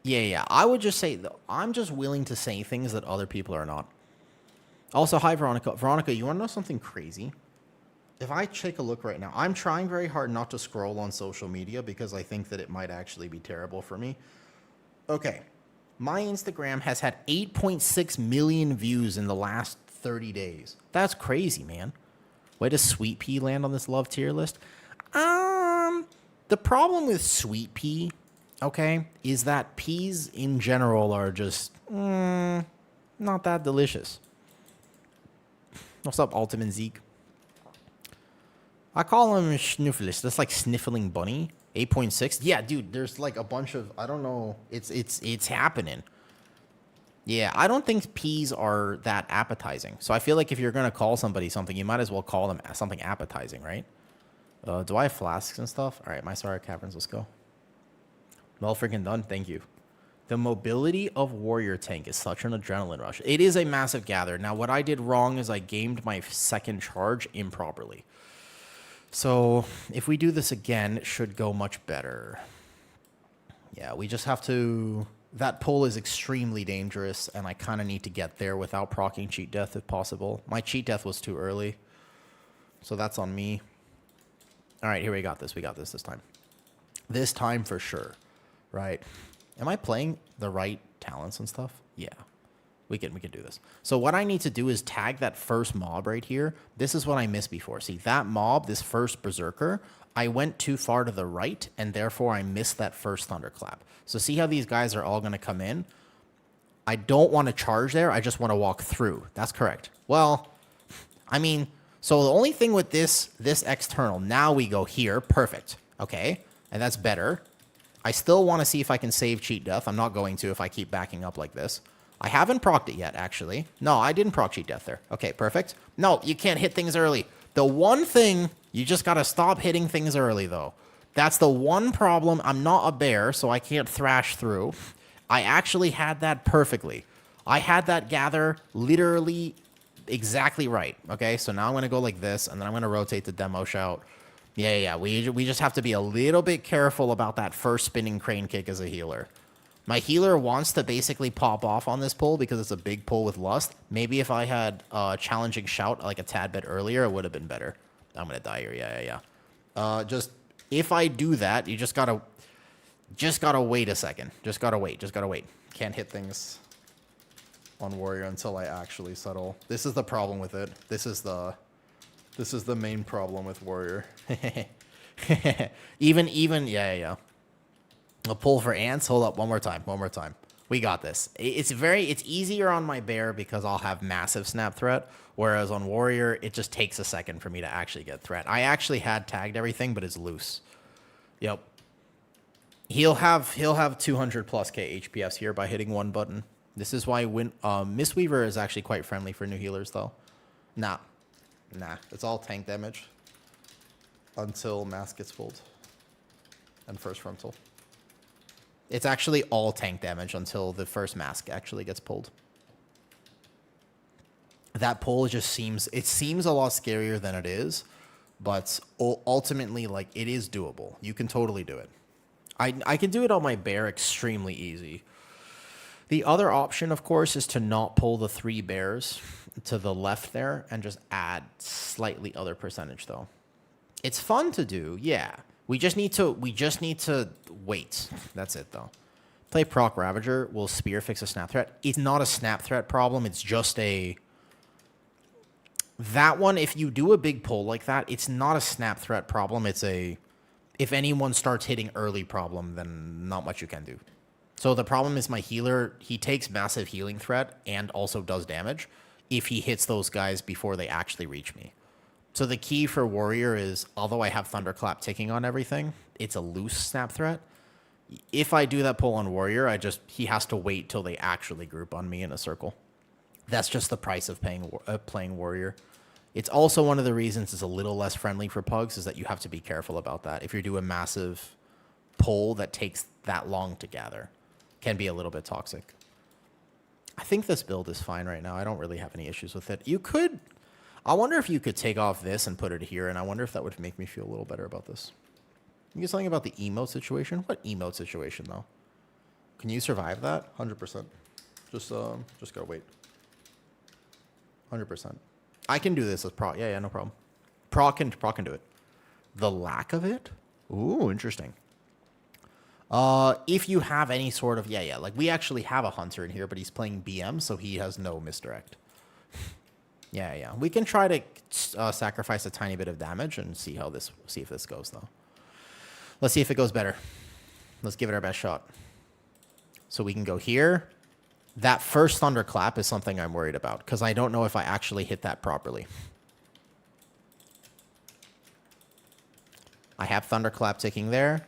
Yeah. I would just say I'm just willing to say things that other people are not. Also, hi, Veronica. Veronica, you want to know something crazy? If I take a look right now, I'm trying very hard not to scroll on social media because I think that it might actually be terrible for me. Okay. My Instagram has had 8.6 million views in the last 30 days. That's crazy, man. Way to Sweet Pea land on this love tier list. The problem with Sweet Pea, okay, is that peas in general are just not that delicious. What's up, Ultimate Zeke? I call him Schnufflish. That's like sniffling bunny. 8.6. Yeah, dude. There's like a bunch of, I don't know. It's happening. Yeah, I don't think peas are that appetizing. So I feel like if you're gonna call somebody something, you might as well call them something appetizing, right? Do I have flasks and stuff? All right, my Sarah Caverns. Let's go. Well freaking done. Thank you. The mobility of Warrior Tank is such an adrenaline rush. It is a massive gather. Now, what I did wrong is I gamed my second charge improperly. So if we do this again, it should go much better. Yeah, we just have to... That pull is extremely dangerous, and I kind of need to get there without proccing cheat death if possible. My cheat death was too early, so that's on me. All right, here we got this. We got this time. This time for sure, right? Am I playing the right talents and stuff? Yeah, we can do this. So what I need to do is tag that first mob right here. This is what I missed before. See, that mob, this first berserker, I went too far to the right, and therefore I missed that first thunderclap. So see how these guys are all going to come in? I don't want to charge there. I just want to walk through. That's correct. Well, I mean, so the only thing with this external, now we go here. Perfect. Okay, and that's better. I still want to see if I can save cheat death. I'm not going to if I keep backing up like this. I haven't procced it yet, actually. No, I didn't proc cheat death there. Okay, perfect. No, you can't hit things early. The one thing, you just got to stop hitting things early, though. That's the one problem. I'm not a bear, so I can't thrash through. I actually had that perfectly. I had that gather literally exactly right. Okay, so now I'm going to go like this, and then I'm going to rotate the demo shout. Yeah. We just have to be a little bit careful about that first spinning crane kick as a healer. My healer wants to basically pop off on this pull because it's a big pull with lust. Maybe if I had a challenging shout like a tad bit earlier, it would have been better. I'm going to die here. Yeah. Just... If I do that, you just gotta wait a second. Just gotta wait. Can't hit things on Warrior until I actually settle. This is the problem with it. This is the main problem with Warrior. even yeah. A pull for ants. Hold up, one more time. We got this. It's easier on my bear because I'll have massive snap threat, whereas on Warrior, it just takes a second for me to actually get threat. I actually had tagged everything, but it's loose. Yep. He'll have 200 plus K HPS here by hitting one button. This is why Mistweaver is actually quite friendly for new healers, though. Nah. It's all tank damage until mask gets pulled and first frontal. It's actually all tank damage until the first mask actually gets pulled. That pull just seems a lot scarier than it is, but ultimately, like, it is doable. You can totally do it. I can do it on my bear extremely easy. The other option, of course, is to not pull the 3 bears to the left there and just add slightly other percentage, though. It's fun to do, yeah. We just need to wait. That's it, though. Play Proc Ravager. Will Spear fix a snap threat? It's not a snap threat problem. It's just a... That one, if you do a big pull like that, it's not a snap threat problem. It's a... If anyone starts hitting early problem, then not much you can do. So the problem is my healer, he takes massive healing threat and also does damage if he hits those guys before they actually reach me. So the key for Warrior is, although I have Thunderclap ticking on everything, it's a loose snap threat. If I do that pull on Warrior, he has to wait till they actually group on me in a circle. That's just the price of playing Warrior. It's also one of the reasons it's a little less friendly for pugs, is that you have to be careful about that. If you do a massive pull that takes that long to gather, can be a little bit toxic. I think this build is fine right now. I don't really have any issues with it. You could... I wonder if you could take off this and put it here, and I wonder if that would make me feel a little better about this. You get something about the emote situation? What emote situation, though? Can you survive that? 100%. Just gotta wait. 100%. I can do this with Prot. Yeah, no problem. Prot can do it. The lack of it? Ooh, interesting. If you have any sort of... Yeah, like we actually have a hunter in here, but he's playing BM, so he has no misdirect. Yeah. We can try to sacrifice a tiny bit of damage and see if this goes, though. Let's see if it goes better. Let's give it our best shot. So we can go here. That first thunderclap is something I'm worried about because I don't know if I actually hit that properly. I have thunderclap ticking there.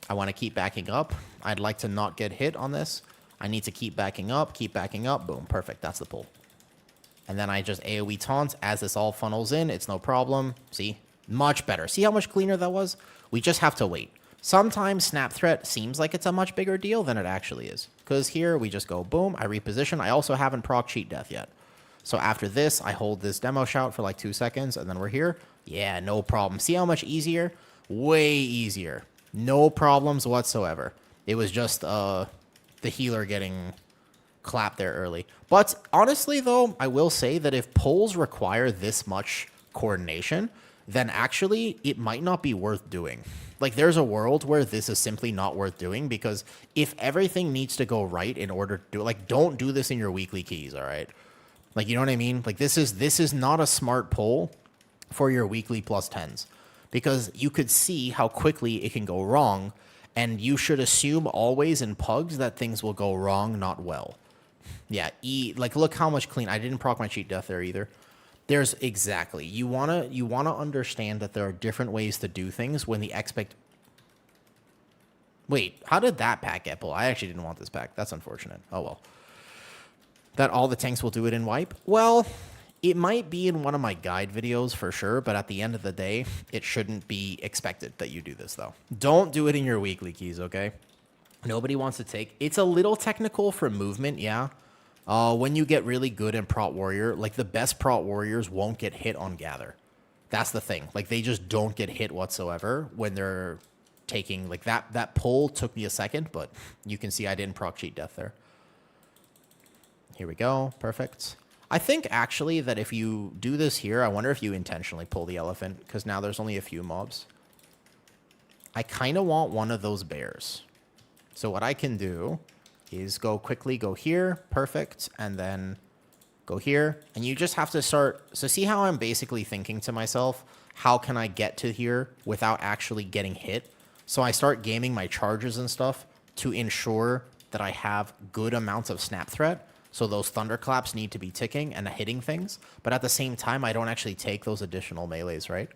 I want to keep backing up. I'd like to not get hit on this. I need to keep backing up, boom, perfect, that's the pull. And then I just AoE taunt as this all funnels in, it's no problem. See, much better. See how much cleaner that was? We just have to wait. Sometimes snap threat seems like it's a much bigger deal than it actually is. Because here we just go boom, I reposition. I also haven't proc cheat death yet. So after this, I hold this demo shout for like 2 seconds and then we're here. Yeah, no problem. See how much easier? Way easier. No problems whatsoever. It was just the healer getting clapped there early. But honestly, though, I will say that if pulls require this much coordination, then actually it might not be worth doing. Like, there's a world where this is simply not worth doing because if everything needs to go right in order to do it, like, don't do this in your weekly keys, all right? Like, you know what I mean? Like, this is not a smart pull for your weekly plus 10s because you could see how quickly it can go wrong, and you should assume always in pugs that things will go wrong, not well. Yeah, like, look how much clean. I didn't proc my cheat death there either. There's exactly. You wanna understand that there are different ways to do things when the Wait, how did that pack get pulled? I actually didn't want this pack. That's unfortunate. Oh well. That all the tanks will do it in wipe? Well, it might be in one of my guide videos for sure, but at the end of the day, it shouldn't be expected that you do this though. Don't do it in your weekly keys, okay? Nobody wants to take. It's a little technical for movement, yeah. When you get really good in Prot Warrior, like the best Prot Warriors won't get hit on gather. That's the thing. Like they just don't get hit whatsoever when they're taking, like that pull took me a second, but you can see I didn't proc cheat death there. Here we go. Perfect. I think actually that if you do this here, I wonder if you intentionally pull the elephant because now there's only a few mobs. I kind of want one of those bears. So what I can do is go here, perfect, and then go here. And you just have to start. So see how I'm basically thinking to myself, how can I get to here without actually getting hit? So I start gaming my charges and stuff to ensure that I have good amounts of snap threat. So those thunderclaps need to be ticking and hitting things. But at the same time, I don't actually take those additional melees, right?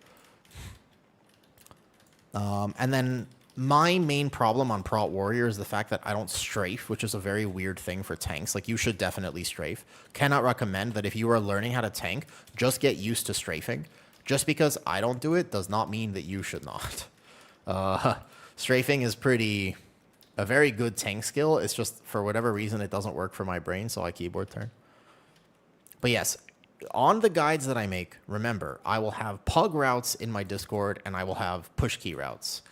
And then my main problem on Prot Warrior is the fact that I don't strafe, which is a very weird thing for tanks. Like, you should definitely strafe. Cannot recommend that if you are learning how to tank, just get used to strafing. Just because I don't do it does not mean that you should not. Strafing is a very good tank skill. It's just, for whatever reason, it doesn't work for my brain, so I keyboard turn. But yes, on the guides that I make, remember, I will have pug routes in my Discord, and I will have push key routes.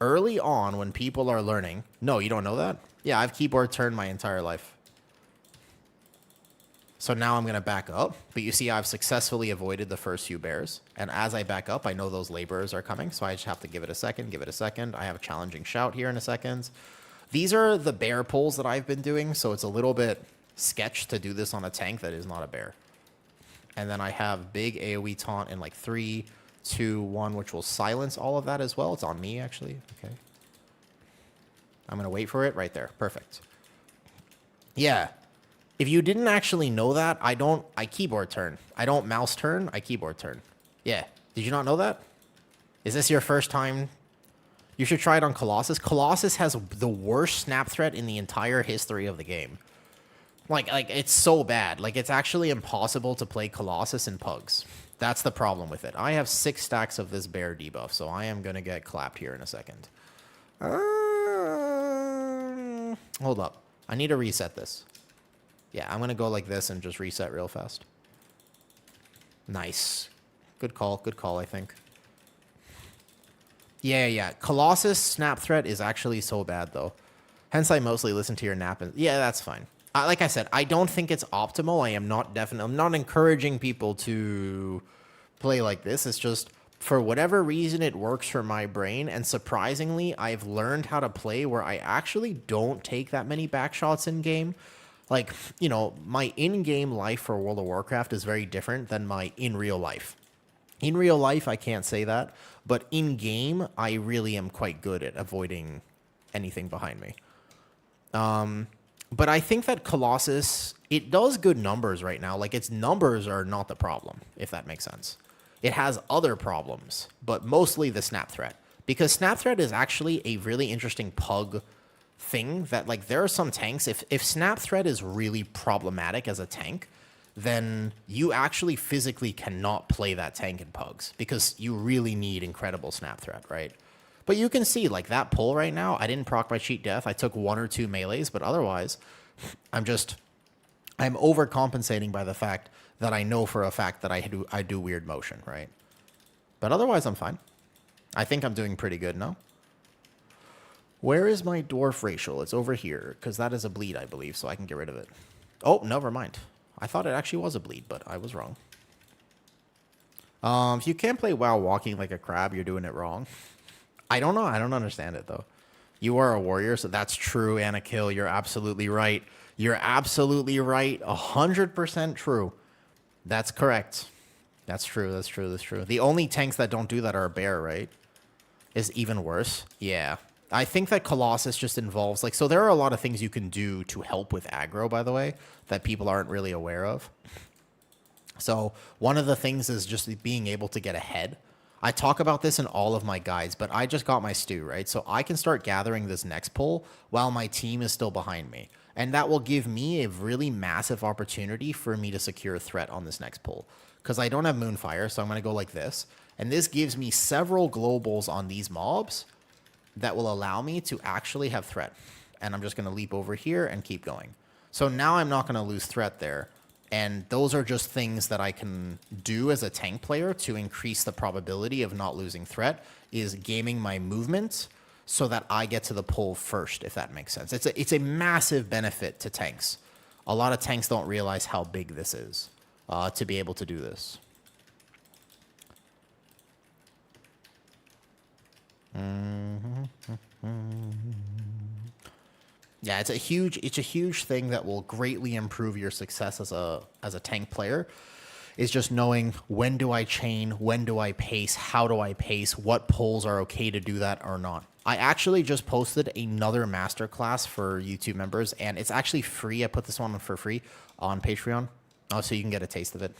Early on, when people are learning... No, you don't know that? Yeah, I've keyboard turned my entire life. So now I'm going to back up. But you see, I've successfully avoided the first few bears. And as I back up, I know those laborers are coming. So I just have to give it a second, I have a challenging shout here in a second. These are the bear pulls that I've been doing. So it's a little bit sketch to do this on a tank that is not a bear. And then I have big AoE taunt in like 3, 2, 1, which will silence all of that as well. It's on me, actually. Okay. I'm going to wait for it right there. Perfect. Yeah. If you didn't actually know that, I keyboard turn. I don't mouse turn, I keyboard turn. Yeah. Did you not know that? Is this your first time? You should try it on Colossus. Colossus has the worst snap threat in the entire history of the game. Like it's so bad. Like, it's actually impossible to play Colossus in pugs. That's the problem with it. I have 6 stacks of this bear debuff, so I am going to get clapped here in a second. Hold up. I need to reset this. Yeah, I'm going to go like this and just reset real fast. Nice. Good call, I think. Yeah. Colossus snap threat is actually so bad, though. Hence, I mostly listen to your nap. Yeah, that's fine. Like I said, I don't think it's optimal. I'm not encouraging people to play like this. It's just, for whatever reason, it works for my brain. And surprisingly, I've learned how to play where I actually don't take that many back shots in game. Like, you know, my in-game life for World of Warcraft is very different than my in real life. In real life, I can't say that. But in game, I really am quite good at avoiding anything behind me. But I think that Colossus, it does good numbers right now. Like, its numbers are not the problem, if that makes sense. It has other problems, but mostly the snap threat. Because snap threat is actually a really interesting pug thing that, like, there are some tanks, if snap threat is really problematic as a tank, then you actually physically cannot play that tank in pugs because you really need incredible snap threat, right? But you can see, like, that pull right now, I didn't proc my cheat death. I took 1 or 2 melees, but otherwise, I'm overcompensating by the fact that I know for a fact that I do weird motion, right? But otherwise, I'm fine. I think I'm doing pretty good now. Where is my dwarf racial? It's over here, because that is a bleed, I believe, so I can get rid of it. Oh, never mind. I thought it actually was a bleed, but I was wrong. If you can't play WoW walking like a crab, you're doing it wrong. I don't know. I don't understand it, though. You are a warrior, so that's true, Anna Kill. You're absolutely right. You're absolutely right. 100% true. That's correct. That's true. That's true. That's true. The only tanks that don't do that are a bear, right? Is even worse. Yeah. I think that Colossus just involves, like, so there are a lot of things you can do to help with aggro, by the way, that people aren't really aware of. So one of the things is just being able to get ahead. I talk about this in all of my guides, but I just got my stew, right? So I can start gathering this next pull while my team is still behind me. And that will give me a really massive opportunity for me to secure a threat on this next pull. Because I don't have Moonfire, so I'm going to go like this. And this gives me several globals on these mobs that will allow me to actually have threat. And I'm just going to leap over here and keep going. So now I'm not going to lose threat there. And those are just things that I can do as a tank player to increase the probability of not losing threat, is gaming my movement so that I get to the pull first, if that makes sense. It's a massive benefit to tanks. A lot of tanks don't realize how big this is to be able to do this. Yeah, it's a huge thing that will greatly improve your success as a tank player. Is just knowing when do I chain, when do I pace, how do I pace, what pulls are okay to do that or not. I actually just posted another masterclass for YouTube members, and it's actually free. I put this one for free on Patreon, so you can get a taste of it.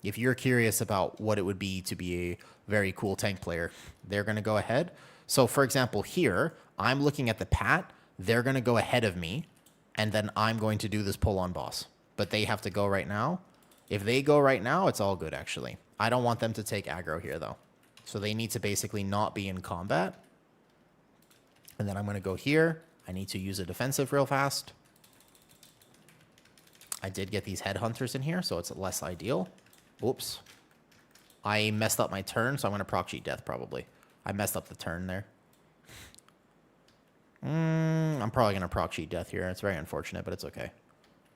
If you're curious about what it would be to be a very cool tank player, they're going to go ahead. So, for example, here, I'm looking at the pat. They're going to go ahead of me, and then I'm going to do this pull on boss. But they have to go right now. If they go right now, it's all good, actually. I don't want them to take aggro here, though. So they need to basically not be in combat. And then I'm going to go here. I need to use a defensive real fast. I did get these headhunters in here, so it's less ideal. Oops. I messed up my turn, so I'm going to proc cheat death, probably. I messed up the turn there. I'm probably going to proc cheat death here. It's very unfortunate, but it's okay.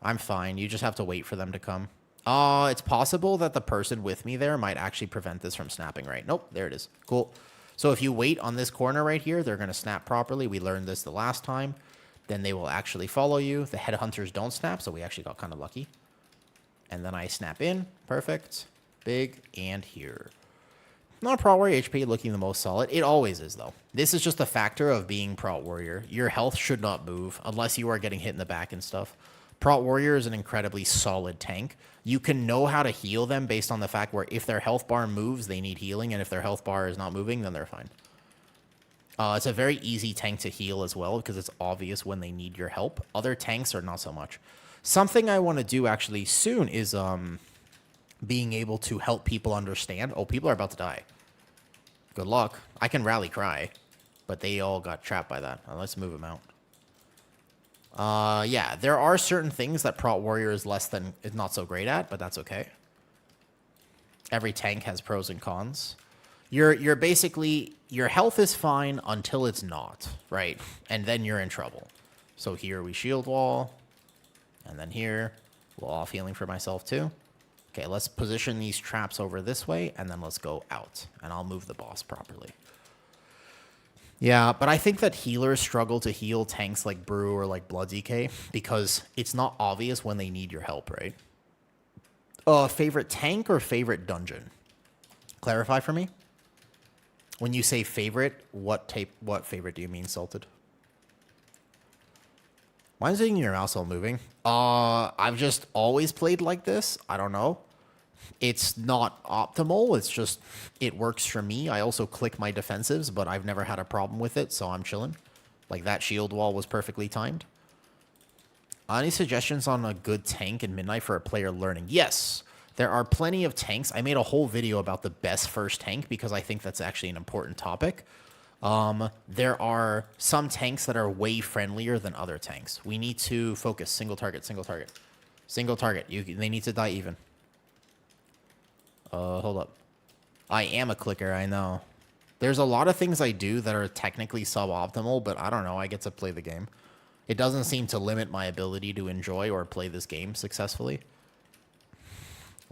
I'm fine. You just have to wait for them to come. It's possible that the person with me there might actually prevent this from snapping right. Nope, there it is. Cool. So if you wait on this corner right here, they're going to snap properly. We learned this the last time. Then they will actually follow you. The headhunters don't snap, so we actually got kind of lucky. And then I snap in. Perfect. Big. And here. Not Prot Warrior HP looking the most solid. It always is, though. This is just a factor of being Prot Warrior. Your health should not move unless you are getting hit in the back and stuff. Prot Warrior is an incredibly solid tank. You can know how to heal them based on the fact where if their health bar moves, they need healing, and if their health bar is not moving, then they're fine. It's a very easy tank to heal as well because it's obvious when they need your help. Other tanks are not so much. Something I want to do actually soon is being able to help people understand. Oh, people are about to die. Good luck. I can rally cry, but they all got trapped by that. Let's move them out. Yeah, there are certain things that Prot Warrior is not so great at, but that's okay. Every tank has pros and cons. You're basically, your health is fine until it's not, right? And then you're in trouble. So here we shield wall, and then here, we'll off healing for myself too. Okay, let's position these traps over this way, and then let's go out, and I'll move the boss properly. Yeah, but I think that healers struggle to heal tanks like Brew or like Blood DK because it's not obvious when they need your help, right? Favorite tank or favorite dungeon? Clarify for me. When you say favorite, what favorite do you mean, Salted? Why is it in your mouse all moving? I've just always played like this. I don't know. It's not optimal. It's just, it works for me. I also click my defensives, but I've never had a problem with it, so I'm chilling. Like, that shield wall was perfectly timed. Any suggestions on a good tank in Midnight for a player learning? Yes, there are plenty of tanks. I made a whole video about the best first tank because I think that's actually an important topic. There are some tanks that are way friendlier than other tanks. We need to focus. Single target, single target. Single target. They need to die even. Hold up. I am a clicker, I know. There's a lot of things I do that are technically suboptimal, but I don't know. I get to play the game. It doesn't seem to limit my ability to enjoy or play this game successfully.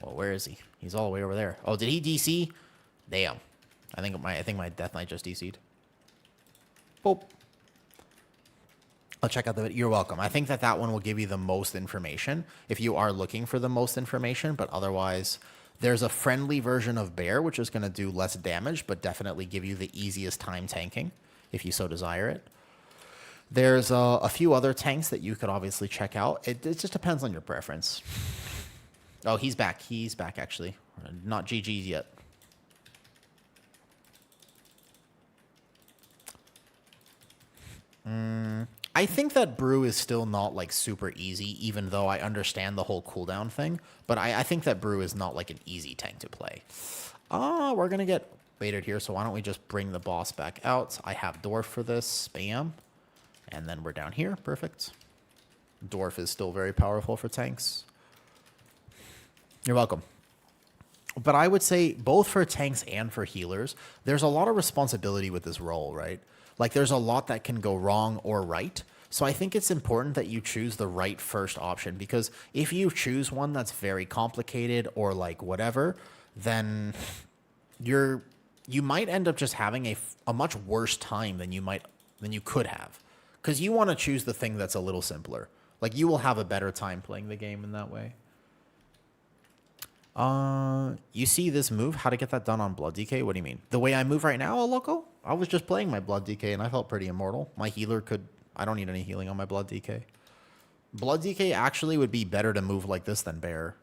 Well, where is he? He's all the way over there. Oh, did he DC? Damn. I think my Death Knight just DC'd. Boop. I'll check out the video. You're welcome. I think that one will give you the most information if you are looking for the most information, but otherwise, there's a friendly version of Bear, which is going to do less damage, but definitely give you the easiest time tanking if you so desire it. There's a few other tanks that you could obviously check out. It just depends on your preference. Oh, he's back. He's back, actually. Not GG's yet. I think that Brew is still not, like, super easy, even though I understand the whole cooldown thing. But I think that Brew is not, like, an easy tank to play. We're going to get baited here, so why don't we just bring the boss back out? I have Dwarf for this. Spam. And then we're down here. Perfect. Dwarf is still very powerful for tanks. You're welcome. But I would say both for tanks and for healers, there's a lot of responsibility with this role, right? Like, there's a lot that can go wrong or right. So I think it's important that you choose the right first option, because if you choose one that's very complicated or like whatever, then you might end up just having a much worse time than you could have. Because you want to choose the thing that's a little simpler. Like, you will have a better time playing the game in that way. You see this move? How to get that done on Blood DK? What do you mean? The way I move right now, loco? I was just playing my Blood DK and I felt pretty immortal. My healer I don't need any healing on my Blood DK. Blood DK actually would be better to move like this than Bear.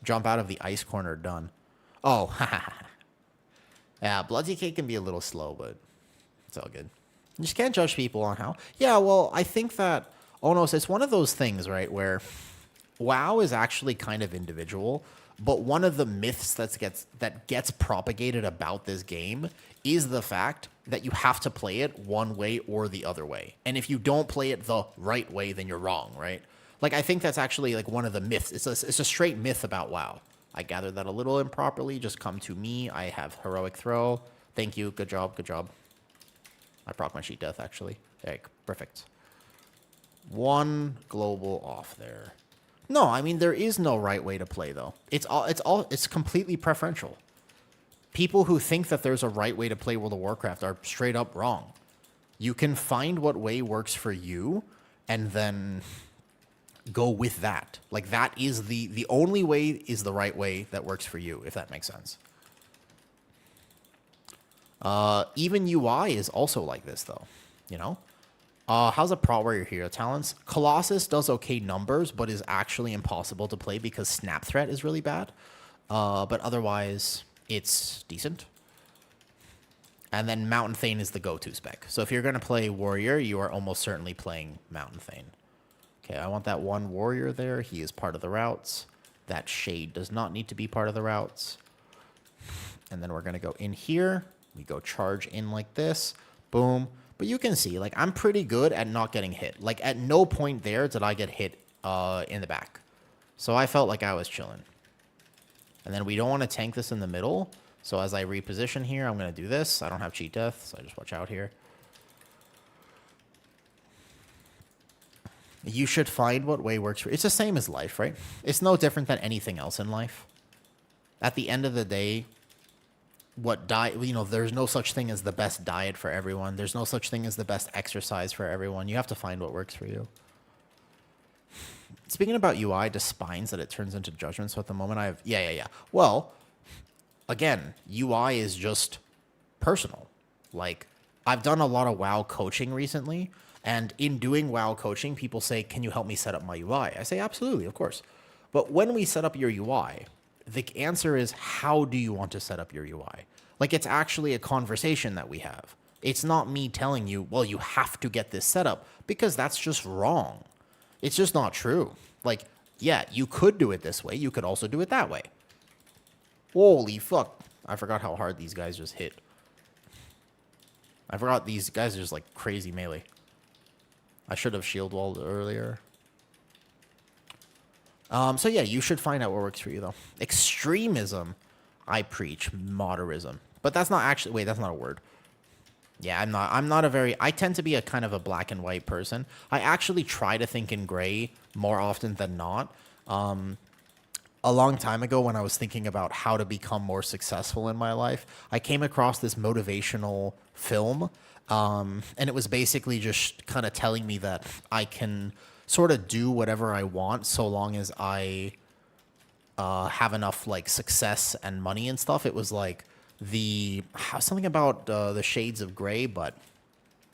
Jump out of the ice corner, done. Oh, yeah, Blood DK can be a little slow, but it's all good. You just can't judge people on how. Yeah, well, I think that, oh no, so it's one of those things, right, where WoW is actually kind of individual, but one of the myths that gets propagated about this game is the fact that you have to play it one way or the other way. And if you don't play it the right way, then you're wrong, right? Like, I think that's actually like one of the myths. It's a straight myth about WoW. I gathered that a little improperly. Just come to me. I have heroic throw. Thank you. Good job. Good job. I proc my sheet death, actually. Okay, perfect. One global off there. No, I mean, there is no right way to play, though. It's completely preferential. People who think that there's a right way to play World of Warcraft are straight up wrong. You can find what way works for you and then go with that. Like, that is the only way is the right way that works for you, if that makes sense. Even UI is also like this, though, you know? How's a Prot Warrior hero talents? Colossus does okay numbers, but is actually impossible to play because Snap Threat is really bad. But otherwise, it's decent. And then Mountain Thane is the go-to spec. So if you're going to play Warrior, you are almost certainly playing Mountain Thane. Okay, I want that one Warrior there. He is part of the routes. That Shade does not need to be part of the routes. And then we're going to go in here. We go charge in like this. Boom. But you can see, like, I'm pretty good at not getting hit. Like, at no point there did I get hit in the back. So I felt like I was chilling. And then we don't want to tank this in the middle. So as I reposition here, I'm going to do this. I don't have cheat death, so I just watch out here. You should find what way works for you. It's the same as life, right? It's no different than anything else in life. At the end of the day, there's no such thing as the best diet for everyone. There's no such thing as the best exercise for everyone. You have to find what works for you. Speaking about UI, does spines that it turns into judgment? So at the moment I have, yeah. Well, again, UI is just personal. Like, I've done a lot of WoW coaching recently, And in doing WoW coaching, people say, can you help me set up my UI? I say, absolutely, of course. But when we set up your UI, the answer is, how do you want to set up your UI? Like, it's actually a conversation that we have. It's not me telling you, well, you have to get this set up, because that's just wrong. It's just not true. Like, yeah, you could do it this way. You could also do it that way. Holy fuck. I forgot how hard these guys just hit. I forgot these guys are just like crazy melee. I should have shield walled earlier. So yeah, you should find out what works for you though. Extremism, I preach. Moderism. But that's not actually, wait, that's not a word. Yeah, I'm not a very, I tend to be a kind of a black and white person. I actually try to think in gray more often than not. A long time ago when I was thinking about how to become more successful in my life, I came across this motivational film. And it was basically just kind of telling me that I can sort of do whatever I want so long as I have enough like success and money and stuff. It was like something about the shades of gray, but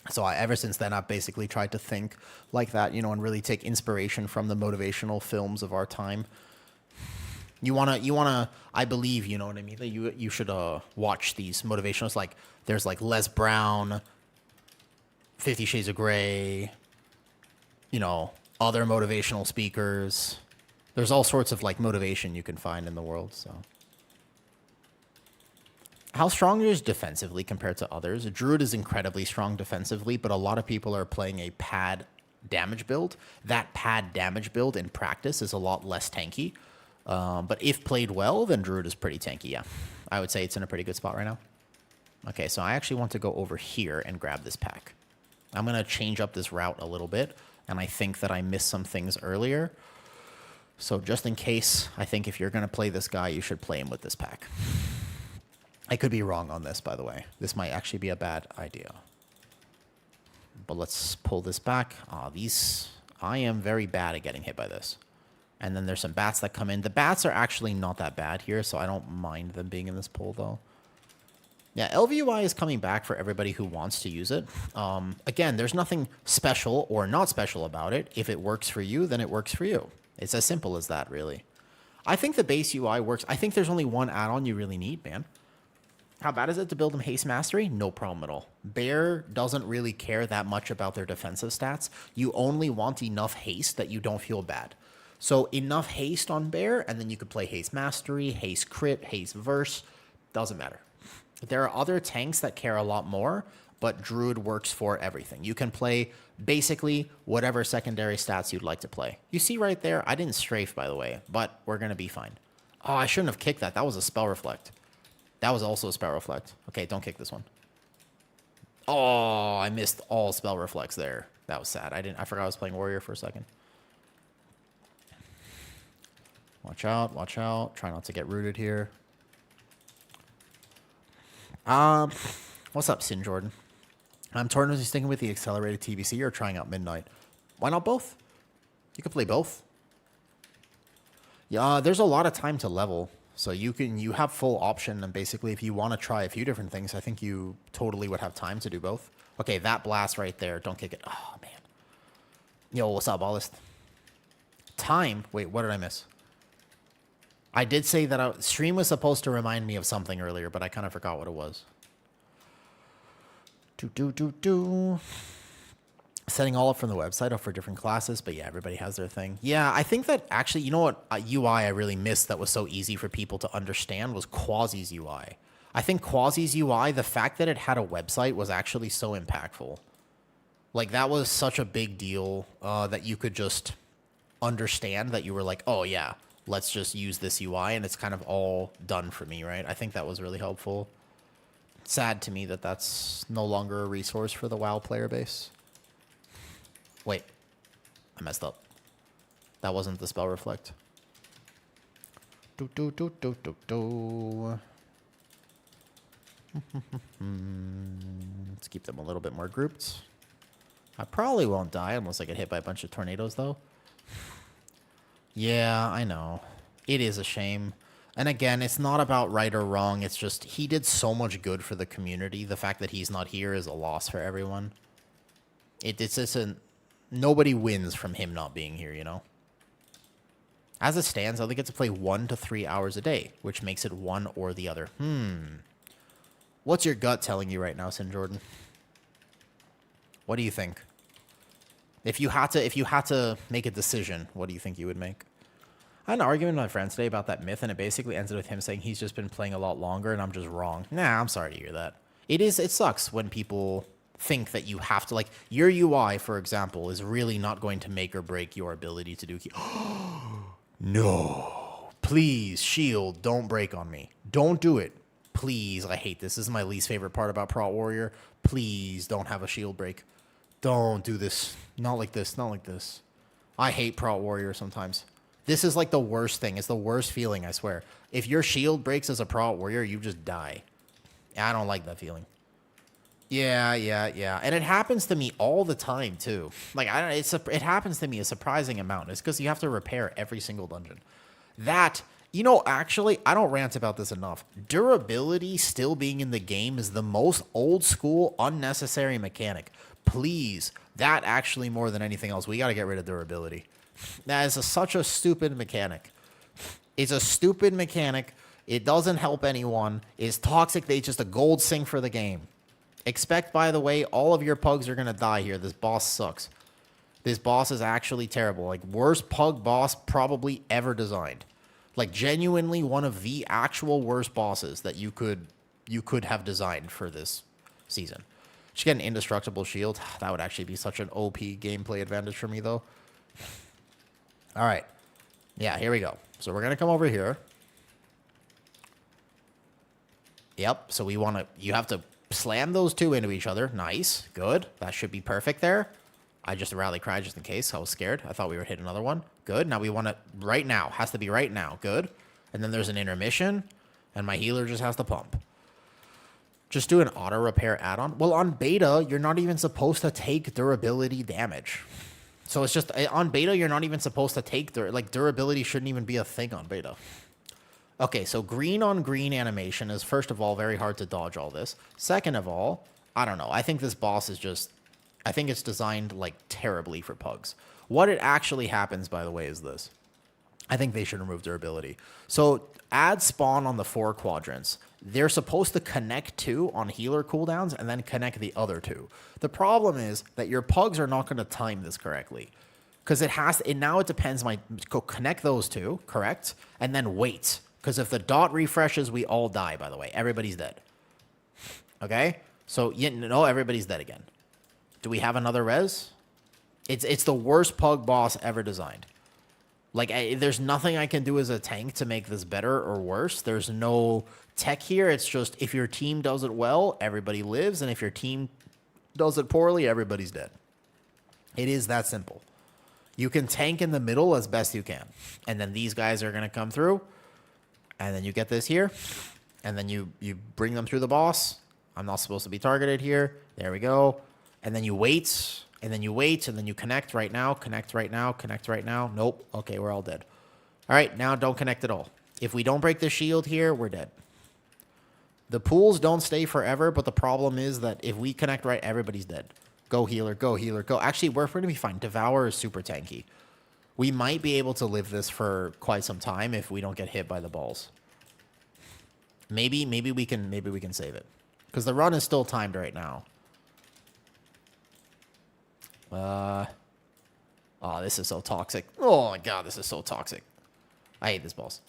so ever since then, I've basically tried to think like that, you know, and really take inspiration from the motivational films of our time. You wanna, I believe, you know what I mean? That you should watch these motivationals. Like there's like Les Brown, 50 Shades of Grey, you know, other motivational speakers. There's all sorts of like motivation you can find in the world. So, how strong is defensively compared to others? A Druid is incredibly strong defensively, but a lot of people are playing a pad damage build. That pad damage build in practice is a lot less tanky. But if played well, then Druid is pretty tanky, yeah. I would say it's in a pretty good spot right now. Okay, so I actually want to go over here and grab this pack. I'm going to change up this route a little bit, and I think that I missed some things earlier. So just in case, I think if you're going to play this guy, you should play him with this pack. I could be wrong on this, by the way. This might actually be a bad idea. But let's pull this back. I am very bad at getting hit by this. And then there's some bats that come in. The bats are actually not that bad here, so I don't mind them being in this pool, though. Yeah, LVUI is coming back for everybody who wants to use it. Again, there's nothing special or not special about it. If it works for you, then it works for you. It's as simple as that, really. I think the base UI works. I think there's only one add-on you really need, man. How bad is it to build them Haste Mastery? No problem at all. Bear doesn't really care that much about their defensive stats. You only want enough haste that you don't feel bad. So enough haste on Bear, and then you could play Haste Mastery, Haste Crit, Haste Verse. Doesn't matter. There are other tanks that care a lot more, but Druid works for everything. You can play basically whatever secondary stats you'd like to play. You see right there, I didn't strafe, by the way, but we're going to be fine. Oh, I shouldn't have kicked that. That was a Spell Reflect. That was also a Spell Reflect. Okay, don't kick this one. Oh, I missed all Spell Reflects there. That was sad. I forgot I was playing Warrior for a second. Watch out, watch out. Try not to get rooted here. What's up, Sin Jordan? I'm torn between sticking with the accelerated TBC or trying out Midnight. Why not both? You could play both. Yeah, there's a lot of time to level. So you have full option, and basically if you want to try a few different things, I think you totally would have time to do both. Okay, that blast right there. Don't kick it. Oh, man. Yo, what's up, Ballist? Time? Wait, what did I miss? I did say that stream was supposed to remind me of something earlier, but I kind of forgot what it was. Setting all up from the website up for different classes, but yeah, everybody has their thing. Yeah, I think that actually, you know what UI I really missed that was so easy for people to understand was Quasi's UI. I think Quasi's UI, the fact that it had a website was actually so impactful. Like, that was such a big deal that you could just understand that you were like, oh yeah, let's just use this UI, and it's kind of all done for me, right? I think that was really helpful. Sad to me that that's no longer a resource for the WoW player base. Wait, I messed up. That wasn't the Spell Reflect. Let's keep them a little bit more grouped. I probably won't die unless I get hit by a bunch of tornadoes, though. Yeah, I know. It is a shame. And again, it's not about right or wrong. It's just he did so much good for the community. The fact that he's not here is a loss for everyone. It's just nobody wins from him not being here, you know? As it stands, I only get to play 1 to 3 hours a day, which makes it one or the other. What's your gut telling you right now, Sin Jordan? What do you think? If you had to make a decision, what do you think you would make? I had an argument with my friends today about that myth, and it basically ended with him saying he's just been playing a lot longer, and I'm just wrong. Nah, I'm sorry to hear that. It sucks when people think that you have to, like, your UI, for example, is really not going to make or break your ability to do... No. Please, shield, don't break on me. Don't do it. Please, I hate this. This is my least favorite part about Prot Warrior. Please don't have a shield break. Don't do this. Not like this. Not like this. I hate Prot Warrior sometimes. This is like the worst thing. It's the worst feeling, I swear. If your shield breaks as a Prot Warrior, you just die. I don't like that feeling. Yeah. And it happens to me all the time, too. Like, it happens to me a surprising amount. It's because you have to repair every single dungeon. That, you know, actually, I don't rant about this enough. Durability still being in the game is the most old school, unnecessary mechanic. Please, that actually more than anything else, we got to get rid of durability. That is such a stupid mechanic. It's a stupid mechanic. It doesn't help anyone. It's toxic. It's just a gold sink for the game. Expect, by the way, all of your pugs are going to die here. This boss sucks. This boss is actually terrible. Like, worst pug boss probably ever designed. Like, genuinely one of the actual worst bosses that you could have designed for this season. Just get an indestructible shield. That would actually be such an OP gameplay advantage for me, though. All right. Yeah, here we go. So we're going to come over here. Yep. So you have to slam those two into each other. Nice. Good. That should be perfect there. I just rally cried just in case. I was scared. I thought we were hitting another one. Good. Now we want it right now. Has to be right now. Good. And then there's an intermission. And my healer just has to pump. Just do an auto repair add-on. Well, on beta, you're not even supposed to take durability damage. So it's just, on beta, you're not even supposed to take, durability shouldn't even be a thing on beta. Okay, so green on green animation is, first of all, very hard to dodge all this. Second of all, I don't know. I think this boss is just, I think it's designed, like, terribly for pugs. What it actually happens, by the way, is this. I think they should remove durability. So add spawn on the 4 quadrants. They're supposed to connect 2 on healer cooldowns and then connect the other 2. The problem is that your pugs are not going to time this correctly. Because now it depends, go connect those 2, correct? And then wait. Because if the dot refreshes, we all die, by the way. Everybody's dead. Okay? So, everybody's dead again. Do we have another res? It's the worst pug boss ever designed. Like, there's nothing I can do as a tank to make this better or worse. There's no tech here. It's just, if your team does it well, everybody lives. And if your team does it poorly, everybody's dead. It is that simple. You can tank in the middle as best you can. And then these guys are going to come through. And then you get this here. And then you bring them through the boss. I'm not supposed to be targeted here. There we go. And then you wait. And then you wait. And then you connect right now. Connect right now. Connect right now. Nope. Okay, we're all dead. All right, now don't connect at all. If we don't break the shield here, we're dead. The pools don't stay forever, but the problem is that if we connect right, everybody's dead. Go healer, go healer, go. Actually, we're going to be fine. Devour is super tanky. We might be able to live this for quite some time if we don't get hit by the balls. Maybe we can save it. Because the run is still timed right now. Oh, this is so toxic. Oh my god, this is so toxic. I hate this boss.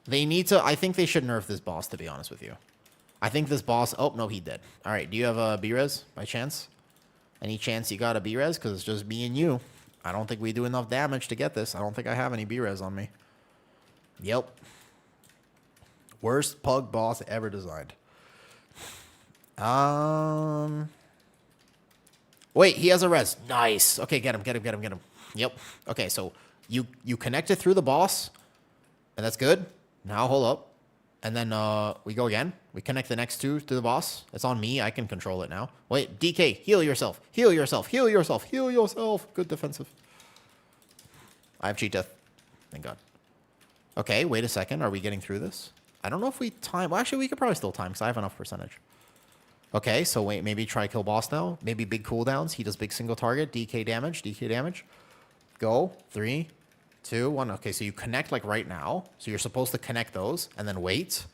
They need to, I think they should nerf this boss, to be honest with you. I think this boss, oh, no, he did. All right, do you have a B-res by chance? Any chance you got a B-res? Because it's just me and you. I don't think we do enough damage to get this. I don't think I have any B-res on me. Yep. Worst pug boss ever designed. Wait, he has a res. Nice. Okay, get him. Yep. Okay, so you connect it through the boss, and that's good. Now, hold up. And then we go again. We connect the next 2 to the boss. It's on me. I can control it now. Wait, DK, heal yourself. Heal yourself. Heal yourself. Heal yourself. Good defensive. I have cheat death. Thank God. Okay, wait a second. Are we getting through this? I don't know if we time. Well, actually, we could probably still time because I have enough percentage. Okay, so wait, maybe try kill boss now. Maybe big cooldowns. He does big single target. DK damage. DK damage. Go. 3, 2, 1. Okay, so you connect like right now. So you're supposed to connect those and then wait.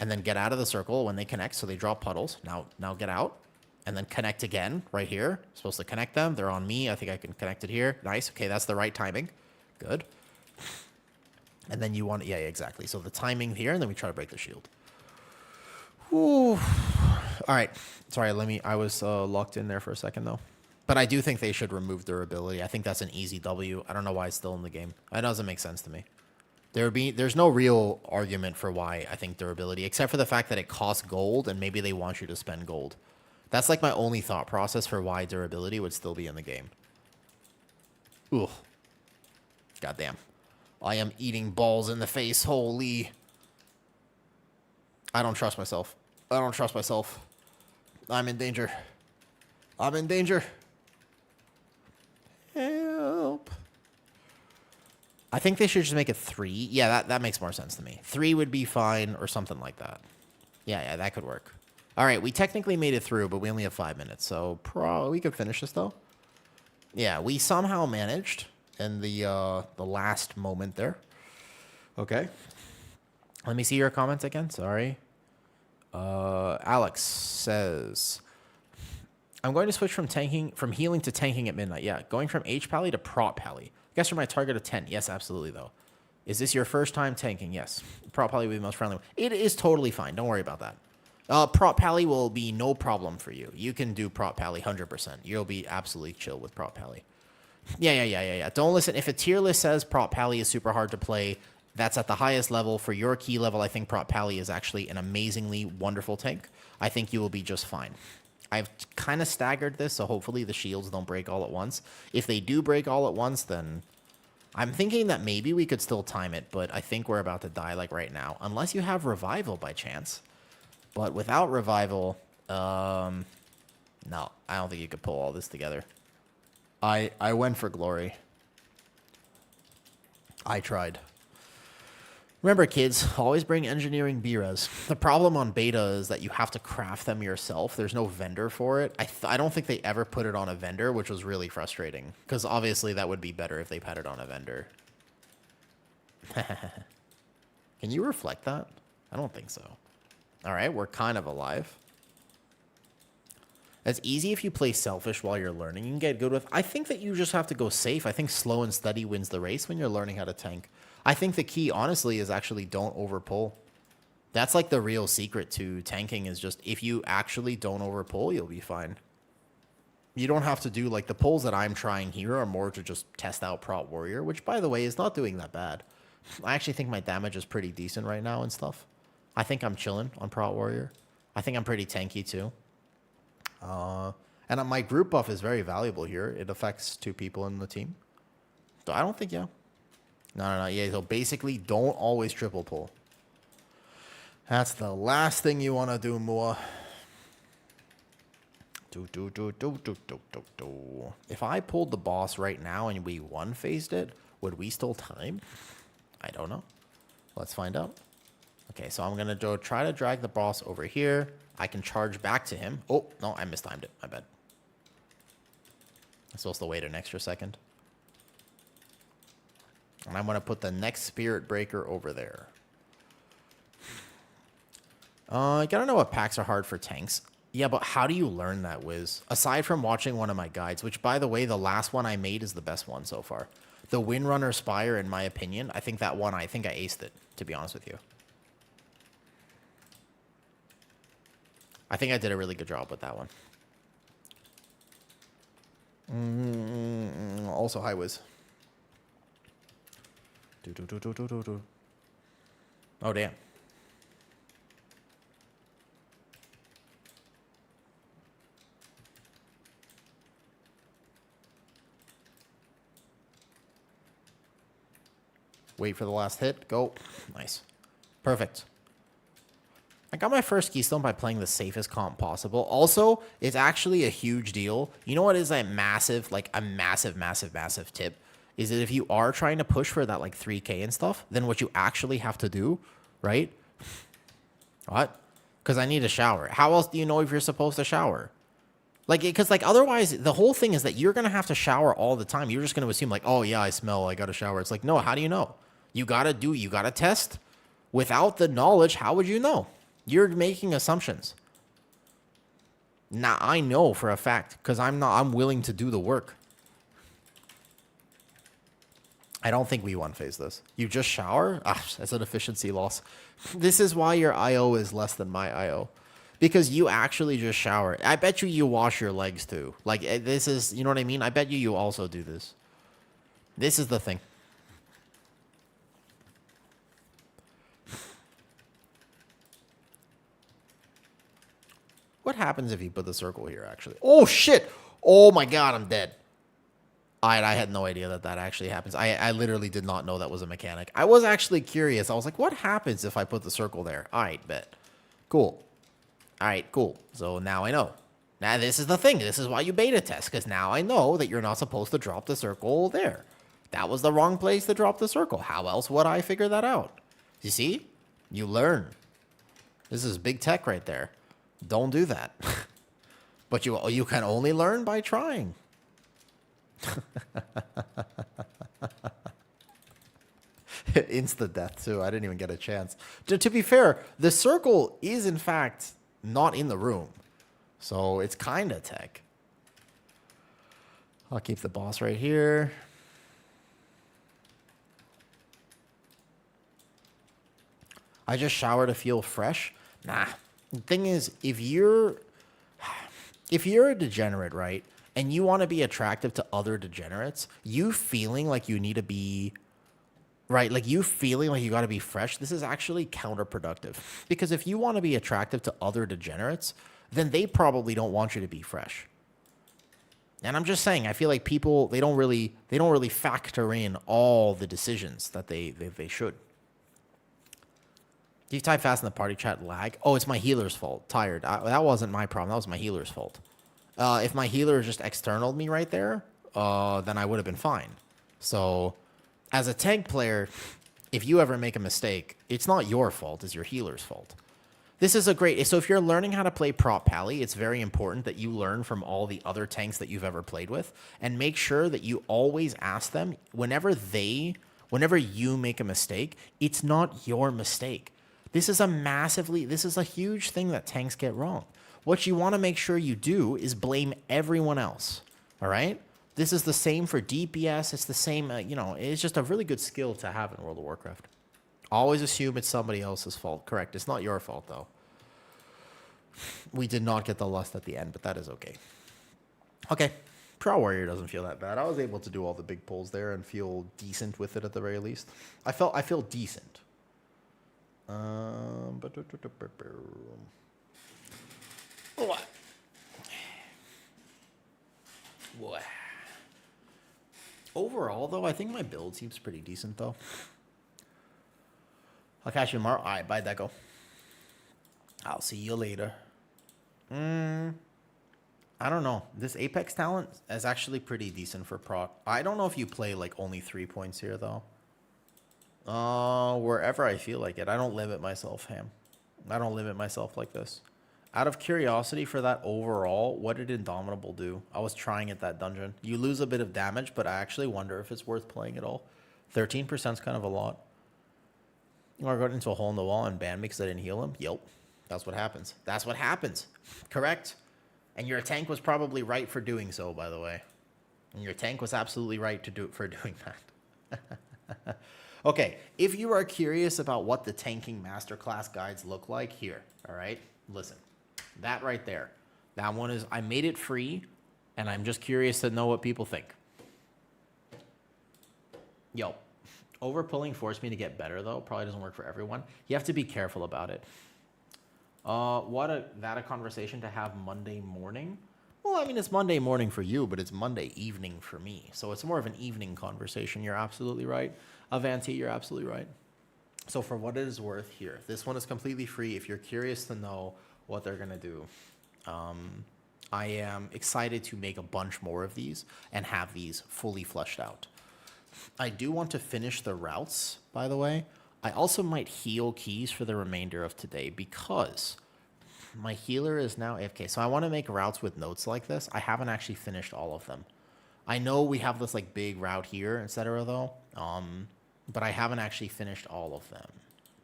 And then get out of the circle when they connect. So they drop puddles. Now get out. And then connect again right here. Supposed to connect them. They're on me. I think I can connect it here. Nice. Okay, that's the right timing. Good. And then you want... Yeah, exactly. So the timing here, and then we try to break the shield. Ooh. All right. Sorry, I was locked in there for a second, though. But I do think they should remove durability. I think that's an easy W. I don't know why it's still in the game. It doesn't make sense to me. There's no real argument for why I think durability, except for the fact that it costs gold, and maybe they want you to spend gold. That's like my only thought process for why durability would still be in the game. Ooh. Goddamn. I am eating balls in the face. Holy. I don't trust myself. I don't trust myself. I'm in danger. I'm in danger. Help. I think they should just make it 3. Yeah, that makes more sense to me. 3 would be fine or something like that. Yeah, that could work. All right, we technically made it through, but we only have 5 minutes. So we could finish this, though. Yeah, we somehow managed in the last moment there. Okay. Let me see your comments again. Sorry. Alex says, I'm going to switch from healing to tanking at midnight. Yeah, going from H pally to Prot pally. Guess for my target of 10. Yes, absolutely, though. Is this your first time tanking? Yes. Prot pally will be the most friendly one. It is totally fine. Don't worry about that. Prot pally will be no problem for you. You can do Prot pally 100%. You'll be absolutely chill with Prot pally. Yeah. Don't listen. If a tier list says Prot pally is super hard to play, that's at the highest level. For your key level, I think Prot pally is actually an amazingly wonderful tank. I think you will be just fine. I've kind of staggered this, so hopefully the shields don't break all at once. If they do break all at once, then I'm thinking that maybe we could still time it, but I think we're about to die like right now. Unless you have revival by chance. But without revival, no, I don't think you could pull all this together. I went for glory. I tried. Remember, kids, always bring engineering B-res. The problem on beta is that you have to craft them yourself. There's no vendor for it. I don't think they ever put it on a vendor, which was really frustrating. Because obviously that would be better if they put it on a vendor. Can you reflect that? I don't think so. All right, we're kind of alive. It's easy if you play selfish while you're learning. You can get good with... I think that you just have to go safe. I think slow and steady wins the race when you're learning how to tank. I think the key, honestly, is actually don't overpull. That's like the real secret to tanking is just if you actually don't overpull, you'll be fine. You don't have to do like the pulls that I'm trying here are more to just test out Prot Warrior, which, by the way, is not doing that bad. I actually think my damage is pretty decent right now and stuff. I think I'm chilling on Prot Warrior. I think I'm pretty tanky too. And my group buff is very valuable here. It affects 2 people in the team. So I don't think, yeah. No. Yeah, so basically don't always triple pull. That's the last thing you want to do, Mua. If I pulled the boss right now and we one-phased it, would we still time? I don't know. Let's find out. Okay, so I'm going to try to drag the boss over here. I can charge back to him. Oh, no, I mistimed it. My bad. I'm supposed to wait an extra second. And I'm going to put the next Spirit Breaker over there. You gotta know what packs are hard for tanks. Yeah, but how do you learn that, Wiz? Aside from watching one of my guides, which, by the way, the last one I made is the best one so far. The Windrunner Spire, in my opinion, I think that one, I aced it, to be honest with you. I think I did a really good job with that one. Also, hi, Wiz. Oh, damn. Wait for the last hit. Go. Nice. Perfect. I got my first keystone by playing the safest comp possible. Also, it's actually a huge deal. You know what is a massive, like a massive tip? Is that if you are trying to push for that like 3K and stuff, then what you actually have to do, right? What? because I need a shower. How else do you know if you're supposed to shower? Like, because like otherwise, the whole thing is that you're gonna have to shower all the time. You're just gonna assume like, oh yeah, I smell, I gotta shower. It's like, no, how do you know? You gotta test. Without the knowledge, how would you know? You're making assumptions. Now I know for a fact because I'm willing to do the work. I don't think we one phase this. You just shower? Ah, that's an efficiency loss. This is why your IO is less than my IO. Because you actually just shower. I bet you wash your legs too. Like, this is, you know what I mean? I bet you also do this. This is the thing. What happens if you put the circle here, actually? Oh, shit! Oh my god, I'm dead. I had no idea that actually happens. I literally did not know that was a mechanic. I was actually curious. I was like, what happens if I put the circle there? All right, bet. Cool. All right, cool. So now I know. Now this is the thing. This is why you beta test, because now I know that you're not supposed to drop the circle there. That was the wrong place to drop the circle. How else would I figure that out? You see? You learn. This is big tech right there. Don't do that. But you can only learn by trying. Insta death too. I didn't even get a chance. To be fair, the circle is in fact not in the room, so it's kind of tech. I'll keep the boss right here. I just shower to feel fresh. Nah. The thing is, if you're a degenerate, right, and you want to be attractive to other degenerates, you feeling like you need to be, right, like you feeling like you got to be fresh, this is actually counterproductive. Because if you want to be attractive to other degenerates, then they probably don't want you to be fresh. And I'm just saying, I feel like people, they don't really factor in all the decisions that they should. Do you type fast in the party chat lag? Oh, it's my healer's fault. Tired. That wasn't my problem. That was my healer's fault. If my healer just externaled me right there, then I would have been fine. So, as a tank player, if you ever make a mistake, it's not your fault. It's your healer's fault. This is a great... So if you're learning how to play Prot Pally, it's very important that you learn from all the other tanks that you've ever played with. And make sure that you always ask them, whenever you make a mistake, it's not your mistake. This is a huge thing that tanks get wrong. What you want to make sure you do is blame everyone else. All right? This is the same for DPS. It's the same, it's just a really good skill to have in World of Warcraft. Always assume it's somebody else's fault. Correct. It's not your fault, though. We did not get the lust at the end, but that is okay. Okay. Prot Warrior doesn't feel that bad. I was able to do all the big pulls there and feel decent with it at the very least. I feel decent. What? Overall, though, I think my build seems pretty decent, though. I'll catch you tomorrow. All right, bye, Deco. I'll see you later. I don't know. This Apex talent is actually pretty decent for Prot. I don't know if you play, like, only 3 points here, though. Wherever I feel like it. I don't limit myself, Ham. I don't limit myself like this. Out of curiosity for that overall, what did Indomitable do? I was trying at that dungeon. You lose a bit of damage, but I actually wonder if it's worth playing at all. 13% is kind of a lot. Or got into a hole in the wall and banned me because I didn't heal him? Yep. That's what happens. That's what happens. Correct? And your tank was probably right for doing so, by the way. And your tank was absolutely right for doing that. Okay, if you are curious about what the tanking masterclass guides look like, here, all right? Listen, that right there. That one is, I made it free, and I'm just curious to know what people think. Yo, overpulling forced me to get better, though. Probably doesn't work for everyone. You have to be careful about it. That a conversation to have Monday morning? Well, I mean, it's Monday morning for you, but it's Monday evening for me. So it's more of an evening conversation. You're absolutely right. Avanti, you're absolutely right. So for what it is worth here, this one is completely free. If you're curious to know what they're going to do, I am excited to make a bunch more of these and have these fully fleshed out. I do want to finish the routes, by the way. I also might heal keys for the remainder of today because My healer is now AFK. So I want to make routes with notes like this. I haven't actually finished all of them. I know we have this like big route here, etc. though. But I haven't actually finished all of them.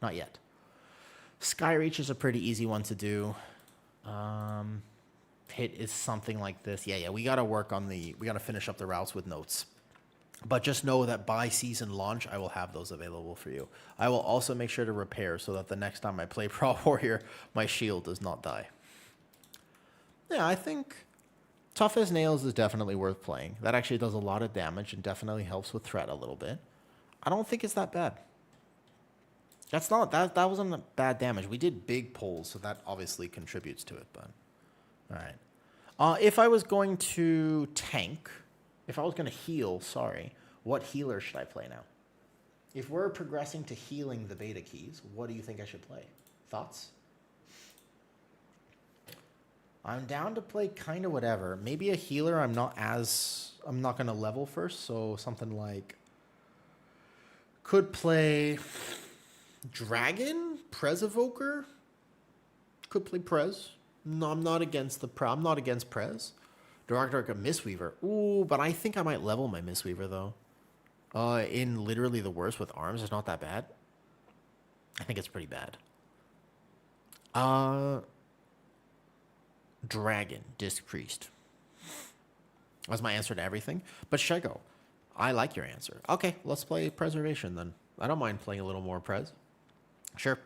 Not yet. Skyreach is a pretty easy one to do. Hit is something like this. Yeah, we got to work on we got to finish up the routes with notes. But just know that by season launch, I will have those available for you. I will also make sure to repair so that the next time I play Prot Warrior, my shield does not die. Yeah, I think Tough as Nails is definitely worth playing. That actually does a lot of damage and definitely helps with threat a little bit. I don't think it's that bad. That wasn't a bad damage. We did big pulls, so that obviously contributes to it. But all right, if I was going to tank. If I was going to heal, what healer should I play now? If we're progressing to healing the beta keys, what do you think I should play? Thoughts? I'm down to play kind of whatever. Maybe a healer I'm not going to level first, so something like could play Dragon, Prez Evoker. Could play Prez. No, I'm not against Prez. Dark Mistweaver. Ooh, but I think I might level my Mistweaver, though. In literally the worst with arms. It's not that bad. I think it's pretty bad. Dragon. Disc Priest. That's my answer to everything. But Shego, I like your answer. Okay, let's play Preservation, then. I don't mind playing a little more Prez. Sure.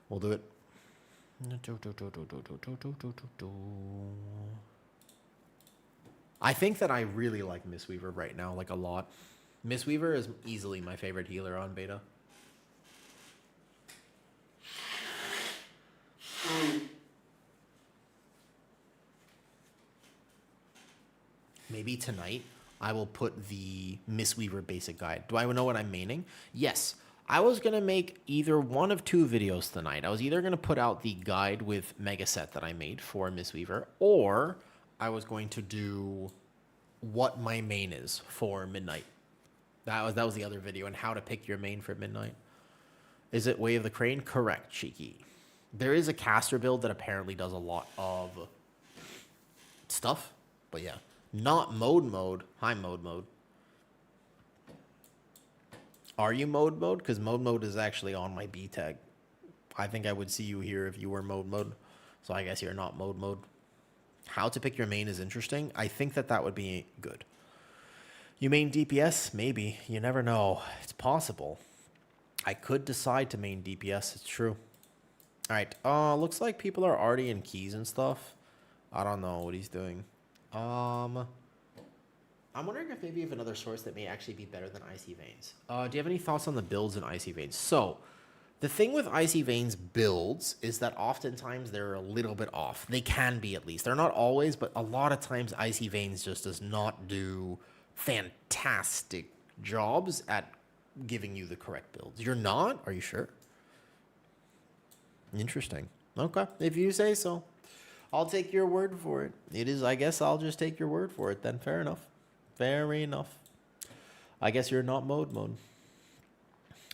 We'll do it. I think that I really like Mistweaver right now, like a lot. Mistweaver is easily my favorite healer on beta. Maybe tonight I will put the Mistweaver basic guide. Do I know what I'm maining? Yes. I was going to make either one of two videos tonight. I was either going to put out the guide with Mega Set that I made for Mistweaver, or I was going to do what my main is for Midnight. That was the other video, and how to pick your main for Midnight. Is it Way of the Crane? Correct, Cheeky. There is a caster build that apparently does a lot of stuff, but yeah. Not mode. Hi, mode. Are you mode? Because mode is actually on my B tag. I think I would see you here if you were mode. So I guess you're not mode. How to pick your main is interesting. I think that would be good. You main DPS? Maybe. You never know. It's possible. I could decide to main DPS. It's true. All right. Looks like people are already in keys and stuff. I don't know what he's doing. I'm wondering if maybe you have another source that may actually be better than Icy Veins. Do you have any thoughts on the builds in Icy Veins? So, the thing with Icy Veins builds is that oftentimes they're a little bit off. They can be, at least. They're not always, but a lot of times Icy Veins just does not do fantastic jobs at giving you the correct builds. You're not? Are you sure? Interesting. Okay, if you say so. I'll take your word for it. I guess I'll just take your word for it then. Fair enough. Fair enough. I guess you're not mode.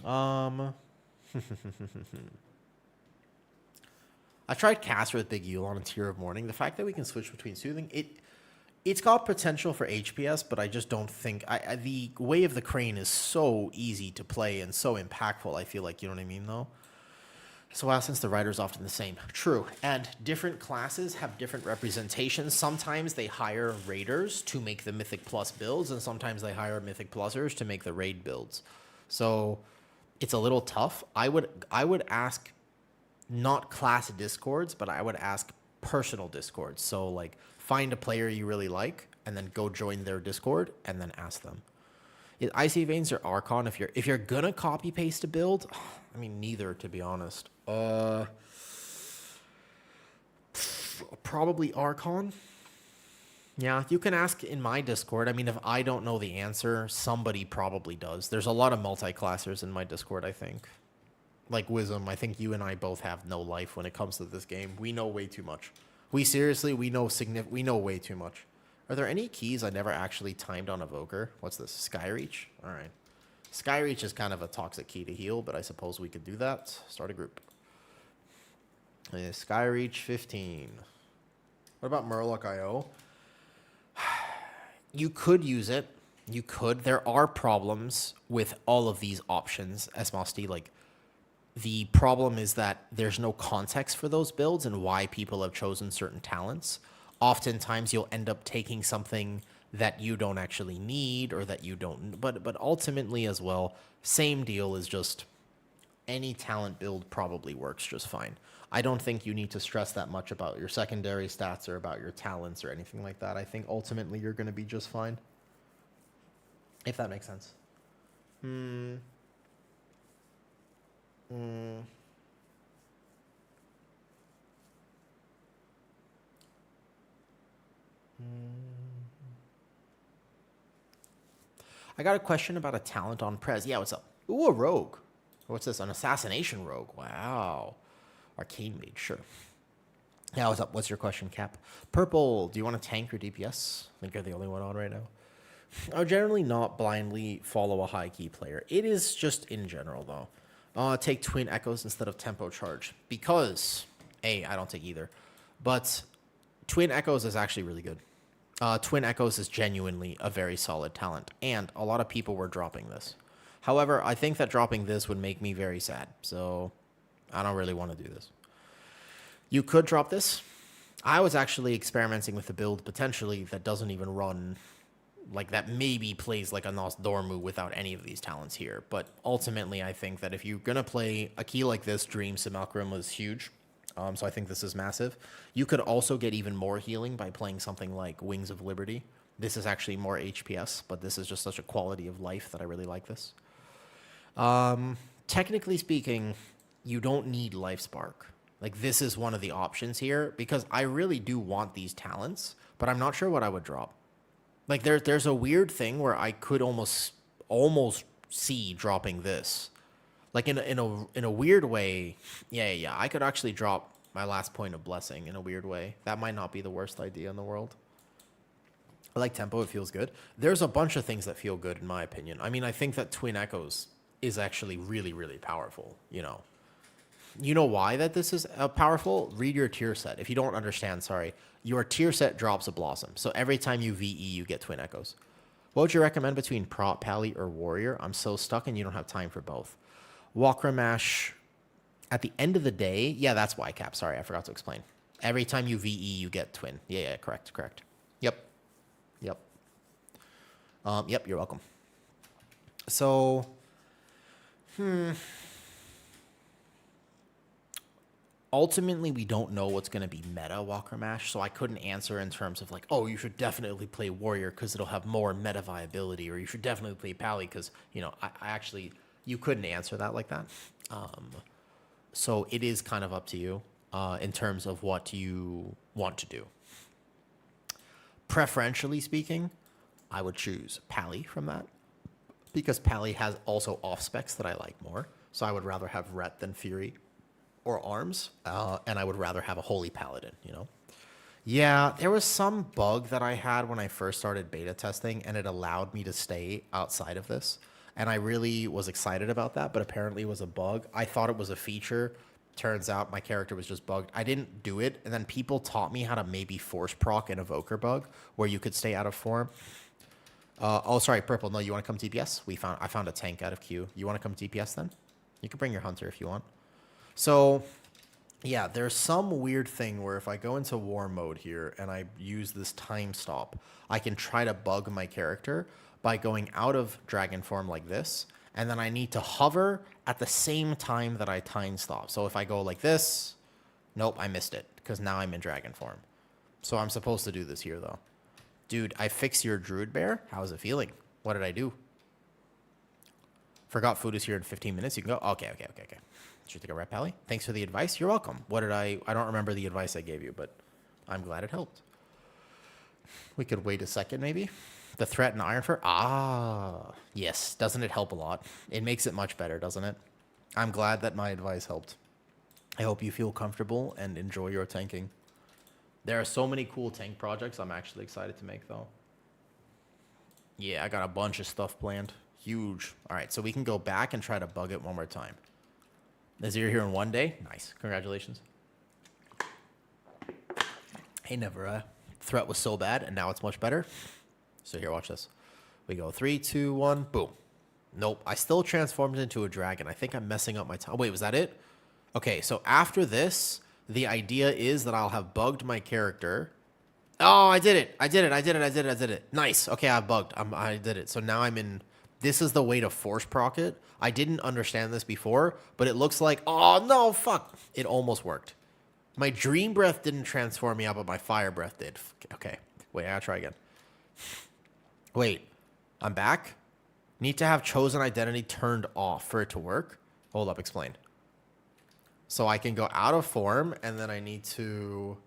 I tried Caster with Big Yule on a Tier of Morning. The fact that we can switch between Soothing, it's got potential for HPS, but I just don't think... the Way of the Crane is so easy to play and so impactful, I feel like, you know what I mean, though? So while since the writer's often the same. True. And different classes have different representations. Sometimes they hire raiders to make the Mythic Plus builds, and sometimes they hire Mythic Plusers to make the raid builds. So it's a little tough. I would ask not class discords, but I would ask personal discords. So like find a player you really like and then go join their Discord and then ask them. Icy Veins or Archon, if you're gonna copy paste a build, I mean neither, to be honest. Probably Archon. Yeah, you can ask in my Discord. I mean, if I don't know the answer, somebody probably does. There's a lot of multi-classers in my Discord, I think. Like Wisdom, I think you and I both have no life when it comes to this game. We know way too much. We know way too much. Are there any keys I never actually timed on Evoker? What's this? Skyreach? All right. Skyreach is kind of a toxic key to heal, but I suppose we could do that. Start a group. Skyreach 15. What about Murloc IO? You could use it. You could. There are problems with all of these options, SMOSD. Like, the problem is that there's no context for those builds and why people have chosen certain talents. Oftentimes, you'll end up taking something that you don't actually need or that you don't. But ultimately, as well, same deal is just any talent build probably works just fine. I don't think you need to stress that much about your secondary stats or about your talents or anything like that. I think ultimately you're going to be just fine. If that makes sense. I got a question about a talent on Prez. Yeah, what's up? Ooh, a rogue. What's this? An assassination rogue. Wow. Arcane mage, sure. Yeah, what's up? What's your question, Cap? Purple, do you want to tank or DPS? I think you're the only one on right now. I would generally not blindly follow a high key player. It is just in general, though. Take Twin Echoes instead of Tempo Charge. Because, I don't take either. But Twin Echoes is actually really good. Twin Echoes is genuinely a very solid talent. And a lot of people were dropping this. However, I think that dropping this would make me very sad. So I don't really want to do this. You could drop this. I was actually experimenting with a build potentially that doesn't even run, like that maybe plays like a Nos Dormu without any of these talents here. But ultimately, I think that if you're going to play a key like this, Dream Simulacrum was huge. So I think this is massive. You could also get even more healing by playing something like Wings of Liberty. This is actually more HPS, but this is just such a quality of life that I really like this. Technically speaking, you don't need Life Spark. Like, this is one of the options here because I really do want these talents, but I'm not sure what I would drop. Like, there's a weird thing where I could almost see dropping this. Like, in a weird way, yeah, I could actually drop my last point of Blessing in a weird way. That might not be the worst idea in the world. I like Tempo, it feels good. There's a bunch of things that feel good, in my opinion. I mean, I think that Twin Echoes is actually really, really powerful, you know. You know why that this is powerful? Read your tier set. If you don't understand, sorry. Your tier set drops a Blossom. So every time you VE, you get Twin Echoes. What would you recommend between Prot, Pally, or Warrior? I'm so stuck and you don't have time for both. Walkramash, at the end of the day, yeah, that's why, Cap. Sorry, I forgot to explain. Every time you VE, you get Twin. Yeah, correct. Yep, you're welcome. So, ultimately, we don't know what's going to be meta Walkramash, so I couldn't answer in terms of like, oh, you should definitely play Warrior because it'll have more meta viability, or you should definitely play Pally because, you know, I actually, you couldn't answer that like that. So it is kind of up to you in terms of what you want to do. Preferentially speaking, I would choose Pally from that because Pally has also off specs that I like more. So I would rather have Ret than Fury or Arms, and I would rather have a Holy Paladin, you know? Yeah, there was some bug that I had when I first started beta testing, and it allowed me to stay outside of this. And I really was excited about that, but apparently it was a bug. I thought it was a feature. Turns out my character was just bugged. I didn't do it, and then people taught me how to maybe force proc an evoker bug where you could stay out of form. Oh, sorry, Purple. No, you want to come DPS? I found a tank out of queue. You want to come DPS then? You can bring your Hunter if you want. So, yeah, there's some weird thing where if I go into war mode here and I use this time stop, I can try to bug my character by going out of dragon form like this, and then I need to hover at the same time that I time stop. So if I go like this, nope, I missed it because now I'm in dragon form. So I'm supposed to do this here though. Dude, I fixed your Druid Bear. How's it feeling? What did I do? Forgot food is here in 15 minutes. You can go. Okay. Should you take a rep, Pally? Thanks for the advice. You're welcome. What did I don't remember the advice I gave you, but I'm glad it helped. We could wait a second, maybe. The threat in Ironfur. Ah, yes. Doesn't it help a lot? It makes it much better, doesn't it? I'm glad that my advice helped. I hope you feel comfortable and enjoy your tanking. There are so many cool tank projects I'm actually excited to make, though. Yeah, I got a bunch of stuff planned. Huge. All right, so we can go back and try to bug it one more time. Azir here in one day. Nice. Congratulations. Hey, never. Threat was so bad, and now it's much better. So here, watch this. We go 3, 2, 1, boom. Nope, I still transformed into a dragon. I think I'm messing up my time. Wait, was that it? Okay, so after this, the idea is that I'll have bugged my character. Oh, I did it. I did it. Nice. Okay, I bugged. I did it. So now I'm in... This is the way to force proc it. I didn't understand this before, but it looks like... Oh, no, fuck. It almost worked. My dream breath didn't transform me out, but my fire breath did. Okay. Wait, I gotta try again. Wait. I'm back? Need to have chosen identity turned off for it to work? Hold up, explain. So I can go out of form, and then I need to...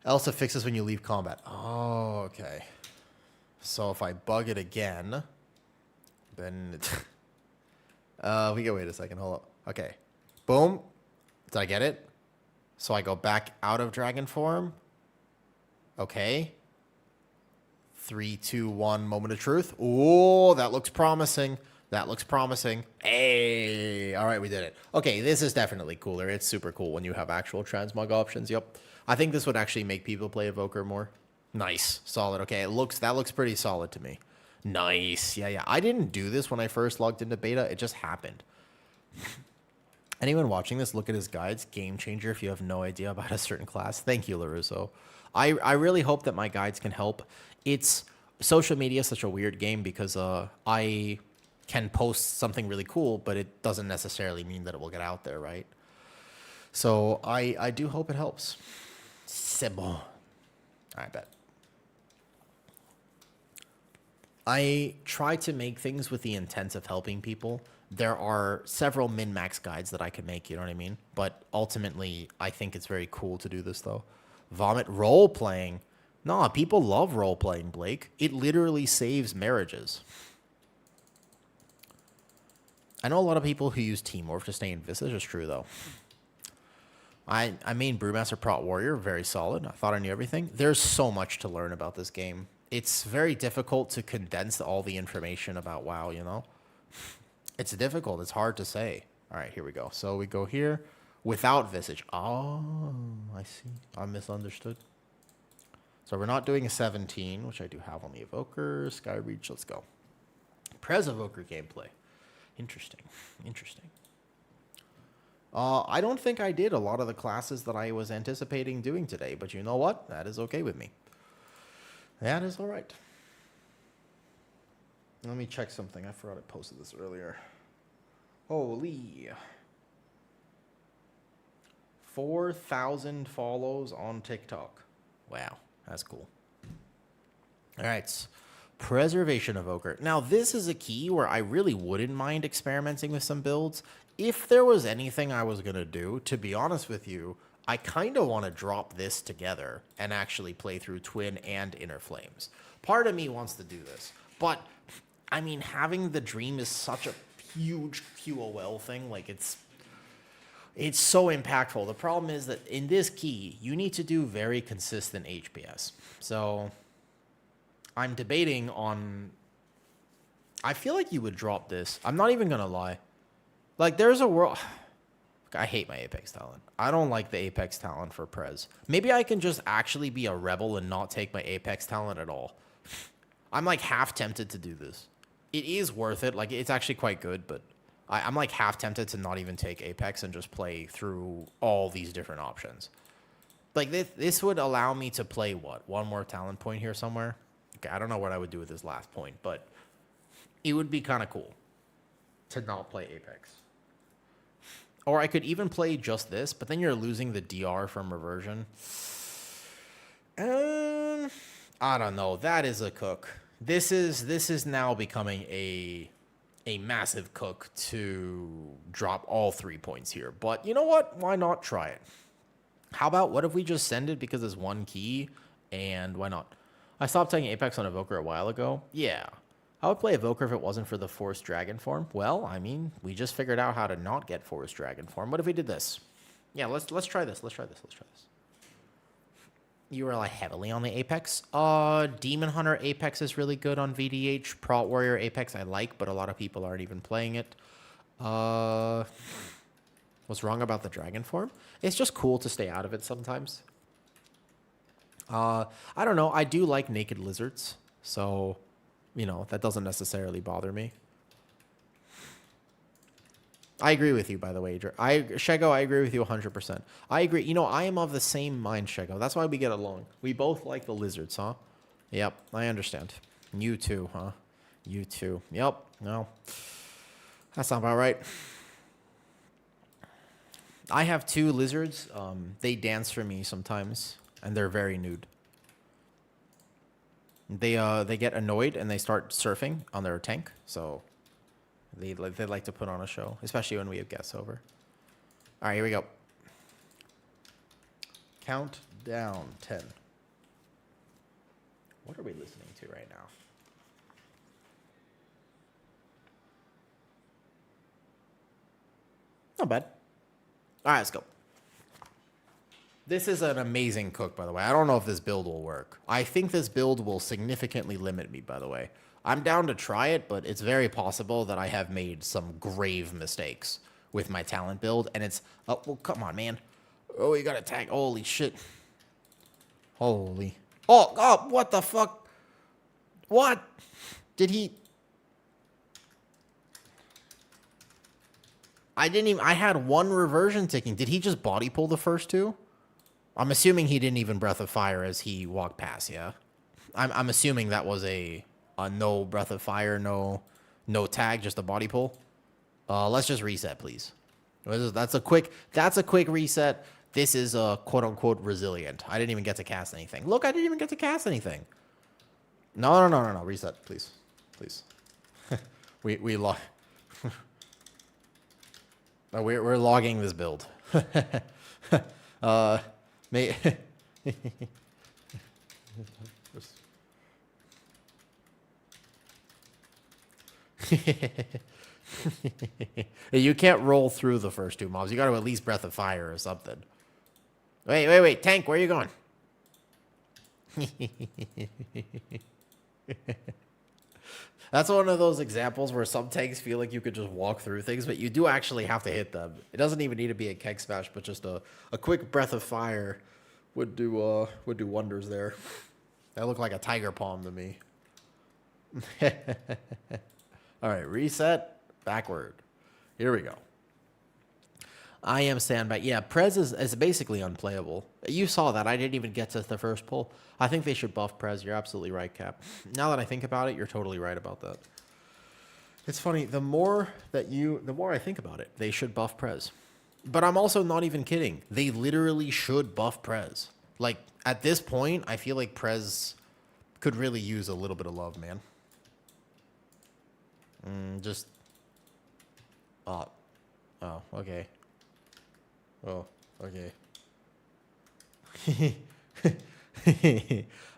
Else it fixes when you leave combat. Oh, okay. So if I bug it again, then... we can wait a second. Hold up. Okay. Boom. Did I get it? So I go back out of dragon form. Okay. 3, 2, 1, moment of truth. Oh, that looks promising. That looks promising. Hey. All right, we did it. Okay, this is definitely cooler. It's super cool when you have actual transmog options. Yep. I think this would actually make people play evoker more. Nice. Solid. Okay, that looks pretty solid to me. Nice. Yeah. I didn't do this when I first logged into beta. It just happened. Anyone watching this, look at his guides. Game changer if you have no idea about a certain class. Thank you, LaRusso. I really hope that my guides can help. It's social media is such a weird game because I can post something really cool, but it doesn't necessarily mean that it will get out there, right? So I do hope it helps. C'est bon. I bet. I try to make things with the intent of helping people. There are several min-max guides that I can make, you know what I mean? But ultimately, I think it's very cool to do this, though. Vomit role-playing. Nah, people love role-playing, Blake. It literally saves marriages. I know a lot of people who use Teamorph to stay in Visage. It's true, though. I main Brewmaster Prot Warrior. Very solid. I thought I knew everything. There's so much to learn about this game. It's very difficult to condense all the information about WoW, you know? It's difficult. It's hard to say. All right, here we go. So we go here without Visage. Oh, I see. I misunderstood. So we're not doing a 17, which I do have on the Evoker. Skyreach, let's go. Prez Evoker gameplay. Interesting. I don't think I did a lot of the classes that I was anticipating doing today, but you know what? That is okay with me. That is all right. Let me check something. I forgot I posted this earlier. Holy. 4,000 follows on TikTok. Wow, that's cool. All right. Preservation Evoker. Now, this is a key where I really wouldn't mind experimenting with some builds. If there was anything I was going to do, to be honest with you, I kind of want to drop this together and actually play through Twin and Inner Flames. Part of me wants to do this, but I mean, having the Dream is such a huge QOL thing. Like, it's so impactful. The problem is that in this key, you need to do very consistent HPS. So I'm debating on... I feel like you would drop this. I'm not even going to lie. Like, there's a world... I hate my Apex talent. I don't like the Apex talent for Prez. Maybe I can just actually be a rebel and not take my Apex talent at all. I'm like half tempted to do this. It is worth it. Like, it's actually quite good, but I'm like half tempted to not even take Apex and just play through all these different options. Like, this would allow me to play, what, one more talent point here somewhere? Okay, I don't know what I would do with this last point, but it would be kind of cool to not play Apex. Or I could even play just this, but then you're losing the DR from reversion. I don't know. That is a cook. This is now becoming a massive cook to drop all 3 points here. But you know what? Why not try it? How about, what if we just send it because it's one key? And why not? I stopped taking Apex on Evoker a while ago. Yeah. I would play Evoker if it wasn't for the Forest Dragon form. Well, I mean, we just figured out how to not get Forest Dragon form. What if we did this? Yeah, let's try this. Let's try this. You rely heavily on the Apex. Demon Hunter Apex is really good on VDH. Prot Warrior Apex I like, but a lot of people aren't even playing it. What's wrong about the Dragon form? It's just cool to stay out of it sometimes. I don't know. I do like naked lizards, so that doesn't necessarily bother me. I agree with you, by the way, Shego. I agree with you 100%. I agree. I am of the same mind, Shego. That's why we get along. We both like the lizards, huh? Yep, I understand. You too, huh? You too. Yep. No, that's not about right. I have 2 lizards. They dance for me sometimes, and they're very nude. They get annoyed and they start surfing on their tank. So they like to put on a show, especially when we have guests over. All right, here we go. Count down 10. What are we listening to right now? Not bad. All right, let's go. This is an amazing cook, by the way. I don't know if this build will work. I think this build will significantly limit me, by the way. I'm down to try it, but it's very possible that I have made some grave mistakes with my talent build, and it's... Oh, well, come on, man. Oh, you got to tag... Holy shit. Holy... Oh, what the fuck? What? Did he... I had 1 reversion ticking. Did he just body pull the first 2? I'm assuming he didn't even Breath of Fire as he walked past, yeah? I'm assuming that was a no Breath of Fire, no tag, just a body pull. Let's just reset, please. That's a quick reset. This is quote-unquote resilient. I didn't even get to cast anything. Look, I didn't even get to cast anything. No. Reset, please. Please. we log... We're logging this build. You can't roll through the first 2 mobs. You got to at least Breath of Fire or something. Wait. Tank, where are you going? That's one of those examples where some tanks feel like you could just walk through things, but you do actually have to hit them. It doesn't even need to be a keg smash, but just a quick Breath of Fire would do wonders there. That looked like a tiger palm to me. All right, reset, backward. Here we go. I am standby. Yeah, Prez is basically unplayable. You saw that. I didn't even get to the first pull. I think they should buff Prez. You're absolutely right, Cap. Now that I think about it, you're totally right about that. It's funny. The more I think about it, they should buff Prez. But I'm also not even kidding. They literally should buff Prez. Like, at this point, I feel like Prez could really use a little bit of love, man. Oh, okay. Oh, okay.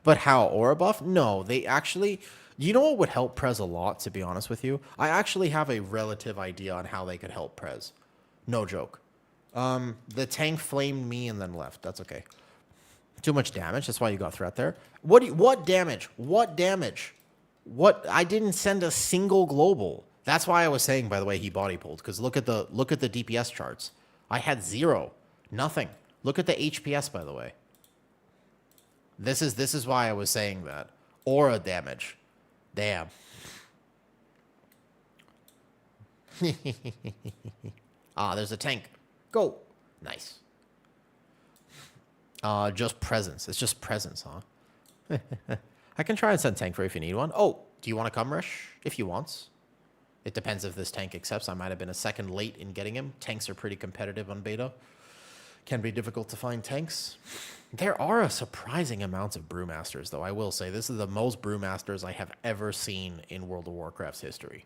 But how? Aura buff? No, they actually... You know what would help Prez a lot, to be honest with you? I actually have a relative idea on how they could help Prez. No joke. The tank flamed me and then left. That's okay. Too much damage. That's why you got threat there. What damage? What damage? What? I didn't send a single global. That's why I was saying, by the way, he body pulled. Because look at the DPS charts. I had 0. Nothing. Look at the HPS, by the way. This is why I was saying that. Aura damage. Damn. There's a tank. Go. Nice. Just presence. It's just presence, huh? I can try and send tank for if you need one. Oh, do you want to come rush? If he wants. It depends if this tank accepts. I might have been a second late in getting him. Tanks are pretty competitive on beta. Can be difficult to find tanks. There are a surprising amount of brewmasters, though. I will say this is the most brewmasters I have ever seen in World of Warcraft's history.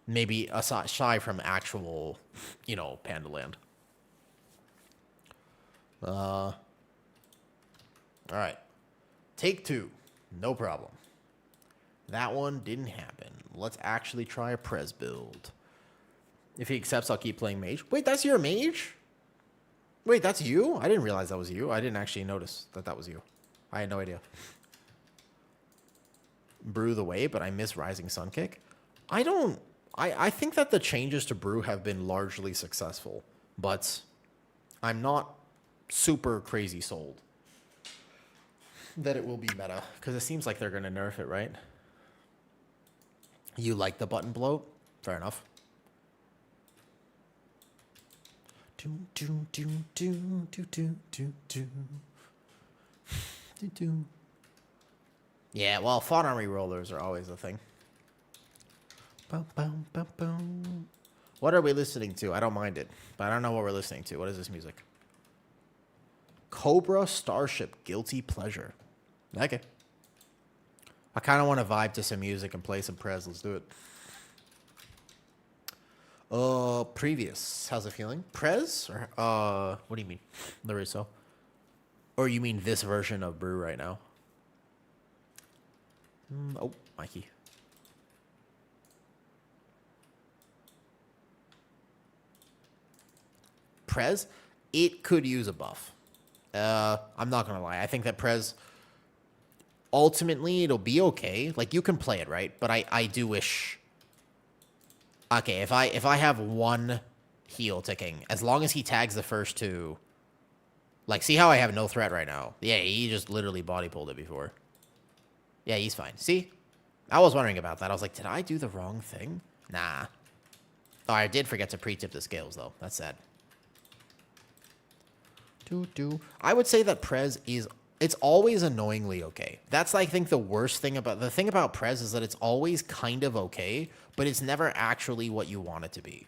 Maybe aside from actual, Pandaland. All right. Take 2. No problem. That one didn't happen. Let's actually try a Prez build. If he accepts, I'll keep playing mage. Wait, that's your mage? Wait, that's you? I didn't realize that was you. I didn't actually notice that was you. I had no idea. Brew the way, but I miss Rising Sun Kick. I think that the changes to Brew have been largely successful, but I'm not super crazy sold. that it will be meta, because it seems like they're going to nerf it, right? You like the button bloat? Fair enough. Yeah, well, fawn army rollers are always a thing. What are we listening to? I don't mind it, but I don't know what we're listening to. What is this music? Cobra Starship Guilty Pleasure. Okay. I kind of want to vibe to some music and play some Prez. Let's do it. Previous. How's it feeling? Prez? Or, what do you mean? Lariso? Or you mean this version of Brew right now? Oh, Mikey. Prez? It could use a buff. I'm not going to lie. I think that Prez, ultimately, it'll be okay. Like, you can play it, right? But I do wish... Okay, if I have one heal ticking, as long as he tags the first two... Like, see how I have no threat right now? Yeah, he just literally body pulled it before. Yeah, he's fine. See? I was wondering about that. I was like, did I do the wrong thing? Nah. Oh, I did forget to pre-tip the scales, though. That's sad. I would say that Prez is... It's always annoyingly okay. That's, I think, the worst thing about... The thing about Prez is that it's always kind of okay, but it's never actually what you want it to be.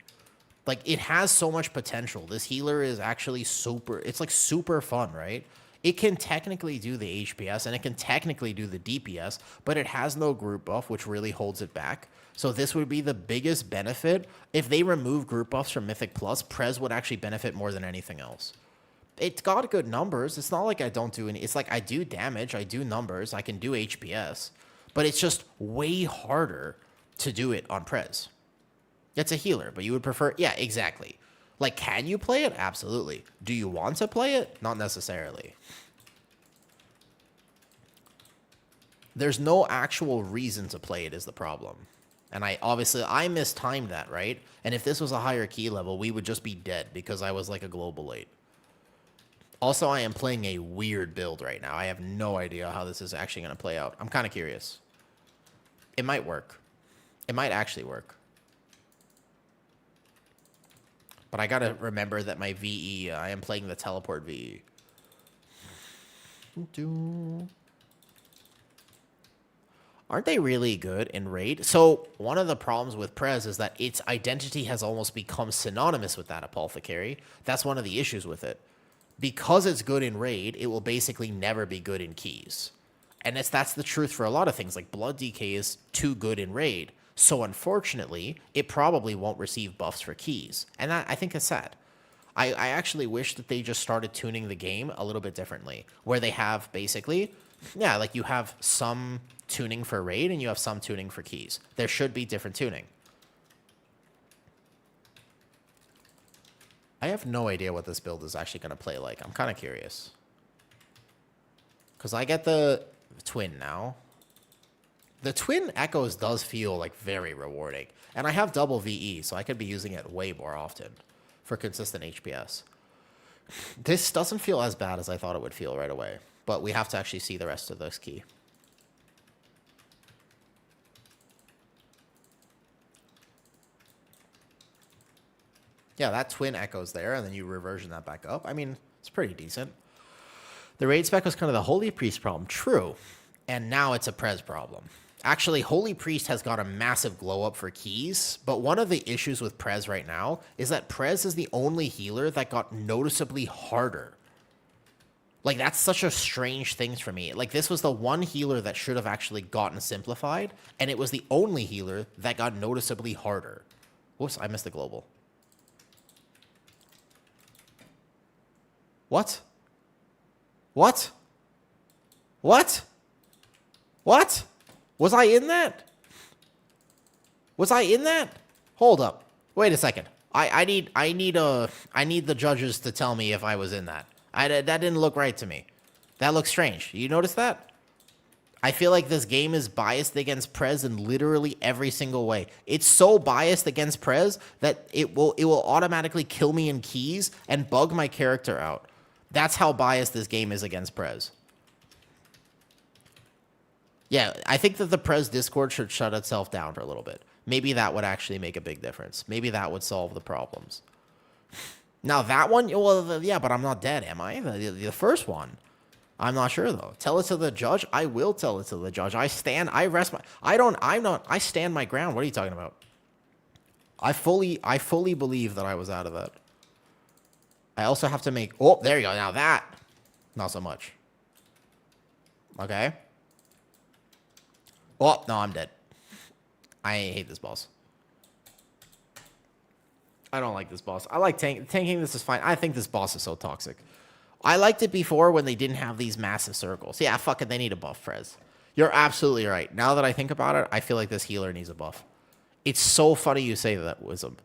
Like, it has so much potential. This healer is actually super... It's, like, super fun, right? It can technically do the HPS, and it can technically do the DPS, but it has no group buff, which really holds it back. So this would be the biggest benefit. If they remove group buffs from Mythic Plus, Prez would actually benefit more than anything else. It's got good numbers. It's not like I don't do any... It's like I do damage, I do numbers, I can do HPS, but it's just way harder to do it on Prez. It's a healer, but you would prefer... Yeah, exactly. Like, can you play it? Absolutely. Do you want to play it? Not necessarily. There's no actual reason to play it is the problem. And I mistimed that, right? And if this was a higher key level, we would just be dead because I was like a global late. Also, I am playing a weird build right now. I have no idea how this is actually going to play out. I'm kind of curious. It might work. It might actually work. But I got to remember that my VE, I am playing the teleport VE. Aren't they really good in raid? So one of the problems with Prez is that its identity has almost become synonymous with that apothecary. That's one of the issues with it. Because it's good in raid, it will basically never be good in keys. And that's the truth for a lot of things. Like Blood DK is too good in raid. So unfortunately, it probably won't receive buffs for keys. And that, I think, is sad. I actually wish that they just started tuning the game a little bit differently. Where they have basically, yeah, like you have some tuning for raid and you have some tuning for keys. There should be different tuning. I have no idea what this build is actually going to play like. I'm kind of curious. Because I get the twin now. The twin echoes does feel like very rewarding. And I have double VE, so I could be using it way more often for consistent HPS. This doesn't feel as bad as I thought it would feel right away. But we have to actually see the rest of this key. Yeah, that twin echoes there, and then you reversion that back up. I mean, it's pretty decent. The raid spec was kind of the Holy Priest problem. True. And now it's a Prez problem. Actually, Holy Priest has got a massive glow up for keys, but one of the issues with Prez right now is that Prez is the only healer that got noticeably harder. Like, that's such a strange thing for me. Like, this was the one healer that should have actually gotten simplified, and it was the only healer that got noticeably harder. Whoops, I missed the global. What? What? What? What? Was I in that? Was I in that? Hold up. Wait a second. I need the judges to tell me if I was in that. That didn't look right to me. That looks strange. You notice that? I feel like this game is biased against Prez in literally every single way. It's so biased against Prez that it will automatically kill me in keys and bug my character out. That's how biased this game is against Prez. Yeah, I think that the Prez Discord should shut itself down for a little bit. Maybe that would actually make a big difference. Maybe that would solve the problems. Now that one, well, yeah, but I'm not dead, am I? The first one, I'm not sure though. Tell it to the judge. I will tell it to the judge. I stand my ground. What are you talking about? I fully believe that I was out of that. I also have to make, oh, there you go. Now that, not so much. Okay. Oh, no, I'm dead. I hate this boss. I don't like this boss. I like tanking. This is fine. I think this boss is so toxic. I liked it before when they didn't have these massive circles. Yeah, fuck it. They need a buff, Prez. You're absolutely right. Now that I think about it, I feel like this healer needs a buff. It's so funny you say that, Wisdom.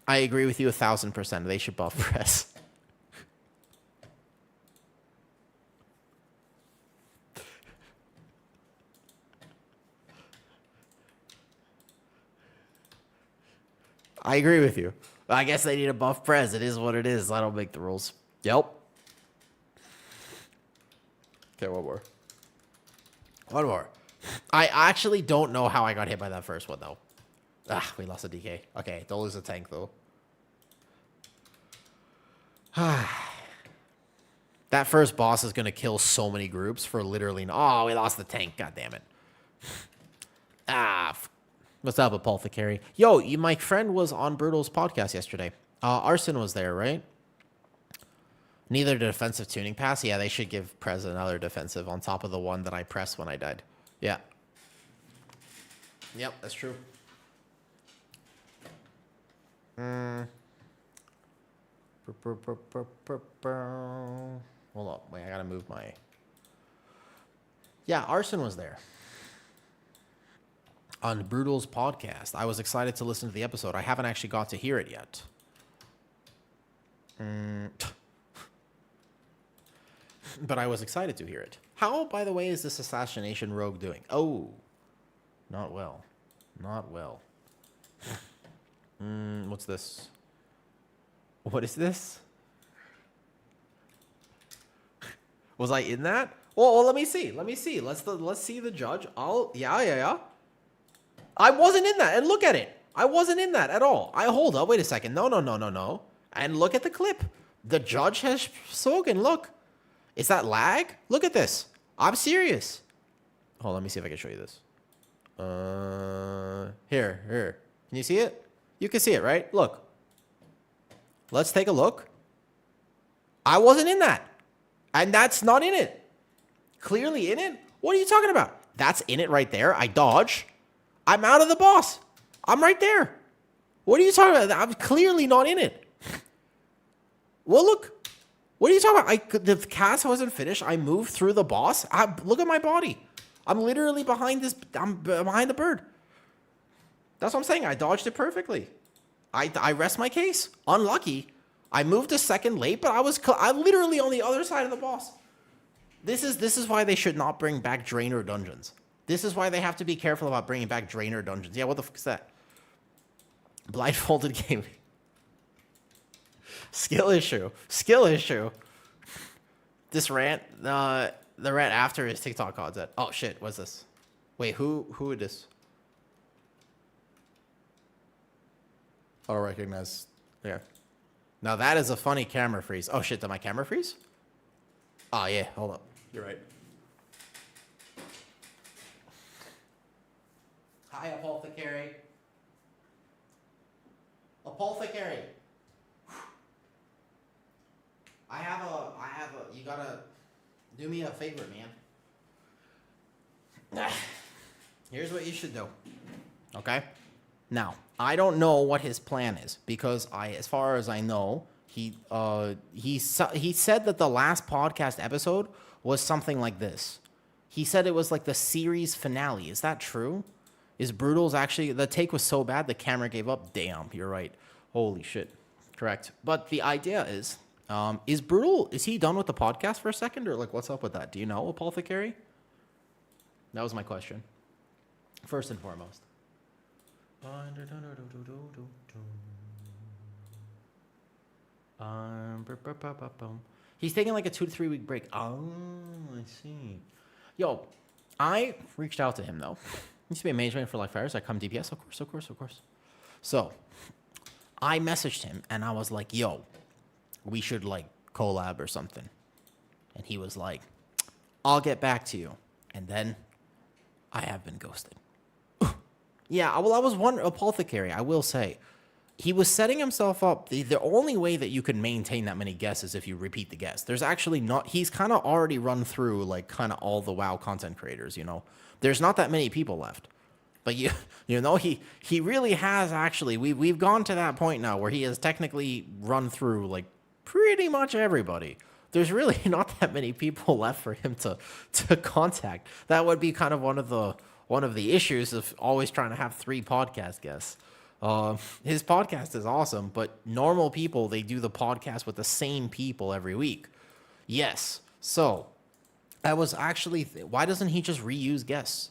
I agree with you 1,000%. They should buff Prez. I agree with you. I guess they need a buff Prez. It is what it is. I don't make the rules. Yep. Okay, one more. One more. I actually don't know how I got hit by that first one, though. Ah, we lost a DK. Okay, don't lose a tank, though. That first boss is going to kill so many groups for literally... Oh, we lost the tank. God damn it. What's up, Apothecary? Yo, my friend was on Brutal's podcast yesterday. Arson was there, right? Neither defensive tuning pass. Yeah, they should give Prez another defensive on top of the one that I pressed when I died. Yeah. Yep, that's true. Hold up. Wait, I gotta move my... Yeah, Arson was there. On Brutal's podcast. I was excited to listen to the episode. I haven't actually got to hear it yet. But I was excited to hear it. How, by the way, is this assassination rogue doing? Oh, not well. Not well. What's this? What is this? Was I in that? Well, let me see. Let me see. Let's see the judge. Yeah. I wasn't in that. And look at it. I wasn't in that at all. Hold up. Wait a second. No. And look at the clip. The judge has spoken. Look. Is that lag? Look at this. I'm serious. Hold on. Let me see if I can show you this. Here. Can you see it? You can see it, right? Look. Let's take a look. I wasn't in that. And that's not in it. Clearly in it? What are you talking about? That's in it right there. I dodge. I'm out of the boss. I'm right there. What are you talking about? I'm clearly not in it. Well, look. What are you talking about? The cast wasn't finished. I moved through the boss. Look at my body. I'm literally behind this. I'm behind the bird. That's what I'm saying. I dodged it perfectly. I rest my case. Unlucky. I moved a second late, but I'm literally on the other side of the boss. This is why they should not bring back Drainer dungeons. This is why they have to be careful about bringing back Drainer dungeons. Yeah, what the fuck is that? Blindfolded gaming. Skill issue. This rant, the rant after is TikTok content. Oh shit, what's this? Wait, who is this? I don't recognize. Yeah. Now that is a funny camera freeze. Oh shit, did my camera freeze? Oh yeah, hold up. You're right. Hi, Apothecary. Apothecary. You gotta do me a favor, man. Here's what you should do. Okay? Now, I don't know what his plan is because as far as I know, he said that the last podcast episode was something like this. He said it was like the series finale. Is that true? Is Brutal's actually... The take was so bad, the camera gave up? Damn, you're right. Holy shit. Correct. But the idea is Brutal... Is he done with the podcast for a second? Or, like, what's up with that? Do you know, Apothecary? That was my question. First and foremost. He's taking, like, a 2 to 3 week break. Oh, I see. Yo... I reached out to him though. He used to be a mage main for like fires. I come DPS, of course. So I messaged him and I was like, "Yo, we should like collab or something." And he was like, "I'll get back to you." And then I have been ghosted. Yeah, well, I was one apothecary. I will say, he was setting himself up. The only way that you can maintain that many guests is if you repeat the guest. There's actually not. He's kind of already run through like kind of all the WoW content creators. You know, there's not that many people left. But you know, he really has actually. We've gone to that point now where he has technically run through like pretty much everybody. There's really not that many people left for him to contact. That would be kind of one of the issues of always trying to have 3 podcast guests. His podcast is awesome, but normal people, they do the podcast with the same people every week. Yes. So I was actually, why doesn't he just reuse guests?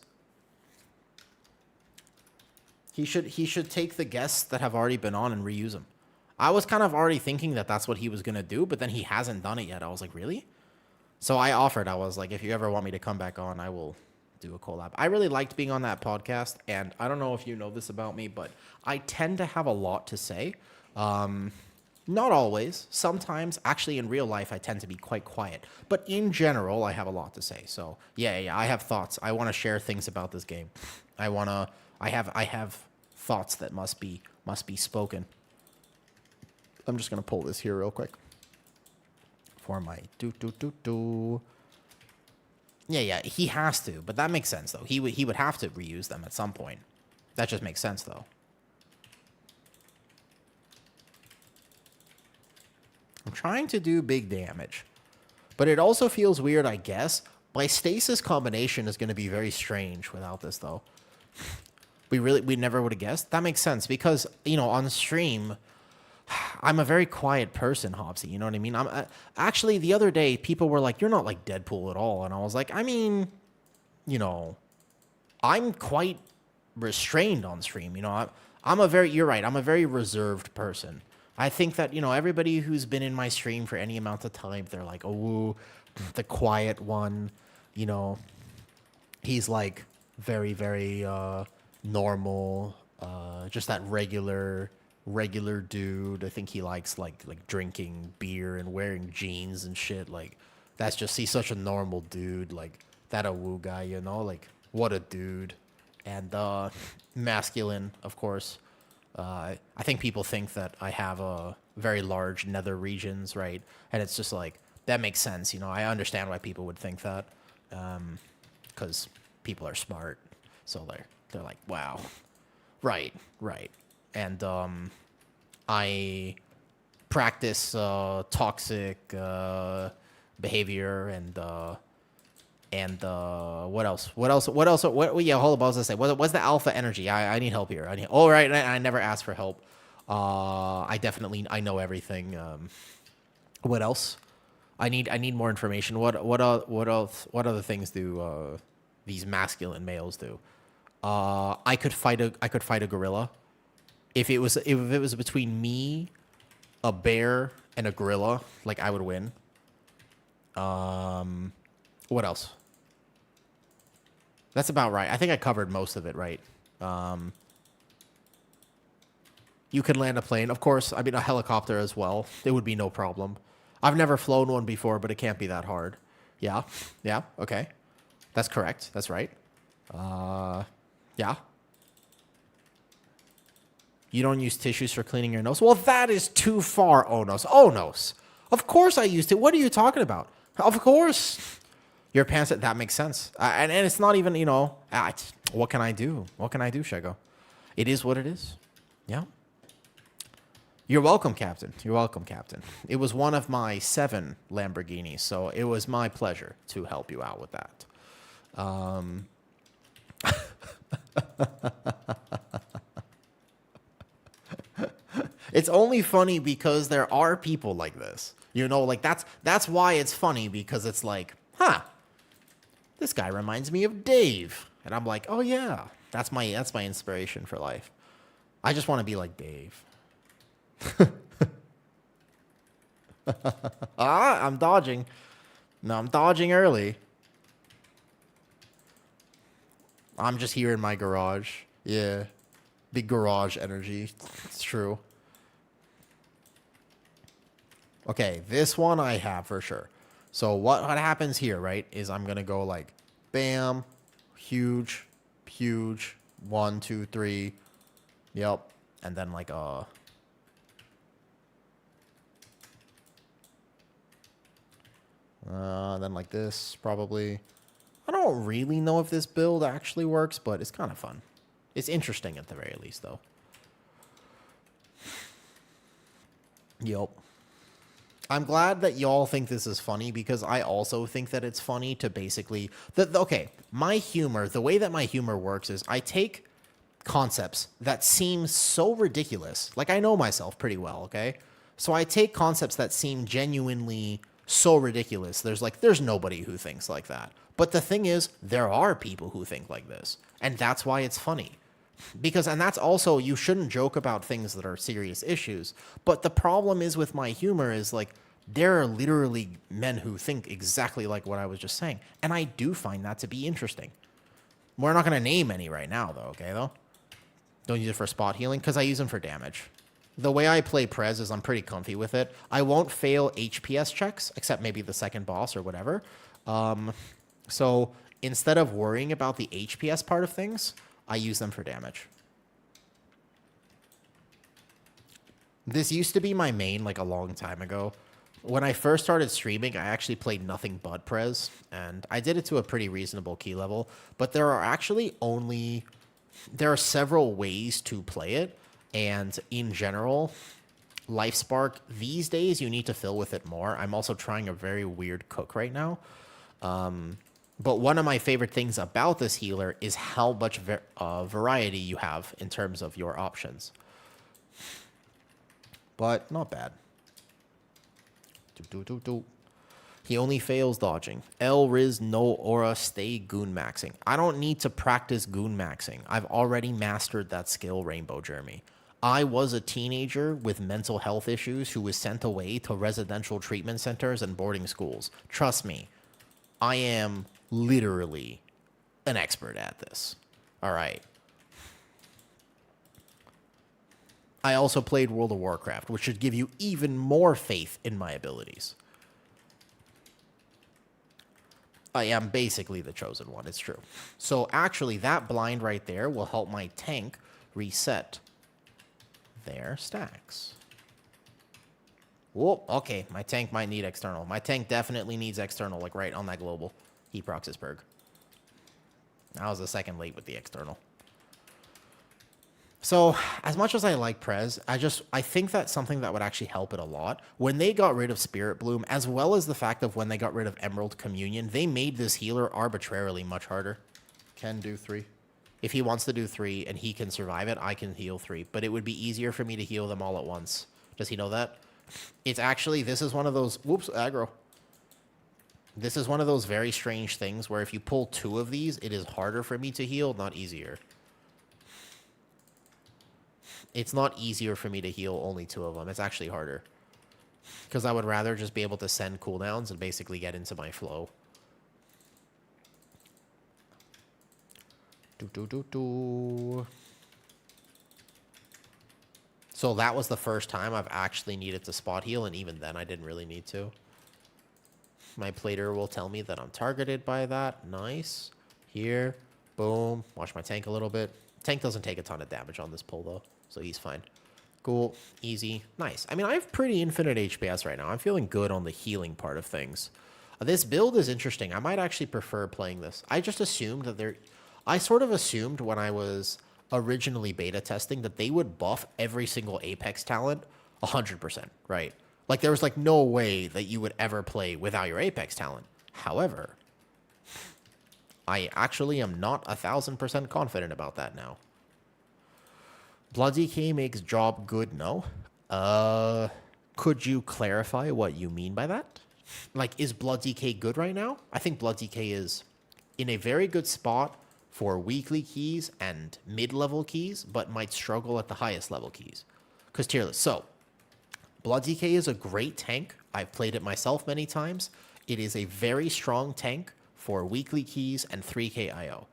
He should take the guests that have already been on and reuse them. I was kind of already thinking that that's what he was going to do, but then he hasn't done it yet. I was like, really? So I offered. I was like, if you ever want me to come back on, I will do a collab. I really liked being on that podcast, and I don't know if you know this about me, but I tend to have a lot to say. Not always. Sometimes, actually, in real life, I tend to be quite quiet. But in general, I have a lot to say. So yeah, I have thoughts. I want to share things about this game. I have thoughts that must be spoken. I'm just gonna pull this here real quick for my Yeah, he has to, but that makes sense though. He would have to reuse them at some point. That just makes sense though. I'm trying to do big damage, but it also feels weird, I guess. My stasis combination is going to be very strange without this though. We never would have guessed. That makes sense because, you know, on stream, I'm a very quiet person, Hopsy. You know what I mean? Actually, the other day, people were like, "You're not like Deadpool at all," and I was like, "I mean, you know, I'm quite restrained on stream. You know, you're right. I'm a very reserved person. I think that, you know, everybody who's been in my stream for any amount of time, they're like, oh, the quiet one. You know, he's like very, very normal, just that regular dude. I think he likes like drinking beer and wearing jeans and shit. Like he's such a normal dude. Like that a woo guy, you know, like what a dude. And masculine, of course. I think people think that I have a very large nether regions, right? And it's just like, that makes sense, you know. I understand why people would think that, because people are smart. So they're like, wow, right. And I practice toxic behavior and what else? Yeah, hold up. I was gonna say, what's the alpha energy? I need help here. Right. I never asked for help. I know everything. What else? I need more information. What else? What other things do these masculine males do? I could fight a gorilla. If it was between me, a bear, and a gorilla, like I would win. What else? That's about right. I think I covered most of it, right? You can land a plane, of course. I mean, a helicopter as well. It would be no problem. I've never flown one before, but it can't be that hard. Yeah, okay. That's correct. That's right. Yeah. You don't use tissues for cleaning your nose? Well, that is too far, Onos. Onos. Of course I used it. What are you talking about? Of course. Your pants, that makes sense. And it's not even, you know, what can I do? What can I do, Shego? It is what it is. Yeah. You're welcome, Captain. You're welcome, Captain. It was one of my 7 Lamborghinis, so it was my pleasure to help you out with that. It's only funny because there are people like this. You know, like that's why it's funny, because it's like, huh, this guy reminds me of Dave. And I'm like, oh yeah, that's my inspiration for life. I just want to be like Dave. I'm dodging. No, I'm dodging early. I'm just here in my garage. Yeah. Big garage energy. It's true. Okay, this one I have for sure. So what happens here, right, is I'm going to go like, bam, huge, huge, 1, 2, 3. Yep. And then like then like this, probably. I don't really know if this build actually works, but it's kind of fun. It's interesting at the very least, though. Yep. I'm glad that y'all think this is funny, because I also think that it's funny to basically... Okay, my humor, the way that my humor works is I take concepts that seem so ridiculous. Like, I know myself pretty well, okay? So I take concepts that seem genuinely so ridiculous. There's nobody who thinks like that. But the thing is, there are people who think like this. And that's why it's funny. And that's also, you shouldn't joke about things that are serious issues. But the problem is with my humor is, like, there are literally men who think exactly like what I was just saying. And I do find that to be interesting. We're not going to name any right now, though, okay, though? Don't use it for spot healing, because I use them for damage. The way I play Prez is I'm pretty comfy with it. I won't fail HPS checks, except maybe the second boss or whatever. So instead of worrying about the HPS part of things, I use them for damage. This used to be my main, like, a long time ago. When I first started streaming, I actually played nothing but Prez, and I did it to a pretty reasonable key level. But there are several ways to play it, and in general, Life Spark, these days, you need to fill with it more. I'm also trying a very weird cook right now. But one of my favorite things about this healer is how much variety you have in terms of your options. But not bad. He only fails dodging. L Riz no aura stay goon maxing. I don't need to practice goon maxing. I've already mastered that skill, Rainbow Jeremy. I was a teenager with mental health issues who was sent away to residential treatment centers and boarding schools. Trust me, I am literally an expert at this. All right. I also played World of Warcraft, which should give you even more faith in my abilities. I am basically the chosen one, it's true. So actually, that blind right there will help my tank reset their stacks. Whoa, okay, my tank might need external. My tank definitely needs external, like right on that global. He procs his perk. I was a second late with the external. So, as much as I like Prez, I think that's something that would actually help it a lot. When they got rid of Spirit Bloom, as well as the fact of when they got rid of Emerald Communion, they made this healer arbitrarily much harder. Can do 3. If he wants to do 3 and he can survive it, I can heal 3. But it would be easier for me to heal them all at once. Does he know that? It's actually, this is one of those, whoops, aggro. This is one of those very strange things where if you pull 2 of these, it is harder for me to heal, not easier. It's not easier for me to heal only 2 of them. It's actually harder. Because I would rather just be able to send cooldowns and basically get into my flow. So that was the first time I've actually needed to spot heal, and even then I didn't really need to. My plater will tell me that I'm targeted by that. Nice. Here. Boom. Watch my tank a little bit. Tank doesn't take a ton of damage on this pull, though, so he's fine. Cool. Easy. Nice. I mean, I have pretty infinite HPS right now. I'm feeling good on the healing part of things. This build is interesting. I might actually prefer playing this. I just assumed that I sort of assumed when I was originally beta testing that they would buff every single Apex talent 100%, right? Like, there was, like, no way that you would ever play without your Apex talent. However, I actually am not 1,000% confident about that now. Blood DK makes job good, no? Could you clarify what you mean by that? Like, is Blood DK good right now? I think Blood DK is in a very good spot for weekly keys and mid-level keys, but might struggle at the highest level keys. Because tier list. So, Blood DK is a great tank. I've played it myself many times. It is a very strong tank for weekly keys and 3k IO.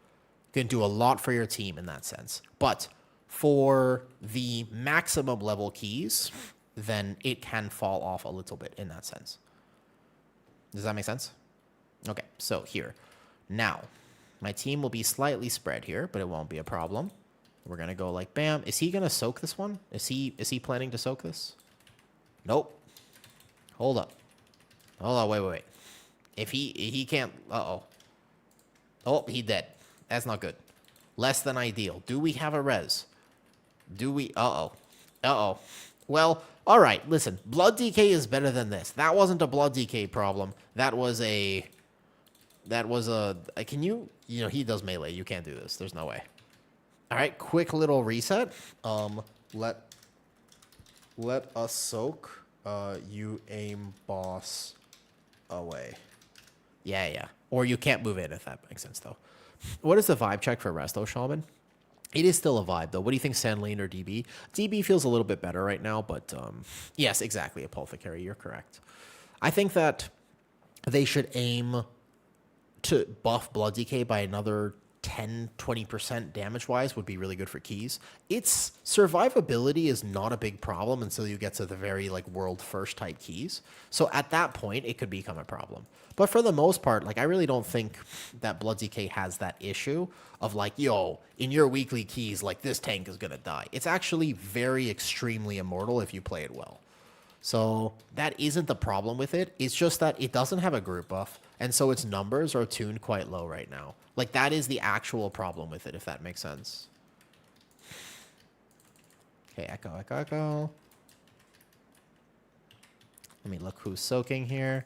can do a lot for your team in that sense. But for the maximum level keys, then it can fall off a little bit in that sense. Does that make sense? Okay, so here. Now, my team will be slightly spread here, but it won't be a problem. We're going to go like bam. Is he going to soak this one? Is he planning to soak this? Nope. Hold up. Hold on, wait. If he can't... Uh-oh. Oh, he dead. That's not good. Less than ideal. Do we have a res? Do we... Uh-oh. Well, all right, listen. Blood DK is better than this. That wasn't a blood DK problem. That was a... Can you... You know, he does melee. You can't do this. There's no way. All right, quick little reset. Let us soak. You aim boss away. Yeah. Or you can't move in, if that makes sense, though. What is the vibe check for Resto Shaman? It is still a vibe, though. What do you think, Sandlane or DB? DB feels a little bit better right now, but yes, exactly, Apothecary. You're correct. I think that they should aim to buff Blood DK by another 10-20% damage-wise would be really good for keys. Its survivability is not a big problem until you get to the very, like, world first type keys. So at that point, it could become a problem. But for the most part, like, I really don't think that Blood DK has that issue of, like, yo, in your weekly keys, like, this tank is gonna die. It's actually very extremely immortal if you play it well. So that isn't the problem with it. It's just that it doesn't have a group buff, and so its numbers are tuned quite low right now. Like, that is the actual problem with it, if that makes sense. Okay, echo. Let me look who's soaking here.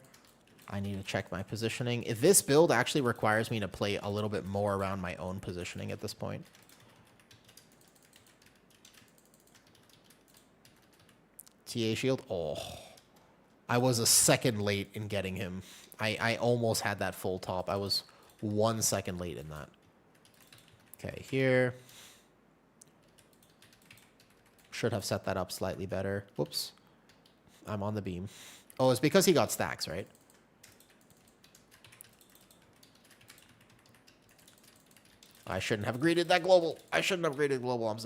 I need to check my positioning. If this build actually requires me to play a little bit more around my own positioning at this point. TA shield. Oh, I was a second late in getting him. I almost had that full top. I was 1 second late in that. Okay, here. Should have set that up slightly better. Whoops. I'm on the beam. Oh, it's because he got stacks, right? I shouldn't have greeted that global. I shouldn't have greeted global. I'm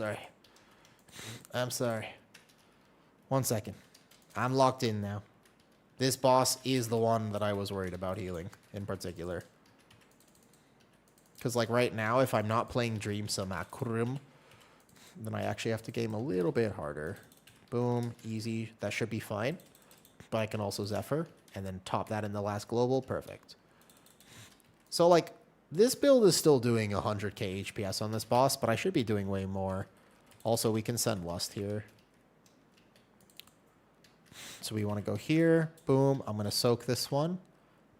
sorry. 1 second. I'm locked in now. This boss is the one that I was worried about healing in particular. Because, like, right now, if I'm not playing Dream Samacrum, then I actually have to game a little bit harder. Boom. Easy. That should be fine. But I can also Zephyr. And then top that in the last global. Perfect. So, like, this build is still doing 100k HPS on this boss, but I should be doing way more. Also, we can send Lust here. So we want to go here. Boom. I'm going to soak this one.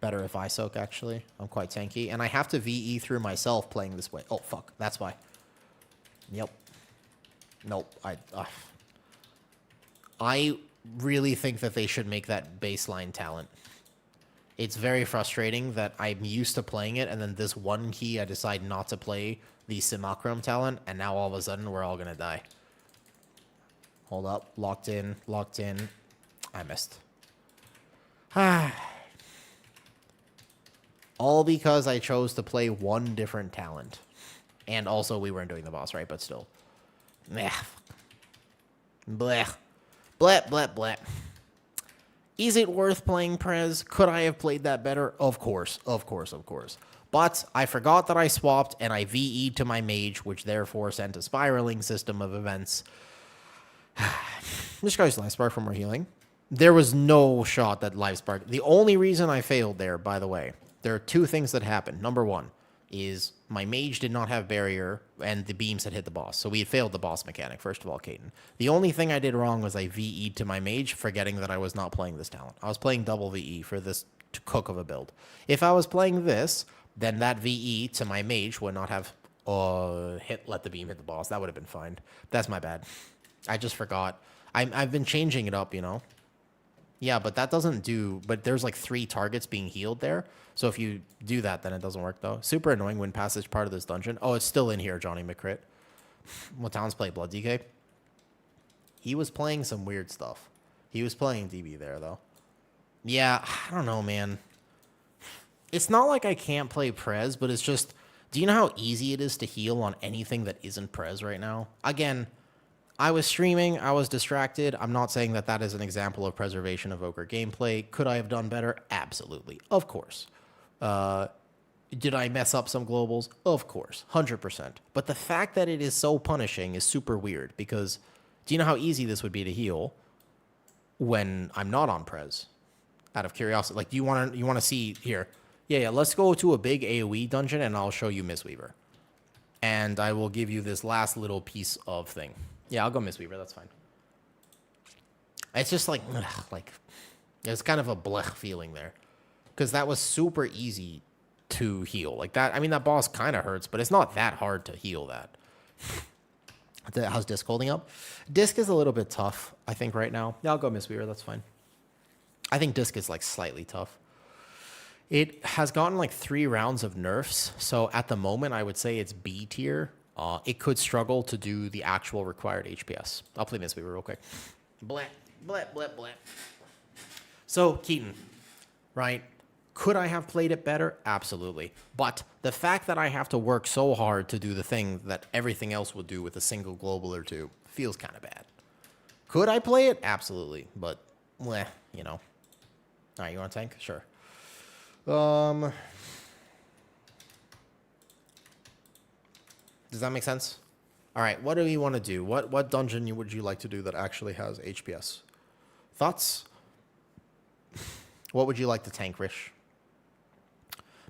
Better if I soak, actually. I'm quite tanky. And I have to VE through myself playing this way. Oh, fuck. That's why. Yep. Nope. I really think that they should make that baseline talent. It's very frustrating that I'm used to playing it, and then this one key I decide not to play the Simulacrum talent, and now all of a sudden we're all going to die. Hold up. Locked in. I missed. All because I chose to play one different talent. And also we weren't doing the boss, right? But still. Blech. Blech. Is it worth playing Prez? Could I have played that better? Of course. But I forgot that I swapped and I VE'd to my mage, which therefore sent a spiraling system of events. This guy's life spark for more healing. There was no shot that life spark. The only reason I failed there, by the way, there are two things that happened. Number one is my mage did not have barrier and the beams had hit the boss. So we had failed the boss mechanic, first of all, Caden. The only thing I did wrong was I VE'd to my mage, forgetting that I was not playing this talent. I was playing double VE for this cook of a build. If I was playing this, then that VE to my mage would not have let the beam hit the boss. That would have been fine. That's my bad. I just forgot. I've been changing it up, you know. Yeah, but that doesn't do... But there's like 3 targets being healed there. So if you do that, then it doesn't work, though. Super annoying when passage part of this dungeon. Oh, it's still in here, Johnny McCrit. What Towns play? Blood DK? He was playing some weird stuff. He was playing DB there, though. Yeah, I don't know, man. It's not like I can't play Prez, but it's just... Do you know how easy it is to heal on anything that isn't Prez right now? Again, I was streaming, I was distracted. I'm not saying that that is an example of preservation evoker gameplay. Could I have done better? Absolutely. Of course. Did I mess up some globals? Of course. 100%. But the fact that it is so punishing is super weird because do you know how easy this would be to heal when I'm not on Prez? Out of curiosity. Like, do you want to see here? Yeah, let's go to a big AoE dungeon and I'll show you Mistweaver. And I will give you this last little piece of thing. Yeah, I'll go Mistweaver, that's fine. It's just like there's kind of a blech feeling there. Because that was super easy to heal. Like that, I mean, that boss kind of hurts, but it's not that hard to heal that. How's Disc holding up? Disc is a little bit tough, I think, right now. Yeah, I'll go Mistweaver, that's fine. I think Disc is like slightly tough. It has gotten like 3 rounds of nerfs, so at the moment I would say it's B tier. It could struggle to do the actual required HPS. I'll play Mistweaver real quick. Blah, blah, blah, blah. So, Keaton, right? Could I have played it better? Absolutely. But the fact that I have to work so hard to do the thing that everything else would do with a single global or two feels kind of bad. Could I play it? Absolutely. But, bleh, you know. All right, you want to tank? Sure. Does that make sense? All right, what do you want to do? What dungeon would you like to do that actually has HPS? Thoughts? What would you like to tank, Rish?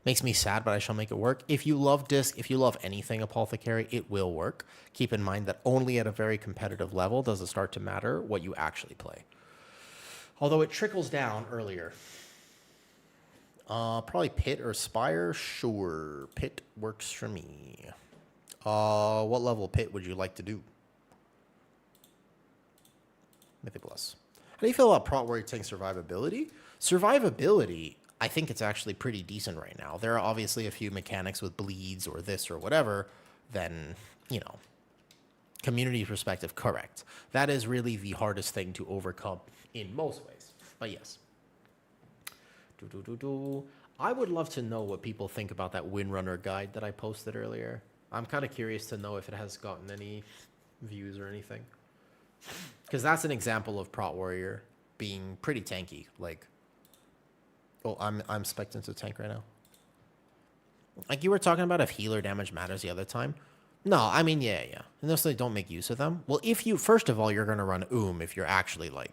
Makes me sad, but I shall make it work. If you love Disc, if you love anything Apothecary, it will work. Keep in mind that only at a very competitive level does it start to matter what you actually play. Although it trickles down earlier. Probably Pit or Spire? Sure. Pit works for me. What level Pit would you like to do? Mythic Plus. How do you feel about Prot Warrior tank survivability? Survivability, I think it's actually pretty decent right now. There are obviously a few mechanics with bleeds or this or whatever, then, you know, community perspective, correct. That is really the hardest thing to overcome in most ways. But yes. I would love to know what people think about that Windrunner guide that I posted earlier. I'm kind of curious to know if it has gotten any views or anything. Because that's an example of Prot Warrior being pretty tanky. Like, oh, I'm spec'd into tank right now. Like you were talking about if healer damage matters the other time. No, I mean, yeah. Unless they don't make use of them. Well, if you, first of all, you're going to run if you're actually like...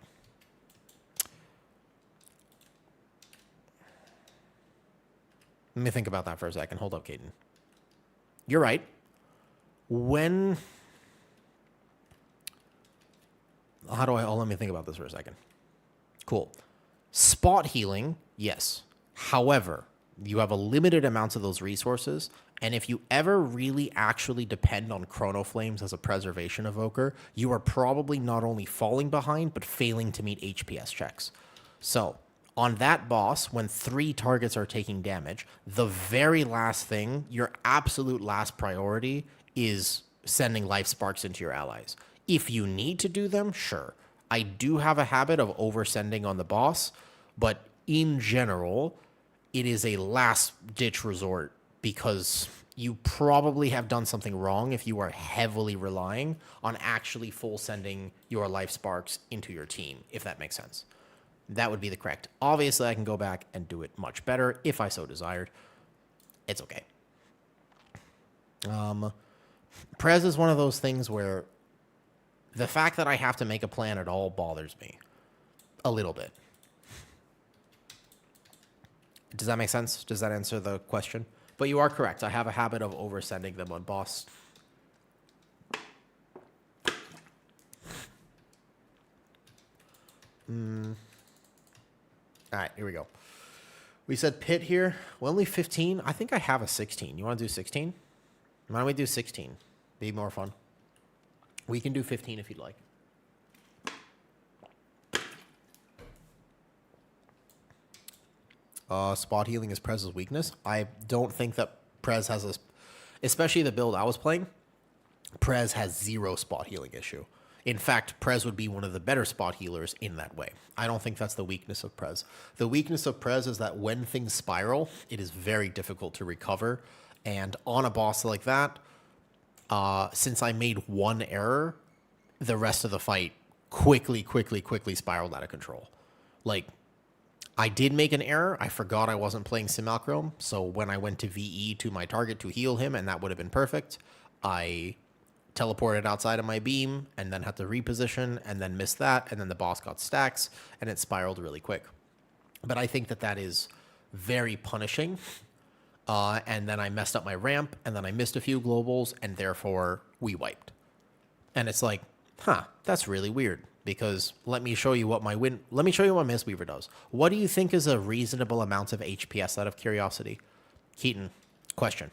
Let me think about that for a second. Hold up, Caden. You're right. When... let me think about this for a second. Cool. Spot healing, yes. However, you have a limited amount of those resources, and if you ever really actually depend on Chrono Flames as a preservation evoker, you are probably not only falling behind, but failing to meet HPS checks. So, on that boss, when 3 targets are taking damage, the very last thing, your absolute last priority, is sending life sparks into your allies. If you need to do them, sure. I do have a habit of oversending on the boss, but in general, it is a last-ditch resort because you probably have done something wrong if you are heavily relying on actually full sending your life sparks into your team, if that makes sense. That would be the correct. Obviously, I can go back and do it much better if I so desired. It's okay. Prez is one of those things where the fact that I have to make a plan at all bothers me a little bit. Does that make sense? Does that answer the question? But you are correct. I have a habit of oversending them on boss. All right, here we go. We said Pit here. Well, only 15. I think I have a 16. You want to do 16? Why don't we do 16? Be more fun. We can do 15 if you'd like. Spot healing is Prez's weakness. I don't think that Prez has a... Especially the build I was playing, Prez has 0 spot healing issue. In fact, Prez would be one of the better spot healers in that way. I don't think that's the weakness of Prez. The weakness of Prez is that when things spiral, it is very difficult to recover, And on a boss like that, since I made one error, the rest of the fight quickly spiraled out of control. Like, I did make an error. I forgot I wasn't playing Simulacrum. So when I went to VE to my target to heal him, and that would have been perfect, I teleported outside of my beam and then had to reposition and then missed that. And then the boss got stacks and it spiraled really quick. But I think that that is very punishing. And then I messed up my ramp and then I missed a few globals and therefore we wiped. And it's like, that's really weird. Because let me show you what my Mistweaver does. What do you think is a reasonable amount of HPS out of curiosity? Keaton, question.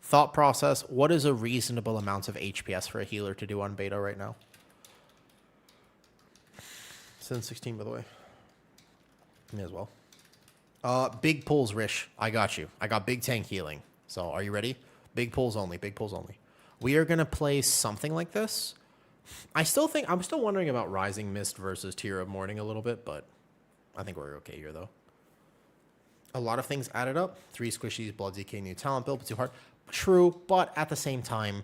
Thought process, what is a reasonable amount of HPS for a healer to do on beta right now? It's in 16, by the way. Me as well. Big pulls, Rish. I got you. I got big tank healing. So are you ready? Big pulls only. Big pulls only. We are going to play something like this. I'm still wondering about Rising Mist versus Tear of Morning a little bit, but I think we're okay here, though. A lot of things added up. 3 squishies, Blood DK, new talent build, but too hard. True, but at the same time,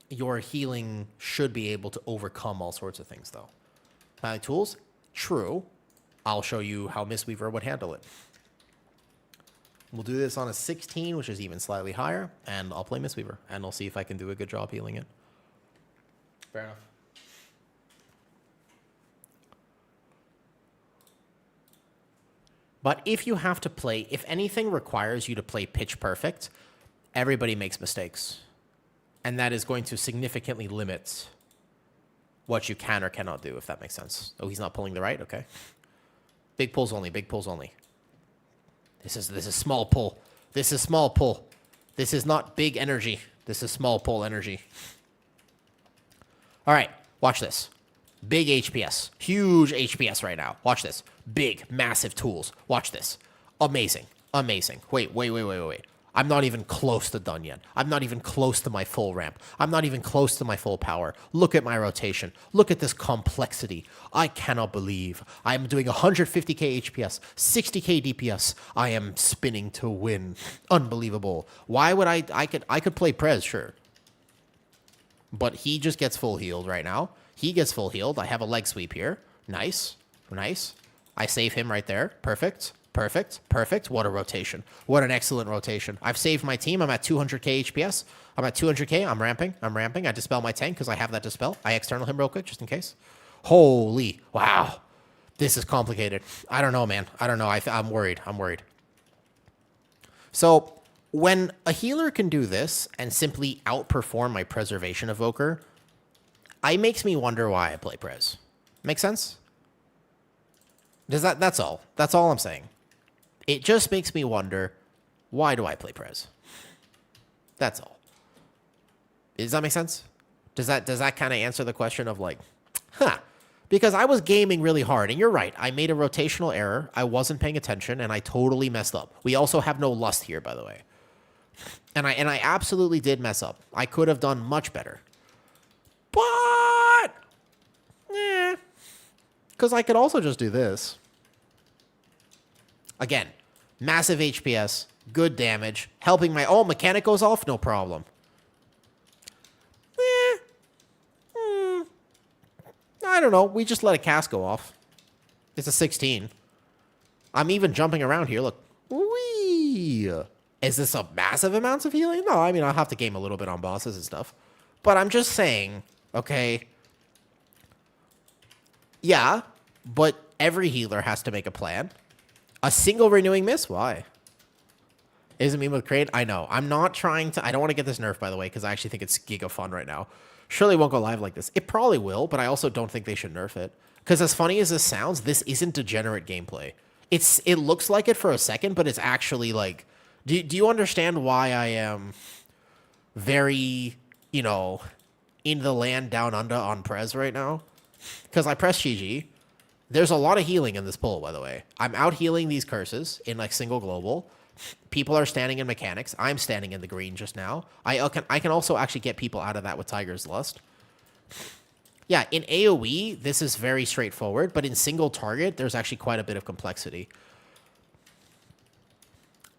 your healing should be able to overcome all sorts of things, though. Tools? True. I'll show you how Mistweaver would handle it. We'll do this on a 16, which is even slightly higher, and I'll play Mistweaver, and I'll see if I can do a good job healing it. Fair enough. But if you have to play, if anything requires you to play pitch perfect, everybody makes mistakes. And that is going to significantly limit what you can or cannot do, if that makes sense. Oh, he's not pulling the right? Okay. Big pulls only, big pulls only. This is small pull. This is small pull. This is not big energy. This is small pull energy. All right, watch this. Big HPS. Huge HPS right now. Watch this. Big, massive tools. Watch this. Amazing. Amazing. Wait. I'm not even close to done yet. I'm not even close to my full ramp. I'm not even close to my full power. Look at my rotation. Look at this complexity. I cannot believe I am doing 150k HPS, 60k DPS. I am spinning to win. Unbelievable. Why would I could play Prez, sure. But he just gets full healed right now. He gets full healed. I have a leg sweep here. Nice. Nice. I save him right there. Perfect. Perfect. Perfect. What a rotation. What an excellent rotation. I've saved my team. I'm at 200k HPS. I'm at 200k. I'm ramping. I dispel my tank because I have that dispel. I external him real quick just in case. Holy. Wow. This is complicated. I don't know, man. I don't know. I'm worried. I'm worried. So when a healer can do this and simply outperform my preservation evoker, it makes me wonder why I play Prez. Make sense? That's all. That's all I'm saying. It just makes me wonder, why do I play Prez? That's all. Does that make sense? Does that kind of answer the question of like, because I was gaming really hard, and you're right. I made a rotational error. I wasn't paying attention, and I totally messed up. We also have no lust here, by the way. And I absolutely did mess up. I could have done much better. But, because I could also just do this. Again, massive HPS, good damage, helping my... Oh, mechanic goes off? No problem. I don't know. We just let a cast go off. It's a 16. I'm even jumping around here. Look. Whee! Is this a massive amount of healing? No, I mean, I'll have to game a little bit on bosses and stuff. But I'm just saying, okay... Yeah, but every healer has to make a plan. A single renewing miss? Why? Isn't me with Crane? I know. I'm not trying to... I don't want to get this nerfed, by the way, because I actually think it's giga fun right now. Surely it won't go live like this. It probably will, but I also don't think they should nerf it. Because as funny as this sounds, this isn't degenerate gameplay. It looks like it for a second, but it's actually like... Do you understand why I am very, in the land down under on Prez right now? Because I press GG. There's a lot of healing in this pull, by the way. I'm out healing these curses in like single global. People are standing in mechanics. I'm standing in the green just now. I can also actually get people out of that with Tiger's Lust. Yeah, in AoE, this is very straightforward, but in single target, there's actually quite a bit of complexity.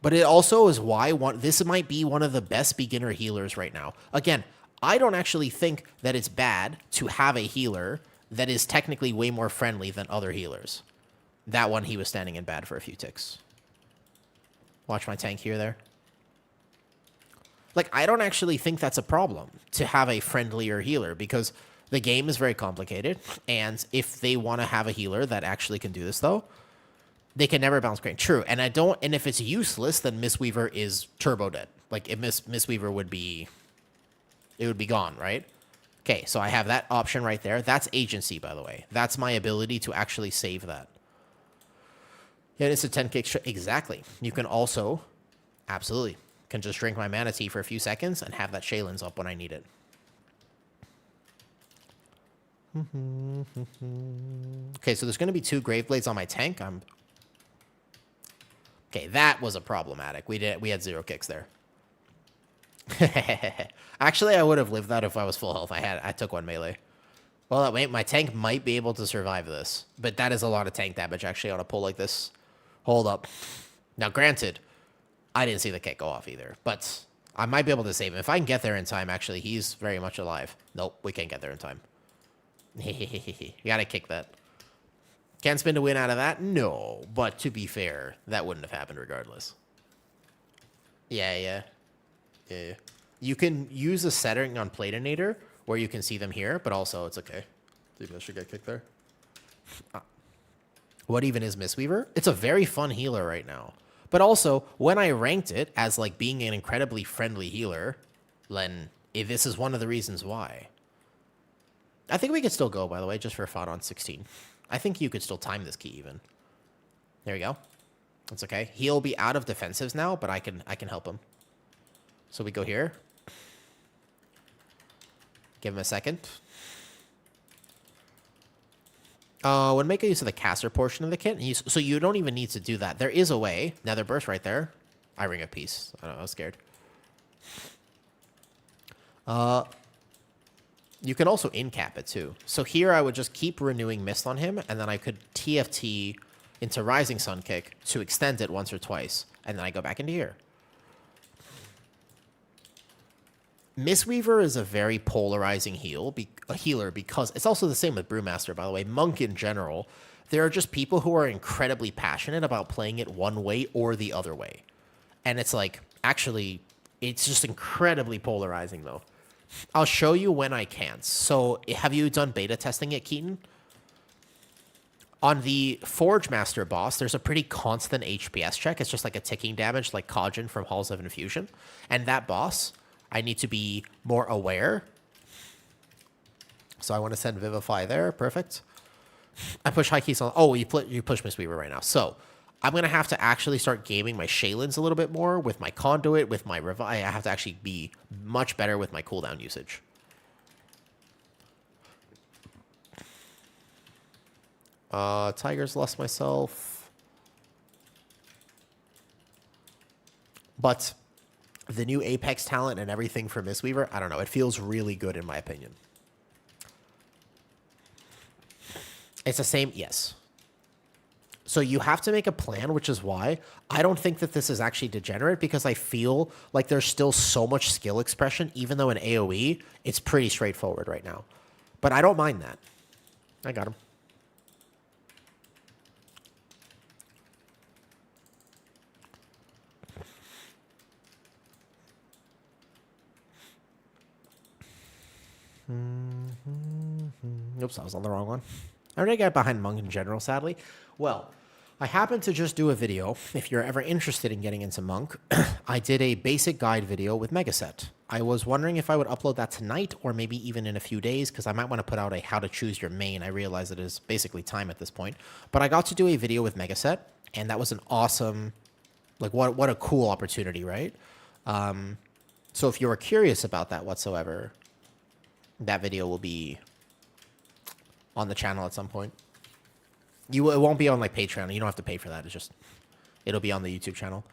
But it also is why this might be one of the best beginner healers right now. Again, I don't actually think that it's bad to have a healer that is technically way more friendly than other healers. That one, he was standing in bad for a few ticks. Watch my tank here there. Like, I don't actually think that's a problem to have a friendlier healer because the game is very complicated. And if they want to have a healer that actually can do this, though, they can never bounce crane. True. And if it's useless, then Mistweaver is turbo dead. Like, if Mistweaver would be gone, right? Okay, so I have that option right there. That's agency, by the way. That's my ability to actually save that. Yeah, it's a 10k. Exactly. You can also, absolutely, can just drink my Mana Tea for a few seconds and have that Shaylin's up when I need it. Okay, so there's going to be 2 Graveblades on my tank. Okay, that was a problematic. We had 0 kicks there. Actually, I would have lived that if I was full health. I took 1 melee. Well, my tank might be able to survive this, but that is a lot of tank damage actually on a pull like this. Hold up. Now, granted, I didn't see the kick go off either, but I might be able to save him. If I can get there in time, actually, he's very much alive. Nope, we can't get there in time. You gotta kick that. Can spin to win out of that? No, but to be fair, that wouldn't have happened regardless. Yeah. You can use a setting on Platinator where you can see them here, but also it's okay. Maybe I should get kicked there. What even is Mistweaver? It's a very fun healer right now. But also, when I ranked it as like being an incredibly friendly healer, then this is one of the reasons why. I think we could still go, by the way, just for fun on 16. I think you could still time this key even. There you go. That's okay. He'll be out of defensives now, but I can help him. So we go here. Give him a second. When make use of the caster portion of the kit, so you don't even need to do that. There is a way. Nether burst right there. I ring of peace. I don't know. I was scared. You can also in-cap it too. So here I would just keep renewing Mist on him, and then I could TFT into Rising Sun Kick to extend it once or twice, and then I go back into here. Mistweaver is a very polarizing healer because it's also the same with Brewmaster, by the way. Monk in general, there are just people who are incredibly passionate about playing it one way or the other way. And it's like, actually, it's just incredibly polarizing, though. I'll show you when I can. So, have you done beta testing at Keaton? On the Forge Master boss, there's a pretty constant HPS check. It's just like a ticking damage, like Kajin from Halls of Infusion. And that boss, I need to be more aware. So I want to send Vivify there. Perfect. I push high keys on. Oh, you push Mistweaver right now. So I'm going to have to actually start gaming my Shaylin's a little bit more with my Conduit, with my Revive. I have to actually be much better with my cooldown usage. Tiger's lost myself. But the new Apex talent and everything for Mistweaver, I don't know. It feels really good in my opinion. It's the same, yes. So you have to make a plan, which is why I don't think that this is actually degenerate, because I feel like there's still so much skill expression, even though in AoE, it's pretty straightforward right now. But I don't mind that. I got him. Oops, I was on the wrong one. I already got behind Monk in general, sadly. Well, I happened to just do a video. If you're ever interested in getting into Monk, I did a basic guide video with Megaset. I was wondering if I would upload that tonight or maybe even in a few days, because I might want to put out a how to choose your main. I realize it is basically time at this point. But I got to do a video with Megaset, and that was an awesome, like, what a cool opportunity, right? So if you are curious about that whatsoever, that video will be on the channel at some point. It won't be on like Patreon. You don't have to pay for that. It'll be on the YouTube channel.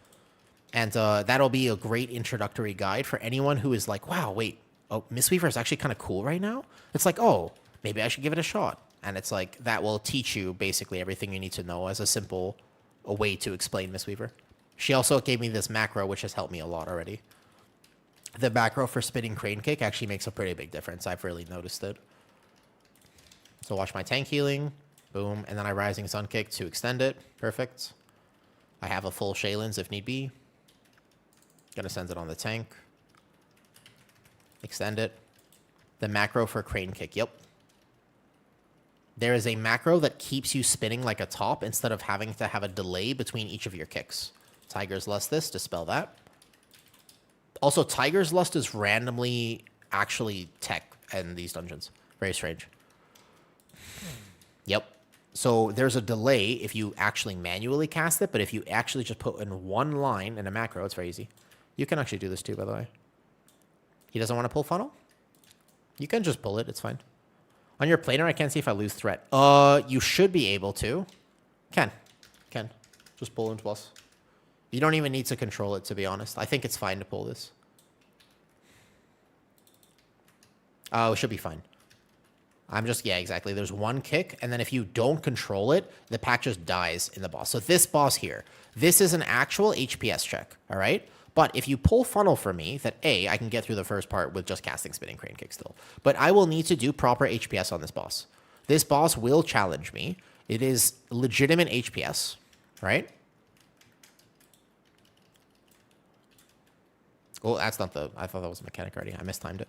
And that'll be a great introductory guide for anyone who is like, wow, wait, oh, Mistweaver is actually kind of cool right now. It's like, oh, maybe I should give it a shot. And it's like, that will teach you basically everything you need to know as a way to explain Mistweaver. She also gave me this macro, which has helped me a lot already. The macro for spinning crane kick actually makes a pretty big difference. I've really noticed it. So watch my tank healing. Boom. And then I rising sun kick to extend it. Perfect. I have a full Shaylins if need be. Gonna send it on the tank. Extend it. The macro for crane kick. Yep. There is a macro that keeps you spinning like a top instead of having to have a delay between each of your kicks. Tiger's Lust this, dispel that. Also, Tiger's Lust is randomly actually tech in these dungeons. Very strange. Yep. So there's a delay if you actually manually cast it, but if you actually just put in one line in a macro, it's very easy. You can actually do this too, by the way. He doesn't want to pull funnel? You can just pull it, it's fine. On your planer, I can't see if I lose threat. You should be able to. Can. Just pull into boss. You don't even need to control it, to be honest. I think it's fine to pull this. Oh, it should be fine. Yeah, exactly. There's one kick, and then if you don't control it, the pack just dies in the boss. So this boss here, this is an actual HPS check, all right? But if you pull funnel for me, that A, I can get through the first part with just casting spinning crane kick still. But I will need to do proper HPS on this boss. This boss will challenge me. It is legitimate HPS, right? Oh, that's not the... I thought that was a mechanic already. I mistimed it.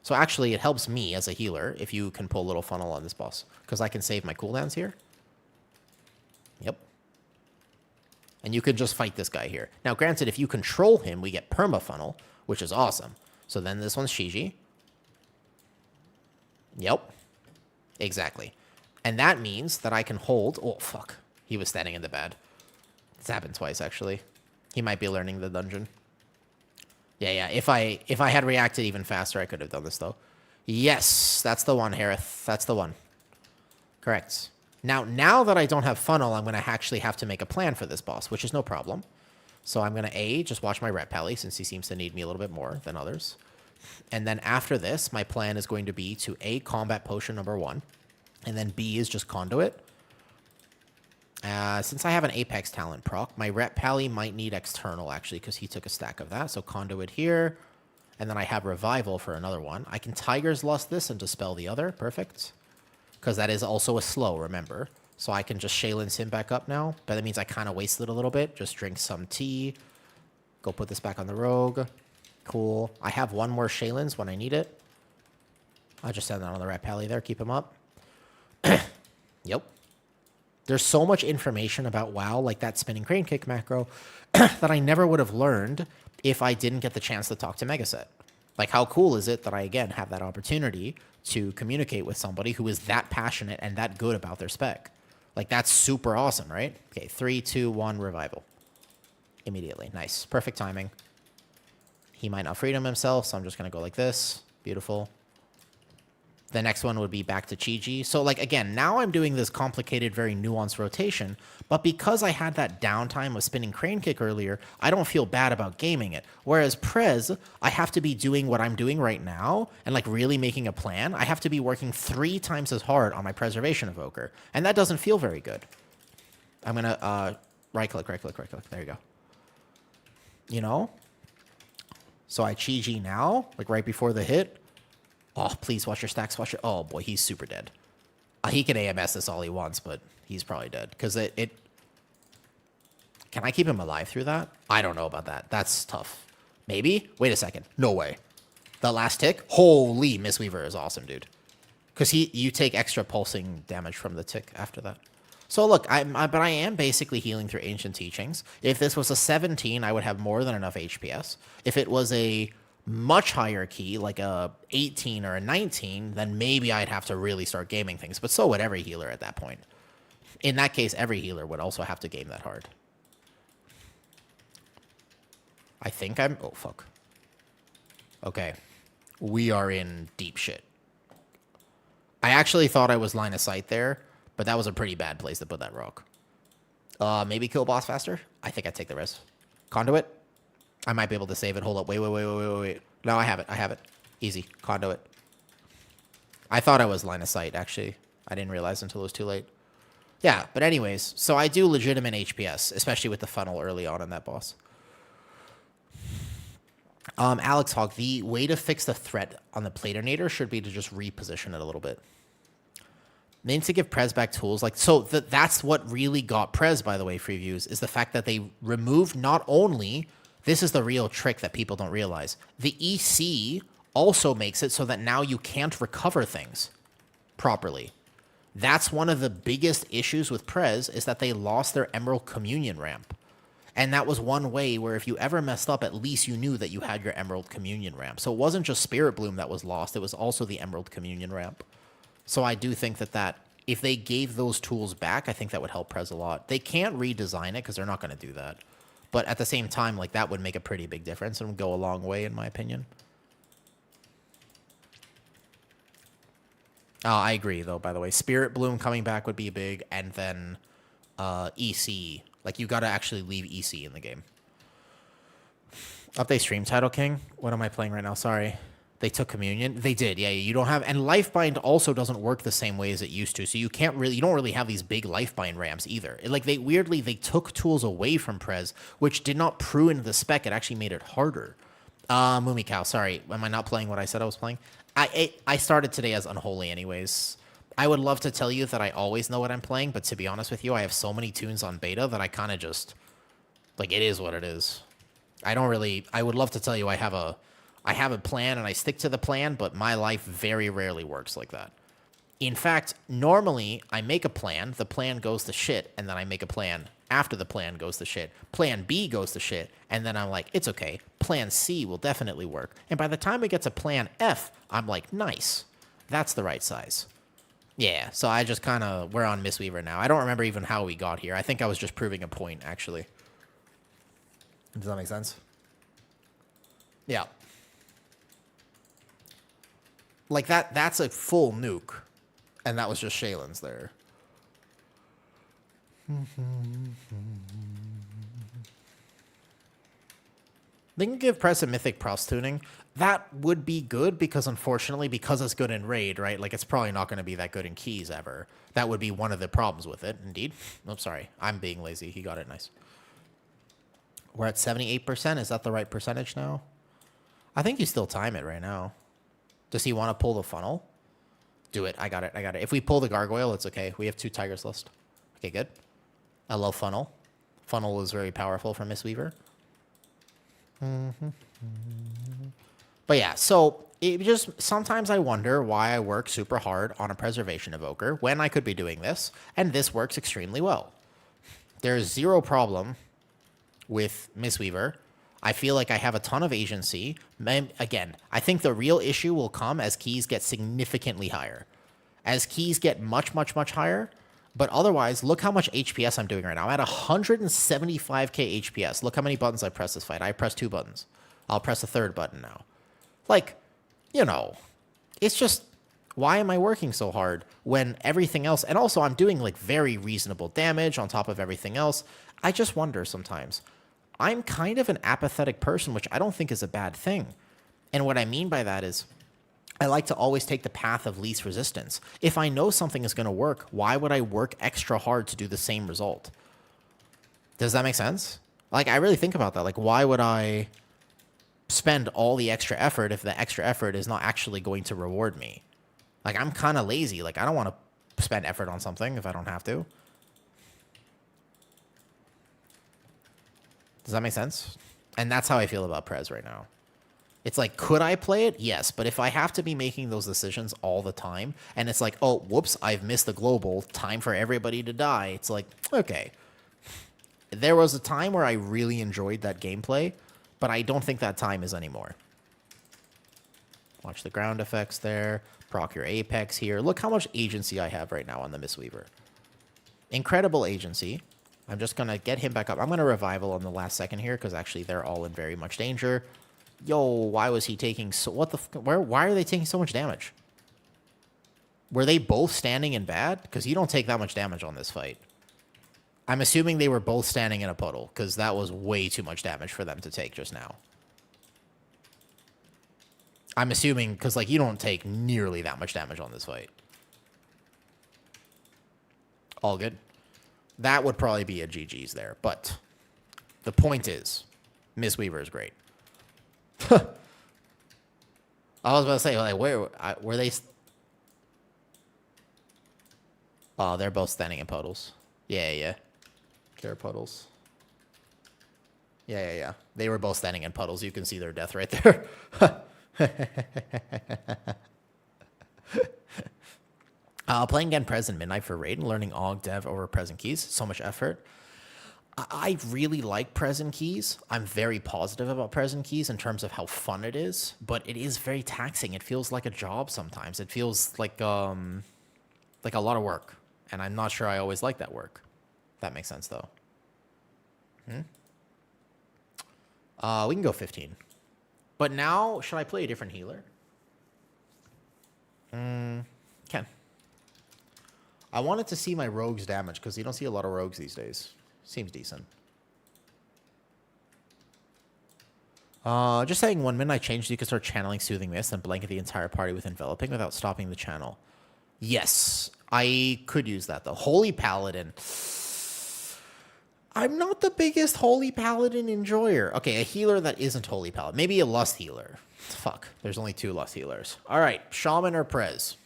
So actually, it helps me as a healer if you can pull a little funnel on this boss. Because I can save my cooldowns here. Yep. And you can just fight this guy here. Now, granted, if you control him, we get perma funnel, which is awesome. So then this one's Shiji. Yep. Exactly. And that means that I can hold... Oh, fuck. He was standing in the bed. It's happened twice, actually. He might be learning the dungeon. Yeah. If I had reacted even faster, I could have done this, though. Yes, that's the one, Harith. That's the one. Correct. Now that I don't have funnel, I'm going to actually have to make a plan for this boss, which is no problem. So I'm going to just watch my rep pally, since he seems to need me a little bit more than others. And then after this, my plan is going to be to combat potion number 1. And then B is just conduit. Since I have an Apex talent proc, my rep pally might need external, actually, because he took a stack of that. So conduit here. And then I have revival for another one. I can Tiger's Lust this and dispel the other. Perfect. Because that is also a slow, remember. So I can just Shaylins him back up now. But that means I kind of wasted a little bit. Just drink some tea. Go put this back on the rogue. Cool. I have one more Shaylins when I need it. I'll just send that on the rat pally there. Keep him up. Yep. There's so much information about WoW, like that spinning crane kick macro, that I never would have learned if I didn't get the chance to talk to Megaset. Like, how cool is it that I, again, have that opportunity to communicate with somebody who is that passionate and that good about their spec? Like, that's super awesome, right? Okay, 3, 2, 1, revival. Immediately. Nice. Perfect timing. He might not freedom himself, so I'm just going to go like this. Beautiful. The next one would be back to Chi-Ji. So, like, again, now I'm doing this complicated, very nuanced rotation, but because I had that downtime of spinning crane kick earlier, I don't feel bad about gaming it. Whereas Prez, I have to be doing what I'm doing right now and, like, really making a plan. I have to be working 3 times as hard on my preservation evoker, and that doesn't feel very good. I'm going to right-click. There you go. You know? So I Chi-Ji now, like, right before the hit. Oh, please watch your stacks. Watch your... Oh, boy, he's super dead. He can AMS this all he wants, but he's probably dead. Because it... Can I keep him alive through that? I don't know about that. That's tough. Maybe? Wait a second. No way. The last tick? Holy, Mistweaver is awesome, dude. Because you take extra pulsing damage from the tick after that. So, look, but I am basically healing through Ancient Teachings. If this was a 17, I would have more than enough HPS. If it was a... much higher key, like a 18 or a 19, then maybe I'd have to really start gaming things. But so would every healer at that point. In that case, every healer would also have to game that hard. I think I'm... Oh, fuck. Okay. We are in deep shit. I actually thought I was line of sight there, but that was a pretty bad place to put that rock. Maybe kill boss faster? I think I'd take the risk. Conduit? I might be able to save it. Hold up. Wait. No, I have it. Easy. Conduit. I thought I was line of sight, actually. I didn't realize until it was too late. Yeah, but anyways, so I do legitimate HPS, especially with the funnel early on in that boss. Alex Hogg, the way to fix the threat on the Platinator should be to just reposition it a little bit. They need to give Prez back tools. Like, so that's what really got Prez, by the way, free views, is the fact that they removed not only, this is the real trick that people don't realize, the EC also makes it so that now you can't recover things properly. That's one of the biggest issues with Prez, is that they lost their Emerald Communion ramp. And that was one way where if you ever messed up, at least you knew that you had your Emerald Communion ramp. So it wasn't just Spirit Bloom that was lost, it was also the Emerald Communion ramp. So I do think that if they gave those tools back, I think that would help Prez a lot. They can't redesign it because they're not going to do that. But at the same time, like, that would make a pretty big difference and would go a long way, in my opinion. I agree, though, by the way. Spirit Bloom coming back would be big, and then EC. Like, you got to actually leave EC in the game. Update Stream Title King. What am I playing right now? Sorry. They took Communion. They did, yeah. You don't have, and Lifebind also doesn't work the same way as it used to. So you don't really have these big Lifebind ramps either. Like, they took tools away from Prez, which did not prune the spec. It actually made it harder. Mumikow, sorry. Am I not playing what I said I was playing? I started today as Unholy anyways. I would love to tell you that I always know what I'm playing, but to be honest with you, I have so many tunes on beta that I kind of just, like, it is what it is. I would love to tell you I have a plan and I stick to the plan, but my life very rarely works like that. In fact, normally I make a plan, the plan goes to shit, and then I make a plan after the plan goes to shit. Plan B goes to shit, and then I'm like, it's okay. Plan C will definitely work. And by the time we get to plan F, I'm like, nice. That's the right size. Yeah, so I just kind of, we're on Mistweaver now. I don't remember even how we got here. I think I was just proving a point, actually. Does that make sense? Yeah. Like, that's a full nuke. And that was just Shaylin's there. They can give Press a Mythic Pross tuning. That would be good because, unfortunately, because it's good in Raid, right? Like, it's probably not going to be that good in Keys ever. That would be one of the problems with it, indeed. Oh, sorry. I'm being lazy. He got it nice. We're at 78%. Is that the right percentage now? I think you still time it right now. Does he want to pull the funnel? Do it. I got it. If we pull the gargoyle, it's okay. We have 2 Tigers list. Okay, good. I love funnel. Funnel is very powerful for Mistweaver. But yeah, so it just, sometimes I wonder why I work super hard on a preservation evoker when I could be doing this, and this works extremely well. There's zero problem with Mistweaver. I feel like I have a ton of agency. Again, I think the real issue will come as keys get significantly higher. As keys get much, much, much higher. But otherwise, look how much HPS I'm doing right now. I'm at 175k HPS. Look how many buttons I pressed this fight. I pressed 2 buttons. I'll press a 3rd button now. Like, you know, it's just, why am I working so hard when everything else, and also I'm doing like very reasonable damage on top of everything else. I just wonder sometimes. I'm kind of an apathetic person, which I don't think is a bad thing. And what I mean by that is, I like to always take the path of least resistance. If I know something is going to work, why would I work extra hard to do the same result? Does that make sense? Like, I really think about that. Like, why would I spend all the extra effort if the extra effort is not actually going to reward me? Like, I'm kind of lazy. Like, I don't want to spend effort on something if I don't have to. Does that make sense? And that's how I feel about Prez right now. It's like, could I play it? Yes. But if I have to be making those decisions all the time, and it's like, oh, whoops, I've missed the global, time for everybody to die. It's like, okay. There was a time where I really enjoyed that gameplay, but I don't think that time is anymore. Watch the ground effects there. Proc your Apex here. Look how much agency I have right now on the Mistweaver. Incredible agency. I'm just going to get him back up. I'm going to revival on the last second here, because actually they're all in very much danger. Yo, why was he taking so... What the... Why are they taking so much damage? Were they both standing in bad? Because you don't take that much damage on this fight. I'm assuming they were both standing in a puddle, because that was way too much damage for them to take just now. I'm assuming, because, like, you don't take nearly that much damage on this fight. All good. That would probably be a GG's there. But the point is, Miss Weaver is great. I was about to say, like, where were they? Oh, they're both standing in puddles. Yeah. Care puddles. Yeah. They were both standing in puddles. You can see their death right there. Playing again Present Midnight for Raid and learning Aug Dev over Present Keys. So much effort. I really like Present Keys. I'm very positive about Present Keys in terms of how fun it is, but it is very taxing. It feels like a job sometimes. It feels like a lot of work, and I'm not sure I always like that work. That makes sense though. We can go 15. But now, should I play a different healer? Can. I wanted to see my rogues damage because you don't see a lot of rogues these days. Seems decent. Just saying, when Midnight changed, you could start channeling Soothing Mist and blanket the entire party with enveloping without stopping the channel. Yes, I could use that though. Holy Paladin. I'm not the biggest Holy Paladin enjoyer. Okay, a healer that isn't Holy Paladin. Maybe a Lust healer. Fuck, there's only 2 Lust healers. All right, Shaman or Prez?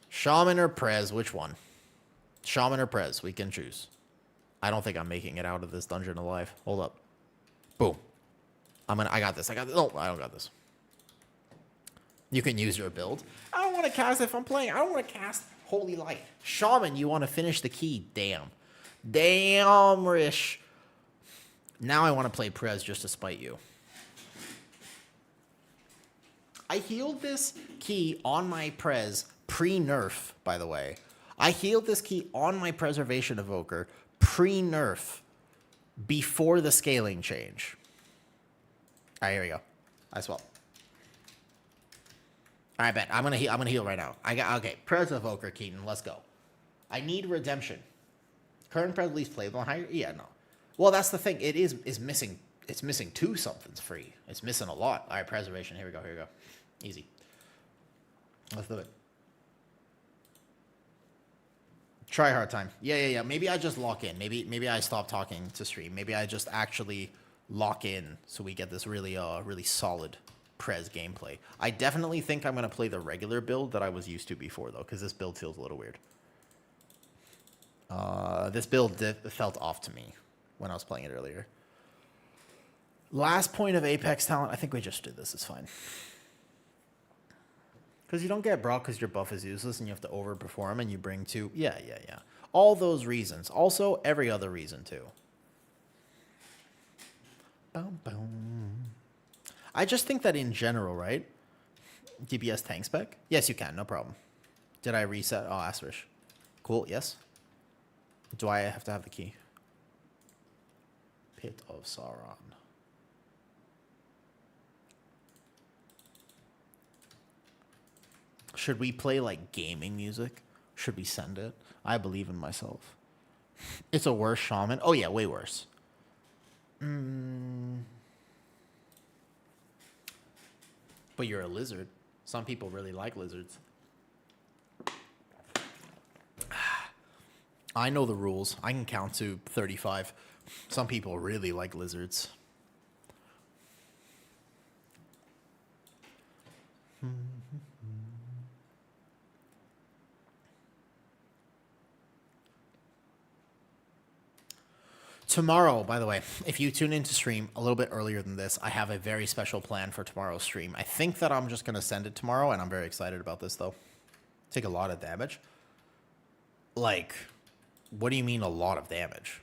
Shaman or Prez, which one? Shaman or Prez, we can choose. I don't think I'm making it out of this dungeon alive. Hold up. Boom. I got this. No, I don't got this. You can use your build. I don't want to cast if I'm playing. I don't want to cast Holy Light. Shaman, you want to finish the key. Damn, Rish. Now I want to play Prez just to spite you. I healed this key on my Prez pre-nerf, by the way. I healed this key on my Preservation Evoker pre-nerf before the scaling change. All right, here we go. I swap. All right, bet. I'm gonna heal right now. Okay. Prez Evoker, Keaton. Let's go. I need redemption. Current Prez least playable higher. Yeah, no. Well, that's the thing. It is missing. It's missing 2 somethings free. It's missing a lot. All right, Preservation. Here we go. Easy. Let's do it. Try hard time. Yeah. Maybe I just lock in. Maybe I stop talking to stream. Maybe I just actually lock in so we get this really solid Prez gameplay. I definitely think I'm gonna play the regular build that I was used to before though, because this build feels a little weird. This build felt off to me when I was playing it earlier. Last point of Apex talent. I think we just did this. It's fine. Because you don't get brought because your buff is useless and you have to overperform and you bring 2. Yeah. All those reasons. Also, every other reason, too. I just think that in general, right? DPS tank spec? Yes, you can. No problem. Did I reset? Oh, Asterisk. Cool. Yes. Do I have to have the key? Pit of Sauron. Should we play, like, gaming music? Should we send it? I believe in myself. It's a worse shaman. Oh, yeah, way worse. But you're a lizard. Some people really like lizards. I know the rules. I can count to 35. Some people really like lizards. Tomorrow, by the way, if you tune into stream a little bit earlier than this, I have a very special plan for tomorrow's stream. I think that I'm just going to send it tomorrow, and I'm very excited about this, though. Take a lot of damage. Like, what do you mean a lot of damage?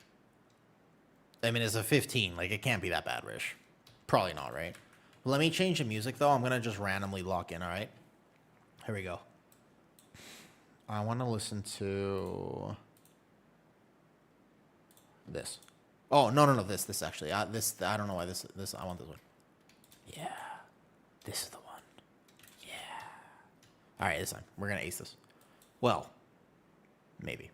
I mean, it's a 15. Like, it can't be that bad, Rish. Probably not, right? Let me change the music, though. I'm going to just randomly lock in, all right? Here we go. I want to listen to this. Oh, no, this actually. I don't know why this, I want this one. Yeah. This is the one. Yeah. All right, this time. We're going to ace this. Well, maybe.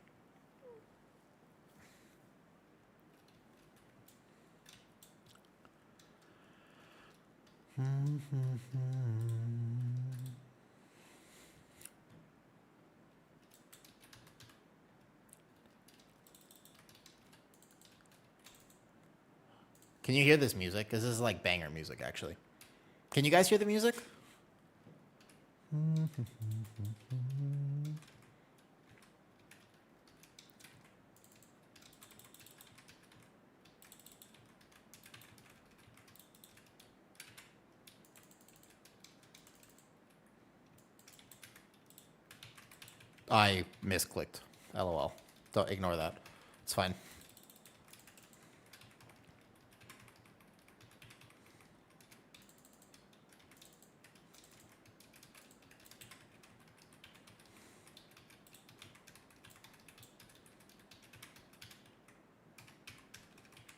Can you hear this music? Because this is like banger music, actually. Can you guys hear the music? I misclicked. LOL. Don't ignore that. It's fine.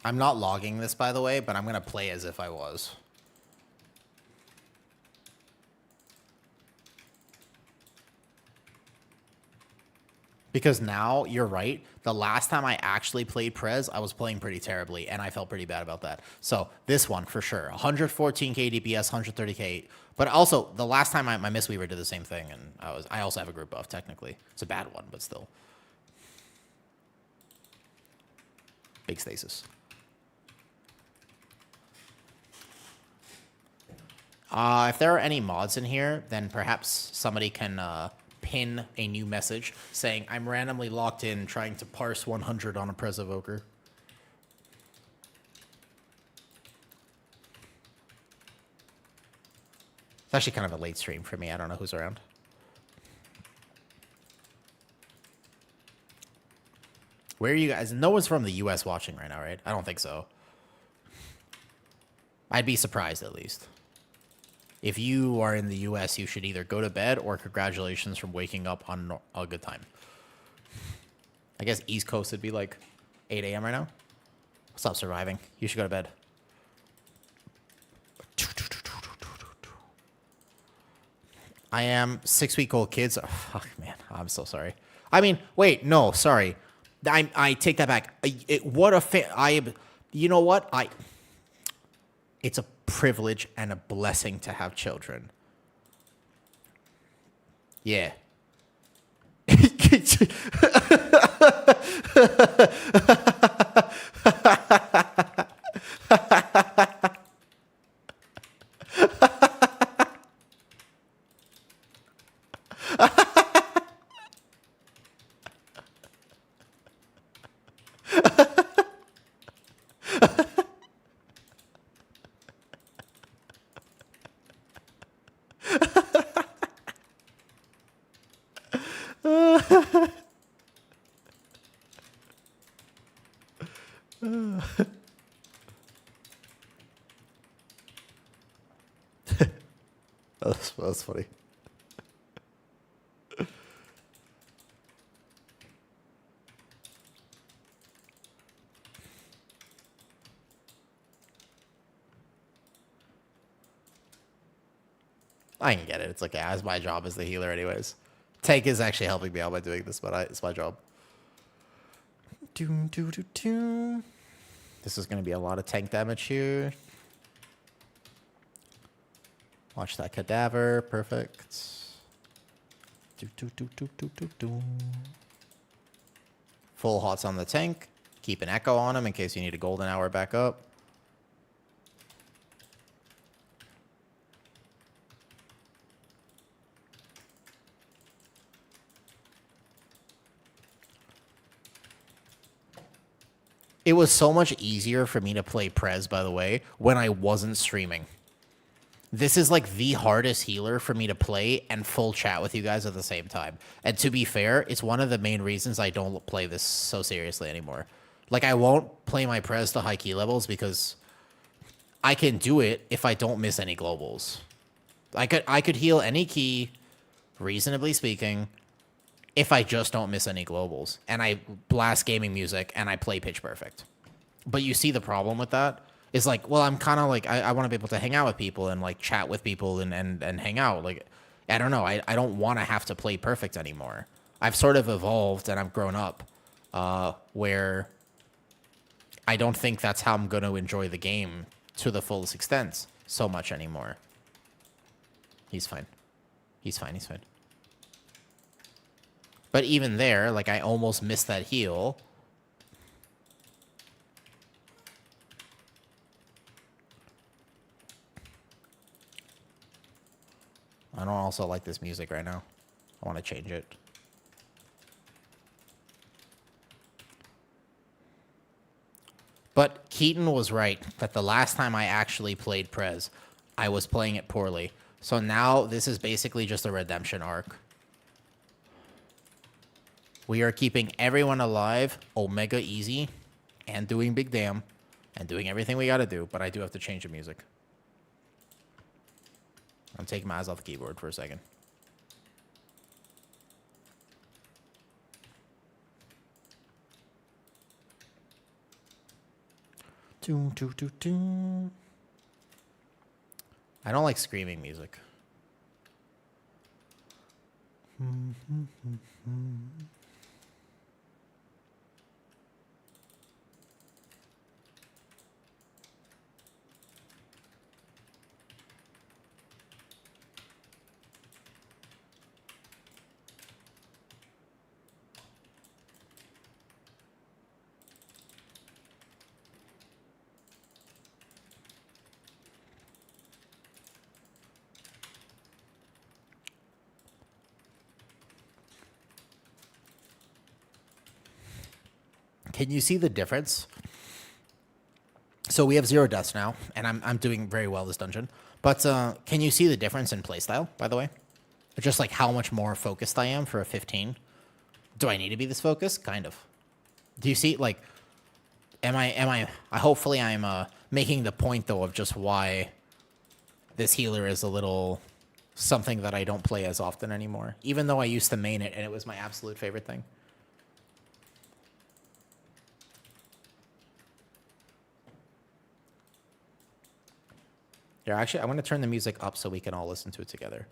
I'm not logging this, by the way, but I'm going to play as if I was. Because now, you're right, the last time I actually played Prez, I was playing pretty terribly, and I felt pretty bad about that. So, this one, for sure. 114k DPS, 130k. But also, the last time my Mistweaver did the same thing, and I also have a group buff, technically. It's a bad one, but still. Big stasis. If there are any mods in here, then perhaps somebody can pin a new message saying, I'm randomly locked in trying to parse 100 on a Prez evoker. It's actually kind of a late stream for me. I don't know who's around. Where are you guys? No one's from the US watching right now, right? I don't think so. I'd be surprised, at least. If you are in the US, you should either go to bed or congratulations from waking up on a good time. I guess East Coast would be like 8 a.m. right now. Stop surviving. You should go to bed. I am 6-week-old kids. Oh, fuck, man. I'm so sorry. I mean, wait, no, sorry. I take that back. What a you know what? It's a privilege and a blessing to have children. Yeah. That's funny. I can get it. It's okay. It's my job as the healer anyways. Tank is actually helping me out by doing this, but it's my job. This is going to be a lot of tank damage here. Watch that cadaver. Perfect. Full hots on the tank. Keep an echo on him in case you need a golden hour back up. It was so much easier for me to play Prez, by the way, when I wasn't streaming. This is like the hardest healer for me to play and full chat with you guys at the same time. And to be fair, it's one of the main reasons I don't play this so seriously anymore. Like, I won't play my Prez to high key levels because I can do it if I don't miss any globals. I could heal any key, reasonably speaking, if I just don't miss any globals. And I blast gaming music and I play pitch perfect. But you see the problem with that? Is like, well, I'm kind of like, I want to be able to hang out with people and like chat with people and hang out. Like, I don't know. I don't want to have to play perfect anymore. I've sort of evolved and I've grown up where I don't think that's how I'm going to enjoy the game to the fullest extent so much anymore. He's fine. He's fine. He's fine. But even there, like, I almost missed that heal. I don't also like this music right now. I want to change it. But Keaton was right that the last time I actually played Prez, I was playing it poorly. So now this is basically just a redemption arc. We are keeping everyone alive, Omega easy, and doing big damn, and doing everything we gotta do, but I do have to change the music. I'm taking my eyes off the keyboard for a second. Doo, doo, doo, doo. I don't like screaming music. Can you see the difference? So we have 0 deaths now, and I'm doing very well this dungeon. But can you see the difference in playstyle, by the way? Just like how much more focused I am for a 15. Do I need to be this focused? Kind of. Do you see, like, hopefully I'm making the point, though, of just why this healer is a little something that I don't play as often anymore. Even though I used to main it, and it was my absolute favorite thing. Yeah, actually, I'm going to turn the music up so we can all listen to it together.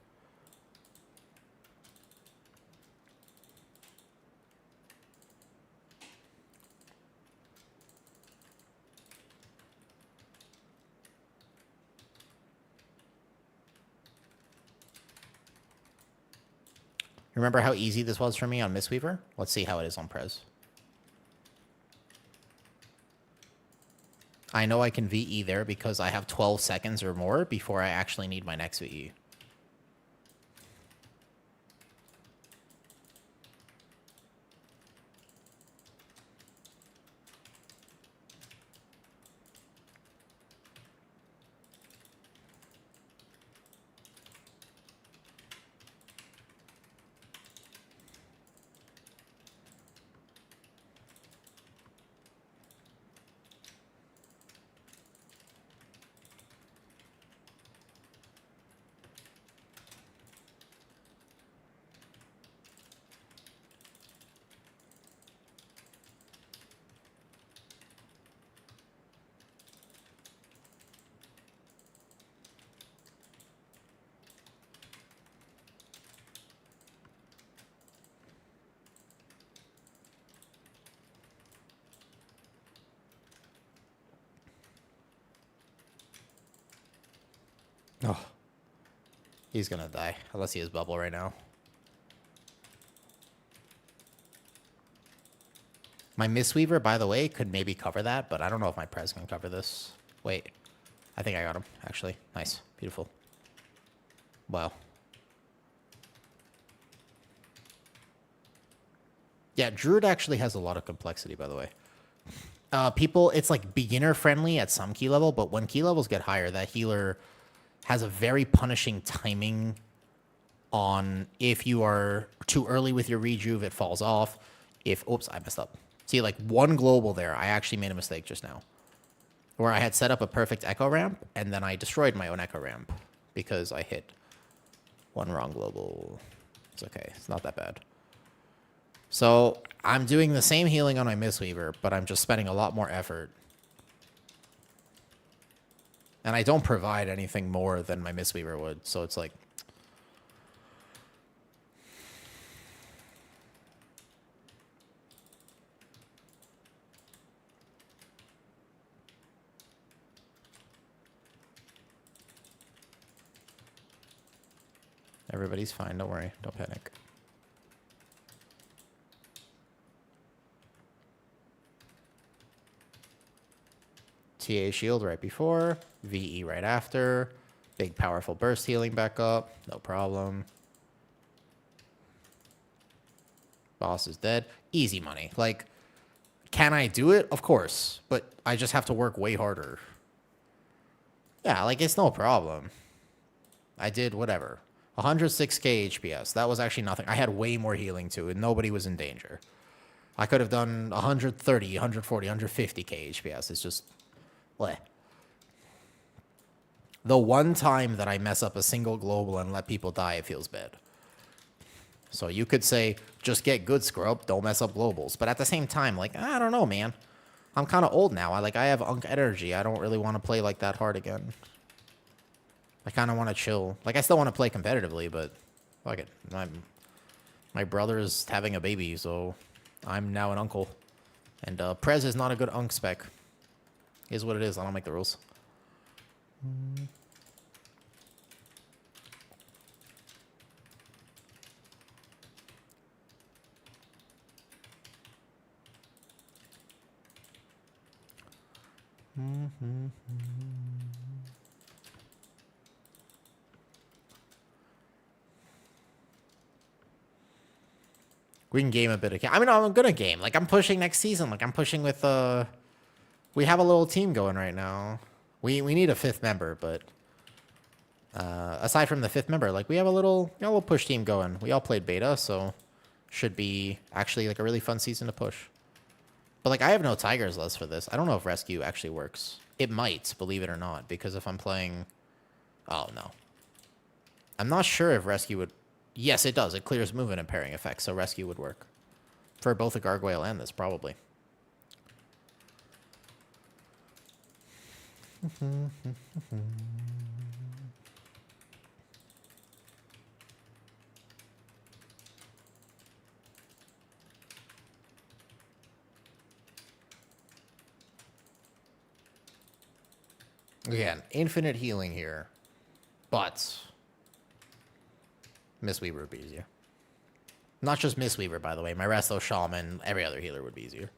Remember how easy this was for me on Mistweaver? Let's see how it is on Prez. I know I can VE there because I have 12 seconds or more before I actually need my next VE. Oh. He's gonna die. Unless he has bubble right now. My Mistweaver, by the way, could maybe cover that, but I don't know if my Prez can cover this. Wait. I think I got him, actually. Nice. Beautiful. Wow. Yeah, Druid actually has a lot of complexity, by the way. People, it's like beginner friendly at some key level, but when key levels get higher, that healer has a very punishing timing on if you are too early with your rejuve, it falls off. If, oops, I messed up. See, like one global there, I actually made a mistake just now. Where I had set up a perfect echo ramp, and then I destroyed my own echo ramp because I hit one wrong global. It's okay, it's not that bad. So I'm doing the same healing on my Mistweaver, but I'm just spending a lot more effort. And I don't provide anything more than my Mistweaver would, so it's like... Everybody's fine, don't worry, don't panic. TA shield right before, VE right after, Big powerful burst healing back up. No problem. Boss is dead. Easy money. Like, can I do it? Of course. But I just have to work way harder. Yeah, like, it's no problem. I did whatever. 106k HPS. That was actually nothing. I had way more healing too, and nobody was in danger. I could have done 130, 140, 150k HPS. It's just... bleh. The one time that I mess up a single global and let people die, it feels bad. So you could say, just get good, scrub. Don't mess up globals. But at the same time, like, I don't know, man. I'm kind of old now. I have Unk energy. I don't really want to play like that hard again. I kind of want to chill. Like, I still want to play competitively, but fuck it. My brother's having a baby, so I'm now an uncle. And Prez is not a good Unk spec. Is what it is. I don't make the rules. We can game a bit of... I mean, I'm gonna game. Like, I'm pushing next season. Like, I'm pushing with... We have a little team going right now. We need a 5th member, but... aside from the 5th member, like, we have a little push team going. We all played beta, so... should be actually, like, a really fun season to push. But, like, I have no Tigers list for this. I don't know if Rescue actually works. It might, believe it or not, because if I'm playing... Oh, no. I'm not sure if Rescue would... Yes, it does. It clears movement and pairing effects, so Rescue would work. For both the Gargoyle and this, probably. Again, infinite healing here. But... Mistweaver would be easier. Not just Mistweaver, by the way. My Resto, Shaman, every other healer would be easier.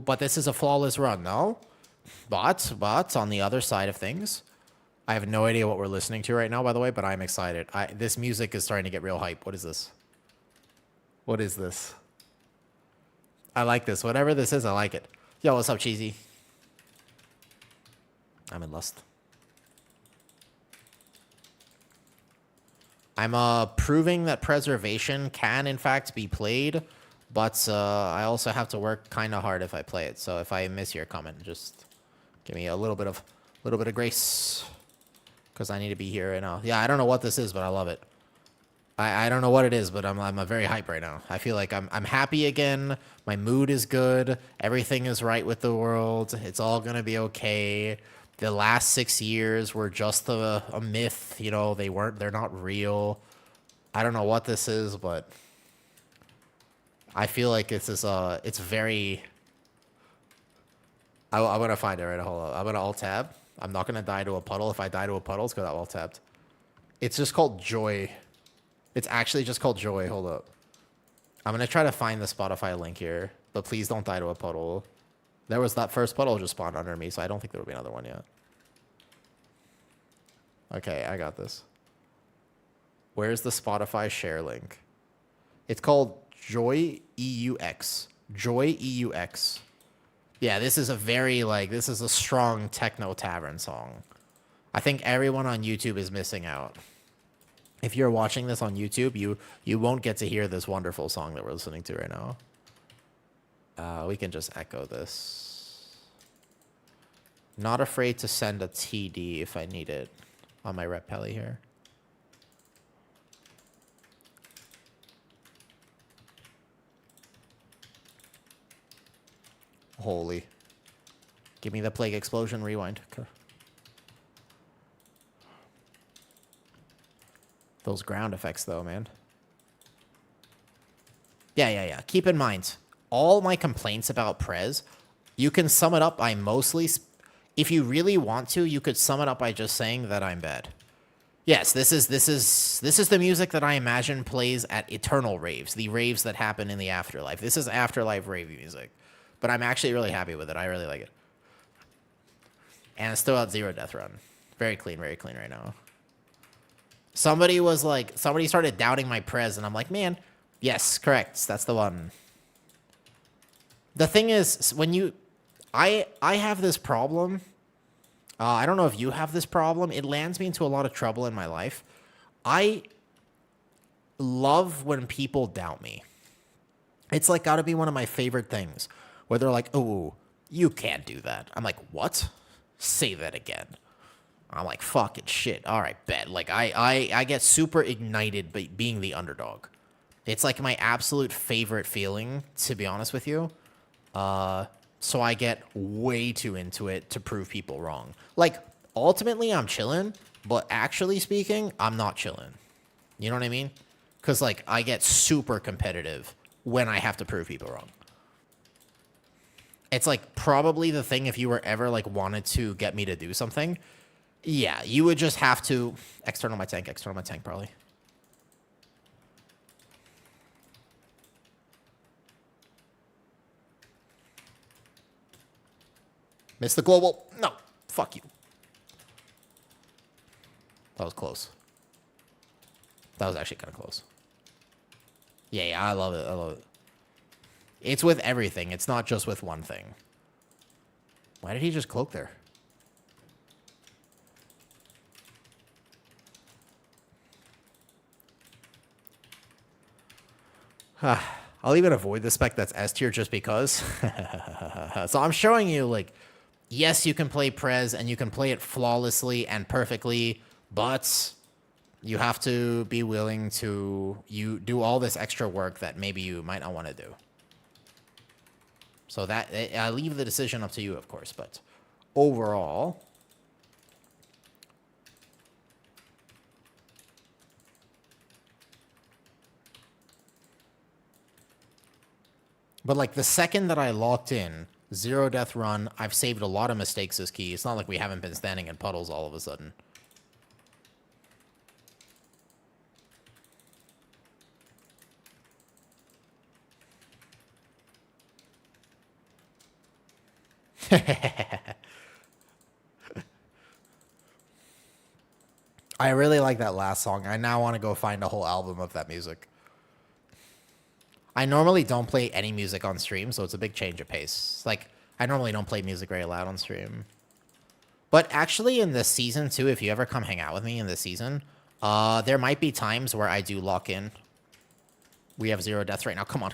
But this is a flawless run, no? But on the other side of things, I have no idea what we're listening to right now, by the way, but I'm excited. This music is starting to get real hype. What is this? What is this? I like this. Whatever this is, I like it. Yo, what's up, Cheesy? I'm in Lust. I'm proving that Preservation can, in fact, be played, but I also have to work kind of hard if I play it. So if I miss your comment, just give me a little bit of grace, because I need to be here right now. Yeah, I don't know what this is, but I love it. I don't know what it is, but I'm very hype right now. I feel like I'm happy again. My mood is good. Everything is right with the world. It's all gonna be okay. The last 6 years were just a myth, you know, they're not real. I don't know what this is, but I feel like this is, it's very, I'm gonna find it right, hold on. I'm gonna alt-tab. I'm not gonna die to a puddle. If I die to a puddle, it's because I'm alt-tabbed. It's just called Joy. It's actually just called Joy, hold up. I'm gonna try to find the Spotify link here, but please don't die to a puddle. There was that first puddle just spawned under me, so I don't think there will be another one yet. Okay, I got this. Where's the Spotify share link? It's called Joy EUX. Joy EUX. Yeah, this is a very, this is a strong techno tavern song. I think everyone on YouTube is missing out. If you're watching this on YouTube, you won't get to hear this wonderful song that we're listening to right now. We can just echo this. Not afraid to send a TD if I need it on my rep peli here. Holy. Give me the Plague Explosion rewind. Okay. Those ground effects though, man. Yeah. Keep in mind, all my complaints about Prez, you can sum it up by mostly... If you really want to, you could sum it up by just saying that I'm bad. Yes, this is the music that I imagine plays at eternal raves, the raves that happen in the afterlife. This is afterlife rave music. But I'm actually really happy with it. I really like it. And still at 0 death run. Very clean right now. Somebody started doubting my prez, and I'm like, man, yes, correct. That's the one. The thing is, I have this problem. I don't know if you have this problem. It lands me into a lot of trouble in my life. I love when people doubt me. It's like gotta be one of my favorite things where they're like, oh, you can't do that. I'm like, what? Say that again. I'm like, fucking shit. All right, bet. Like, I get super ignited by being the underdog. It's like my absolute favorite feeling, to be honest with you. So I get way too into it to prove people wrong. Like, ultimately, I'm chilling, but actually speaking, I'm not chilling. You know what I mean? Because, like, I get super competitive when I have to prove people wrong. It's, like, probably the thing if you were ever, like, wanted to get me to do something. Yeah, you would just have to... External my tank, probably. Miss the global. No. Fuck you. That was close. That was actually kind of close. Yeah, I love it. It's with everything. It's not just with one thing. Why did he just cloak there? I'll even avoid the spec that's S tier just because. So I'm showing you, like, yes, you can play Prez and you can play it flawlessly and perfectly, but you have to be willing to do all this extra work that maybe you might not want to do. So that I leave the decision up to you, of course, but overall, but like the second that I locked in 0 death run, I've saved a lot of mistakes as key. It's not like we haven't been standing in puddles all of a sudden. I really like that last song. I now want to go find a whole album of that music. I normally don't play any music on stream, so it's a big change of pace. Like, I normally don't play music very loud on stream. But actually, in this season, too, if you ever come hang out with me in this season, there might be times where I do lock in. We have 0 deaths right now. Come on.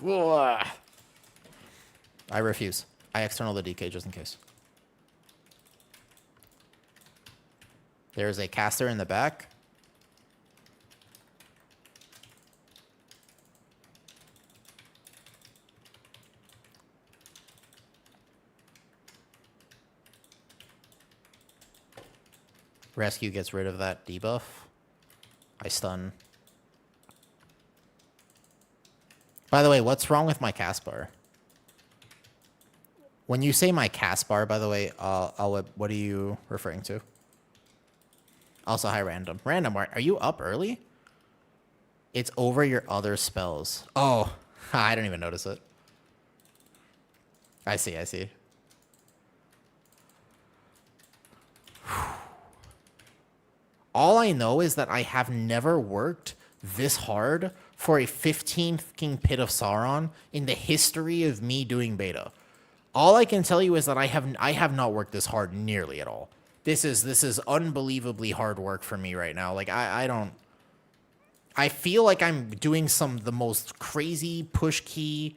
Ugh. I refuse. I external the DK just in case. There's a caster in the back. Rescue gets rid of that debuff. I stun. By the way, what's wrong with my cast bar? When you say my cast bar, by the way, what are you referring to? Also, hi, Random. Random, are you up early? It's over your other spells. Oh, I didn't even notice it. I see. All I know is that I have never worked this hard for a 15th King Pit of Sauron in the history of me doing beta. All I can tell you is that I have not worked this hard nearly at all. This is unbelievably hard work for me right now. Like I feel like I'm doing the most crazy push key.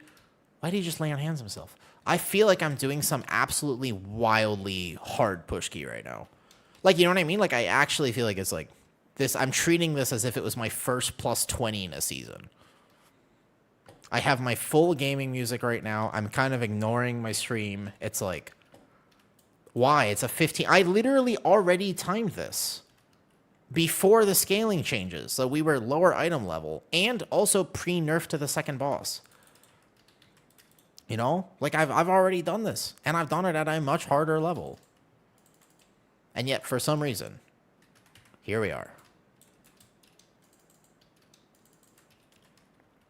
Why did he just lay on hands himself? I feel like I'm doing some absolutely wildly hard push key right now. Like, you know what I mean? Like, I actually feel like it's like this. I'm treating this as if it was my first plus 20 in a season. I have my full gaming music right now. I'm kind of ignoring my stream. It's like, why? It's a 15. I literally already timed this before the scaling changes. So we were lower item level and also pre-nerf to the second boss. You know, like I've already done this and I've done it at a much harder level. And yet, for some reason, here we are.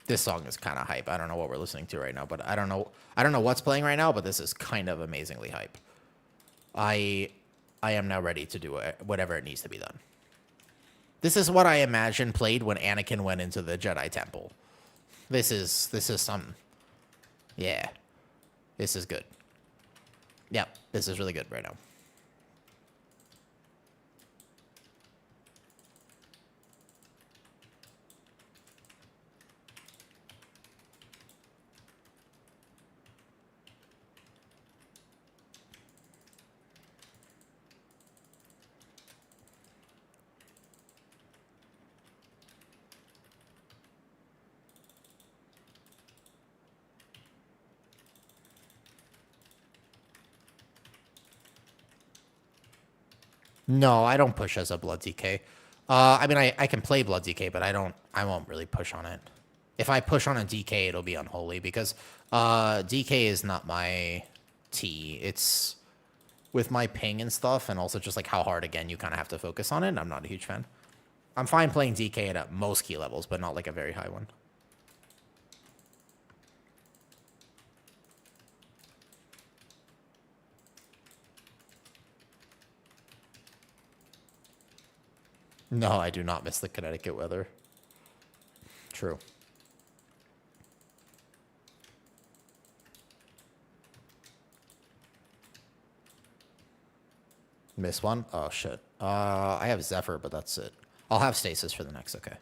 This song is kind of hype. I don't know what we're listening to right now, but I don't know what's playing right now, but this is kind of amazingly hype. I am now ready to do whatever it needs to be done. This is what I imagine played when Anakin went into the Jedi Temple. This is some, yeah, this is good. Yep, this is really good right now. No, I don't push as a Blood DK. I mean, I can play Blood DK, but I won't really push on it. If I push on a DK, it'll be Unholy, because DK is not my T. It's with my ping and stuff, and also just like how hard, again, you kind of have to focus on it. I'm not a huge fan. I'm fine playing DK at most key levels, but not like a very high one. No, I do not miss the Connecticut weather. True. Miss one? Oh, shit. I have Zephyr, but that's it. I'll have Stasis for the next, okay.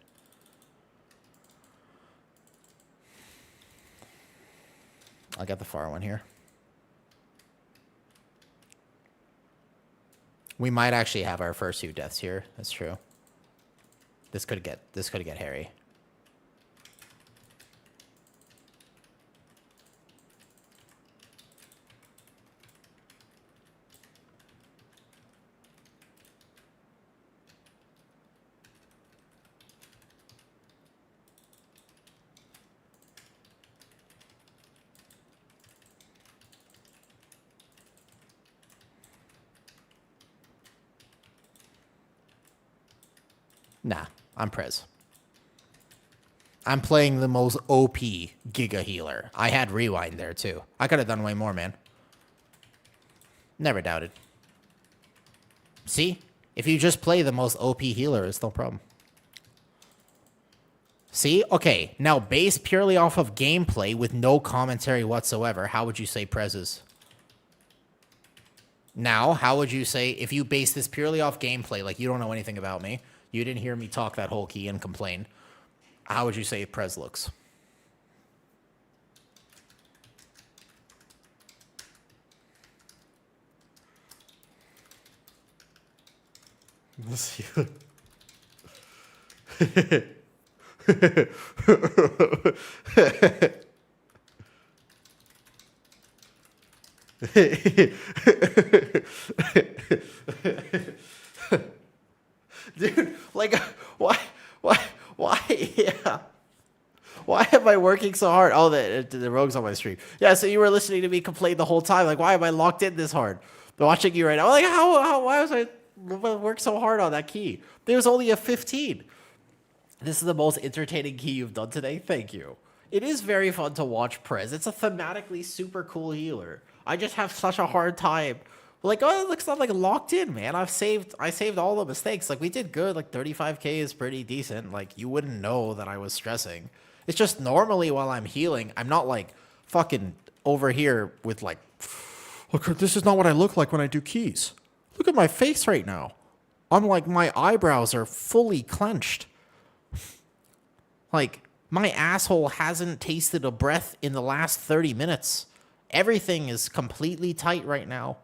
I'll get the far one here. We might actually have our first 2 deaths here. That's true. This could get hairy. Nah, I'm Prez. I'm playing the most OP Giga Healer. I had Rewind there, too. I could have done way more, man. Never doubted. See? If you just play the most OP healer, it's no problem. See? Okay, now based purely off of gameplay with no commentary whatsoever, how would you say Prez is? Now, how would you say, if you base this purely off gameplay, like you don't know anything about me, you didn't hear me talk that whole key and complain, how would you say Prez looks? Let's see. Dude, like, why, yeah. Why am I working so hard? Oh, the rogue's on my stream. Yeah, so you were listening to me complain the whole time. Like, why am I locked in this hard? I'm watching you right now. Like, why was I work so hard on that key? There's only a 15. This is the most entertaining key you've done today. Thank you. It is very fun to watch Prez. It's a thematically super cool healer. I just have such a hard time. Like, oh, it looks not like locked in, man. I saved all the mistakes. Like, we did good. Like, 35k is pretty decent. Like, you wouldn't know that I was stressing. It's just normally while I'm healing, I'm not like fucking over here with like, look, this is not what I look like when I do keys. Look at my face right now. I'm like, my eyebrows are fully clenched. Like, my asshole hasn't tasted a breath in the last 30 minutes. Everything is completely tight right now.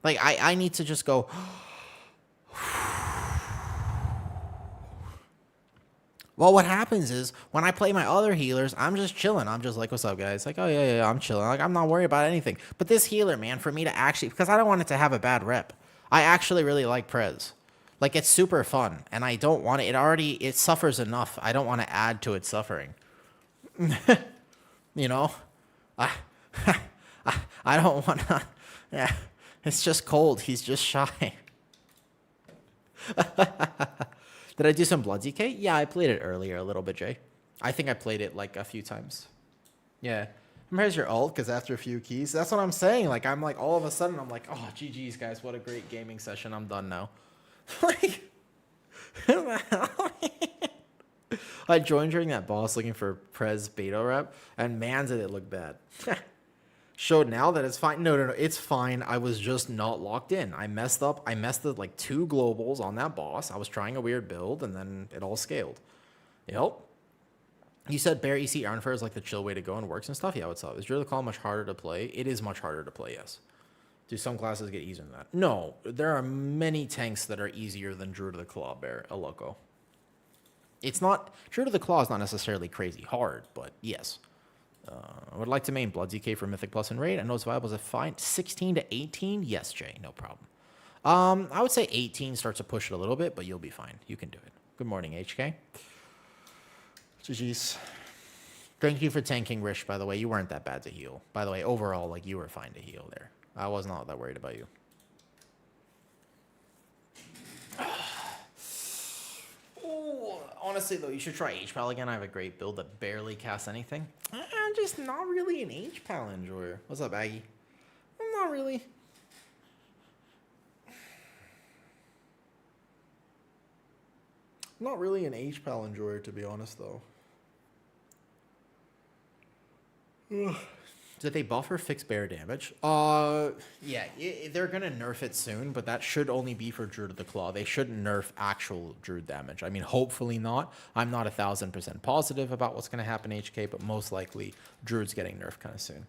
Like, I need to just go. Well, what happens is, when I play my other healers, I'm just chilling. I'm just like, what's up, guys? Like, oh, yeah, I'm chilling. Like, I'm not worried about anything. But this healer, man, for me to actually, because I don't want it to have a bad rep. I actually really like Prez. Like, it's super fun, and I don't want it. It suffers enough. I don't want to add to its suffering. You know? I don't want to. Yeah. It's just cold. He's just shy. Did I do some Blood DK? Yeah, I played it earlier a little bit, Jay. I think I played it like a few times. Yeah. Where's your ult? Because after a few keys, that's what I'm saying. Like, I'm like, all of a sudden, I'm like, oh, GG's, guys. What a great gaming session. I'm done now. Like, I joined during that boss looking for Prez beta rep, and man, did it look bad. Showed now that it's fine. No, it's fine. I was just not locked in. I messed up. I messed up like 2 globals on that boss. I was trying a weird build, and then it all scaled. Yep. You said Bear EC Arnfer is like the chill way to go and works and stuff. Yeah, what's up? Is Druid of the Claw much harder to play? It is much harder to play, yes. Do some classes get easier than that? No, there are many tanks that are easier than Druid of the Claw, Bear, a loco. It's not, Druid of the Claw is not necessarily crazy hard, but yes. I would like to main Blood DK for Mythic Plus and Raid. I know it's viable as a fine. 16 to 18? Yes, Jay, no problem. I would say 18 starts to push it a little bit, but you'll be fine. You can do it. Good morning, HK. GG's. Thank you for tanking Rish, by the way. You weren't that bad to heal. By the way, overall, like, you were fine to heal there. I was not that worried about you. Oh, honestly, though, you should try H-Pal again. I have a great build that barely casts anything. I'm just not really an H-Pal enjoyer. What's up, Aggie? I'm not really. Not really an H-Pal enjoyer, to be honest, though. Did they buff or fix bear damage? Yeah, they're gonna nerf it soon, but that should only be for Druid of the Claw. They shouldn't nerf actual Druid damage. I mean, hopefully not. I'm not 1000% positive about what's gonna happen HK, but most likely Druid's getting nerfed kind of soon.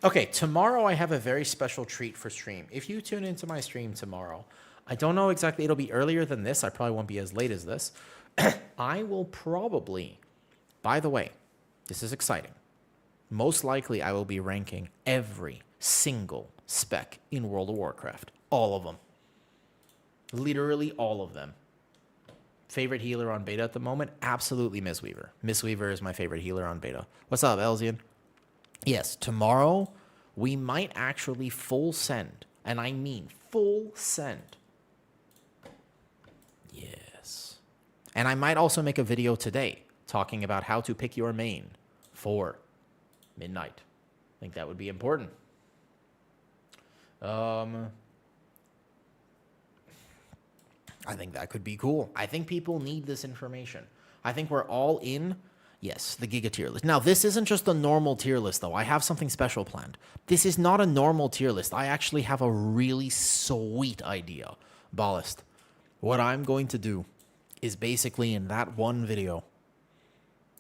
Okay, tomorrow I have a very special treat for stream. If you tune into my stream tomorrow, I don't know exactly, it'll be earlier than this. I probably won't be as late as this. I will probably, by the way, this is exciting. Most likely, I will be ranking every single spec in World of Warcraft. All of them. Literally all of them. Favorite healer on beta at the moment? Absolutely Mistweaver. Mistweaver is my favorite healer on beta. What's up, Elzian? Yes, tomorrow we might actually full send. And I mean full send. Yes. And I might also make a video today talking about how to pick your main for midnight. I think that would be important. I think that could be cool. I think people need this information. I think we're all in. Yes, the Giga tier list. Now, this isn't just a normal tier list, though. I have something special planned. This is not a normal tier list. I actually have a really sweet idea. Ballast. What I'm going to do is basically in that one video,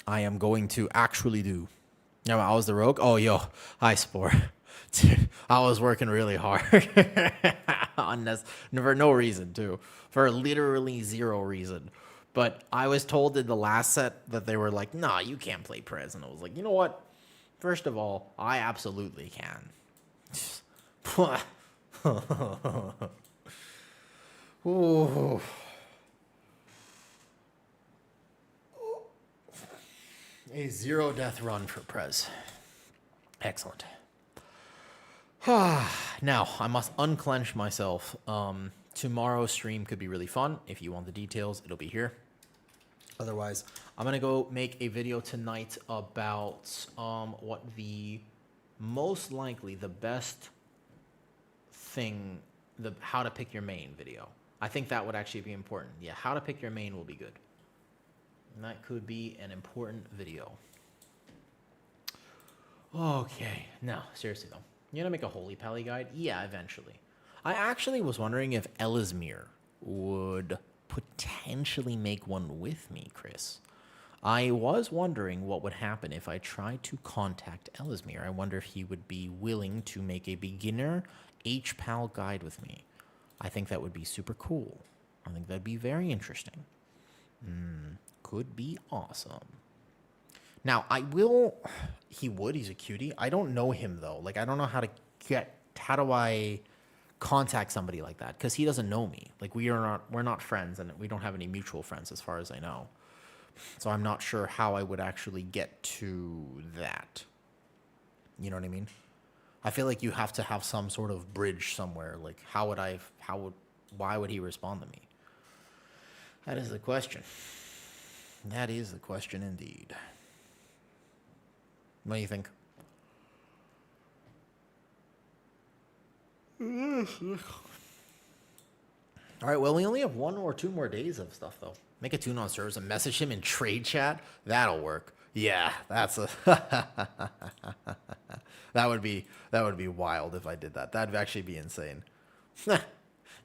I am going to actually do. Yeah, I was the rogue. Oh, yo, hi, Spore. Dude, I was working really hard. For no reason, too. For literally 0 reason. But I was told in the last set that they were like, nah, you can't play Prez. And I was like, you know what? First of all, I absolutely can. Ooh. A 0 death run for Prez. Excellent. Now, I must unclench myself. Tomorrow's stream could be really fun. If you want the details, it'll be here. Otherwise, I'm going to go make a video tonight about what the most likely the best thing, how to pick your main video. I think that would actually be important. Yeah, how to pick your main will be good. And that could be an important video. Okay. No, seriously though. You gonna make a Holy Pally guide? Yeah, eventually. I actually was wondering if Elismir would potentially make one with me, Chris. I was wondering what would happen if I tried to contact Elismir. I wonder if he would be willing to make a beginner HPAL guide with me. I think that would be super cool. I think that'd be very interesting. Could be awesome. Now, he's a cutie. I don't know him, though. Like, I don't know how do I contact somebody like that? Because he doesn't know me. Like, we're not friends, and we don't have any mutual friends as far as I know. So I'm not sure how I would actually get to that. You know what I mean? I feel like you have to have some sort of bridge somewhere. Like, why would he respond to me? That is the question. That is the question indeed. What do you think? All right, well, we only have 1 or 2 more days of stuff, though. Make a tune on servers and message him in trade chat. That'll work. Yeah, that's a... that would be wild if I did that. That'd actually be insane.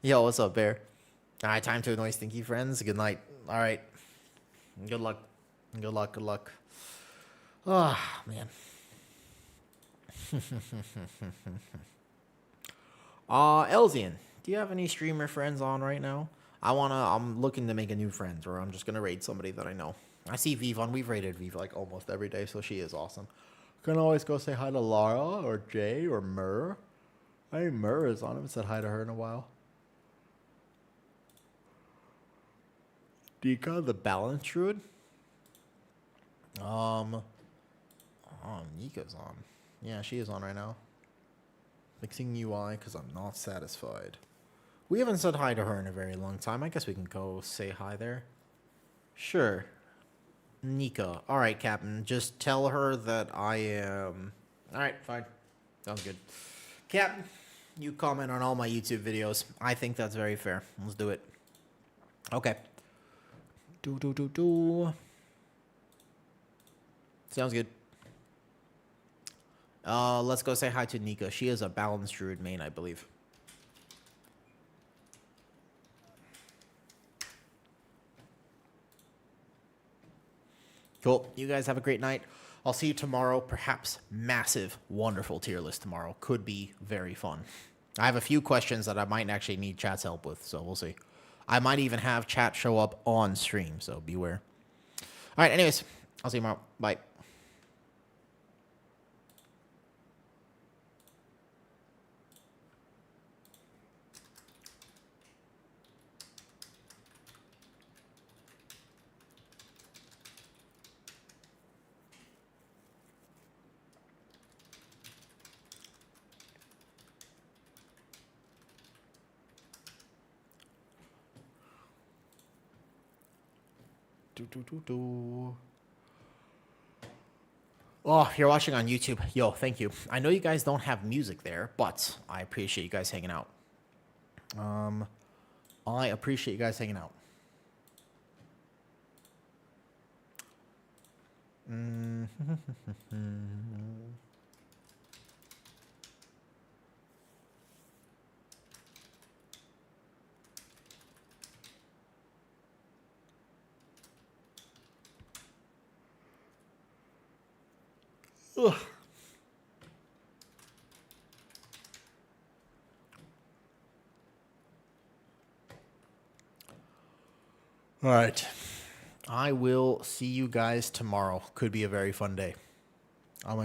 Yo, what's up, Bear? All right, time to annoy stinky friends. Good night. All right. Good luck. Good luck. Good luck. Ah, man. Elzian, do you have any streamer friends on right now? I'm looking to make a new friend, or I'm just gonna raid somebody that I know. I see Viv on. We've raided Viv like almost every day, so she is awesome. Can always go say hi to Lara or Jay or Mur. I think Mur is on. I haven't said hi to her in a while. Dika, the balance druid. Oh, Nika's on. Yeah, she is on right now. Fixing UI because I'm not satisfied. We haven't said hi to her in a very long time. I guess we can go say hi there. Sure. Nika. All right, Captain. Just tell her that I am... All right, fine. Sounds good. Captain, you comment on all my YouTube videos. I think that's very fair. Let's do it. Okay. Sounds good. Let's go say hi to Nika. She is a balanced druid main, I believe. Cool. You guys have a great night. I'll see you tomorrow. Perhaps massive, wonderful tier list tomorrow. Could be very fun. I have a few questions that I might actually need chat's help with, so we'll see. I might even have chat show up on stream, so beware. All right, anyways, I'll see you tomorrow. Bye. Oh, if you're watching on YouTube, yo, thank you. I know you guys don't have music there, but I appreciate you guys hanging out. I appreciate you guys hanging out. Ugh. All right. I will see you guys tomorrow. Could be a very fun day. Oh my